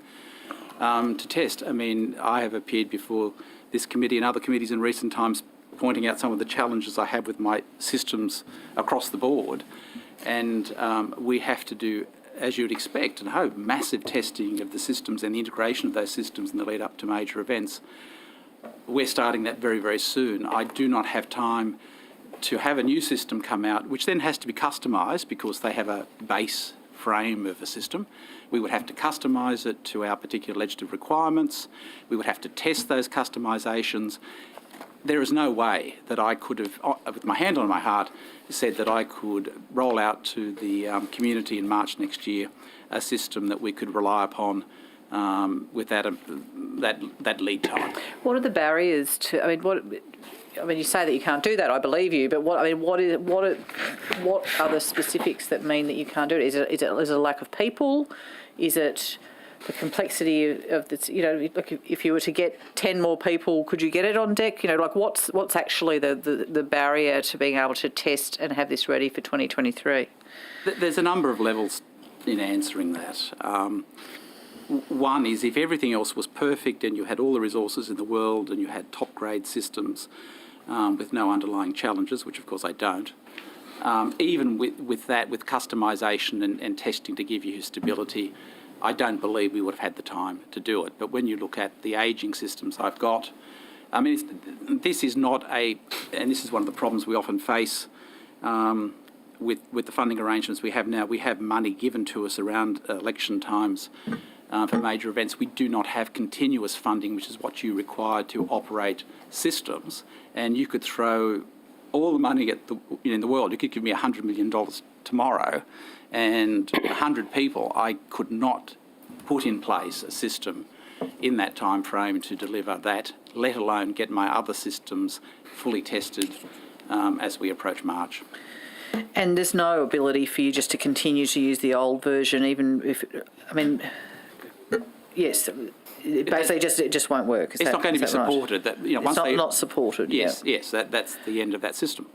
to test. I mean, I have appeared before this committee and other committees in recent times pointing out some of the challenges I have with my systems across the board. And we have to do, as you'd expect and hope, massive testing of the systems and the integration of those systems in the lead up to major events. We're starting that very, very soon. I do not have time to have a new system come out, which then has to be customised because they have a base frame of a system. We would have to customise it to our particular legislative requirements. We would have to test those customisations. There is no way that I could have, with my hand on my heart, said that I could roll out to the community in March next year a system that we could rely upon with that lead time.
What are the barriers to? I mean, you say that you can't do that. I believe you, but what are the specifics that mean that you can't do it? Is it a lack of people? Is it the complexity of this? You know, like if you were to get 10 more people, could you get it on deck? You know, like what's actually the barrier to being able to test and have this ready for 2023?
There's a number of levels in answering that. One is if everything else was perfect and you had all the resources in the world and you had top grade systems with no underlying challenges, which of course I don't, even with that, with customisation and testing to give you stability, I don't believe we would have had the time to do it. But when you look at the ageing systems I've got, I mean, this is not and this is one of the problems we often face with the funding arrangements we have now. We have money given to us around election times for major events. We do not have continuous funding, which is what you require to operate systems. And you could throw all the money in the world. You could give me $100 million tomorrow, and 100 people. I could not put in place a system in that time frame to deliver that, let alone get my other systems fully tested as we approach March.
And there's no ability for you just to continue to use the old version, even if, I mean, yes, basically it just won't work.
It's not going to be supported. That,
once it's not supported.
Yes, yes, that's the end of that system.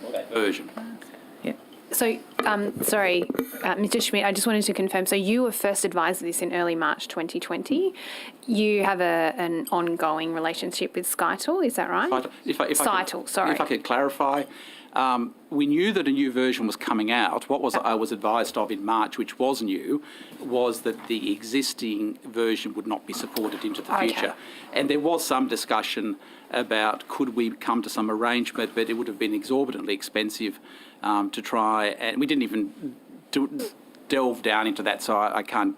Or that version.
So, sorry, Mr. Schmidt, I just wanted to confirm. So you were first advised of this in early March 2020. You have an ongoing relationship with Skytel, is that right? Skytel, sorry.
If I could clarify, we knew that a new version was coming out. What I was advised of in March, which was new, was that the existing version would not be supported into the future. And there was some discussion about could we come to some arrangement, but it would have been exorbitantly expensive to try, and we didn't even delve down into that, so I can't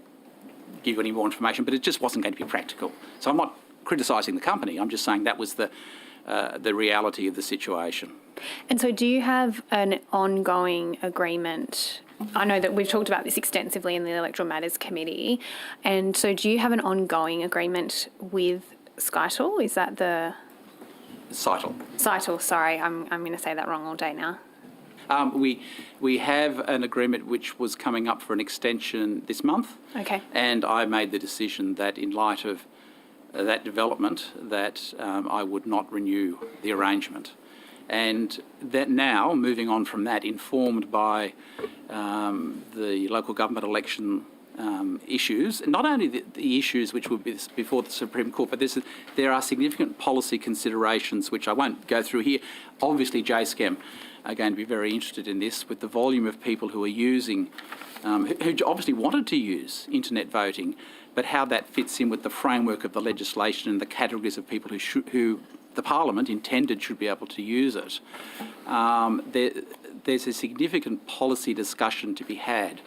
give you any more information, but it just wasn't going to be practical. So I'm not criticising the company, I'm just saying that was the reality of the situation.
And so do you have an ongoing agreement? I know that we've talked about this extensively in the Electoral Matters Committee, and so do you have an ongoing agreement with Skytel? Is that the... Skytel, sorry, I'm going to say that wrong all day now.
We have an agreement which was coming up for an extension this month.
Okay.
And I made the decision that in light of that development that I would not renew the arrangement. And that now, moving on from that, informed by the local government election issues, not only the issues which would be before the Supreme Court, but there are significant policy considerations which I won't go through here. Obviously, JSCAM are going to be very interested in this with the volume of people who are using, who obviously wanted to use internet voting, but how that fits in with the framework of the legislation and the categories of people who the Parliament intended should be able to use it. There's a significant policy discussion to be had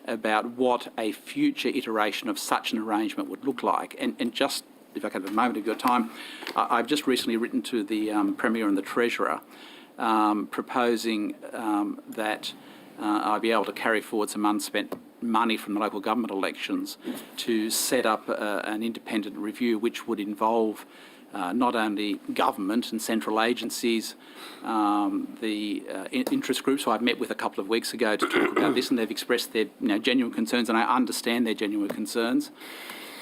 about what a future iteration of such an arrangement would look like. And just, if I can have a moment of your time, I've just recently written to the Premier and the Treasurer proposing that I be able to carry forward some unspent money from the local government elections to set up an independent review which would involve not only government and central agencies, the interest groups who I've met with a couple of weeks ago to talk about this, and they've expressed their genuine concerns, and I understand their genuine concerns.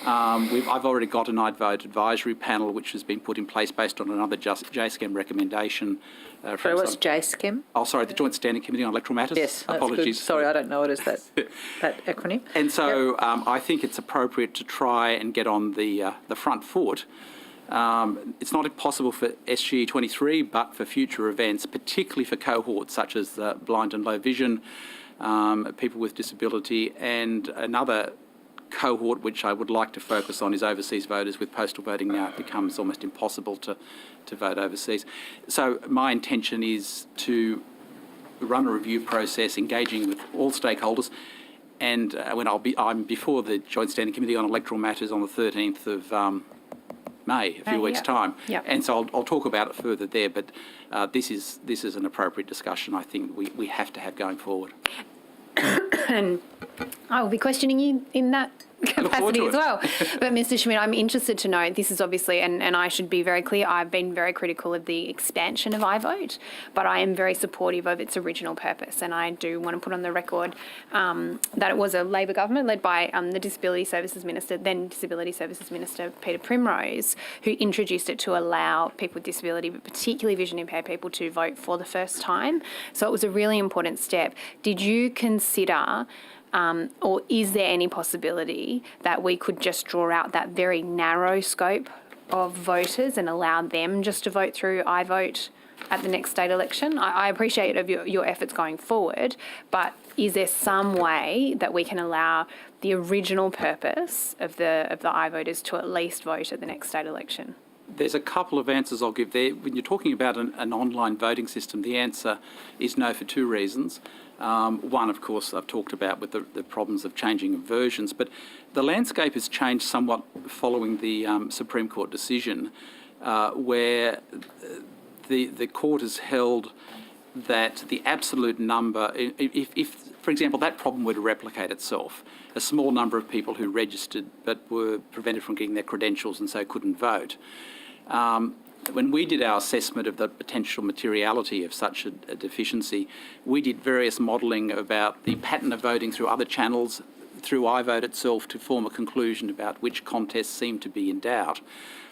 I've already got an I'd vote advisory panel which has been put in place based on another JSCAM recommendation.
So what's JSCAM?
Oh, sorry, the Joint Standing Committee on Electoral Matters.
Yes,
apologies.
Good. Sorry, I don't know it as that acronym.
And so I think it's appropriate to try and get on the front foot. It's not possible for SGE 23, but for future events, particularly for cohorts such as blind and low vision, people with disability, and another cohort which I would like to focus on is overseas voters. With postal voting now, it becomes almost impossible to vote overseas. So my intention is to run a review process, engaging with all stakeholders, and I'm before the Joint Standing Committee on Electoral Matters on the 13th of May, a few weeks' time.
Yep.
And so I'll talk about it further there, but this is an appropriate discussion I think we have to have going forward.
And I will be questioning you in that capacity as well. But Mr. Schmidt, I'm interested to know, this is obviously, and I should be very clear, I've been very critical of the expansion of iVote, but I am very supportive of its original purpose. And I do want to put on the record that it was a Labor government led by the Disability Services Minister, then Disability Services Minister Peter Primrose, who introduced it to allow people with disability, but particularly vision impaired people, to vote for the first time. So it was a really important step. Did you consider or is there any possibility that we could just draw out that very narrow scope of voters and allow them just to vote through iVote at the next state election? I appreciate of your efforts going forward, but is there some way that we can allow the original purpose of the iVoters to at least vote at the next state election?
There's a couple of answers I'll give there. When you're talking about an online voting system, the answer is no for two reasons. One, of course, I've talked about with the problems of changing of versions, but the landscape has changed somewhat following the Supreme Court decision, where the court has held that the absolute number, if, for example, that problem were to replicate itself, a small number of people who registered but were prevented from getting their credentials and so couldn't vote. When we did our assessment of the potential materiality of such a deficiency, we did various modelling about the pattern of voting through other channels, through iVote itself to form a conclusion about which contests seem to be in doubt.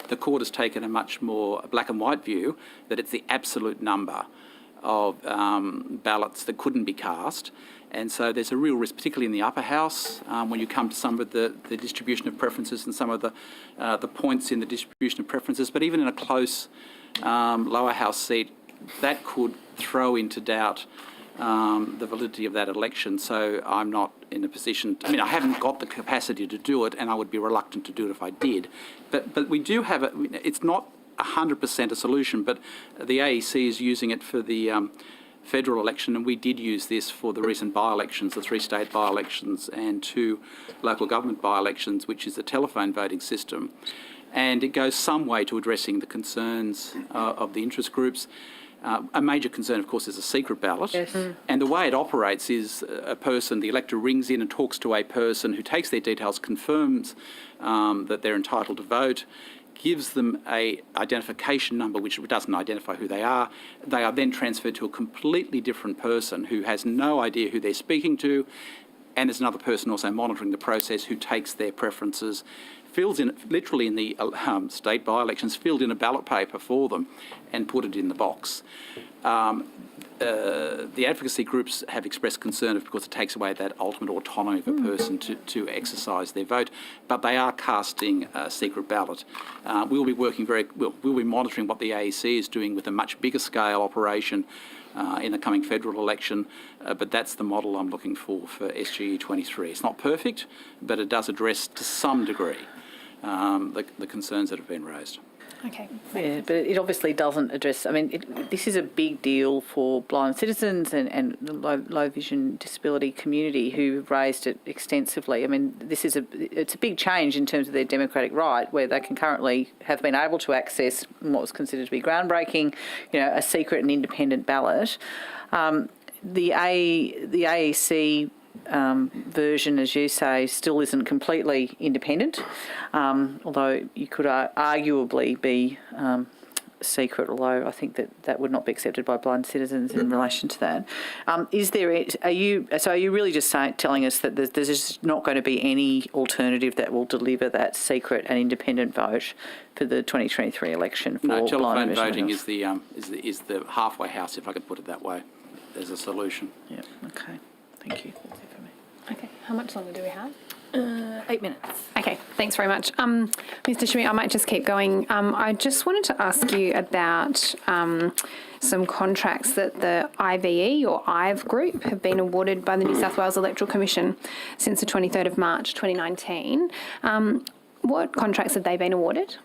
The court has taken a much more black and white view that it's the absolute number of ballots that couldn't be cast. And so there's a real risk, particularly in the upper house, when you come to some of the distribution of preferences and some of the points in the distribution of preferences. But even in a close lower house seat, that could throw into doubt the validity of that election. So I'm not in a position, I haven't got the capacity to do it, and I would be reluctant to do it if I did. But we do have it's not 100% a solution, but the AEC is using it for the federal election, and we did use this for the recent by-elections, the 3 state by-elections and 2 local government by-elections, which is a telephone voting system. And it goes some way to addressing the concerns of the interest groups. A major concern, of course, is a secret ballot. Yes. And the way it operates is the elector rings in and talks to a person who takes their details, confirms that they're entitled to vote, gives them a identification number which doesn't identify who they are. They are then transferred to a completely different person who has no idea who they're speaking to, and there's another person also monitoring the process who takes their preferences, fills in, literally in the state by-elections, filled in a ballot paper for them and put it in the box. The advocacy groups have expressed concern because it takes away that ultimate autonomy of a person to exercise their vote, but they are casting a secret ballot. We'll be monitoring what the AEC is doing with a much bigger scale operation in the coming federal election, but that's the model I'm looking for SGE 23. It's not perfect, but it does address to some degree the concerns that have been raised.
Okay. Yeah, but it obviously doesn't address, this is a big deal for blind citizens and the low vision disability community who've raised it extensively. It's a big change in terms of their democratic right, where they can currently have been able to access what was considered to be groundbreaking, a secret and independent ballot. The AEC version, as you say, still isn't completely independent, although you could arguably be secret, although I think that would not be accepted by blind citizens in relation to that. Are you really just telling us that there's just not going to be any alternative that will deliver that secret and independent vote for the 2023 election? For
no, telephone voting
is
the halfway house, if I could put it that way, as a solution.
Yeah. Okay. Thank you. That's it for me.
Okay, how much longer do we have?
8 minutes.
Okay, thanks very much. Mr. Schmidt, I might just keep going. I just wanted to ask you about some contracts that the IVE or IVE group have been awarded by the New South Wales Electoral Commission since the 23rd of March 2019. What contracts have they been awarded?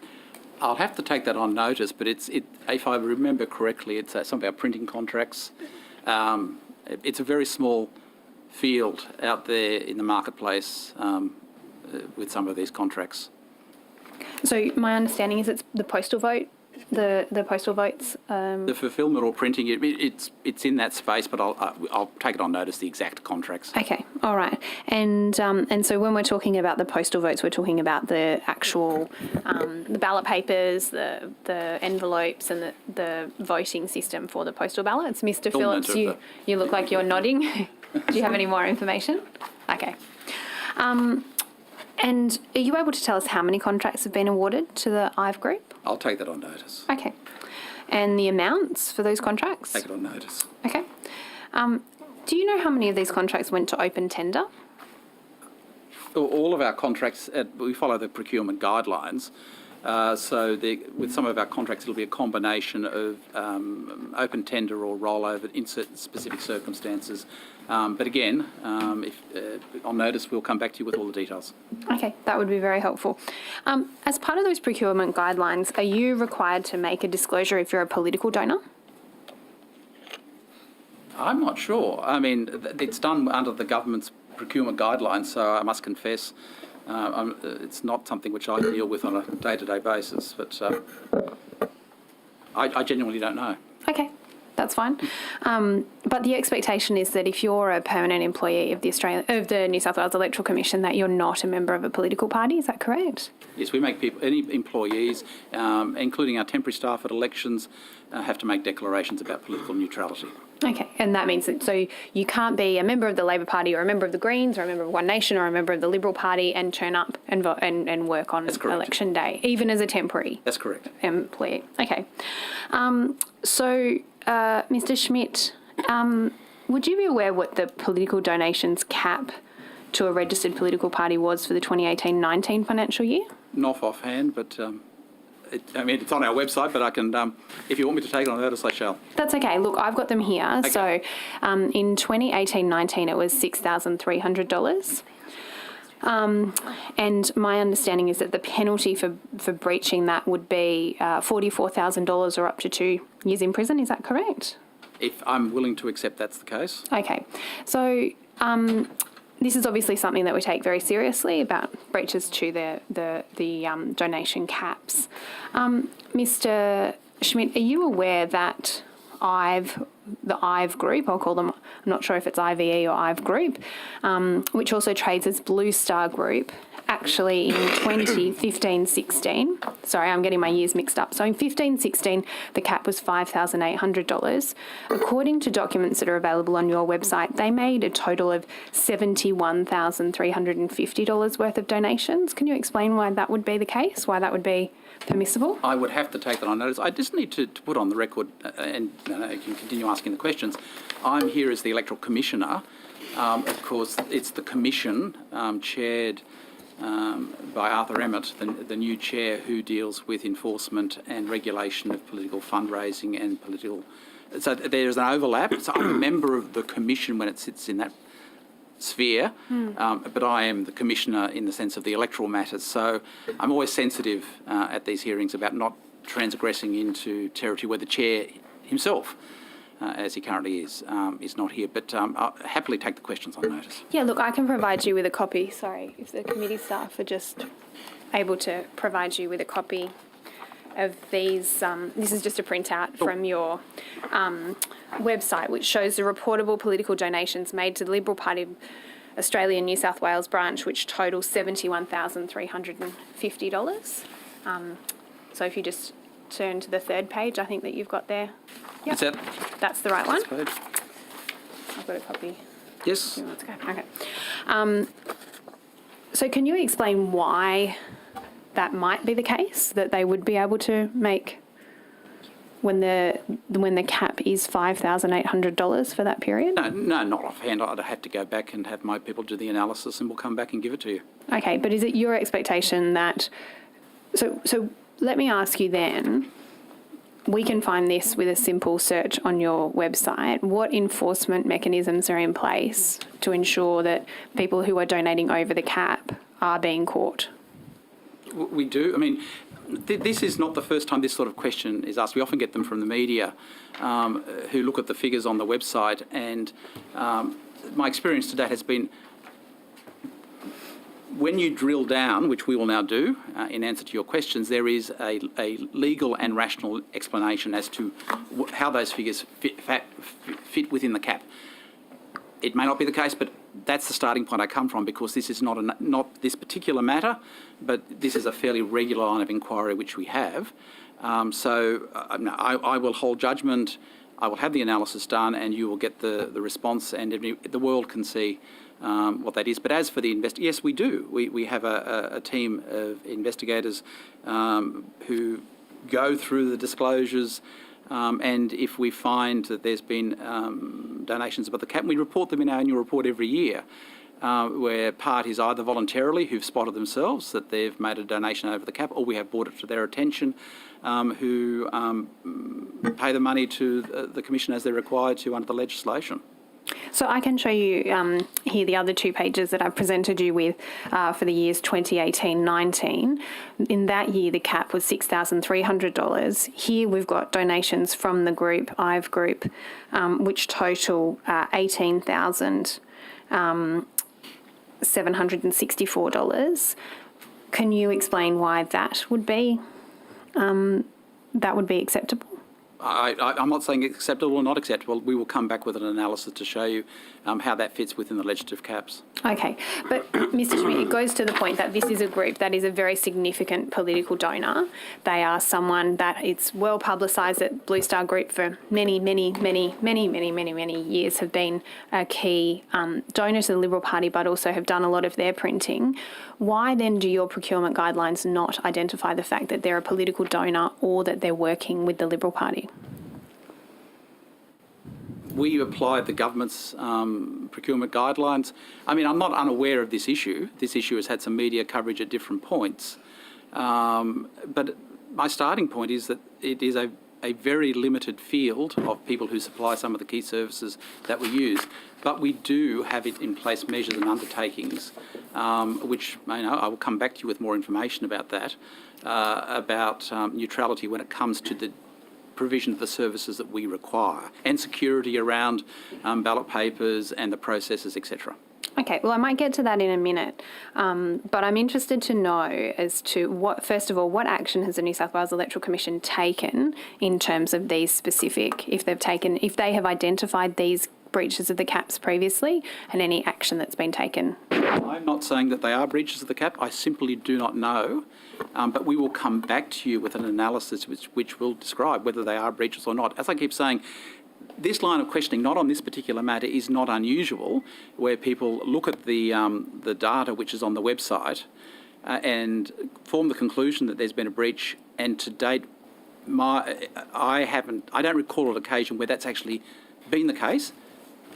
I'll have to take that on notice, but if I remember correctly, it's some of our printing contracts. It's a very small field out there in the marketplace with some of these contracts.
So my understanding is it's the postal vote, the postal votes.
The fulfilment or printing, it's in that space, but I'll take it on notice, the exact contracts.
Okay, all right. And so when we're talking about the postal votes, we're talking about the actual the ballot papers, the envelopes, and the voting system for the postal ballots. Mr. Phillips, you look like you're nodding. Do you have any more information? Okay. And are you able to tell us how many contracts have been awarded to the IVE group?
I'll take that on notice.
Okay. And the amounts for those contracts?
Take it on notice.
Okay. Do you know how many of these contracts went to open tender?
All of our contracts, we follow the procurement guidelines. With some of our contracts, it'll be a combination of open tender or rollover in certain specific circumstances. But again, if on notice, we'll come back to you with all the details.
Okay, that would be very helpful. As part of those procurement guidelines, are you required to make a disclosure if you're a political donor?
I'm not sure. It's done under the government's procurement guidelines, so I must confess it's not something which I deal with on a day-to-day basis, but I genuinely don't know.
Okay, that's fine. But the expectation is that if you're a permanent employee of the New South Wales Electoral Commission, that you're not a member of a political party. Is that correct?
Yes, we make any employees, including our temporary staff at elections, have to make declarations about political neutrality.
Okay, and that means that so you can't be a member of the Labor Party or a member of the Greens or a member of One Nation or a member of the Liberal Party and turn up and vote and work on election day, even as a temporary.
That's correct.
Employee. Okay. Mr. Schmidt, would you be aware what the political donations cap to a registered political party was for the 2018-19 financial year?
Not offhand, but it's on our website, but I can, if you want me to take it on notice, I shall.
That's okay. Look, I've got them here.
Okay.
So in 2018-19, it was $6,300. And my understanding is that the penalty for breaching that would be $44,000 or up to 2 years in prison. Is that correct?
If I'm willing to accept that's the case.
Okay. So this is obviously something that we take very seriously about breaches to the donation caps. Mr. Schmidt, are you aware that the IVE group, I'll call them, I'm not sure if it's IVE or IVE group, which also trades as Blue Star Group, actually in 2015-16, sorry, I'm getting my years mixed up. So in 15-16, the cap was $5,800. According to documents that are available on your website, they made a total of $71,350 worth of donations. Can you explain why that would be the case, why that would be permissible?
I would have to take that on notice. I just need to put on the record, and you can continue asking the questions. I'm here as the Electoral Commissioner. Of course, it's the Commission chaired by Arthur Emmett, the new chair who deals with enforcement and regulation of political fundraising and political... So there's an overlap. So I'm a member of the Commission when it sits in that sphere, but I am the Commissioner in the sense of the electoral matters. So I'm always sensitive at these hearings about not transgressing into territory where the chair himself, as he currently is not here. But I'll happily take the questions on notice.
Yeah, look, I can provide you with a copy. Sorry, if the committee staff are just able to provide you with a copy of these. This is just a printout from your website, which shows the reportable political donations made to the Liberal Party of Australia New South Wales branch, which totals $71,350. So if you just turn to the third page, I think that you've got there. Yep.
Is that?
That's the right one.
Page.
I've got a copy.
Yes.
Okay. So can you explain why that might be the case, that they would be able to make when the cap is $5,800 for that period?
No, not offhand. I'd have to go back and have my people do the analysis, and we'll come back and give it to you.
Okay, but is it your expectation that... So let me ask you then, we can find this with a simple search on your website. What enforcement mechanisms are in place to ensure that people who are donating over the cap are being caught?
We do. I mean, this is not the first time this sort of question is asked. We often get them from the media who look at the figures on the website, and my experience to date has been when you drill down, which we will now do in answer to your questions, there is a legal and rational explanation as to how those figures fit within the cap. It may not be the case, but that's the starting point I come from, because this is not this particular matter, but this is a fairly regular line of inquiry which we have. So I will hold judgment, I will have the analysis done, and you will get the response, and the world can see what that is. But as for the yes, we do. We have a team of investigators who go through the disclosures, and if we find that there's been donations above the cap, we report them in our annual report every year, where parties either voluntarily, who've spotted themselves that they've made a donation over the cap, or we have brought it to their attention, who pay the money to the Commission as they're required to under the legislation.
So I can show you here the other two pages that I've presented you with for the years 2018-19. In that year, the cap was $6,300. Here we've got donations from the group, IVE group, which total $18,764. Can you explain why that would be acceptable?
I'm not saying acceptable or not acceptable. We will come back with an analysis to show you how that fits within the legislative caps.
Okay, but Mr. Schmidt, it goes to the point that this is a group that is a very significant political donor. They are someone that it's well publicised that Blue Star Group for many years have been a key donor to the Liberal Party, but also have done a lot of their printing. Why then do your procurement guidelines not identify the fact that they're a political donor or that they're working with the Liberal Party?
We applied the government's procurement guidelines. I mean, I'm not unaware of this issue. This issue has had some media coverage at different points. But my starting point is that it is a very limited field of people who supply some of the key services that we use. But we do have it in place measures and undertakings, which I will come back to you with more information about that, about neutrality when it comes to the provision of the services that we require, and security around ballot papers and the processes, etc.
Okay, well, I might get to that in a minute, but I'm interested to know as to first of all, what action has the New South Wales Electoral Commission taken in terms of these specific, if they have identified these breaches of the caps previously, and any action that's been taken?
I'm not saying that they are breaches of the cap. I simply do not know. But we will come back to you with an analysis which will describe whether they are breaches or not. As I keep saying, this line of questioning, not on this particular matter, is not unusual, where people look at the data which is on the website and form the conclusion that there's been a breach. And to date, I don't recall an occasion where that's actually been the case.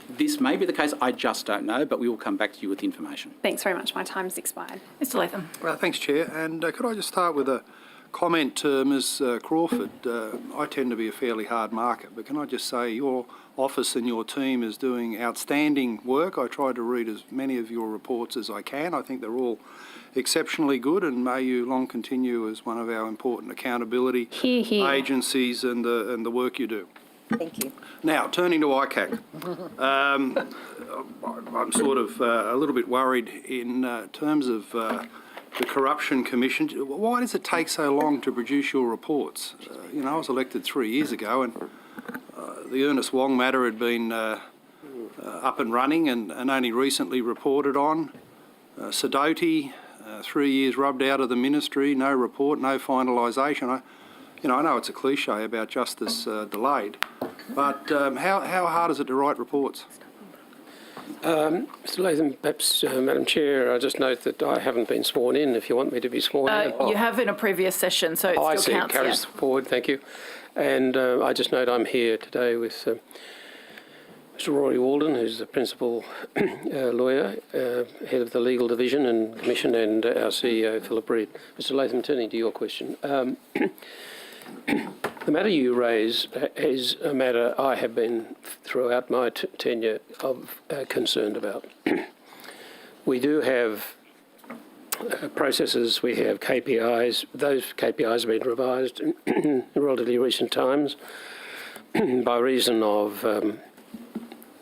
This may be the case, I just don't know, but we will come back to you with information.
Thanks very much. My time's expired.
Mr Latham.
Thanks, Chair. And could I just start with a comment to Ms Crawford? I tend to be a fairly hard market, but can I just say your office and your team is doing outstanding work. I try to read as many of your reports as I can. I think they're all exceptionally good, and may you long continue as one of our important accountability agencies and the work you do.
Thank you.
Now, turning to Icac, I'm sort of a little bit worried in terms of the Corruption Commission. Why does it take so long to produce your reports? I was elected 3 years ago, and the Ernest Wong matter had been up and running and only recently reported on. Sidoti, 3 years rubbed out of the ministry, no report, no finalisation. I know it's a cliche about justice delayed, but how hard is it to write reports?
Mr Latham, perhaps, Madam Chair, I just note that I haven't been sworn in, if you want me to be sworn in.
You have in a previous session, so it still counts.
I see, it carries forward, thank you. And I just note I'm here today with Mr Rory Walden, who's the principal lawyer, head of the legal division and commission, and our CEO, Philip Reid. Mr Latham, turning to your question. The matter you raise is a matter I have been, throughout my tenure, concerned about. We do have processes, we have KPIs. Those KPIs have been revised in relatively recent times by reason of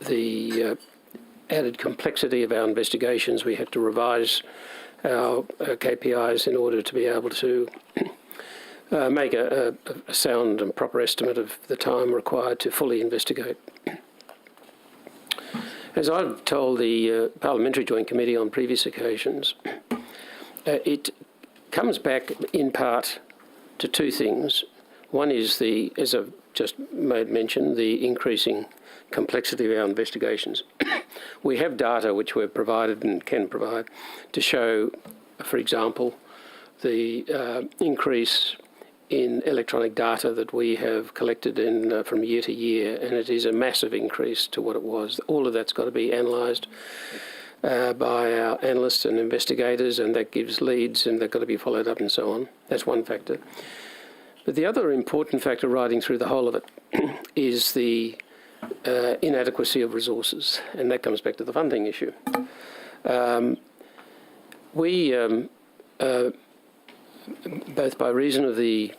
the added complexity of our investigations. We had to revise our KPIs in order to be able to make a sound and proper estimate of the time required to fully investigate. As I've told the Parliamentary Joint Committee on previous occasions, it comes back in part to two things. One is as I've just made mention, the increasing complexity of our investigations. We have data which we've provided and can provide to show, for example, the increase in electronic data that we have collected from year to year, and it is a massive increase to what it was. All of that's got to be analysed by our analysts and investigators, and that gives leads, and they've got to be followed up and so on. That's one factor. But the other important factor riding through the whole of it is the inadequacy of resources, and that comes back to the funding issue. Both by reason of the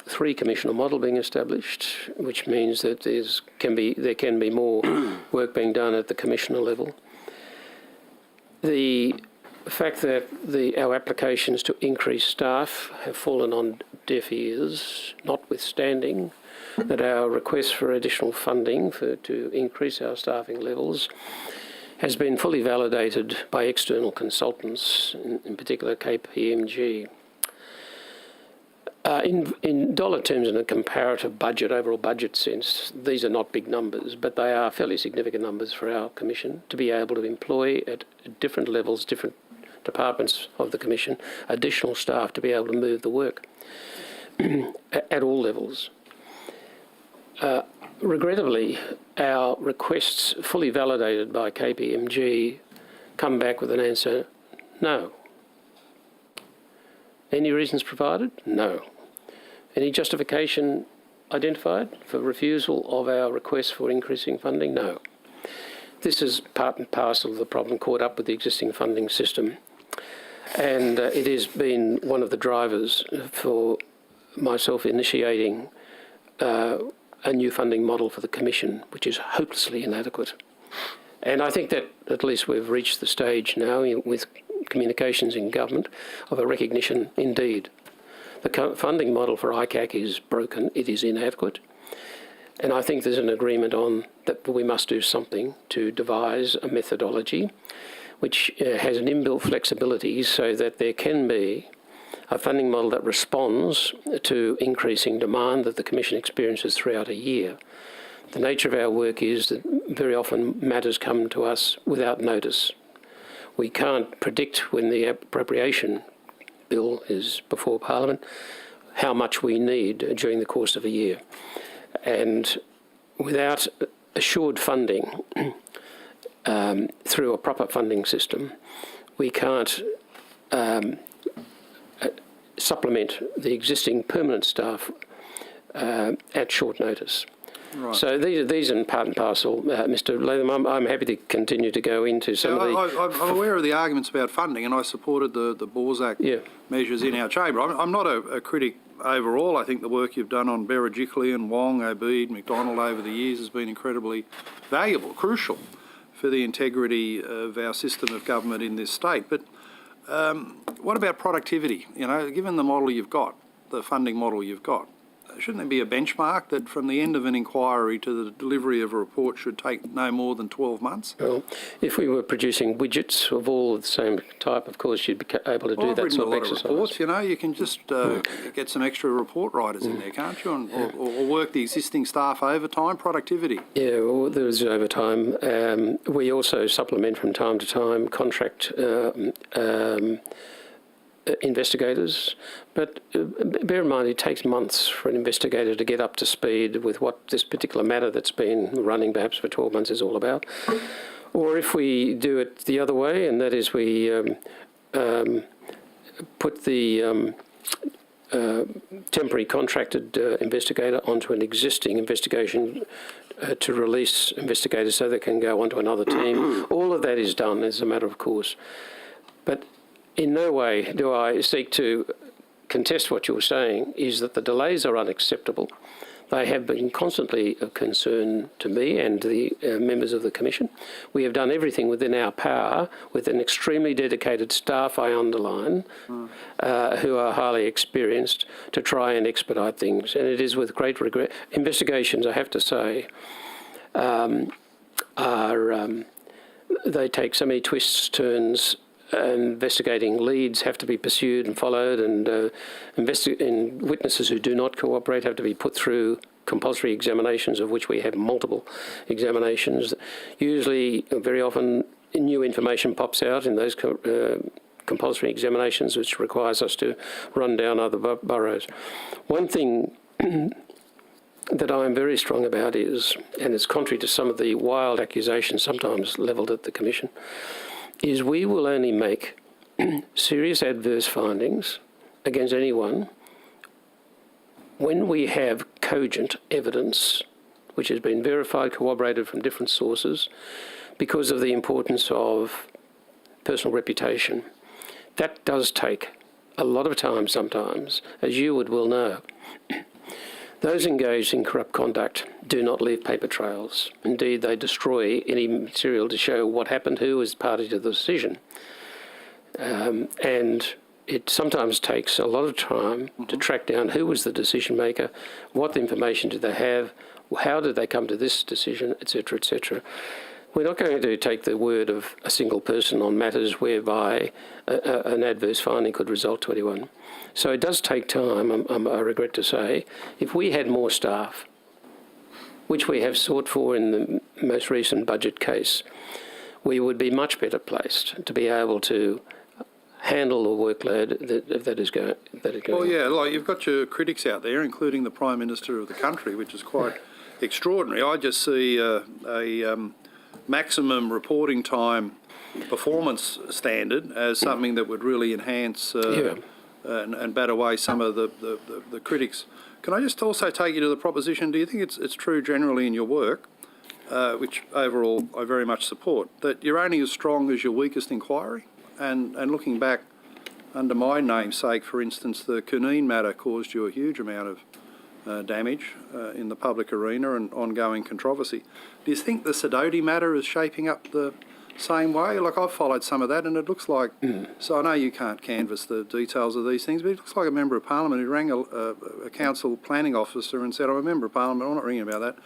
three-commissioner model being established, which means that there can be more work being done at the commissioner level. The fact that our applications to increase staff have fallen on deaf ears, notwithstanding that our request for additional funding to increase our staffing levels has been fully validated by external consultants, in particular KPMG. In dollar terms, in a comparative budget, overall budget sense, these are not big numbers, but they are fairly significant numbers for our Commission to be able to employ at different levels, different departments of the Commission, additional staff to be able to move the work at all levels. Regrettably, our requests, fully validated by KPMG, come back with an answer, no. Any reasons provided? No. Any justification identified for refusal of our request for increasing funding? No. This is part and parcel of the problem caught up with the existing funding system. And it has been one of the drivers for myself initiating a new funding model for the Commission, which is hopelessly inadequate. And I think that at least we've reached the stage now with communications in government of a recognition, indeed. The funding model for Icac is broken, it is inadequate. And I think there's an agreement on that we must do something to devise a methodology which has an inbuilt flexibility so that there can be a funding model that responds to increasing demand that the Commission experiences throughout a year. The nature of our work is that very often matters come to us without notice. We can't predict when the appropriation bill is before Parliament how much we need during the course of a year. And without assured funding through a proper funding system, we can't supplement the existing permanent staff at short notice. Right. So these are part and parcel. Mr. Latham, I'm happy to continue to go into some of the...
I'm aware of the arguments about funding, and I supported the Borsak measures in our chamber. I'm not a critic overall. I think the work you've done on Berejiklian, Wong, Obeid, McDonald over the years has been incredibly valuable, crucial for the integrity of our system of government in this state. But what about productivity? You know, given the model you've got, the funding model you've got, shouldn't there be a benchmark that from the end of an inquiry to the delivery of a report should take no more than 12 months?
Well, if we were producing widgets of all of the same type, of course you'd be able to do that sort of exercise.
Reports, you know, you can just get some extra report writers in there, can't you? And, or work the existing staff overtime, productivity.
Yeah, well, there's overtime. We also supplement from time to time contract investigators, but bear in mind it takes months for an investigator to get up to speed with what this particular matter that's been running perhaps for 12 months is all about. Or if we do it the other way, and that is we put the temporary contracted investigator onto an existing investigation to release investigators so they can go onto another team. All of that is done as a matter of course. But in no way do I seek to contest what you're saying, is that the delays are unacceptable. They have been constantly of concern to me and the members of the Commission. We have done everything within our power with an extremely dedicated staff, I underline, who are highly experienced to try and expedite things. And it is with great regret. Investigations, I have to say, they take so many twists, turns. Investigating leads have to be pursued and followed, and witnesses who do not cooperate have to be put through compulsory examinations, of which we have multiple examinations. Usually, very often, new information pops out in those compulsory examinations, which requires us to run down other boroughs. One thing that I'm very strong about is, and it's contrary to some of the wild accusations sometimes levelled at the Commission, is we will only make serious adverse findings against anyone when we have cogent evidence which has been verified, corroborated from different sources because of the importance of personal reputation. That does take a lot of time sometimes, as you would well know. Those engaged in corrupt conduct do not leave paper trails. Indeed, they destroy any material to show what happened, who was party to the decision. And it sometimes takes a lot of time to track down who was the decision maker, what information did they have, how did they come to this decision, etc., etc. We're not going to take the word of a single person on matters whereby an adverse finding could result to anyone. So it does take time, I regret to say. If we had more staff, which we have sought for in the most recent budget case, we would be much better placed to be able to handle the workload that is going
Well, yeah, like you've got your critics out there, including the Prime Minister of the country, which is quite extraordinary. I just see a maximum reporting time performance standard as something that would really enhance and bat away some of the critics. Can I just also take you to the proposition, do you think it's true generally in your work, which overall I very much support, that you're only as strong as your weakest inquiry? And looking back, under my namesake, for instance, the Cuneen matter caused you a huge amount of damage in the public arena and ongoing controversy. Do you think the Sidoti matter is shaping up the same way? Like, I've followed some of that and it looks like, so I know you can't canvass the details of these things, but it looks like a Member of Parliament who rang a council planning officer and said, I'm a Member of Parliament, I'm not ringing about that.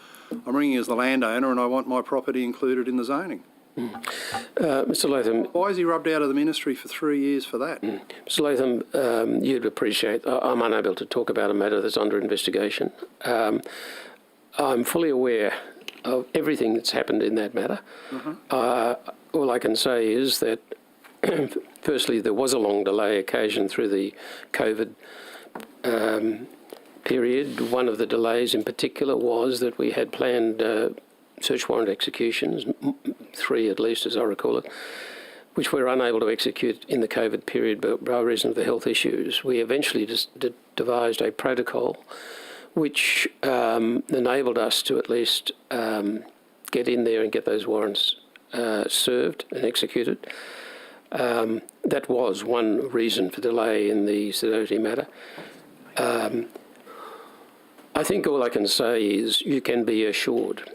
I'm ringing as the landowner and I want my property included in the zoning.
Mr Latham.
Why is he rubbed out of the ministry for 3 years for that?
Mr Latham, you'd appreciate, I'm unable to talk about a matter that's under investigation. I'm fully aware of everything that's happened in that matter. All I can say is that, firstly, there was a long delay occasioned through the COVID period. One of the delays in particular was that we had planned search warrant executions, 3 at least as I recall it, which we were unable to execute in the COVID period by reason of the health issues. We eventually just devised a protocol which enabled us to at least get in there and get those warrants served and executed. That was one reason for delay in the Sidoti matter. I think all I can say is you can be assured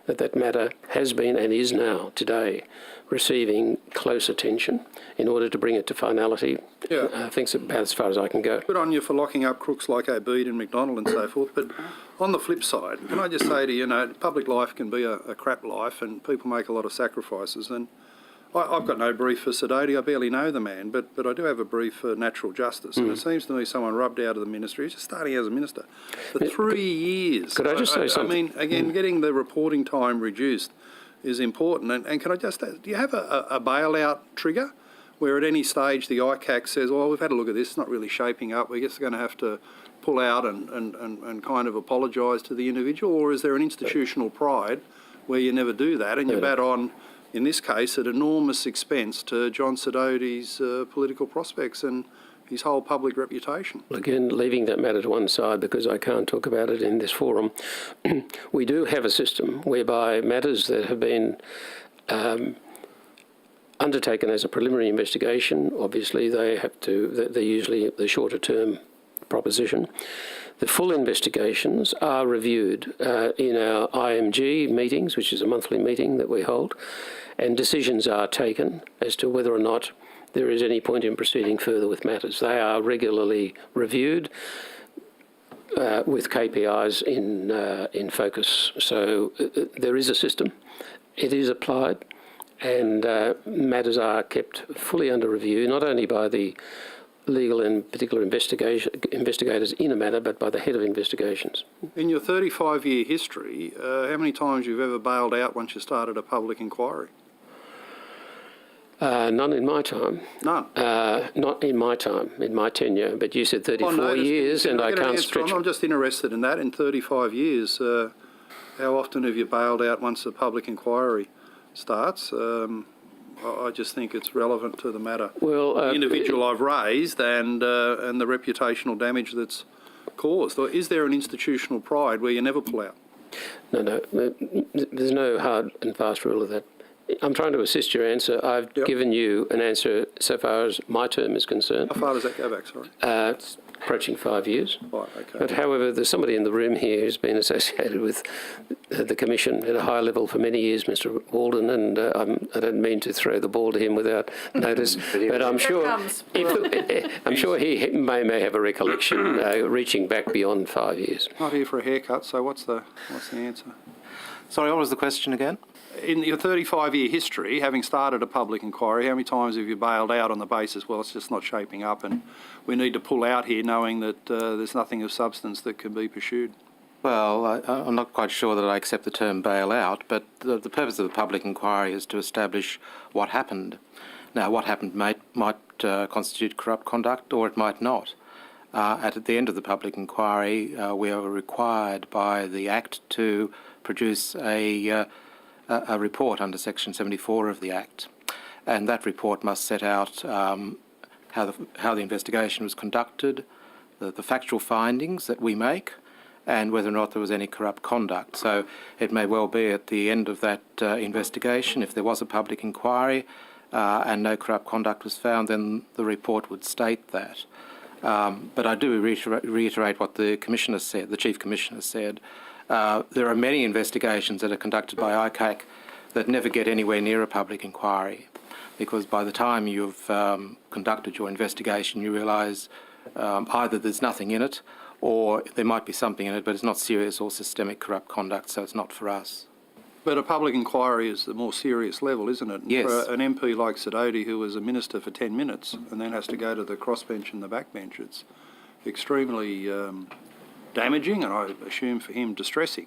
that that matter has been and is now today receiving close attention in order to bring it to finality.
Yeah.
I think it's about as far as I can go.
Good on you for locking up crooks like Obeid and McDonald and so forth, but on the flip side, can I just say to you, public life can be a crap life and people make a lot of sacrifices, and I've got no brief for Sidoti, I barely know the man, but I do have a brief for natural justice, and it seems to me someone rubbed out of the ministry, he's just starting as a minister, for 3 years.
Could I just say something?
I mean, again, getting the reporting time reduced is important, and can I just, do you have a bailout trigger where at any stage the Icac says, well, we've had a look at this, it's not really shaping up, we're just going to have to pull out and kind of apologise to the individual, or is there an institutional pride where you never do that and you bat on, in this case, at enormous expense to John Sidoti's political prospects and his whole public reputation?
Well, again, leaving that matter to one side because I can't talk about it in this forum, we do have a system whereby matters that have been undertaken as a preliminary investigation, obviously they're usually the shorter term proposition. The full investigations are reviewed in our IMG meetings, which is a monthly meeting that we hold, and decisions are taken as to whether or not there is any point in proceeding further with matters. They are regularly reviewed with KPIs in focus. So there is a system, it is applied, and matters are kept fully under review, not only by the legal and particular investigators in a matter, but by the head of investigations.
In your 35-year history, how many times you've ever bailed out once you started a public inquiry?
None in my time.
None?
Not in my time, in my tenure, but you said 34 years and I can't stretch.
I'm just interested in that. In 35 years, how often have you bailed out once a public inquiry starts? I just think it's relevant to the matter. Well, the individual I've raised and the reputational damage that's caused. Or is there an institutional pride where you never pull out?
No. There's no hard and fast rule of that I'm trying to assist your answer. I've given you an answer so far as my term is concerned.
How far does that go back, sorry?
It's approaching 5 years.
Right, okay.
But however, there's somebody in the room here who's been associated with the Commission at a high level for many years, Mr Walden, and I don't mean to throw the ball to him without notice, but I'm sure he may have a recollection reaching back beyond 5 years.
Not here for a haircut, so what's the answer?
Sorry, what was the question again?
In your 35-year history, having started a public inquiry, how many times have you bailed out on the basis, well, it's just not shaping up and we need to pull out here knowing that there's nothing of substance that can be pursued?
Well, I'm not quite sure that I accept the term bail out, but the purpose of the public inquiry is to establish what happened. Now, what happened might constitute corrupt conduct or it might not. At the end of the public inquiry, we are required by the Act to produce a report under Section 74 of the Act, and that report must set out how the investigation was conducted, the factual findings that we make, and whether or not there was any corrupt conduct. So it may well be at the end of that investigation, if there was a public inquiry and no corrupt conduct was found, then the report would state that. But I do reiterate what the Commissioner said, the Chief Commissioner said. There are many investigations that are conducted by Icac that never get anywhere near a public inquiry, because by the time you've conducted your investigation, you realise either there's nothing in it or there might be something in it, but it's not serious or systemic corrupt conduct, so it's not for us.
But a public inquiry is the more serious level, isn't it?
Yes.
For an MP like Sidoti, who was a minister for 10 minutes and then has to go to the crossbench and the backbench, it's extremely damaging and I assume for him distressing.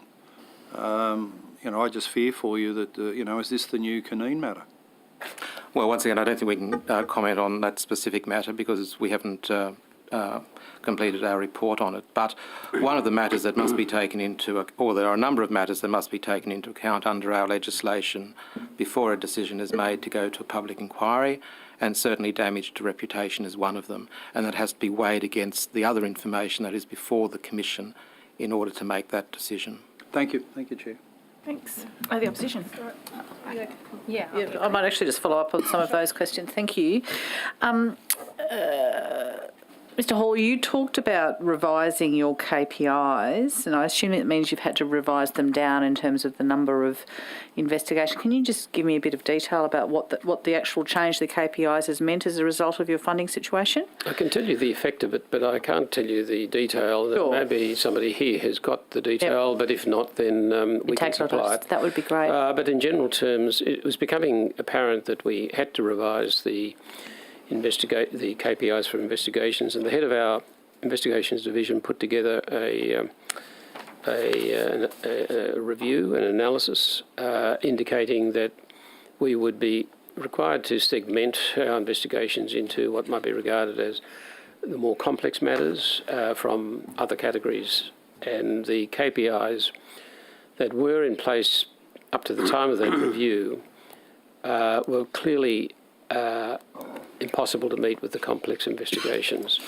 I just fear for you that, is this the new Canine matter?
Well, once again, I don't think we can comment on that specific matter because we haven't completed our report on it. But one of the matters that must be taken there are a number of matters that must be taken into account under our legislation before a decision is made to go to a public inquiry, and certainly damage to reputation is one of them, and that has to be weighed against the other information that is before the Commission in order to make that decision.
Thank you. Thank you, Chair.
Thanks. The opposition.
Yeah, I might actually just follow up on some of those questions. Thank you. Mr Hall, you talked about revising your KPIs, and I assume it means you've had to revise them down in terms of the number of investigations. Can you just give me a bit of detail about what the actual change to the KPIs has meant as a result of your funding situation?
I can tell you the effect of it, but I can't tell you the detail.
Sure.
Maybe somebody here has got the detail, but if not, then we can supply it.
That would be great.
But in general terms, it was becoming apparent that we had to revise the KPIs for investigations, and the head of our investigations division put together a review, an analysis, indicating that we would be required to segment our investigations into what might be regarded as the more complex matters from other categories, and the KPIs that were in place up to the time of that review were clearly impossible to meet with the complex investigations.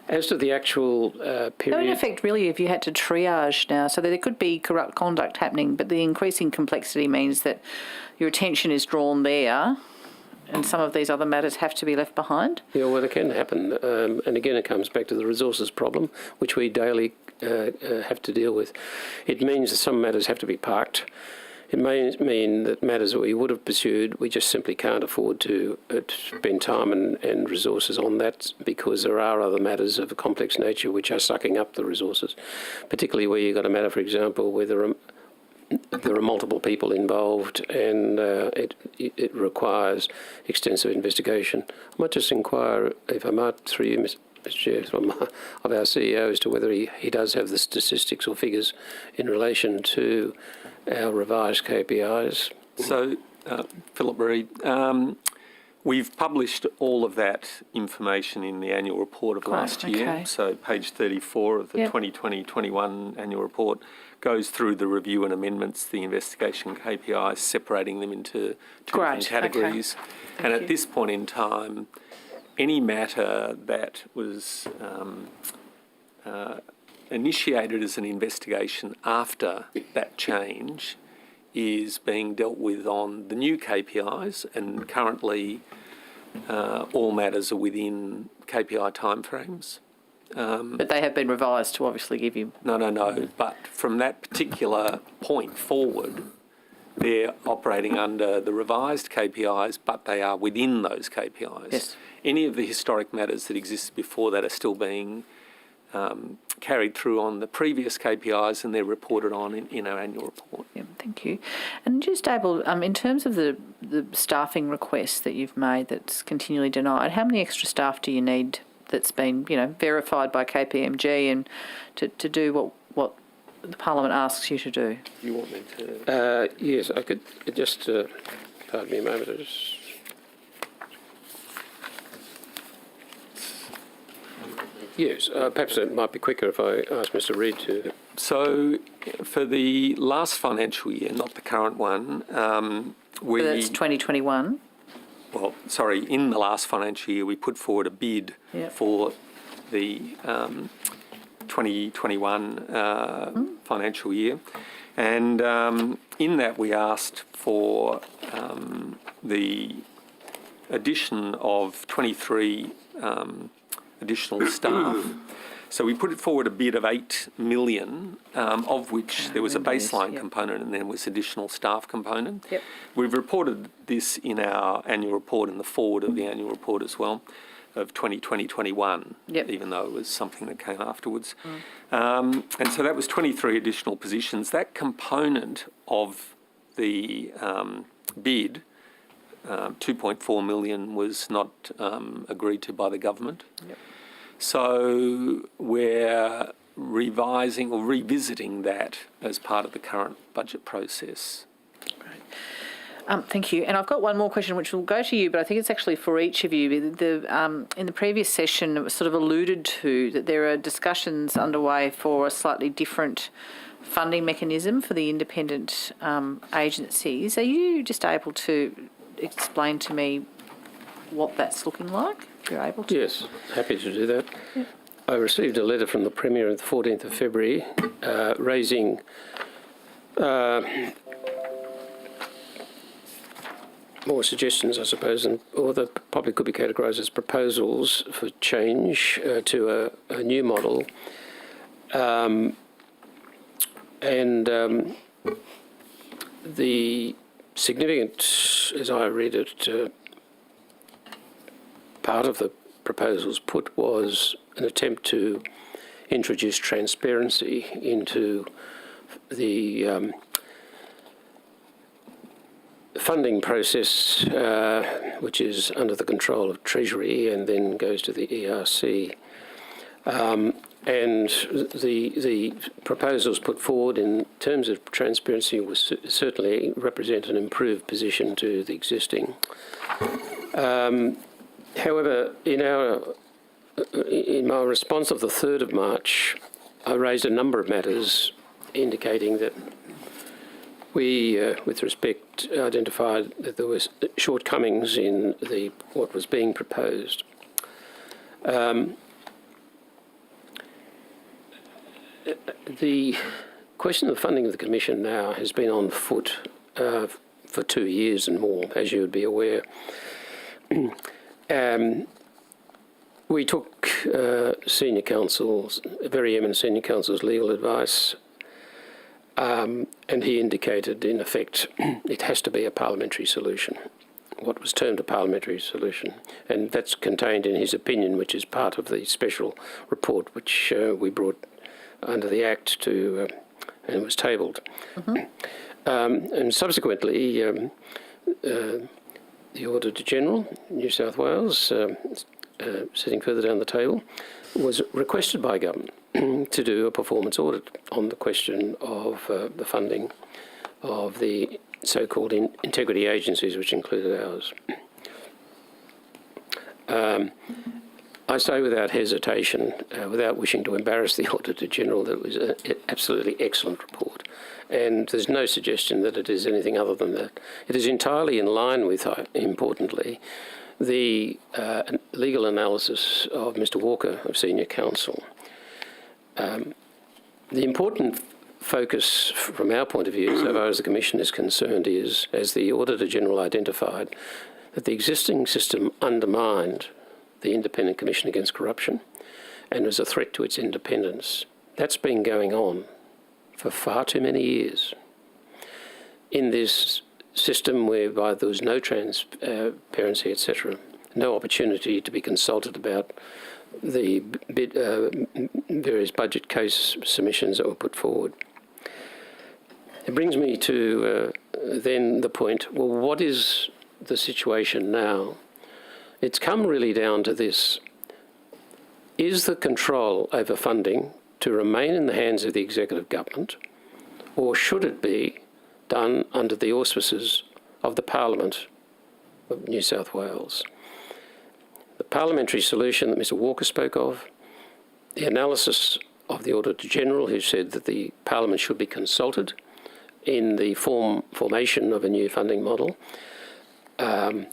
As to the actual period...
So in effect, really, if you had to triage now, so that there could be corrupt conduct happening, but the increasing complexity means that your attention is drawn there and some of these other matters have to be left behind?
Yeah, well, it can happen. And again, it comes back to the resources problem, which we daily have to deal with. It means that some matters have to be parked. It may mean that matters that we would have pursued, we just simply can't afford to spend time and resources on that, because there are other matters of a complex nature which are sucking up the resources, particularly where you've got a matter, for example, where there are multiple people involved and it requires extensive investigation. I might just inquire, if I might, through you, Mr. Chair, of our CEO as to whether he does have the statistics or figures in relation to our revised KPIs.
So, Philip Reid, we've published all of that information in the annual report of last year.
Okay.
So page 34 of the 2020-21 annual report goes through the review and amendments, the investigation KPIs, separating them into two different categories.
Okay.
And at this point in time, any matter that was initiated as an investigation after that change is being dealt with on the new KPIs, and currently all matters are within KPI timeframes.
But they have been revised to obviously give you...
No. But from that particular point forward, they're operating under the revised KPIs, but they are within those KPIs.
Yes.
Any of the historic matters that existed before that are still being carried through on the previous KPIs, and they're reported on in our annual report.
Yeah, thank you. And just in terms of the staffing requests that you've made that's continually denied, how many extra staff do you need that's been, verified by KPMG and to do what the Parliament asks you to do?
You want me to?
Yes, I could just, pardon me a moment. Yes, perhaps it might be quicker if I ask Mr. Reid to...
So, for the last financial year, not the current one,
So that's 2021?
Well, sorry, in the last financial year, we put forward a bid for the 2021 financial year. And in that, we asked for the addition of 23 additional staff. So we put forward a bid of 8 million, of which there was a baseline component and then was additional staff component.
Yep.
We've reported this in our annual report and the forward of the annual report as well, of 2020-21, even though it was something that came afterwards. And so that was 23 additional positions. That component of the bid, 2.4 million, was not agreed to by the government.
Yep.
So we're revising or revisiting that as part of the current budget process.
Thank you. And I've got one more question which will go to you, but I think it's actually for each of you. In the previous session, it was sort of alluded to that there are discussions underway for a slightly different funding mechanism for the independent agencies. Are you just able to explain to me what that's looking like? If you're able to.
Yes, happy to do that. Yep. I received a letter from the Premier on the 14th of February raising more suggestions, I suppose, or that probably could be categorised as proposals for change to a new model. The significant, as I read it, part of the proposals put was an attempt to introduce transparency into the funding process, which is under the control of Treasury and then goes to the ERC. And the proposals put forward in terms of transparency was certainly represent an improved position to the existing. However, in my response of the 3rd of March, I raised a number of matters indicating that we, with respect, identified that there was shortcomings in what was being proposed. The question of the funding of the Commission now has been on foot for 2 years and more, as you would be aware. We took senior counsel's, very eminent senior counsel's legal advice, and he indicated, in effect, it has to be a parliamentary solution, what was termed a parliamentary solution. And that's contained in his opinion, which is part of the special report which we brought under the Act to, and was tabled. And subsequently, the Auditor General, New South Wales, sitting further down the table, was requested by government to do a performance audit on the question of the funding of the so-called integrity agencies, which included ours. I say without hesitation, without wishing to embarrass the Auditor General, that it was an absolutely excellent report. And there's no suggestion that it is anything other than that. It is entirely in line with, importantly, the legal analysis of Mr. Walker of Senior Counsel. The important focus from our point of view, so far as the Commission is concerned, is, as the Auditor General identified, that the existing system undermined the Independent Commission Against Corruption and was a threat to its independence. That's been going on for far too many years. In this system whereby there was no transparency, etc., no opportunity to be consulted about the various budget case submissions that were put forward. It brings me to then the point, well, what is the situation now? It's come really down to this. Is the control over funding to remain in the hands of the executive government, or should it be done under the auspices of the Parliament of New South Wales? The parliamentary solution that Mr Walker spoke of, the analysis of the Auditor General, who said that the Parliament should be consulted in the formation of a new funding model, and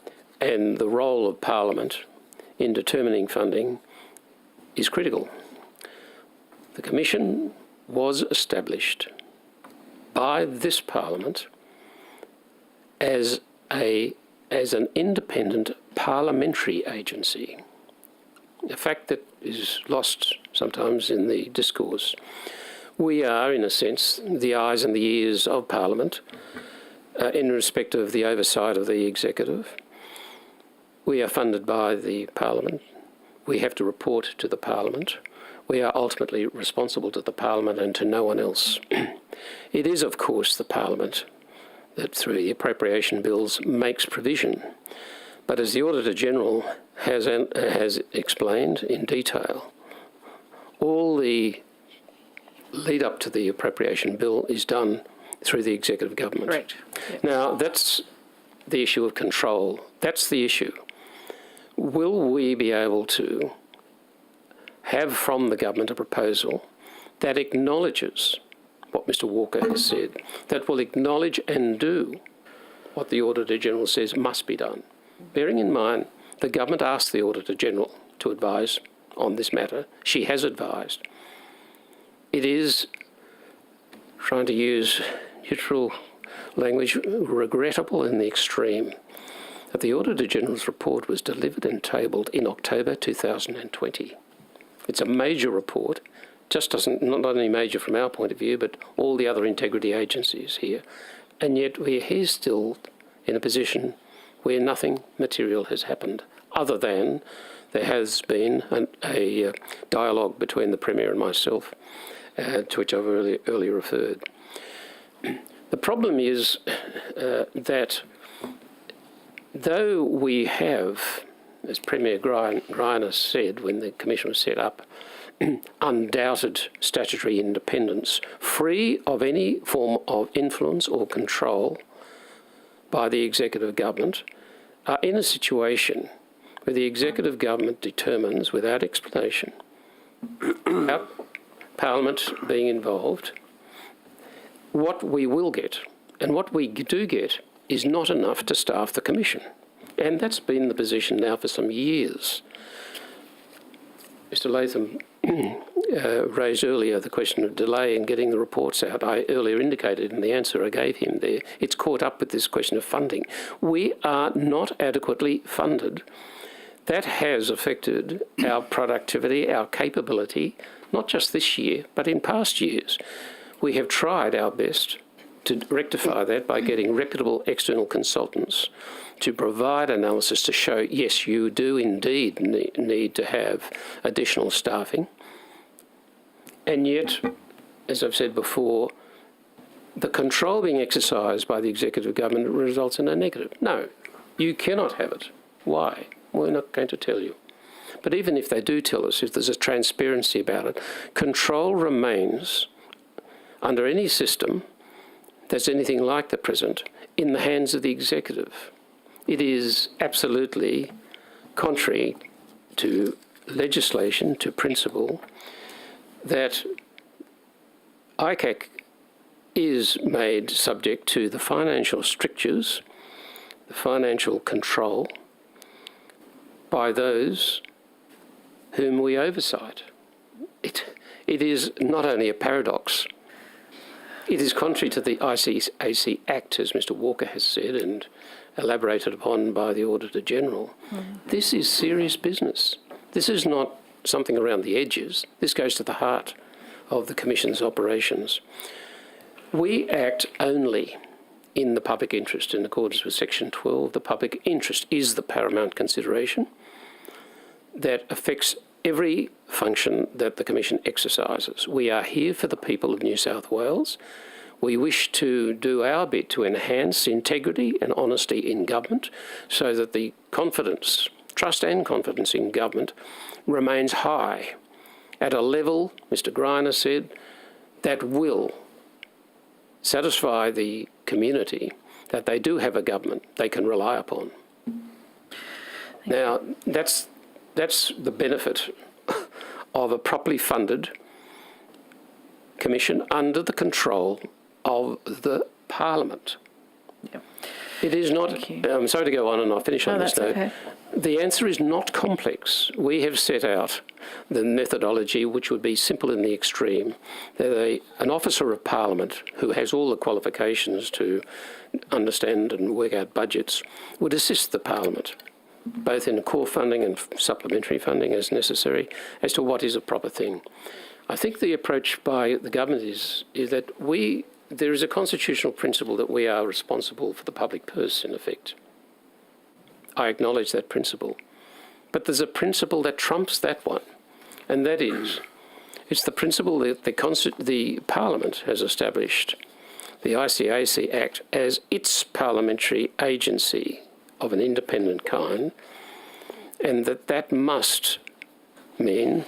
the role of Parliament in determining funding is critical. The Commission was established by this Parliament as an independent parliamentary agency, a fact that is lost sometimes in the discourse. We are, in a sense, the eyes and the ears of Parliament in respect of the oversight of the executive. We are funded by the Parliament. We have to report to the Parliament. We are ultimately responsible to the Parliament and to no one else. It is, of course, the Parliament that, through the appropriation bills, makes provision. But as the Auditor General has explained in detail, all the lead up to the appropriation bill is done through the executive government.
Correct. Yep.
Now, that's the issue of control. That's the issue. Will we be able to have from the government a proposal that acknowledges what Mr Walker has said, that will acknowledge and do what the Auditor General says must be done? Bearing in mind, the government asked the Auditor General to advise on this matter. She has advised. It is, trying to use neutral language, regrettable in the extreme that the Auditor General's report was delivered and tabled in October 2020. It's a major report, just doesn't, not only major from our point of view, but all the other integrity agencies here. And yet we're here still in a position where nothing material has happened, other than there has been a dialogue between the Premier and myself, to which I've earlier referred. The problem is that though we have, as Premier Greiner said when the Commission was set up, undoubted statutory independence, free of any form of influence or control by the executive government, are in a situation where the executive government determines, without explanation, without Parliament being involved, what we will get. And what we do get is not enough to staff the Commission. And that's been the position now for some years. Mr Latham raised earlier the question of delay in getting the reports out. I earlier indicated in the answer I gave him there, it's caught up with this question of funding. We are not adequately funded. That has affected our productivity, our capability, not just this year, but in past years. We have tried our best to rectify that by getting reputable external consultants to provide analysis to show, yes, you do indeed need to have additional staffing. And yet, as I've said before, the control being exercised by the executive government results in a negative. No, you cannot have it. Why? We're not going to tell you. But even if they do tell us, if there's a transparency about it, control remains, under any system that's anything like the present, in the hands of the executive. It is absolutely contrary to legislation, to principle, that Icac is made subject to the financial strictures, the financial control by those whom we oversight. It is not only a paradox, It is contrary to the Icac Act, as Mr Walker has said, and elaborated upon by the Auditor General. This is serious business. This is not something around the edges. This goes to the heart of the Commission's operations. We act only in the public interest in accordance with Section 12. The public interest is the paramount consideration that affects every function that the Commission exercises. We are here for the people of New South Wales. We wish to do our bit to enhance integrity and honesty in government so that the confidence, trust and confidence in government remains high at a level, Mr Greiner said, that will satisfy the community that they do have a government they can rely upon. Now, that's the benefit of a properly funded commission under the control of the Parliament.
Yep.
It is not, I'm sorry to go on and I'll finish on this note.
Okay.
The answer is not complex. We have set out the methodology, which would be simple in the extreme, that an officer of Parliament who has all the qualifications to understand and work out budgets would assist the Parliament, both in core funding and supplementary funding as necessary, as to what is a proper thing. I think the approach by the government is that there is a constitutional principle that we are responsible for the public purse, in effect. I acknowledge that principle. But there's a principle that trumps that one, and that is, it's the principle that the Parliament has established the Icac Act as its parliamentary agency of an independent kind, and that must mean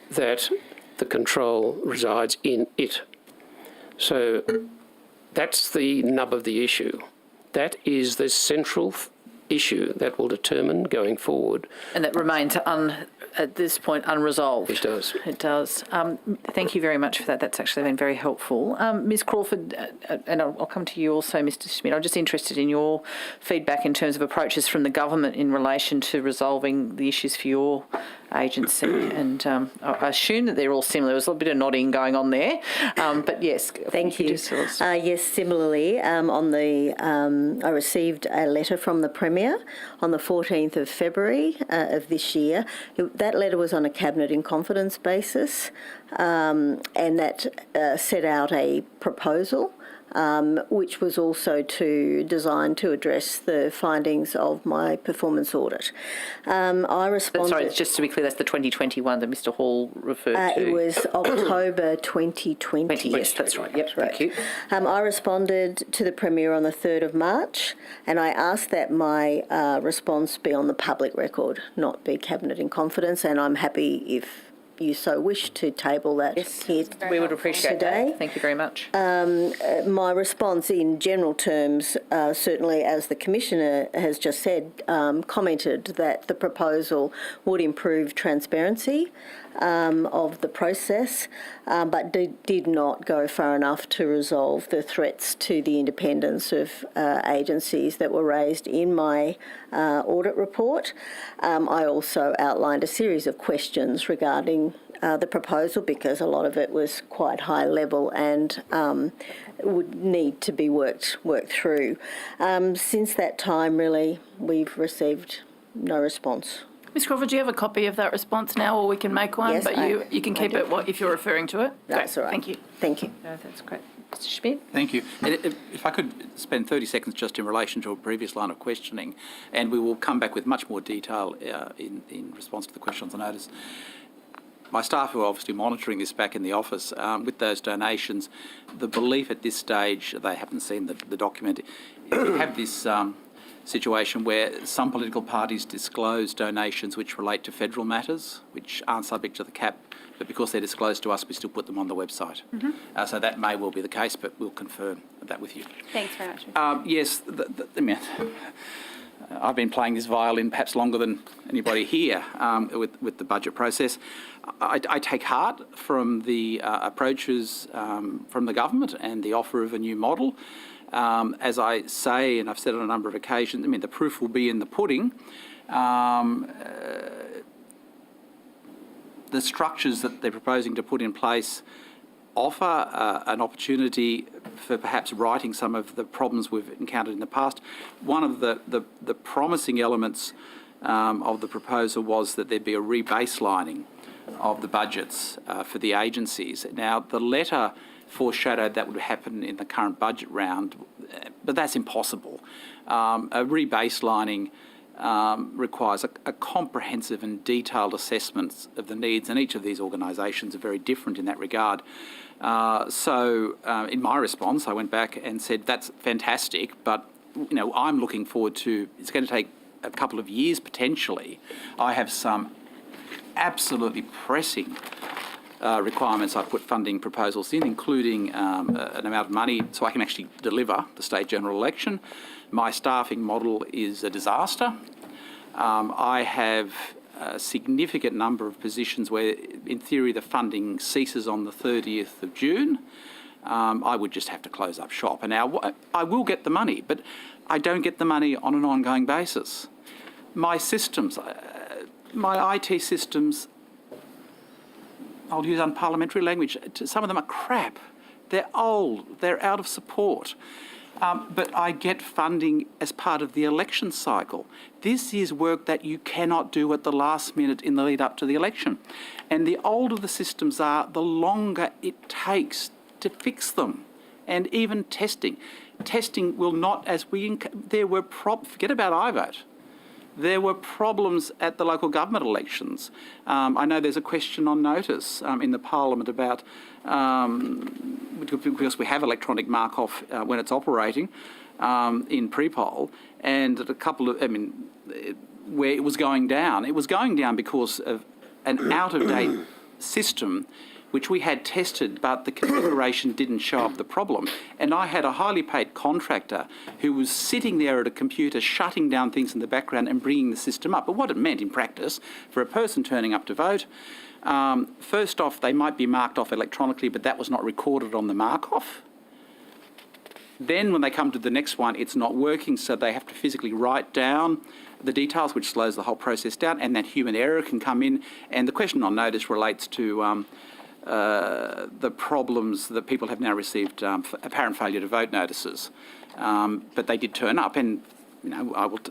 that the control resides in it. So that's the nub of the issue. That is the central issue that will determine going forward.
And that remains, at this point, unresolved.
It does.
It does. Thank you very much for that. That's actually been very helpful. Ms Crawford, and I'll come to you also, Mr Schmidt. I'm just interested in your feedback in terms of approaches from the government in relation to resolving the issues for your agency. And I assume that they're all similar. There's a little bit of nodding going on there. But yes.
Thank you. Yes, similarly, I received a letter from the Premier on the 14th of February of this year. That letter was on a Cabinet in confidence basis, and that set out a proposal which was also designed to address the findings of my performance audit. I responded...
Sorry, just to be clear, that's the 2021 that Mr Hall referred to.
It was October 2020.
Yes, that's right. Yep, thank you.
I responded to the Premier on the 3rd of March, and I asked that my response be on the public record, not be Cabinet in confidence, and I'm happy if you so wish to table that here
we would appreciate
today.
That. Thank you very much.
My response in general terms, certainly as the Commissioner has just said, commented that the proposal would improve transparency of the process, but did not go far enough to resolve the threats to the independence of agencies that were raised in my audit report. I also outlined a series of questions regarding the proposal because a lot of it was quite high level and would need to be worked through. Since that time, really, we've received no response.
Ms Crawford, do you have a copy of that response now, or we can make one?
Yes,
but you can keep it if you're referring to it.
That's all right.
Thank you.
Thank you.
No, that's great. Mr Schmidt?
Thank you. And if I could spend 30 seconds just in relation to a previous line of questioning, and we will come back with much more detail in response to the questions on notice. My staff who are obviously monitoring this back in the office, with those donations, the belief at this stage, they haven't seen the document, you have this situation where some political parties disclose donations which relate to federal matters, which aren't subject to the cap, but because they're disclosed to us, we still put them on the website. So that may well be the case, but we'll confirm that with you.
Thanks very much.
Yes, I've been playing this violin perhaps longer than anybody here with the budget process. I take heart from the approaches from the government and the offer of a new model. As I say, and I've said on a number of occasions, the proof will be in the pudding. The structures that they're proposing to put in place offer an opportunity for perhaps righting some of the problems we've encountered in the past. One of the promising elements of the proposal was that there'd be a rebaselining of the budgets for the agencies. Now, the letter foreshadowed that would happen in the current budget round, but that's impossible. A rebaselining requires a comprehensive and detailed assessment of the needs, and each of these organisations are very different in that regard. So in my response, I went back and said, that's fantastic, but I'm looking forward to, it's going to take a couple of years potentially. I have some absolutely pressing requirements I've put funding proposals in, including an amount of money so I can actually deliver the state general election. My staffing model is a disaster. I have a significant number of positions where, in theory, the funding ceases on the 30th of June. I would just have to close up shop. And now I will get the money, but I don't get the money on an ongoing basis. My systems, my IT systems, I'll use unparliamentary language, some of them are crap. They're old, they're out of support. But I get funding as part of the election cycle. This is work that you cannot do at the last minute in the lead up to the election. And the older the systems are, the longer it takes to fix them. And even testing. Testing will not, forget about iVote. There were problems at the local government elections. I know there's a question on notice in the Parliament about, because we have electronic mark-off when it's operating in pre-poll, and a couple of, where it was going down. It was going down because of an out-of-date system which we had tested, but the configuration didn't show up the problem. And I had a highly paid contractor who was sitting there at a computer, shutting down things in the background and bringing the system up. But what it meant in practice, for a person turning up to vote, first off, they might be marked off electronically, but that was not recorded on the mark-off. Then when they come to the next one, it's not working, so they have to physically write down the details, which slows the whole process down, and that human error can come in. And the question on notice relates to the problems that people have now received apparent failure to vote notices. But they did turn up, and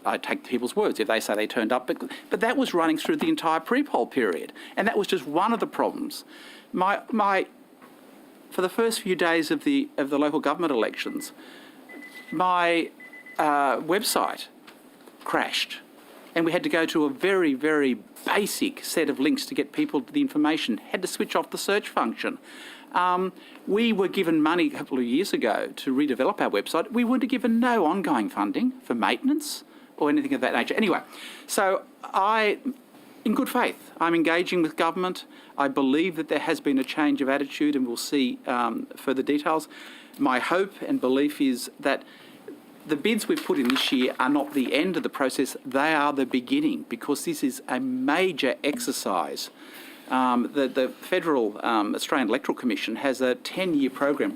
I take people's words if they say they turned up. But that was running through the entire pre-poll period, and that was just one of the problems. For the first few days of the local government elections, my website crashed. And we had to go to a very, very basic set of links to get people the information. Had to switch off the search function. We were given money a couple of years ago to redevelop our website. We were given no ongoing funding for maintenance or anything of that nature. Anyway, so in good faith, I'm engaging with government. I believe that there has been a change of attitude, and we'll see further details. My hope and belief is that the bids we've put in this year are not the end of the process, they are the beginning, because this is a major exercise. The Federal Australian Electoral Commission has a 10-year program,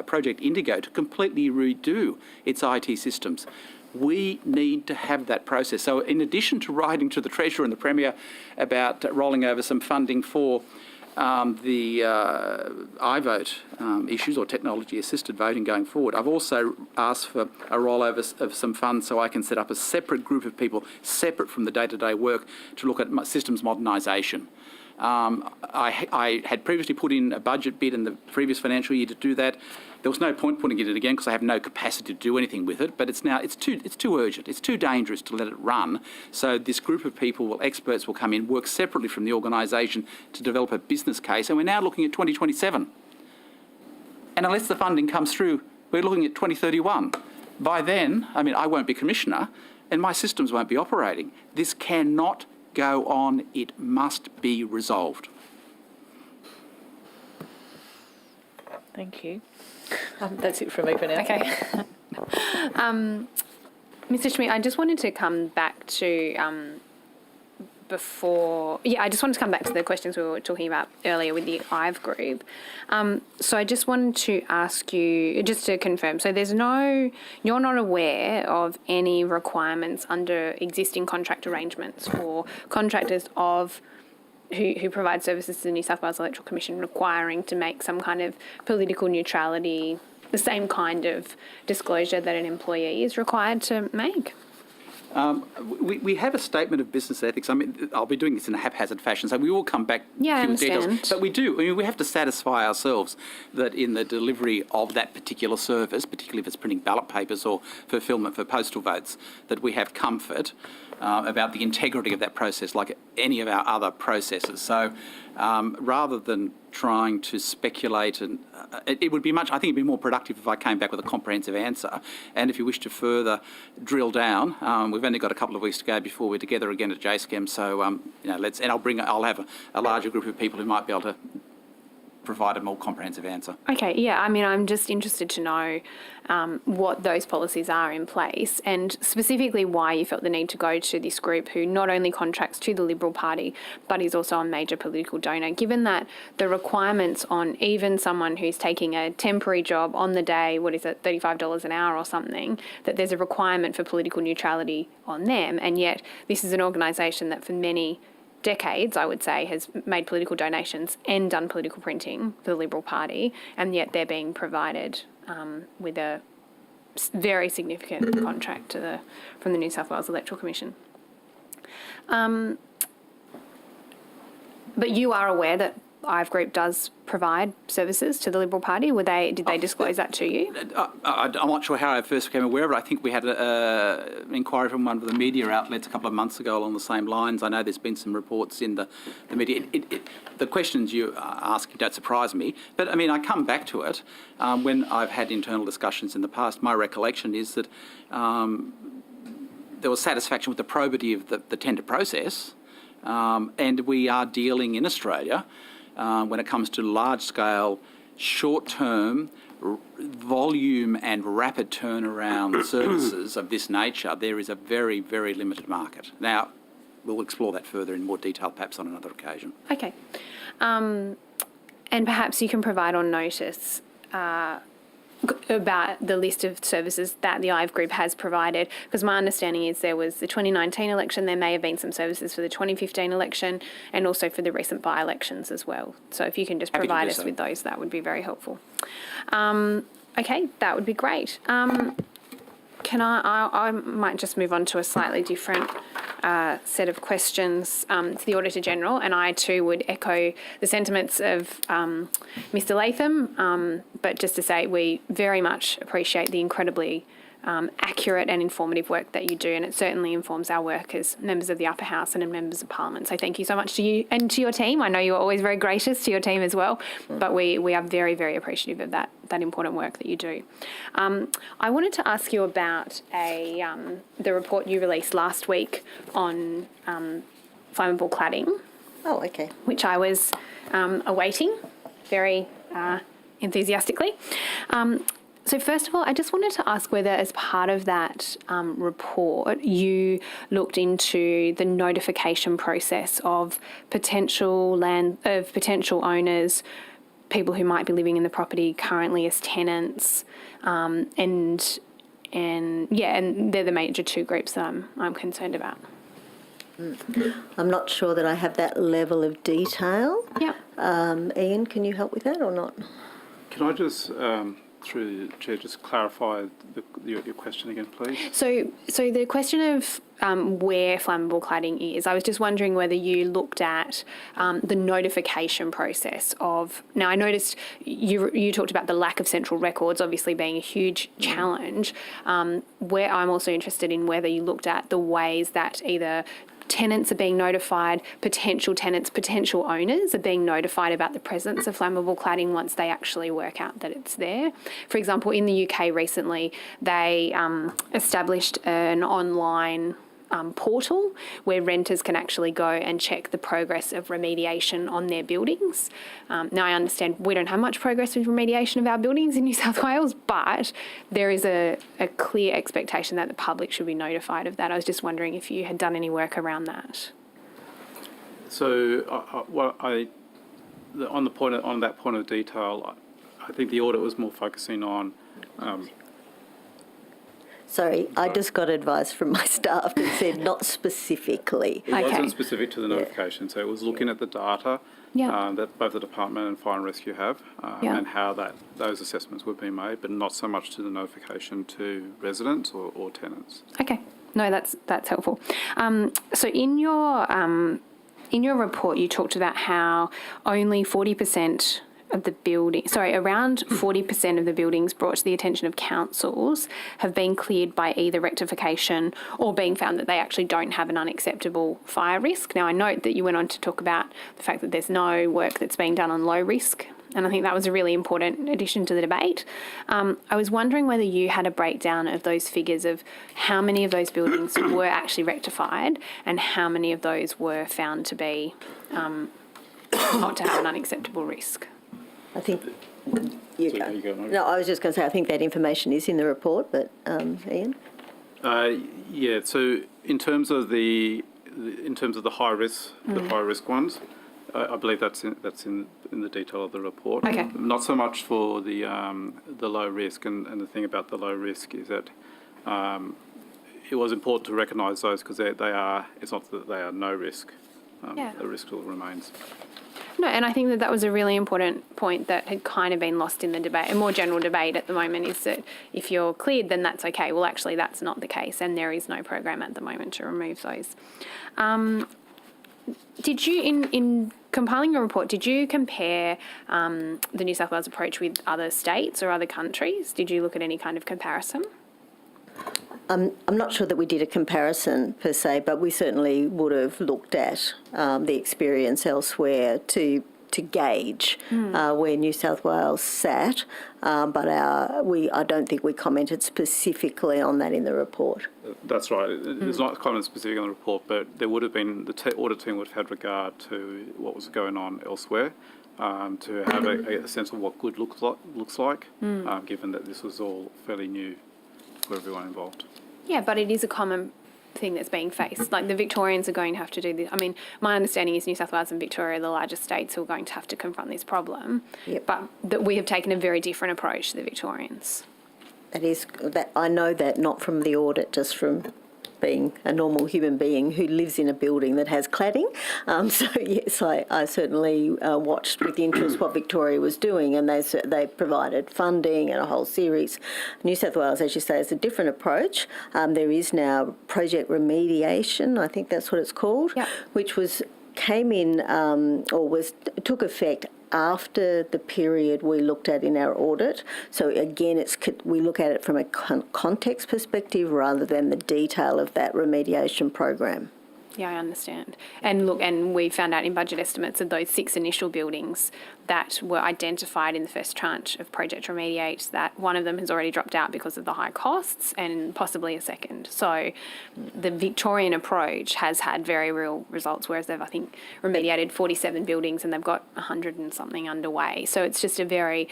Project Indigo, to completely redo its IT systems. We need to have that process. So in addition to writing to the Treasurer and the Premier about rolling over some funding for the iVote issues or technology-assisted voting going forward, I've also asked for a rollover of some funds so I can set up a separate group of people, separate from the day-to-day work, to look at systems modernisation. I had previously put in a budget bid in the previous financial year to do that. There was no point putting it in again because I have no capacity to do anything with it. But it's too urgent. It's too dangerous to let it run. So this group of people, experts, will come in, work separately from the organisation to develop a business case. And we're now looking at 2027. And unless the funding comes through, we're looking at 2031. By then, I won't be commissioner, and my systems won't be operating. This cannot go on. It must be resolved.
Thank you. That's it from me for now.
Okay. Mr. Schmidt, I just wanted to come back to I just wanted to come back to the questions we were talking about earlier with the IVE group. So I just wanted to ask you, just to confirm, so you're not aware of any requirements under existing contract arrangements for contractors of who provide services to the New South Wales Electoral Commission requiring to make some kind of political neutrality, the same kind of disclosure that an employee is required to make?
We have a statement of business ethics. I mean, I'll be doing this in a haphazard fashion, so we will come back to the details. But we do. I mean, we have to satisfy ourselves that in the delivery of that particular service, particularly if it's printing ballot papers or fulfilment for postal votes, that we have comfort about the integrity of that process, like any of our other processes. So rather than trying to speculate, and it would be I think it'd be more productive if I came back with a comprehensive answer. And if you wish to further drill down, we've only got a couple of weeks to go before we're together again at JSCAM. So I'll have a larger group of people who might be able to provide a more comprehensive answer.
Okay, yeah, I mean, I'm just interested to know what those policies are in place and specifically why you felt the need to go to this group who not only contracts to the Liberal Party but is also a major political donor, given that the requirements on even someone who's taking a temporary job on the day, $35 an hour or something, that there's a requirement for political neutrality on them, and yet this is an organisation that for many decades, I would say, has made political donations and done political printing for the Liberal Party, and yet they're being provided with a very significant contract from the New South Wales Electoral Commission. But you are aware that IVE Group does provide services to the Liberal Party. Did they disclose that to you?
I'm not sure how I first became aware of it. I think we had an inquiry from one of the media outlets a couple of months ago along the same lines. I know there's been some reports in the media. The questions you ask don't surprise me, but I mean, I come back to it. When I've had internal discussions in the past, my recollection is that there was satisfaction with the probity of the tender process, and we are dealing in Australia when it comes to large-scale, short-term, volume and rapid turnaround services of this nature. There is a very, very limited market. Now, we'll explore that further in more detail, perhaps on another occasion.
Okay. And perhaps you can provide on notice about the list of services that the IVE Group has provided, because my understanding is there was the 2019 election, there may have been some services for the 2015 election and also for the recent by-elections as well. So if you can just provide us with those, that would be very helpful. Okay, that would be great. I might just move on to a slightly different set of questions to the Auditor-General, and I too would echo the sentiments of Mr Latham, but just to say we very much appreciate the incredibly accurate and informative work that you do, and it certainly informs our work as members of the Upper House and members of Parliament. So thank you so much to you and to your team. I know you're always very gracious to your team as well, but we are very, very appreciative of that important work that you do. I wanted to ask you about the report you released last week on flammable cladding.
Oh, okay.
Which I was awaiting very enthusiastically. So first of all, I just wanted to ask whether as part of that report you looked into the notification process of potential owners, people who might be living in the property currently as tenants, and they're the major two groups that I'm concerned about.
I'm not sure that I have that level of detail.
Yeah.
Ian, can you help with that or not?
Can I just, through the Chair, just clarify your question again, please? So
the question of where flammable cladding is, I was just wondering whether you looked at the notification process of. Now, I noticed you talked about the lack of central records, obviously being a huge challenge. Where I'm also interested in whether you looked at the ways that either tenants are being notified, potential tenants, potential owners are being notified about the presence of flammable cladding once they actually work out that it's there. For example, in the UK recently, they established an online portal where renters can actually go and check the progress of remediation on their buildings. Now, I understand we don't have much progress with remediation of our buildings in New South Wales, but there is a clear expectation that the public should be notified of that. I was just wondering if you had done any work around that.
So, on that point of detail, I think the audit was more focusing on.
Sorry, I just got advice from my staff that said not specifically.
It wasn't specific to the notification, so it was looking at the data that both the department and Fire and Rescue have and how those assessments were being made, but not so much to the notification to residents or tenants.
Okay. No, that's helpful. So in your report, you talked about how only 40% of the around 40% of the buildings brought to the attention of councils have been cleared by either rectification or being found that they actually don't have an unacceptable fire risk. Now, I note that you went on to talk about the fact that there's no work that's being done on low risk, and I think that was a really important addition to the debate. I was wondering whether you had a breakdown of those figures of how many of those buildings were actually rectified and how many of those were found to be not to have an unacceptable risk.
I think No, I was just going to say I think that information is in the report, but Ian.
So in terms of the high risk, the high risk ones, I believe that's in the detail of the report.
Okay.
Not so much for the low risk, and the thing about the low risk is that it was important to recognise those because they are. It's not that they are no risk. The risk still remains.
No, and I think that was a really important point that had kind of been lost in the debate. A more general debate at the moment is that if you're cleared, then that's okay. Well, actually, that's not the case, and there is no program at the moment to remove those. Did you, in compiling your report, did you compare the New South Wales approach with other states or other countries? Did you look at any kind of comparison?
I'm not sure that we did a comparison per se, but we certainly would have looked at the experience elsewhere to gauge where New South Wales sat, but I don't think we commented specifically on that in the report.
That's right. It's not comment specific on the report, but there would have been, the audit team would have had regard to what was going on elsewhere to have a sense of what good looks like, given that this was all fairly new for everyone involved.
Yeah, but it is a common thing that's being faced. Like the Victorians are going to have to do this. I mean, my understanding is New South Wales and Victoria are the largest states who are going to have to confront this problem. Yep. But that we have taken a very different approach to the Victorians.
That I know that not from the audit, just from being a normal human being who lives in a building that has cladding. So yes, I certainly watched with interest what Victoria was doing, and they provided funding and a whole series. New South Wales, as you say, is a different approach. There is now project remediation, I think that's what it's called, which came in took effect after the period we looked at in our audit. So again, we look at it from a context perspective rather than the detail of that remediation program.
Yeah, I understand. And look, and we found out in budget estimates of those 6 initial buildings that were identified in the first tranche of Project Remediate, that one of them has already dropped out because of the high costs and possibly a second. So the Victorian approach has had very real results, whereas they've, I think, remediated 47 buildings and they've got 100 and something underway. So it's just a very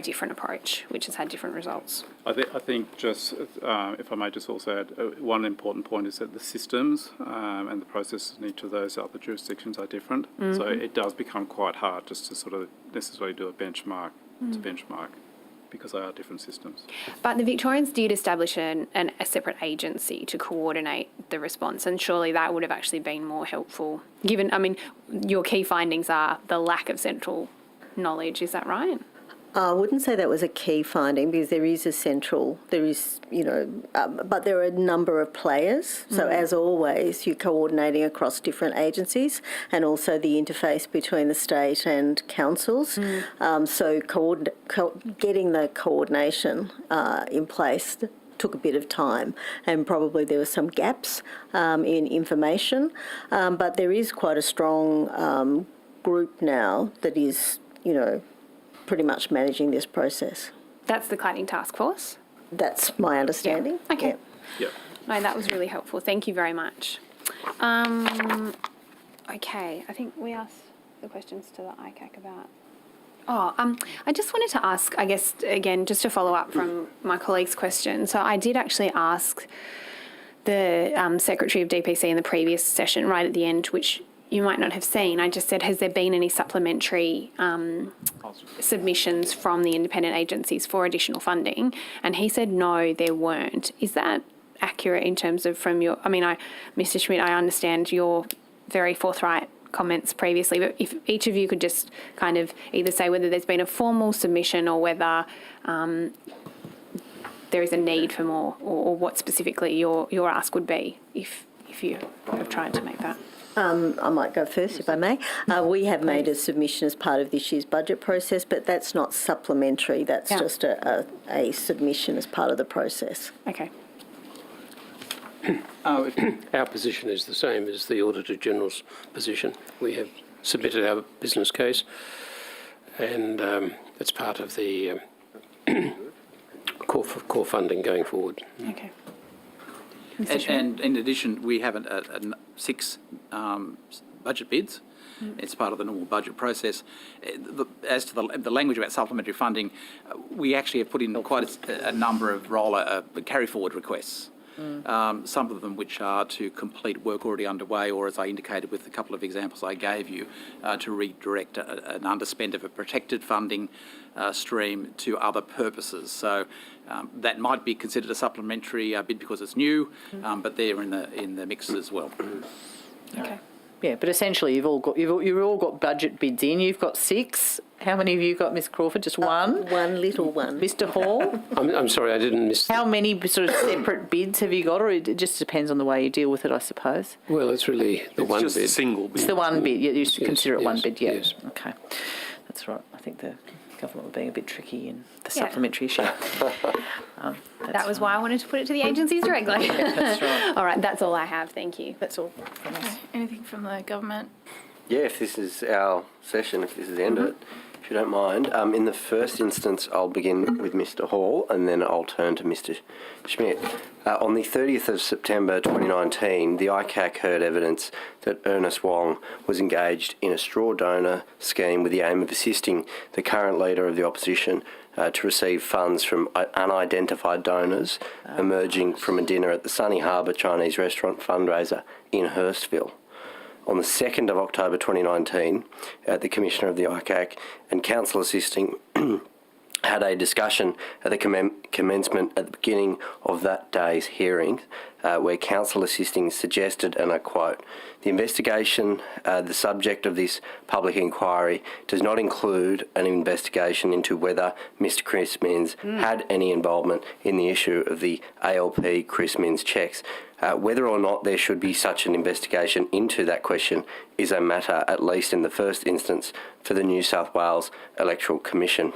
different approach, which has had different results.
I think just, if I may just also add, one important point is that the systems and the processes in each of those other jurisdictions are different. So it does become quite hard just to sort of necessarily do a benchmark to benchmark because they are different systems.
But the Victorians did establish a separate agency to coordinate the response, and surely that would have actually been more helpful, given, I mean, your key findings are the lack of central knowledge, is that right?
I wouldn't say that was a key finding because but there are a number of players. So as always, you're coordinating across different agencies and also the interface between the state and councils. So getting the coordination in place took a bit of time, and probably there were some gaps in information. But there is quite a strong group now that is, pretty much managing this process.
That's the cladding task force?
That's my understanding.
Yeah. Okay.
Yeah.
No, that was really helpful. Thank you very much. Okay, I think we asked the questions to the Icac about... I just wanted to ask, I guess, again, just to follow up from my colleague's question. So I did actually ask the Secretary of DPC in the previous session, right at the end, which you might not have seen, I just said, has there been any supplementary submissions from the independent agencies for additional funding? And he said, no, there weren't. Is that accurate in terms of from your, Mr. Schmidt, I understand your very forthright comments previously, but if each of you could just kind of either say whether there's been a formal submission or whether there is a need for more, or what specifically your ask would be if you have tried to make that.
I might go first, if I may. We have made a submission as part of this year's budget process, but that's not supplementary. That's just a submission as part of the process.
Okay.
Our position is the same as the Auditor General's position. We have submitted our business case, and it's part of the core funding going forward.
Okay.
And in addition, we have 6 budget bids. It's part of the normal budget process. As to the language about supplementary funding, we actually have put in quite a number of carry-forward requests. Some of them which are to complete work already underway, or as I indicated with a couple of examples I gave you, to redirect an underspend of a protected funding stream to other purposes. So that might be considered a supplementary bid because it's new, but they're in the mix as well.
Okay. Yeah, but essentially you've all got budget bids in. You've got 6. How many have you got, Ms. Crawford? Just one?
One little one.
Mr. Hall?
I'm sorry, I didn't miss.
How many sort of separate bids have you got, or it just depends on the way you deal with it, I suppose?
Well, it's really the one bid.
It's just a single bid.
It's the one bid. You consider it one bid, yeah.
Yes.
Okay. That's right. I think the government were being a bit tricky in the supplementary issue.
That was why I wanted to put it to the agencies directly.
That's right.
All right, that's all I have. Thank you.
That's all from us.
Okay. Anything from the government?
Yeah, if this is our session, if this is the end of it, if you don't mind. In the first instance, I'll begin with Mr. Hall and then I'll turn to Mr. Schmidt. On the 30th of September 2019, the Icac heard evidence that Ernest Wong was engaged in a straw donor scheme with the aim of assisting the current leader of the opposition to receive funds from unidentified donors emerging from a dinner at the Sunny Harbour Chinese restaurant fundraiser in Hurstville. On the 2nd of October 2019, the Commissioner of the Icac and Council assisting had a discussion at the commencement at the beginning of that day's hearing where Council assisting suggested, and I quote, "The investigation, the subject of this public inquiry, does not include an investigation into whether Mr Chris Minns had any involvement in the issue of the ALP Chris Minns cheques. Whether or not there should be such an investigation into that question is a matter, at least in the first instance, for the New South Wales Electoral Commission."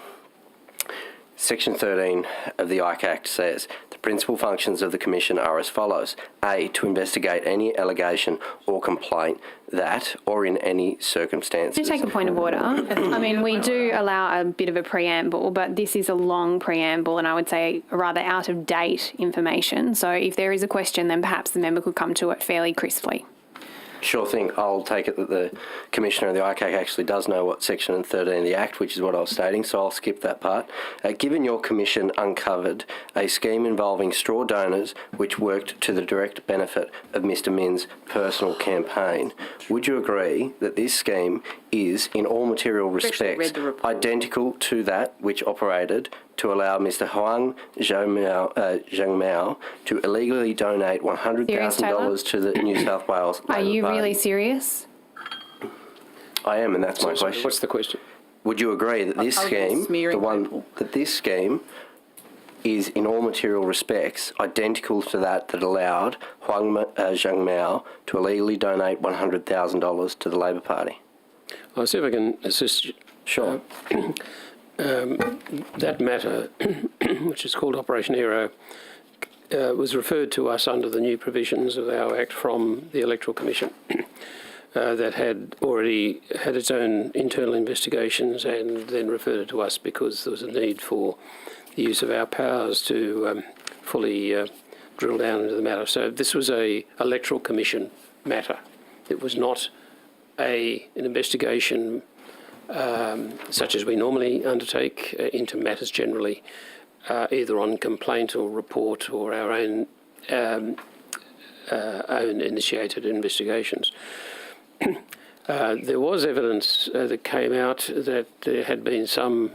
Section 13 of the Icac says the principal functions of the Commission are as follows. A, to investigate any allegation or complaint that, or in any circumstances...
Can I take a point of order? I mean, we do allow a bit of a preamble, but this is a long preamble and I would say rather out-of-date information. So if there is a question, then perhaps the member could come to it fairly crisply.
Sure thing. I'll take it that the Commissioner of the Icac actually does know what Section 13 of the Act, which is what I was stating, so I'll skip that part. Given your Commission uncovered a scheme involving straw donors which worked to the direct benefit of Mr Minns' personal campaign, would you agree that this scheme is, in all material respects, identical to that which operated to allow Mr Huang Zhengmao to illegally donate $100,000 to the New South Wales Labor
Are you
Party?
really serious?
I am, and that's my question.
What's the question?
Would you agree that this scheme, this scheme, is in all material respects identical to that allowed Huang Zhengmao to illegally donate $100,000 to the Labor Party?
I'll see if I can assist you.
Sure.
That matter, which is called Operation Hero, was referred to us under the new provisions of our Act from the Electoral Commission that had already had its own internal investigations and then referred it to us because there was a need for the use of our powers to fully drill down into the matter. So this was an Electoral Commission matter. It was not an investigation such as we normally undertake into matters generally, either on complaint or report or our own initiated investigations. There was evidence that came out that there had been some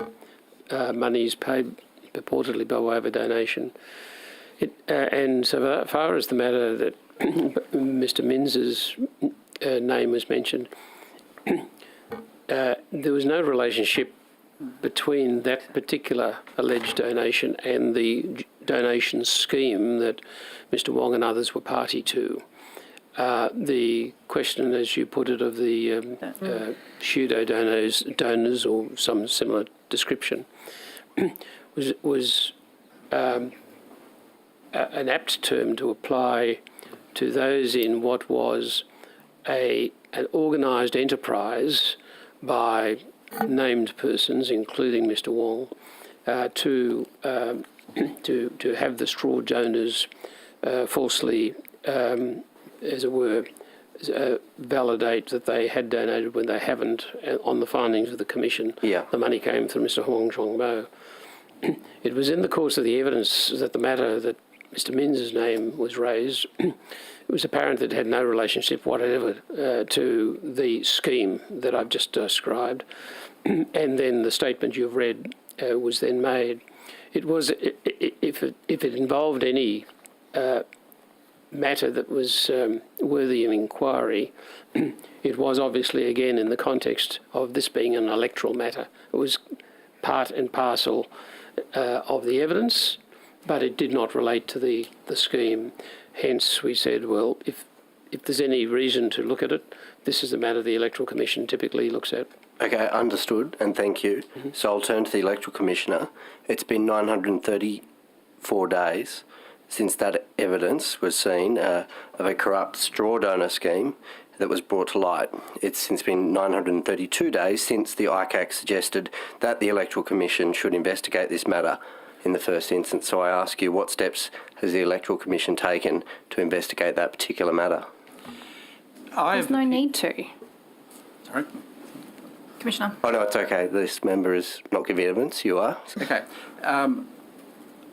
monies paid purportedly by way of a donation. And so far as the matter that Mr. Minns's name was mentioned, there was no relationship between that particular alleged donation and the donation scheme that Mr. Wong and others were party to. The question, as you put it, of the pseudo donors or some similar description was an apt term to apply to those in what was an organised enterprise by named persons, including Mr. Wong, to have the straw donors falsely, as it were, validate that they had donated when they haven't. On the findings of the commission, the money came through Mr. Hong Chong Mo. It was in the course of the evidence that the matter that Mr. Minns's name was raised, it was apparent that it had no relationship whatever to the scheme that I've just described. And then the statement you've read was then made. It was, if it involved any matter that was worthy of inquiry, it was obviously, again, in the context of this being an electoral matter. It was part and parcel of the evidence, but it did not relate to the scheme. Hence, we said, well, if there's any reason to look at it, this is the matter the Electoral Commission typically looks at.
Okay, understood, and thank you. So I'll turn to the Electoral Commissioner. It's been 934 days since that evidence was seen of a corrupt straw donor scheme that was brought to light. It's since been 932 days since the Icac suggested that the Electoral Commission should investigate this matter in the first instance. So I ask you, what steps has the Electoral Commission taken to investigate that particular matter?
There's no need to.
Sorry?
Commissioner.
Oh, no, it's okay. This member is not giving evidence. You are.
Okay.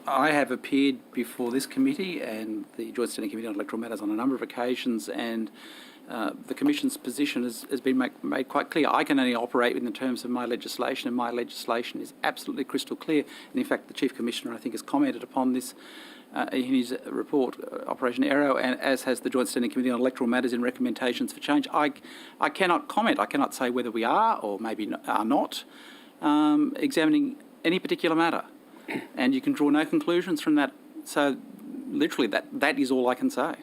I have appeared before this committee and the Joint Standing Committee on Electoral Matters on a number of occasions, and the Commission's position has been made quite clear. I can only operate within the terms of my legislation, and my legislation is absolutely crystal clear. And in fact, the Chief Commissioner, I think, has commented upon this in his report, Operation Arrow, and as has the Joint Standing Committee on Electoral Matters in recommendations for change. I cannot comment. I cannot say whether we are or maybe are not examining any particular matter. And you can draw no conclusions from that. So literally that is all I can say.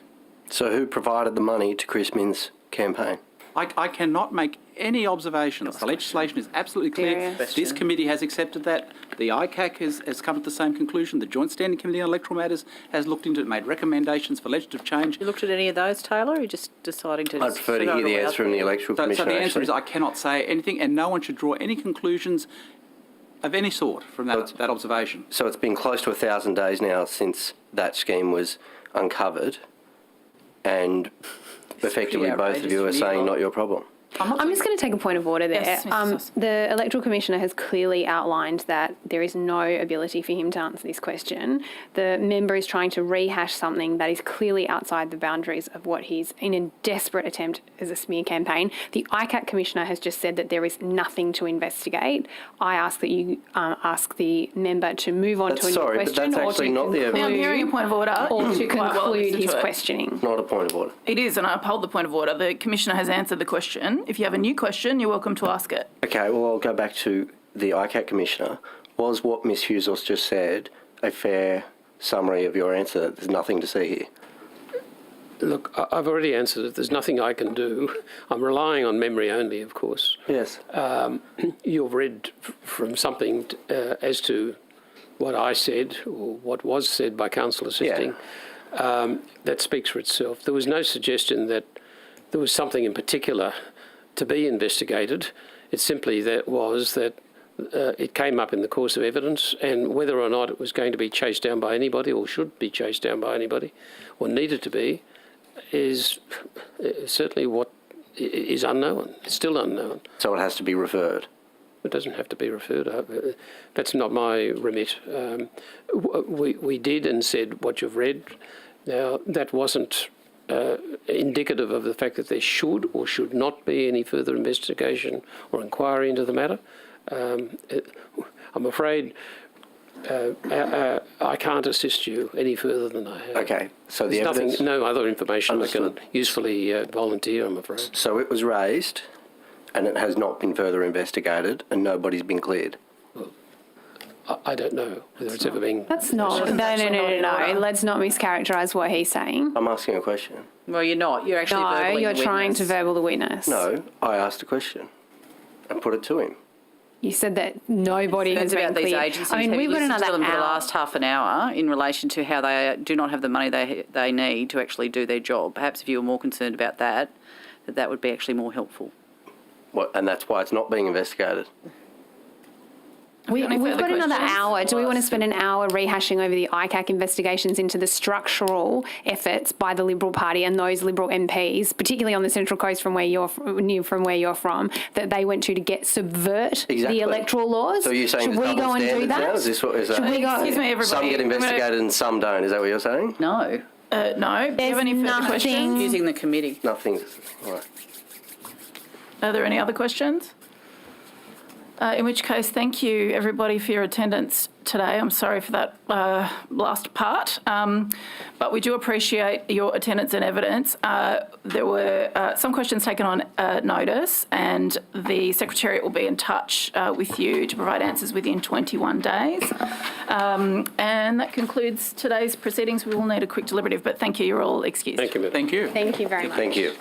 So who provided the money to Chris Minns' campaign?
I cannot make any observations. The legislation is absolutely clear. This committee has accepted that. The Icac has come to the same conclusion. The Joint Standing Committee on Electoral Matters has looked into it, made recommendations for legislative change.
You looked at any of those, Taylor, or are you just deciding to...
I'd prefer to hear the answer from the Electoral Commission.
So the answer is I cannot say anything, and no one should draw any conclusions of any sort from that observation.
So it's been close to 1,000 days now since that scheme was uncovered, and effectively both of you are saying not your problem.
I'm just going to take a point of order there.
Yes,
the Electoral Commissioner has clearly outlined that there is no ability for him to answer this question. The member is trying to rehash something that is clearly outside the boundaries of what he's in a desperate attempt as a smear campaign. The Icac Commissioner has just said that there is nothing to investigate. I ask that you ask the member to move on to a new question,
or to conclude,
I'm hearing a point of order.
Or to conclude his questioning.
Not a point of order.
It is, and I uphold the point of order. The Commissioner has answered the question. If you have a new question, you're welcome to ask it.
Okay, well, I'll go back to the Icac Commissioner. Was what Ms Hughes just said a fair summary of your answer? There's nothing to see here.
Look, I've already answered it. There's nothing I can do. I'm relying on memory only, of course.
Yes.
You've read from something as to what I said or what was said by counsel assisting. Yeah. That speaks for itself. There was no suggestion that there was something in particular to be investigated. It simply that it came up in the course of evidence, and whether or not it was going to be chased down by anybody or should be chased down by anybody or needed to be is certainly what is unknown. It's still unknown.
So it has to be referred?
It doesn't have to be referred. That's not my remit. We did and said what you've read. Now, that wasn't indicative of the fact that there should or should not be any further investigation or inquiry into the matter. I'm afraid I can't assist you any further than I have.
Okay, so
There's
the evidence...
no other information
Understood.
I can usefully volunteer, I'm afraid.
So it was raised and it has not been further investigated and nobody's been cleared?
I don't know whether it's ever been...
That's not... No. Let's not mischaracterise what he's saying.
I'm asking a question.
Well, you're not. You're actually
No,
verbally
you're
the
trying
witness.
to verbal the witness.
No, I asked a question and put it to him.
You said that nobody has been
about these
cleared.
agencies.
I mean,
Have
we've
you
got
listened
another
to them for the
hour.
last half an hour in relation to how they do not have the money they need to actually do their job. Perhaps if you were more concerned about that would be actually more helpful.
What, and that's why it's not being investigated?
We've got another hour. Do we want to spend an hour rehashing over the Icac investigations into the structural efforts by the Liberal Party and those Liberal MPs, particularly on the Central Coast from where you're from, that they went to get subvert the electoral laws?
So you're saying
Should we go and do that?
now? Is this what is
Should
that?
we go?
Excuse me, everybody.
Some get investigated and some don't. Is that what you're saying?
No.
No. Do you have any further questions?
Using the committee.
Nothing. All right.
Are there any other questions? In which case, thank you, everybody, for your attendance today. I'm sorry for that last part, but we do appreciate your attendance and evidence. There were some questions taken on notice, and the Secretariat will be in touch with you to provide answers within 21 days. And that concludes today's proceedings. We will need a quick deliberative, but thank you. You're all excused.
Thank you.
Thank you.
Thank you very much.
Thank you.